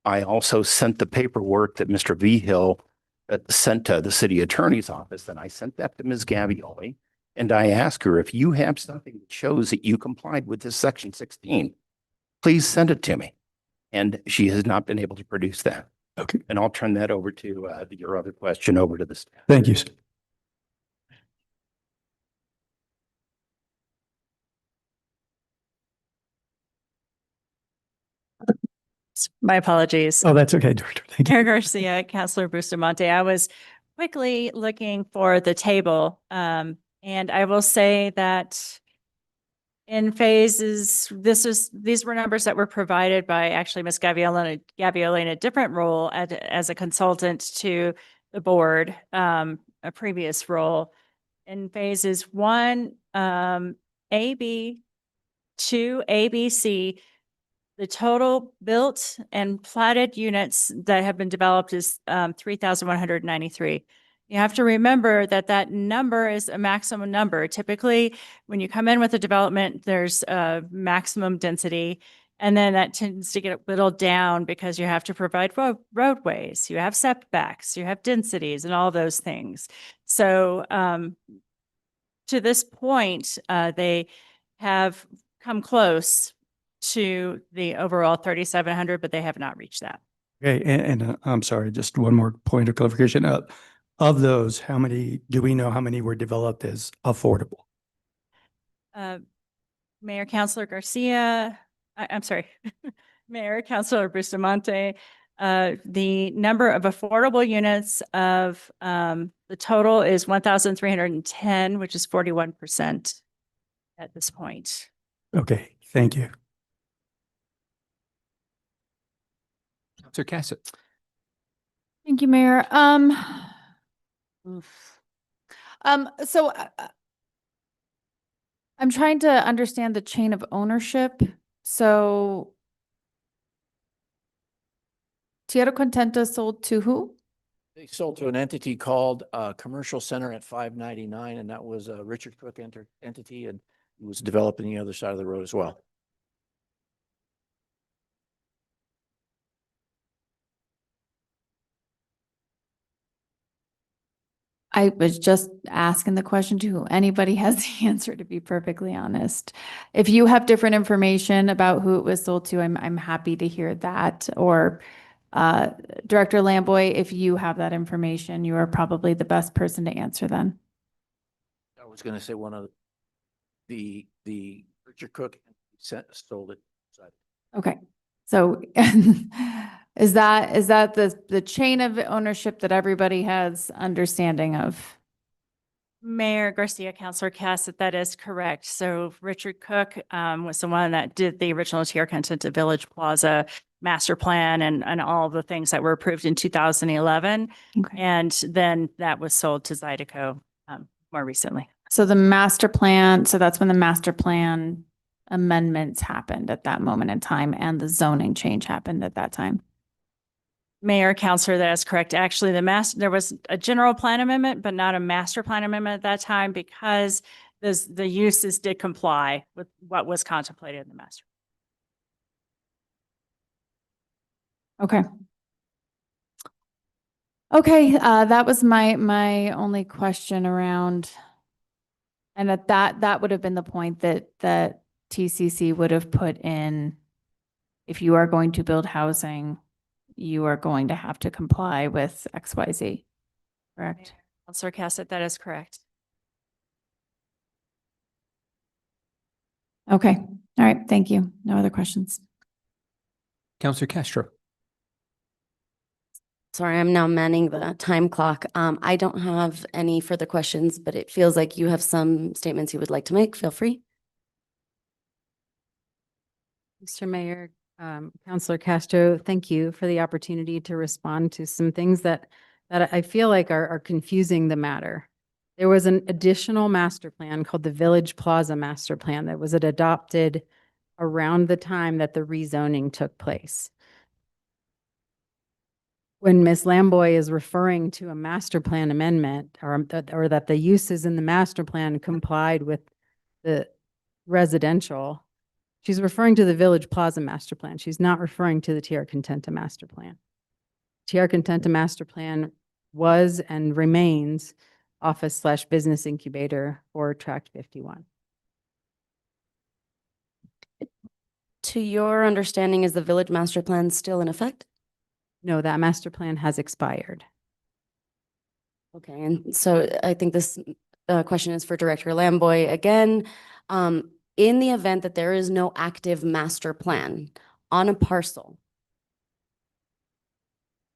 I also sent the paperwork that Mr. Vigil sent to the city attorney's office, and I sent that to Ms. Gavioli. And I asked her, if you have something that shows that you complied with this section 16, please send it to me. And she has not been able to produce that. Okay. And I'll turn that over to your other question over to the staff. Thank you, sir. My apologies. Oh, that's okay, Director. Thank you. Mayor Garcia, Councilor Bustamante, I was quickly looking for the table. And I will say that in phases, these were numbers that were provided by actually Ms. Gavioli in a different role as a consultant to the board, a previous role. In phases 1, AB, 2, ABC, the total built and platted units that have been developed is 3,193. You have to remember that that number is a maximum number. Typically, when you come in with a development, there's a maximum density, and then that tends to get whittled down because you have to provide roadways, you have setbacks, you have densities, and all those things. So to this point, they have come close to the overall 3,700, but they have not reached that. Okay, and I'm sorry, just one more point of clarification. Of those, how many, do we know how many were developed as affordable? Mayor Councilor Garcia, I'm sorry, Mayor Councilor Bustamante, the number of affordable units of the total is 1,310, which is 41% at this point. Okay, thank you. Councilor Cassett. Thank you, Mayor. So I'm trying to understand the chain of ownership. So Tierra Contenta sold to who? They sold to an entity called Commercial Center at 599, and that was a Richard Cook entity, and it was developing the other side of the road as well. I was just asking the question to who anybody has the answer, to be perfectly honest. If you have different information about who it was sold to, I'm happy to hear that. Or Director Lamboy, if you have that information, you are probably the best person to answer then. I was going to say one of the Richard Cook sold it. Okay, so is that the chain of ownership that everybody has understanding of? Mayor Garcia, Councilor Cassett, that is correct. So Richard Cook was the one that did the original Tierra Contenta Village Plaza master plan and all the things that were approved in 2011. Okay. And then that was sold to Zydeco more recently. So the master plan, so that's when the master plan amendments happened at that moment in time and the zoning change happened at that time. Mayor, Councilor, that is correct. Actually, there was a general plan amendment, but not a master plan amendment at that time because the uses did comply with what was contemplated in the master. Okay. Okay, that was my only question around, and that would have been the point that TCC would have put in. If you are going to build housing, you are going to have to comply with XYZ, correct? Councilor Cassett, that is correct. Okay, all right, thank you. No other questions. Councilor Castro. Sorry, I'm now manning the time clock. I don't have any further questions, but it feels like you have some statements you would like to make. Feel free. Mr. Mayor, Counselor Castro, thank you for the opportunity to respond to some things that I feel like are confusing the matter. There was an additional master plan called the Village Plaza Master Plan that was adopted around the time that the rezoning took place. When Ms. Lamboy is referring to a master plan amendment or that the uses in the master plan complied with the residential, she's referring to the Village Plaza Master Plan. She's not referring to the Tierra Contenta Master Plan. Tierra Contenta Master Plan was and remains office/business incubator for Tract 51. To your understanding, is the Village Master Plan still in effect? No, that master plan has expired. Okay, and so I think this question is for Director Lamboy again. In the event that there is no active master plan on a parcel,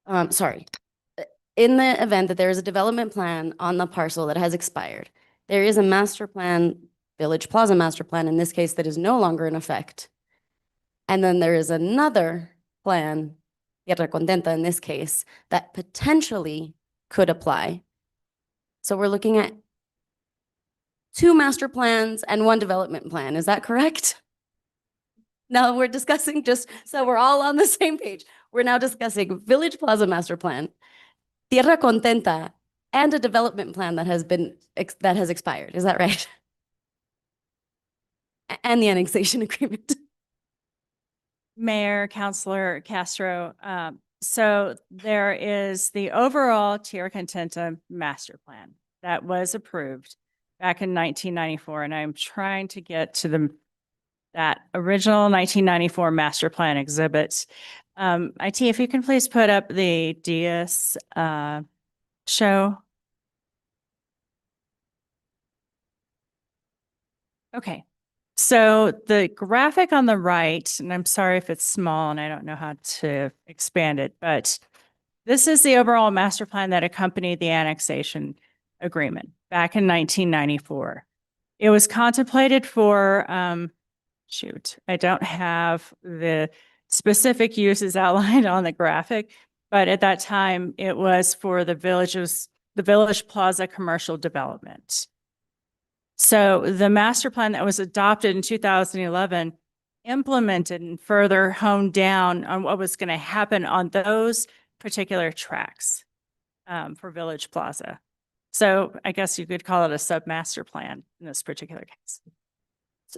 in the event that there is a development plan on the parcel that has expired, there is a master plan, Village Plaza Master Plan in this case, that is no longer in effect. And then there is another plan, Tierra Contenta in this case, that potentially could apply. So we're looking at 2 master plans and 1 development plan. Is that correct? Now we're discussing, just so we're all on the same page, we're now discussing Village Plaza Master Plan, Tierra Contenta, and a development plan that has expired. Is that right? And the annexation agreement. Mayor, Councilor Castro, so there is the overall Tierra Contenta master plan that was approved back in 1994, and I'm trying to get to that original 1994 master plan exhibits. IT, if you can please put up the Diaz show. Okay. So the graphic on the right, and I'm sorry if it's small and I don't know how to expand it, but this is the overall master plan that accompanied the annexation agreement back in 1994. It was contemplated for, I don't have the specific uses outlined on the graphic, but at that time it was for the Village Plaza commercial development. So the master plan that was adopted in 2011 implemented and further honed down on what was going to happen on those particular tracks for Village Plaza. So I guess you could call it a sub-master plan in this particular case.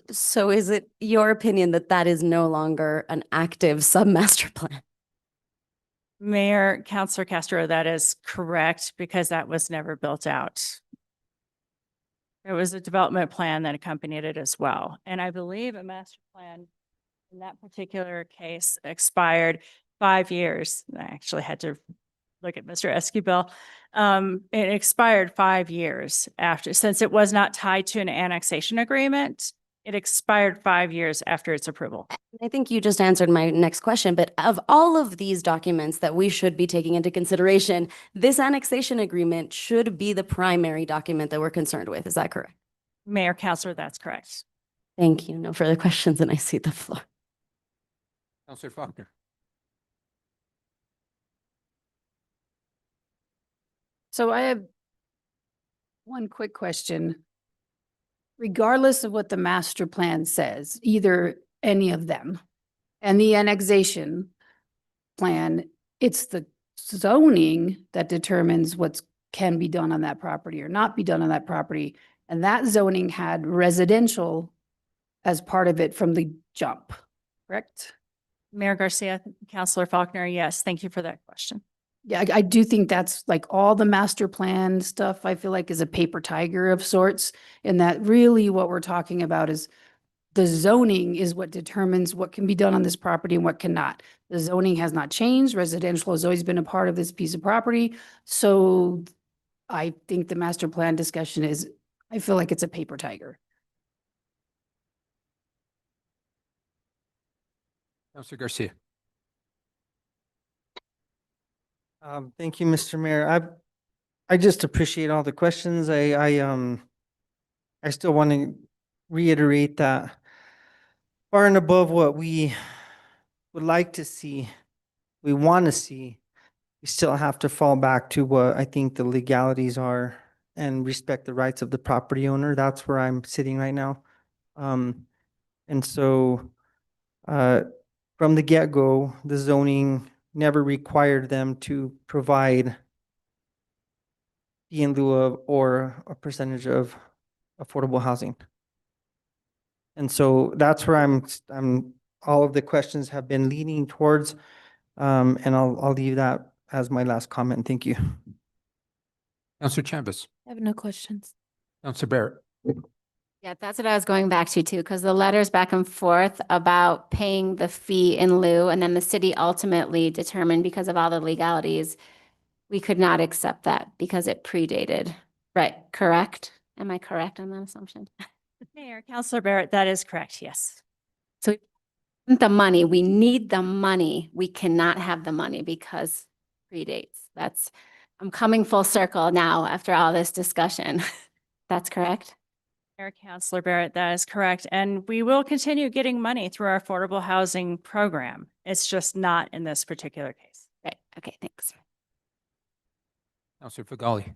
So is it your opinion that that is no longer an active sub-master plan? Mayor, Councilor Castro, that is correct because that was never built out. There was a development plan that accompanied it as well. And I believe a master plan in that particular case expired 5 years. I actually had to look at Mr. Esquivel. It expired 5 years after, since it was not tied to an annexation agreement, it expired 5 years after its approval. I think you just answered my next question, but of all of these documents that we should be taking into consideration, this annexation agreement should be the primary document that we're concerned with. Is that correct? Mayor, Councilor, that's correct. Thank you. No further questions, and I cede the floor. Councilor Faulkner. So I have one quick question. Regardless of what the master plan says, either any of them, and the annexation plan, it's the zoning that determines what can be done on that property or not be done on that property. And that zoning had residential as part of it from the jump, correct? Mayor Garcia, Councilor Faulkner, yes, thank you for that question. Yeah, I do think that's like all the master plan stuff, I feel like is a paper tiger of sorts. And that really what we're talking about is the zoning is what determines what can be done on this property and what cannot. The zoning has not changed. Residential has always been a part of this piece of property. So I think the master plan discussion is, I feel like it's a paper tiger. Councilor Garcia. Thank you, Mr. Mayor. I just appreciate all the questions. I still want to reiterate that far and above what we would like to see, we want to see, we still have to fall back to what I think the legalities are and respect the rights of the property owner. That's where I'm sitting right now. And so, from the get-go, the zoning never required them to provide fee in lieu of or a percentage of affordable housing. And so that's where all of the questions have been leaning towards, and I'll leave that as my last comment. Thank you. Counselor Chambas, I have no questions. Counselor Barrett. Yeah, that's what I was going back to too, because the letters back and forth about paying the fee in lieu, and then the city ultimately determined because of all the legalities, we could not accept that because it predated. Right, correct? Am I correct on that assumption? Mayor, Counselor Barrett, that is correct, yes. So the money, we need the money. We cannot have the money because predates. I'm coming full circle now after all this discussion. That's correct? Mayor, Counselor Barrett, that is correct. And we will continue getting money through our affordable housing program. It's just not in this particular case. Right, okay, thanks. Counselor Fagali.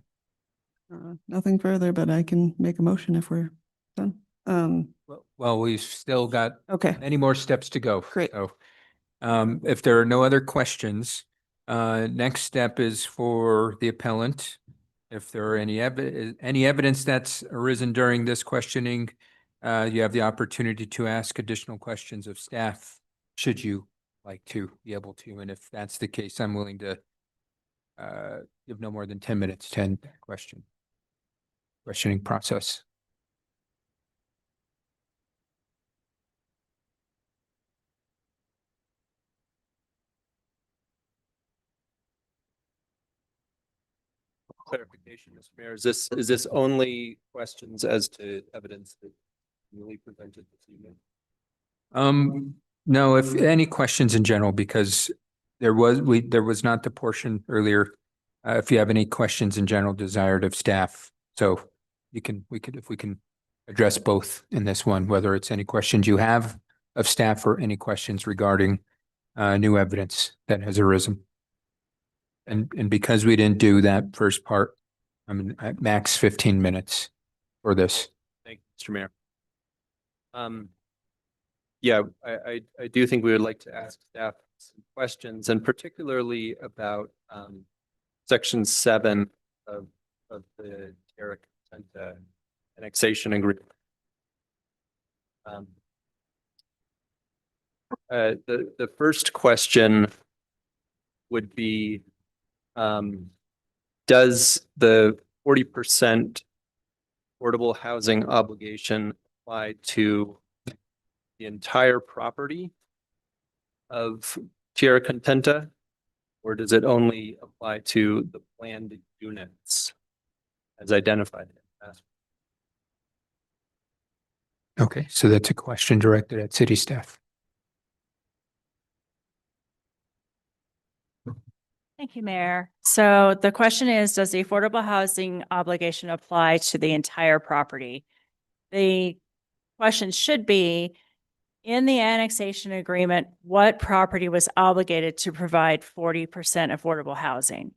Nothing further, but I can make a motion if we're done. Well, we've still got Okay. many more steps to go. Great. So, if there are no other questions, next step is for the appellant. If there are any evidence that's arisen during this questioning, you have the opportunity to ask additional questions of staff, should you like to be able to. And if that's the case, I'm willing to give no more than 10 minutes to end that questioning process. Clarification, Mr. Mayor, is this only questions as to evidence that newly presented this evening? No, if any questions in general, because there was not the portion earlier. If you have any questions in general desired of staff, so we can address both in this one, whether it's any questions you have of staff or any questions regarding new evidence that has arisen. And because we didn't do that first part, I'm at max 15 minutes for this. Thank you, Mr. Mayor. Yeah, I do think we would like to ask staff some questions, and particularly about Section 7 of the Tierra Contenta annexation agreement. The first question would be, does the 40% affordable housing obligation apply to the entire property of Tierra Contenta, or does it only apply to the planned units as identified in the past? Okay, so that's a question directed at city staff. Thank you, Mayor. So the question is, does the affordable housing obligation apply to the entire property? The question should be, in the annexation agreement, what property was obligated to provide 40% affordable housing?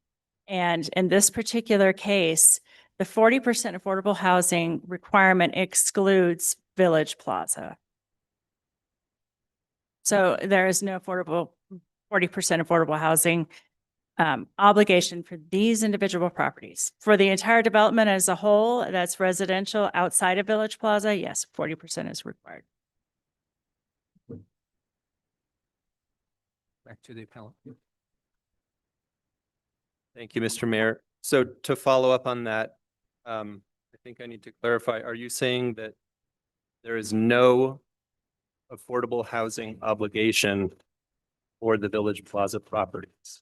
And in this particular case, the 40% affordable housing requirement excludes Village Plaza. So there is no 40% affordable housing obligation for these individual properties. For the entire development as a whole, that's residential outside of Village Plaza, yes, 40% is required. Back to the appellant. Thank you, Mr. Mayor. So to follow up on that, I think I need to clarify, are you saying that there is no affordable housing obligation for the Village Plaza properties?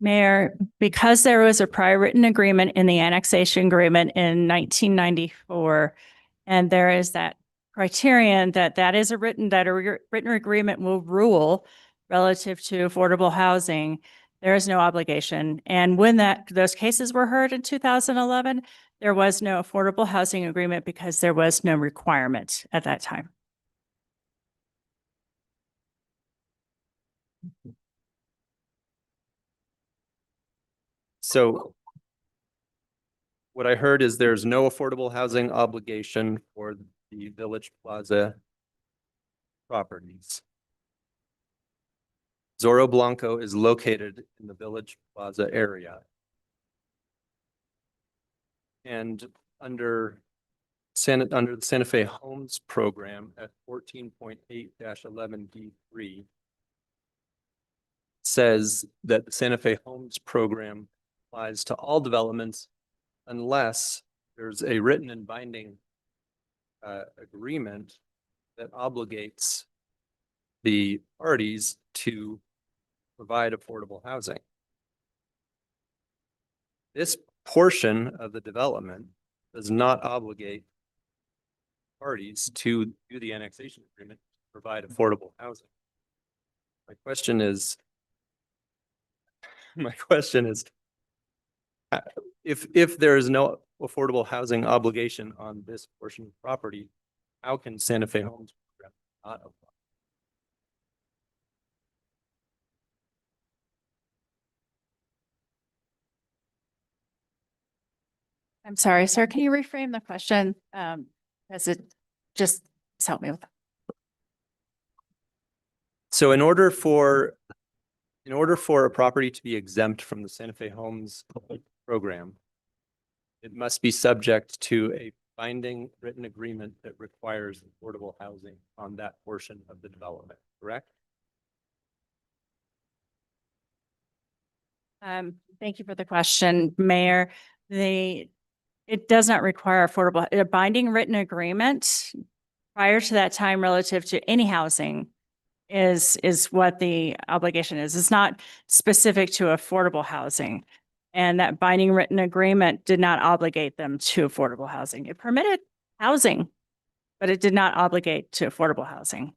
Mayor, because there was a prior written agreement in the annexation agreement in 1994, and there is that criterion that a written agreement will rule relative to affordable housing, there is no obligation. And when those cases were heard in 2011, there was no affordable housing agreement because there was no requirement at that time. So what I heard is there's no affordable housing obligation for the Village Plaza properties. Zorro Blanco is located in the Village Plaza area. And under the Santa Fe Homes program at 14.8-11D3 says that the Santa Fe Homes program applies to all developments unless there's a written and binding agreement that obligates the parties to provide affordable housing. This portion of the development does not obligate parties to do the annexation agreement to provide affordable housing. My question is, if there is no affordable housing obligation on this portion of property, how can Santa Fe Homes program not apply? I'm sorry, sir, can you reframe the question? Because it just help me with that. So in order for a property to be exempt from the Santa Fe Homes program, it must be subject to a binding written agreement that requires affordable housing on that portion of the development, correct? Thank you for the question, Mayor. It does not require a binding written agreement prior to that time relative to any housing is what the obligation is. It's not specific to affordable housing. And that binding written agreement did not obligate them to affordable housing. It permitted housing, but it did not obligate to affordable housing.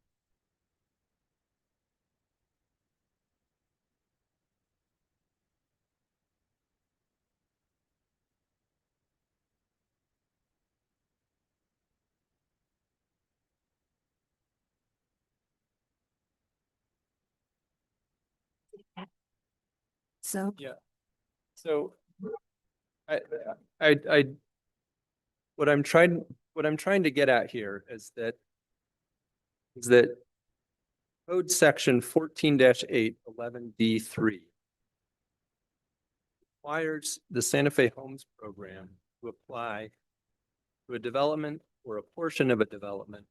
So. Yeah. So what I'm trying to get at here is that code section 14-8-11D3 requires the Santa Fe Homes program to apply to a development or a portion of a development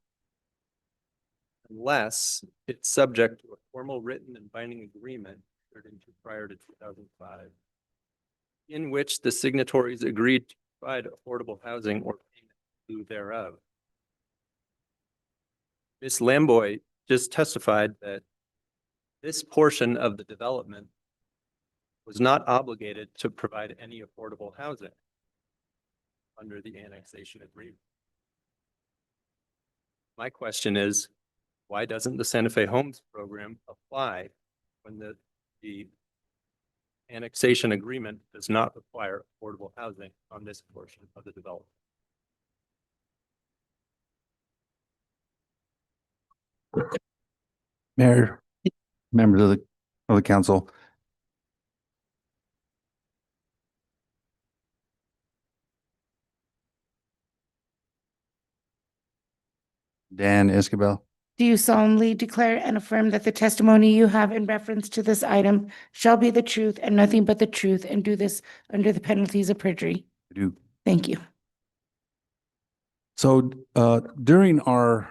unless it's subject to a formal written and binding agreement entered into prior to 2005, in which the signatories agreed to provide affordable housing or payment in lieu thereof. Ms. Lamboy just testified that this portion of the development was not obligated to provide any affordable housing under the annexation agreement. My question is, why doesn't the Santa Fe Homes program apply when the annexation agreement does not require affordable housing on this portion of the development? Mayor, members of the council. Dan Isabel. Do you solemnly declare and affirm that the testimony you have in reference to this item shall be the truth and nothing but the truth, and do this under the penalties of perjury? I do. Thank you. So during our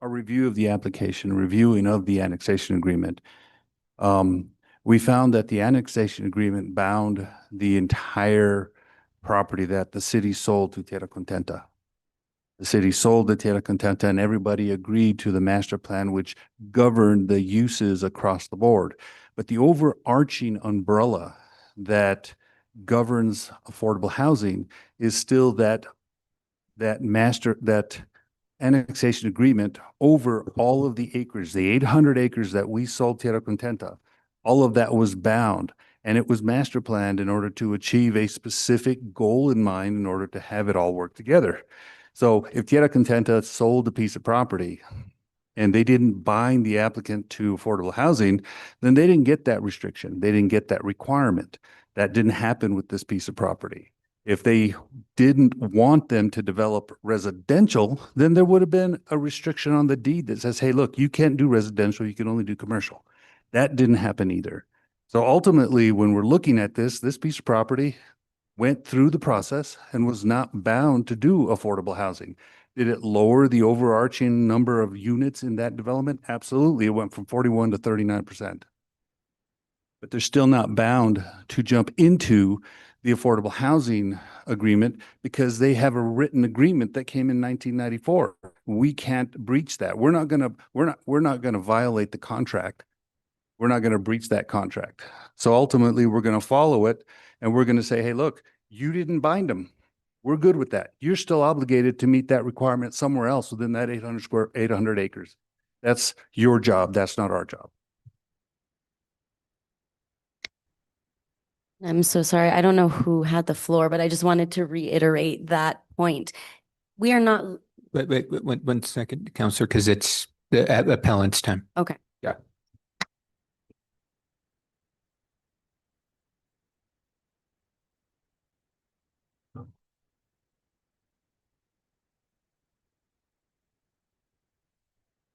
review of the application, reviewing of the annexation agreement, we found that the annexation agreement bound the entire property that the city sold to Tierra Contenta. The city sold the Tierra Contenta and everybody agreed to the master plan, which governed the uses across the board. But the overarching umbrella that governs affordable housing is still that annexation agreement over all of the acreage, the 800 acres that we sold Tierra Contenta. All of that was bound, and it was master planned in order to achieve a specific goal in mind in order to have it all work together. So if Tierra Contenta sold a piece of property and they didn't bind the applicant to affordable housing, then they didn't get that restriction. They didn't get that requirement. That didn't happen with this piece of property. If they didn't want them to develop residential, then there would have been a restriction on the deed that says, hey, look, you can't do residential, you can only do commercial. That didn't happen either. So ultimately, when we're looking at this piece of property went through the process and was not bound to do affordable housing. Did it lower the overarching number of units in that development? Absolutely. It went from 41 to 39%. But they're still not bound to jump into the affordable housing agreement because they have a written agreement that came in 1994. We can't breach that. We're not going to violate the contract. We're not going to breach that contract. So ultimately, we're going to follow it and we're going to say, hey, look, you didn't bind them. We're good with that. You're still obligated to meet that requirement somewhere else within that 800 acres. That's your job. That's not our job. I'm so sorry. I don't know who had the floor, but I just wanted to reiterate that point. We are not. Wait, one second, Counselor, because it's the appellant's time. Okay. Yeah.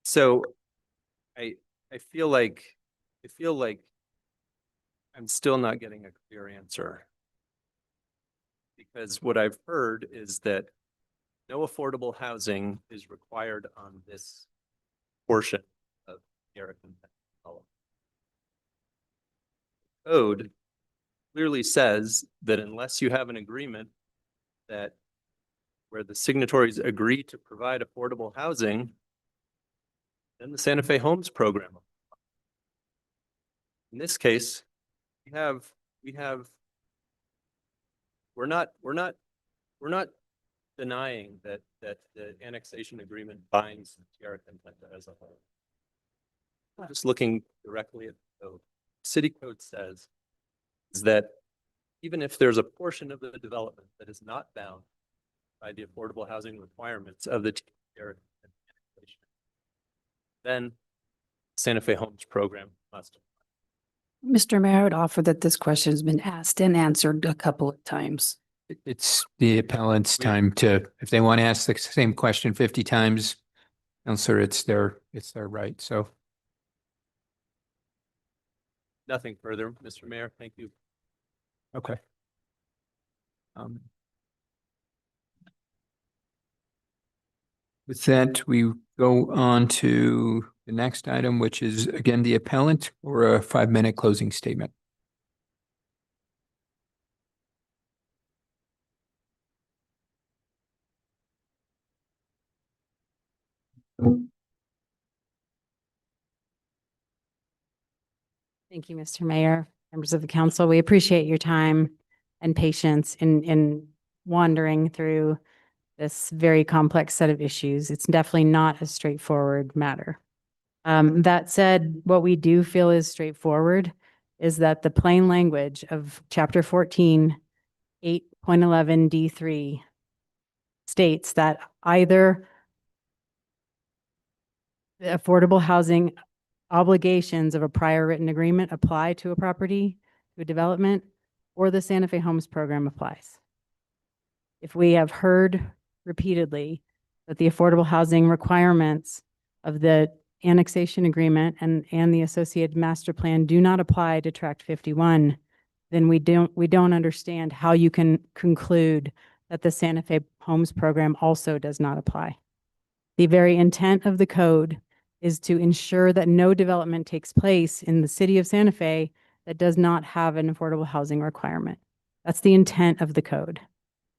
So I feel like I'm still not getting a clear answer. Because what I've heard is that no affordable housing is required on this portion of Tierra Contenta development. The code clearly says that unless you have an agreement that where the signatories agree to provide affordable housing, then the Santa Fe Homes program. In this case, we're not denying that the annexation agreement binds Tierra Contenta as a whole. I'm just looking directly at the code. City code says is that even if there's a portion of the development that is not bound by the affordable housing requirements of the Tierra Contenta annexation, then Santa Fe Homes program must. Mr. Mayor, I would offer that this question has been asked and answered a couple of times. It's the appellant's time to, if they want to ask the same question 50 times, Counselor, it's their right. So. Nothing further, Mr. Mayor. Thank you. Okay. With that, we go on to the next item, which is again the appellant or a 5-minute closing statement. Thank you, Mr. Mayor, members of the council. We appreciate your time and patience in wandering through this very complex set of issues. It's definitely not a straightforward matter. That said, what we do feel is straightforward is that the plain language of Chapter 14, 8.11 D3 states that either the affordable housing obligations of a prior written agreement apply to a property, to a development, or the Santa Fe Homes program applies. If we have heard repeatedly that the affordable housing requirements of the annexation agreement and the associated master plan do not apply to Tract 51, then we don't understand how you can conclude that the Santa Fe Homes program also does not apply. The very intent of the code is to ensure that no development takes place in the city of Santa Fe that does not have an affordable housing requirement. That's the intent of the code.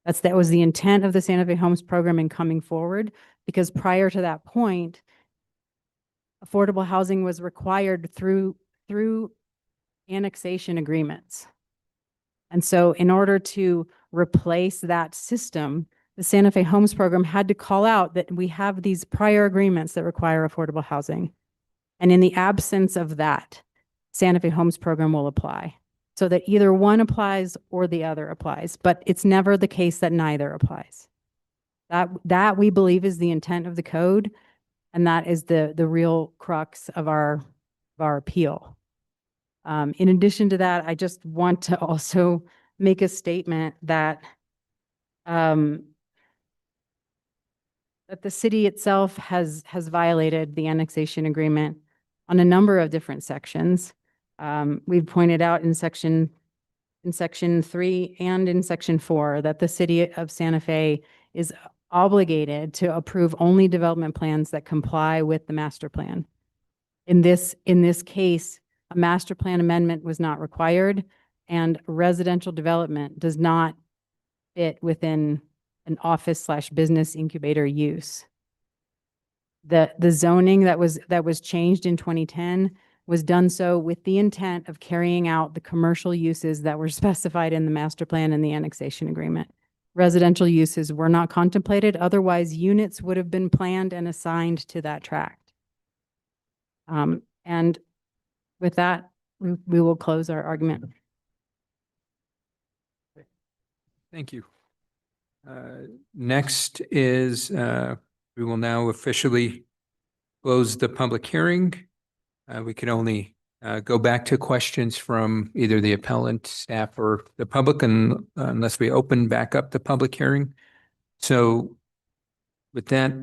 That was the intent of the Santa Fe Homes program in coming forward, because prior to that point, affordable housing was required through annexation agreements. And so in order to replace that system, the Santa Fe Homes program had to call out that we have these prior agreements that require affordable housing. And in the absence of that, Santa Fe Homes program will apply. So that either one applies or the other applies, but it's never the case that neither applies. That we believe is the intent of the code, and that is the real crux of our appeal. In addition to that, I just want to also make a statement that that the city itself has violated the annexation agreement on a number of different sections. We've pointed out in section 3 and in section 4 that the city of Santa Fe is obligated to approve only development plans that comply with the master plan. In this case, a master plan amendment was not required, and residential development does not fit within an office/business incubator use. The zoning that was changed in 2010 was done so with the intent of carrying out the commercial uses that were specified in the master plan and the annexation agreement. Residential uses were not contemplated, otherwise units would have been planned and assigned to that tract. And with that, we will close our argument. Thank you. Next is, we will now officially close the public hearing. We can only go back to questions from either the appellant, staff, or the public, and unless we open back up the public hearing. So with that,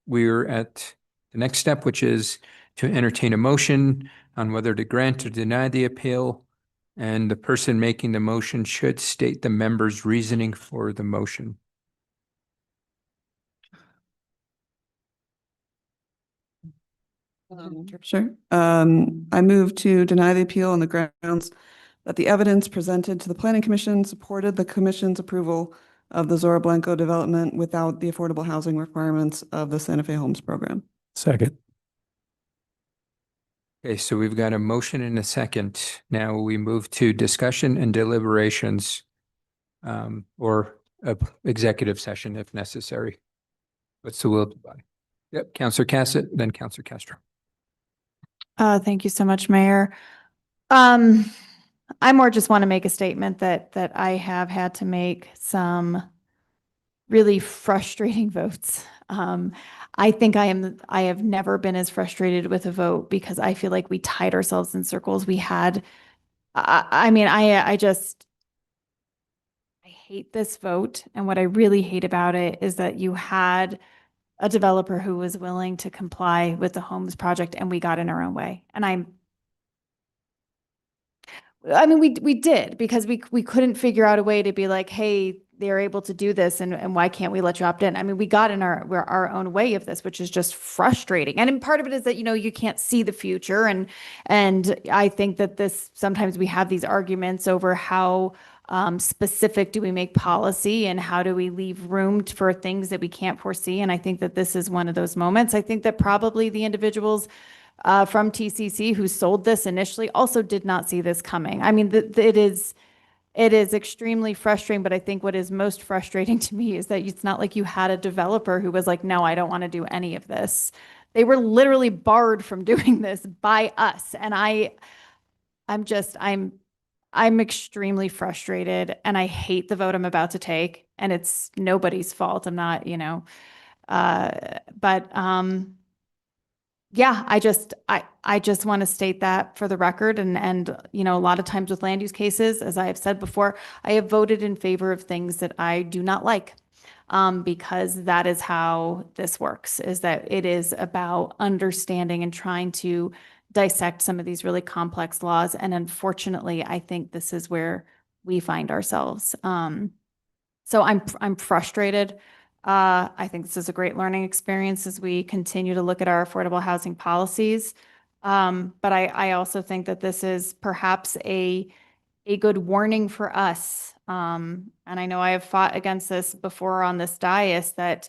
we're at the next step, which is to entertain a motion on whether to grant or deny the appeal. And the person making the motion should state the member's reasoning for the motion. Sure. I move to deny the appeal on the grounds that the evidence presented to the Planning Commission supported the Commission's approval of the Zora Blanco development without the affordable housing requirements of the Santa Fe Homes program. Second. Okay, so we've got a motion and a second. Now we move to discussion and deliberations, or a executive session if necessary. What's the will of the body? Yep, Councilor Cassett, then Councilor Castro. Thank you so much, Mayor. I more just want to make a statement that I have had to make some really frustrating votes. I think I have never been as frustrated with a vote because I feel like we tied ourselves in circles. We had, I hate this vote. And what I really hate about it is that you had a developer who was willing to comply with the Homes project and we got in our own way. And we did because we couldn't figure out a way to be like, hey, they're able to do this and why can't we let you opt in? I mean, we got in our own way of this, which is just frustrating. And part of it is that, you can't see the future. And I think that sometimes we have these arguments over how specific do we make policy and how do we leave room for things that we can't foresee. And I think that this is one of those moments. I think that probably the individuals from TCC who sold this initially also did not see this coming. I mean, it is extremely frustrating, but I think what is most frustrating to me is that it's not like you had a developer who was like, no, I don't want to do any of this. They were literally barred from doing this by us. And I'm extremely frustrated and I hate the vote I'm about to take, and it's nobody's fault. I'm not, yeah, I just want to state that for the record. And a lot of times with land use cases, as I have said before, I have voted in favor of things that I do not like, because that is how this works, is that it is about understanding and trying to dissect some of these really complex laws. And unfortunately, I think this is where we find ourselves. So I'm frustrated. I think this is a great learning experience as we continue to look at our affordable housing policies. But I also think that this is perhaps a good warning for us. And I know I have fought against this before on this dais, that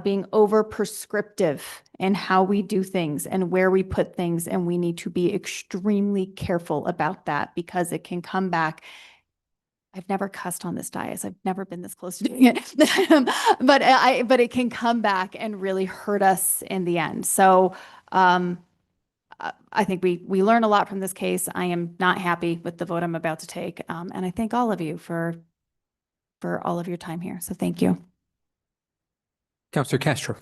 being over prescriptive in how we do things and where we put things, and we need to be extremely careful about that because it can come back. I've never cussed on this dais. I've never been this close to doing it, but it can come back and really hurt us in the end. So I think we learn a lot from this case. I am not happy with the vote I'm about to take. And I thank all of you for all of your time here. So thank you. Counselor Castro.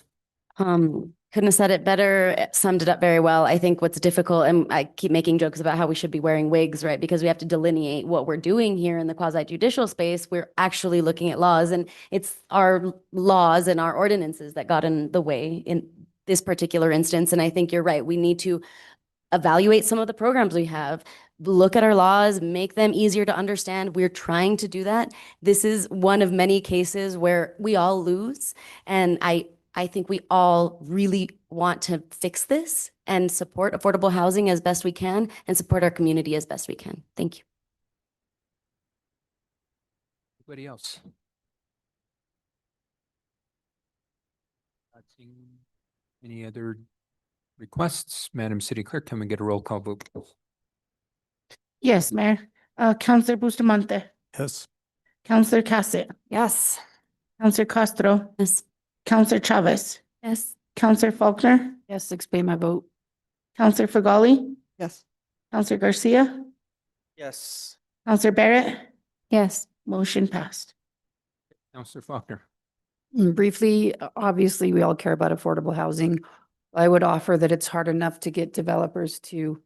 Couldn't have said it better, summed it up very well. I think what's difficult, and I keep making jokes about how we should be wearing wigs, right? Because we have to delineate what we're doing here in the quasi judicial space. We're actually looking at laws, and it's our laws and our ordinances that got in the way in this particular instance. And I think you're right. We need to evaluate some of the programs we have, look at our laws, make them easier to understand. We're trying to do that. This is one of many cases where we all lose. And I think we all really want to fix this and support affordable housing as best we can and support our community as best we can. Thank you. Anybody else? Not seeing any other requests? Madam City Clerk, can we get a roll call vote? Yes, Mayor. Counselor Bustamante, Yes. Counselor Cassett, Yes. Counselor Castro, Yes. Counselor Chavez, Yes. Counselor Faulkner, Yes, explain my vote. Counselor Fagali, Yes. Counselor Garcia, Yes. Counselor Barrett, Yes. motion passed. Counselor Faulkner. Briefly, obviously, we all care about affordable housing. I would offer that it's hard enough to get developers to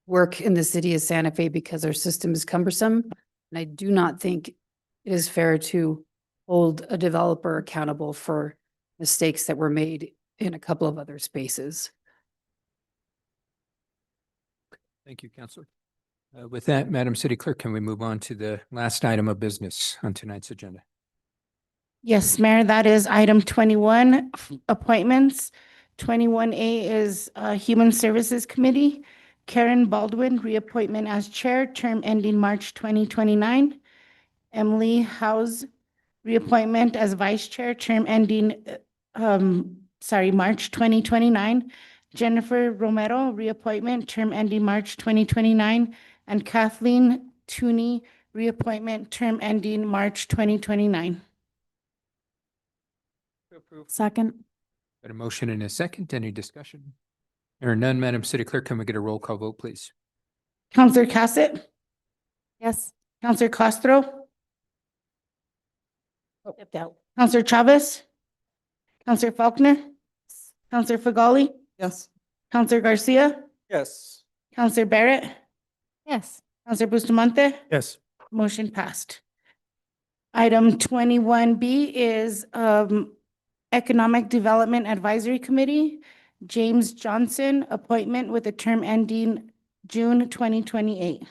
work in the city of Santa Fe because our system is cumbersome. And I do not think it is fair to hold a developer accountable for mistakes that were made in a couple of other spaces. Thank you, Counselor. With that, Madam City Clerk, can we move on to the last item of business on tonight's agenda? Yes, Mayor, that is item 21, appointments. 21A is Human Services Committee. Karen Baldwin, reappointment as chair, term ending March 2029. Emily House, reappointment as vice chair, term ending, March 2029. Jennifer Romero, reappointment, term ending March 2029. And Kathleen Tooney, reappointment, term ending March 2029. Second. Got a motion and a second. Any discussion? There are none. Madam City Clerk, can we get a roll call vote, please? Counselor Cassett, Yes. Counselor Castro, Stepped out. Counselor Chavez, Counselor Faulkner, Counselor Fagali, Yes. Counselor Garcia, Yes. Counselor Barrett, Yes. Counselor Bustamante, Yes. motion passed. Item 21B is Economic Development Advisory Committee. James Johnson, appointment with a term ending June 2028.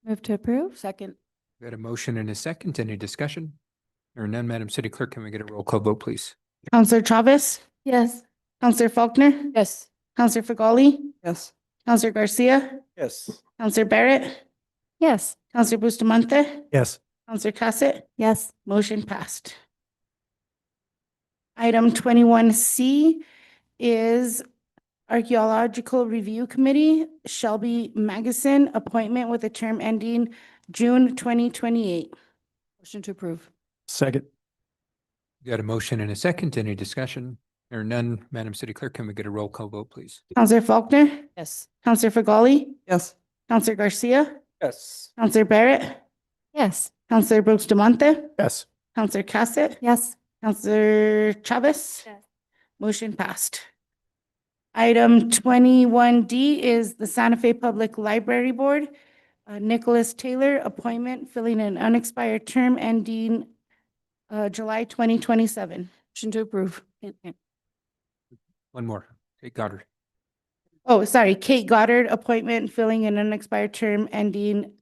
Move to approve? Second. Got a motion and a second. Any discussion? There are none. Madam City Clerk, can we get a roll call vote, please? Counselor Chavez, Yes. Counselor Faulkner, Yes. Counselor Fagali, Yes. Counselor Garcia, Yes. Counselor Barrett, Yes. Counselor Bustamante, Yes. Counselor Cassett, Yes. motion passed. Item 21C is Archaeological Review Committee, Shelby Magasin, appointment with a term ending June 2028. Motion to approve. Second. Got a motion and a second. Any discussion? There are none. Madam City Clerk, can we get a roll call vote, please? Counselor Faulkner, Yes. Counselor Fagali, Yes. Counselor Garcia, Yes. Counselor Barrett, Yes. Counselor Bustamante, Yes. Counselor Cassett, Yes. Counselor Chavez. Yes. Motion passed. Item 21D is the Santa Fe Public Library Board. Nicholas Taylor, appointment, filling an unexpired term ending July 2027. Motion to approve. One more. Kate Goddard. Oh, sorry, Kate Goddard, appointment, filling an unexpired term ending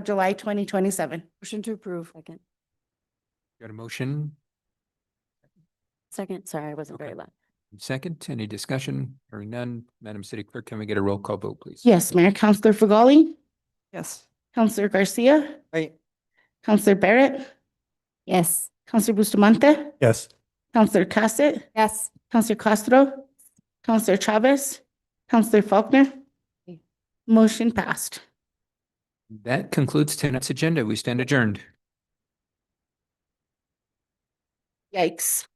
July 2027. Motion to approve. Second. Got a motion? Second. Sorry, I wasn't very Okay. loud. Second, any discussion? Hearing none. Madam City Clerk, can we get a roll call vote, please? Yes, Mayor. Counselor Fagali, Yes. Counselor Garcia, Right. Counselor Barrett, Yes. Counselor Bustamante, Yes. Counselor Cassett, Yes. Counselor Castro, Counselor Chavez, Counselor Faulkner. Motion passed. That concludes tonight's agenda. We stand adjourned. Yikes.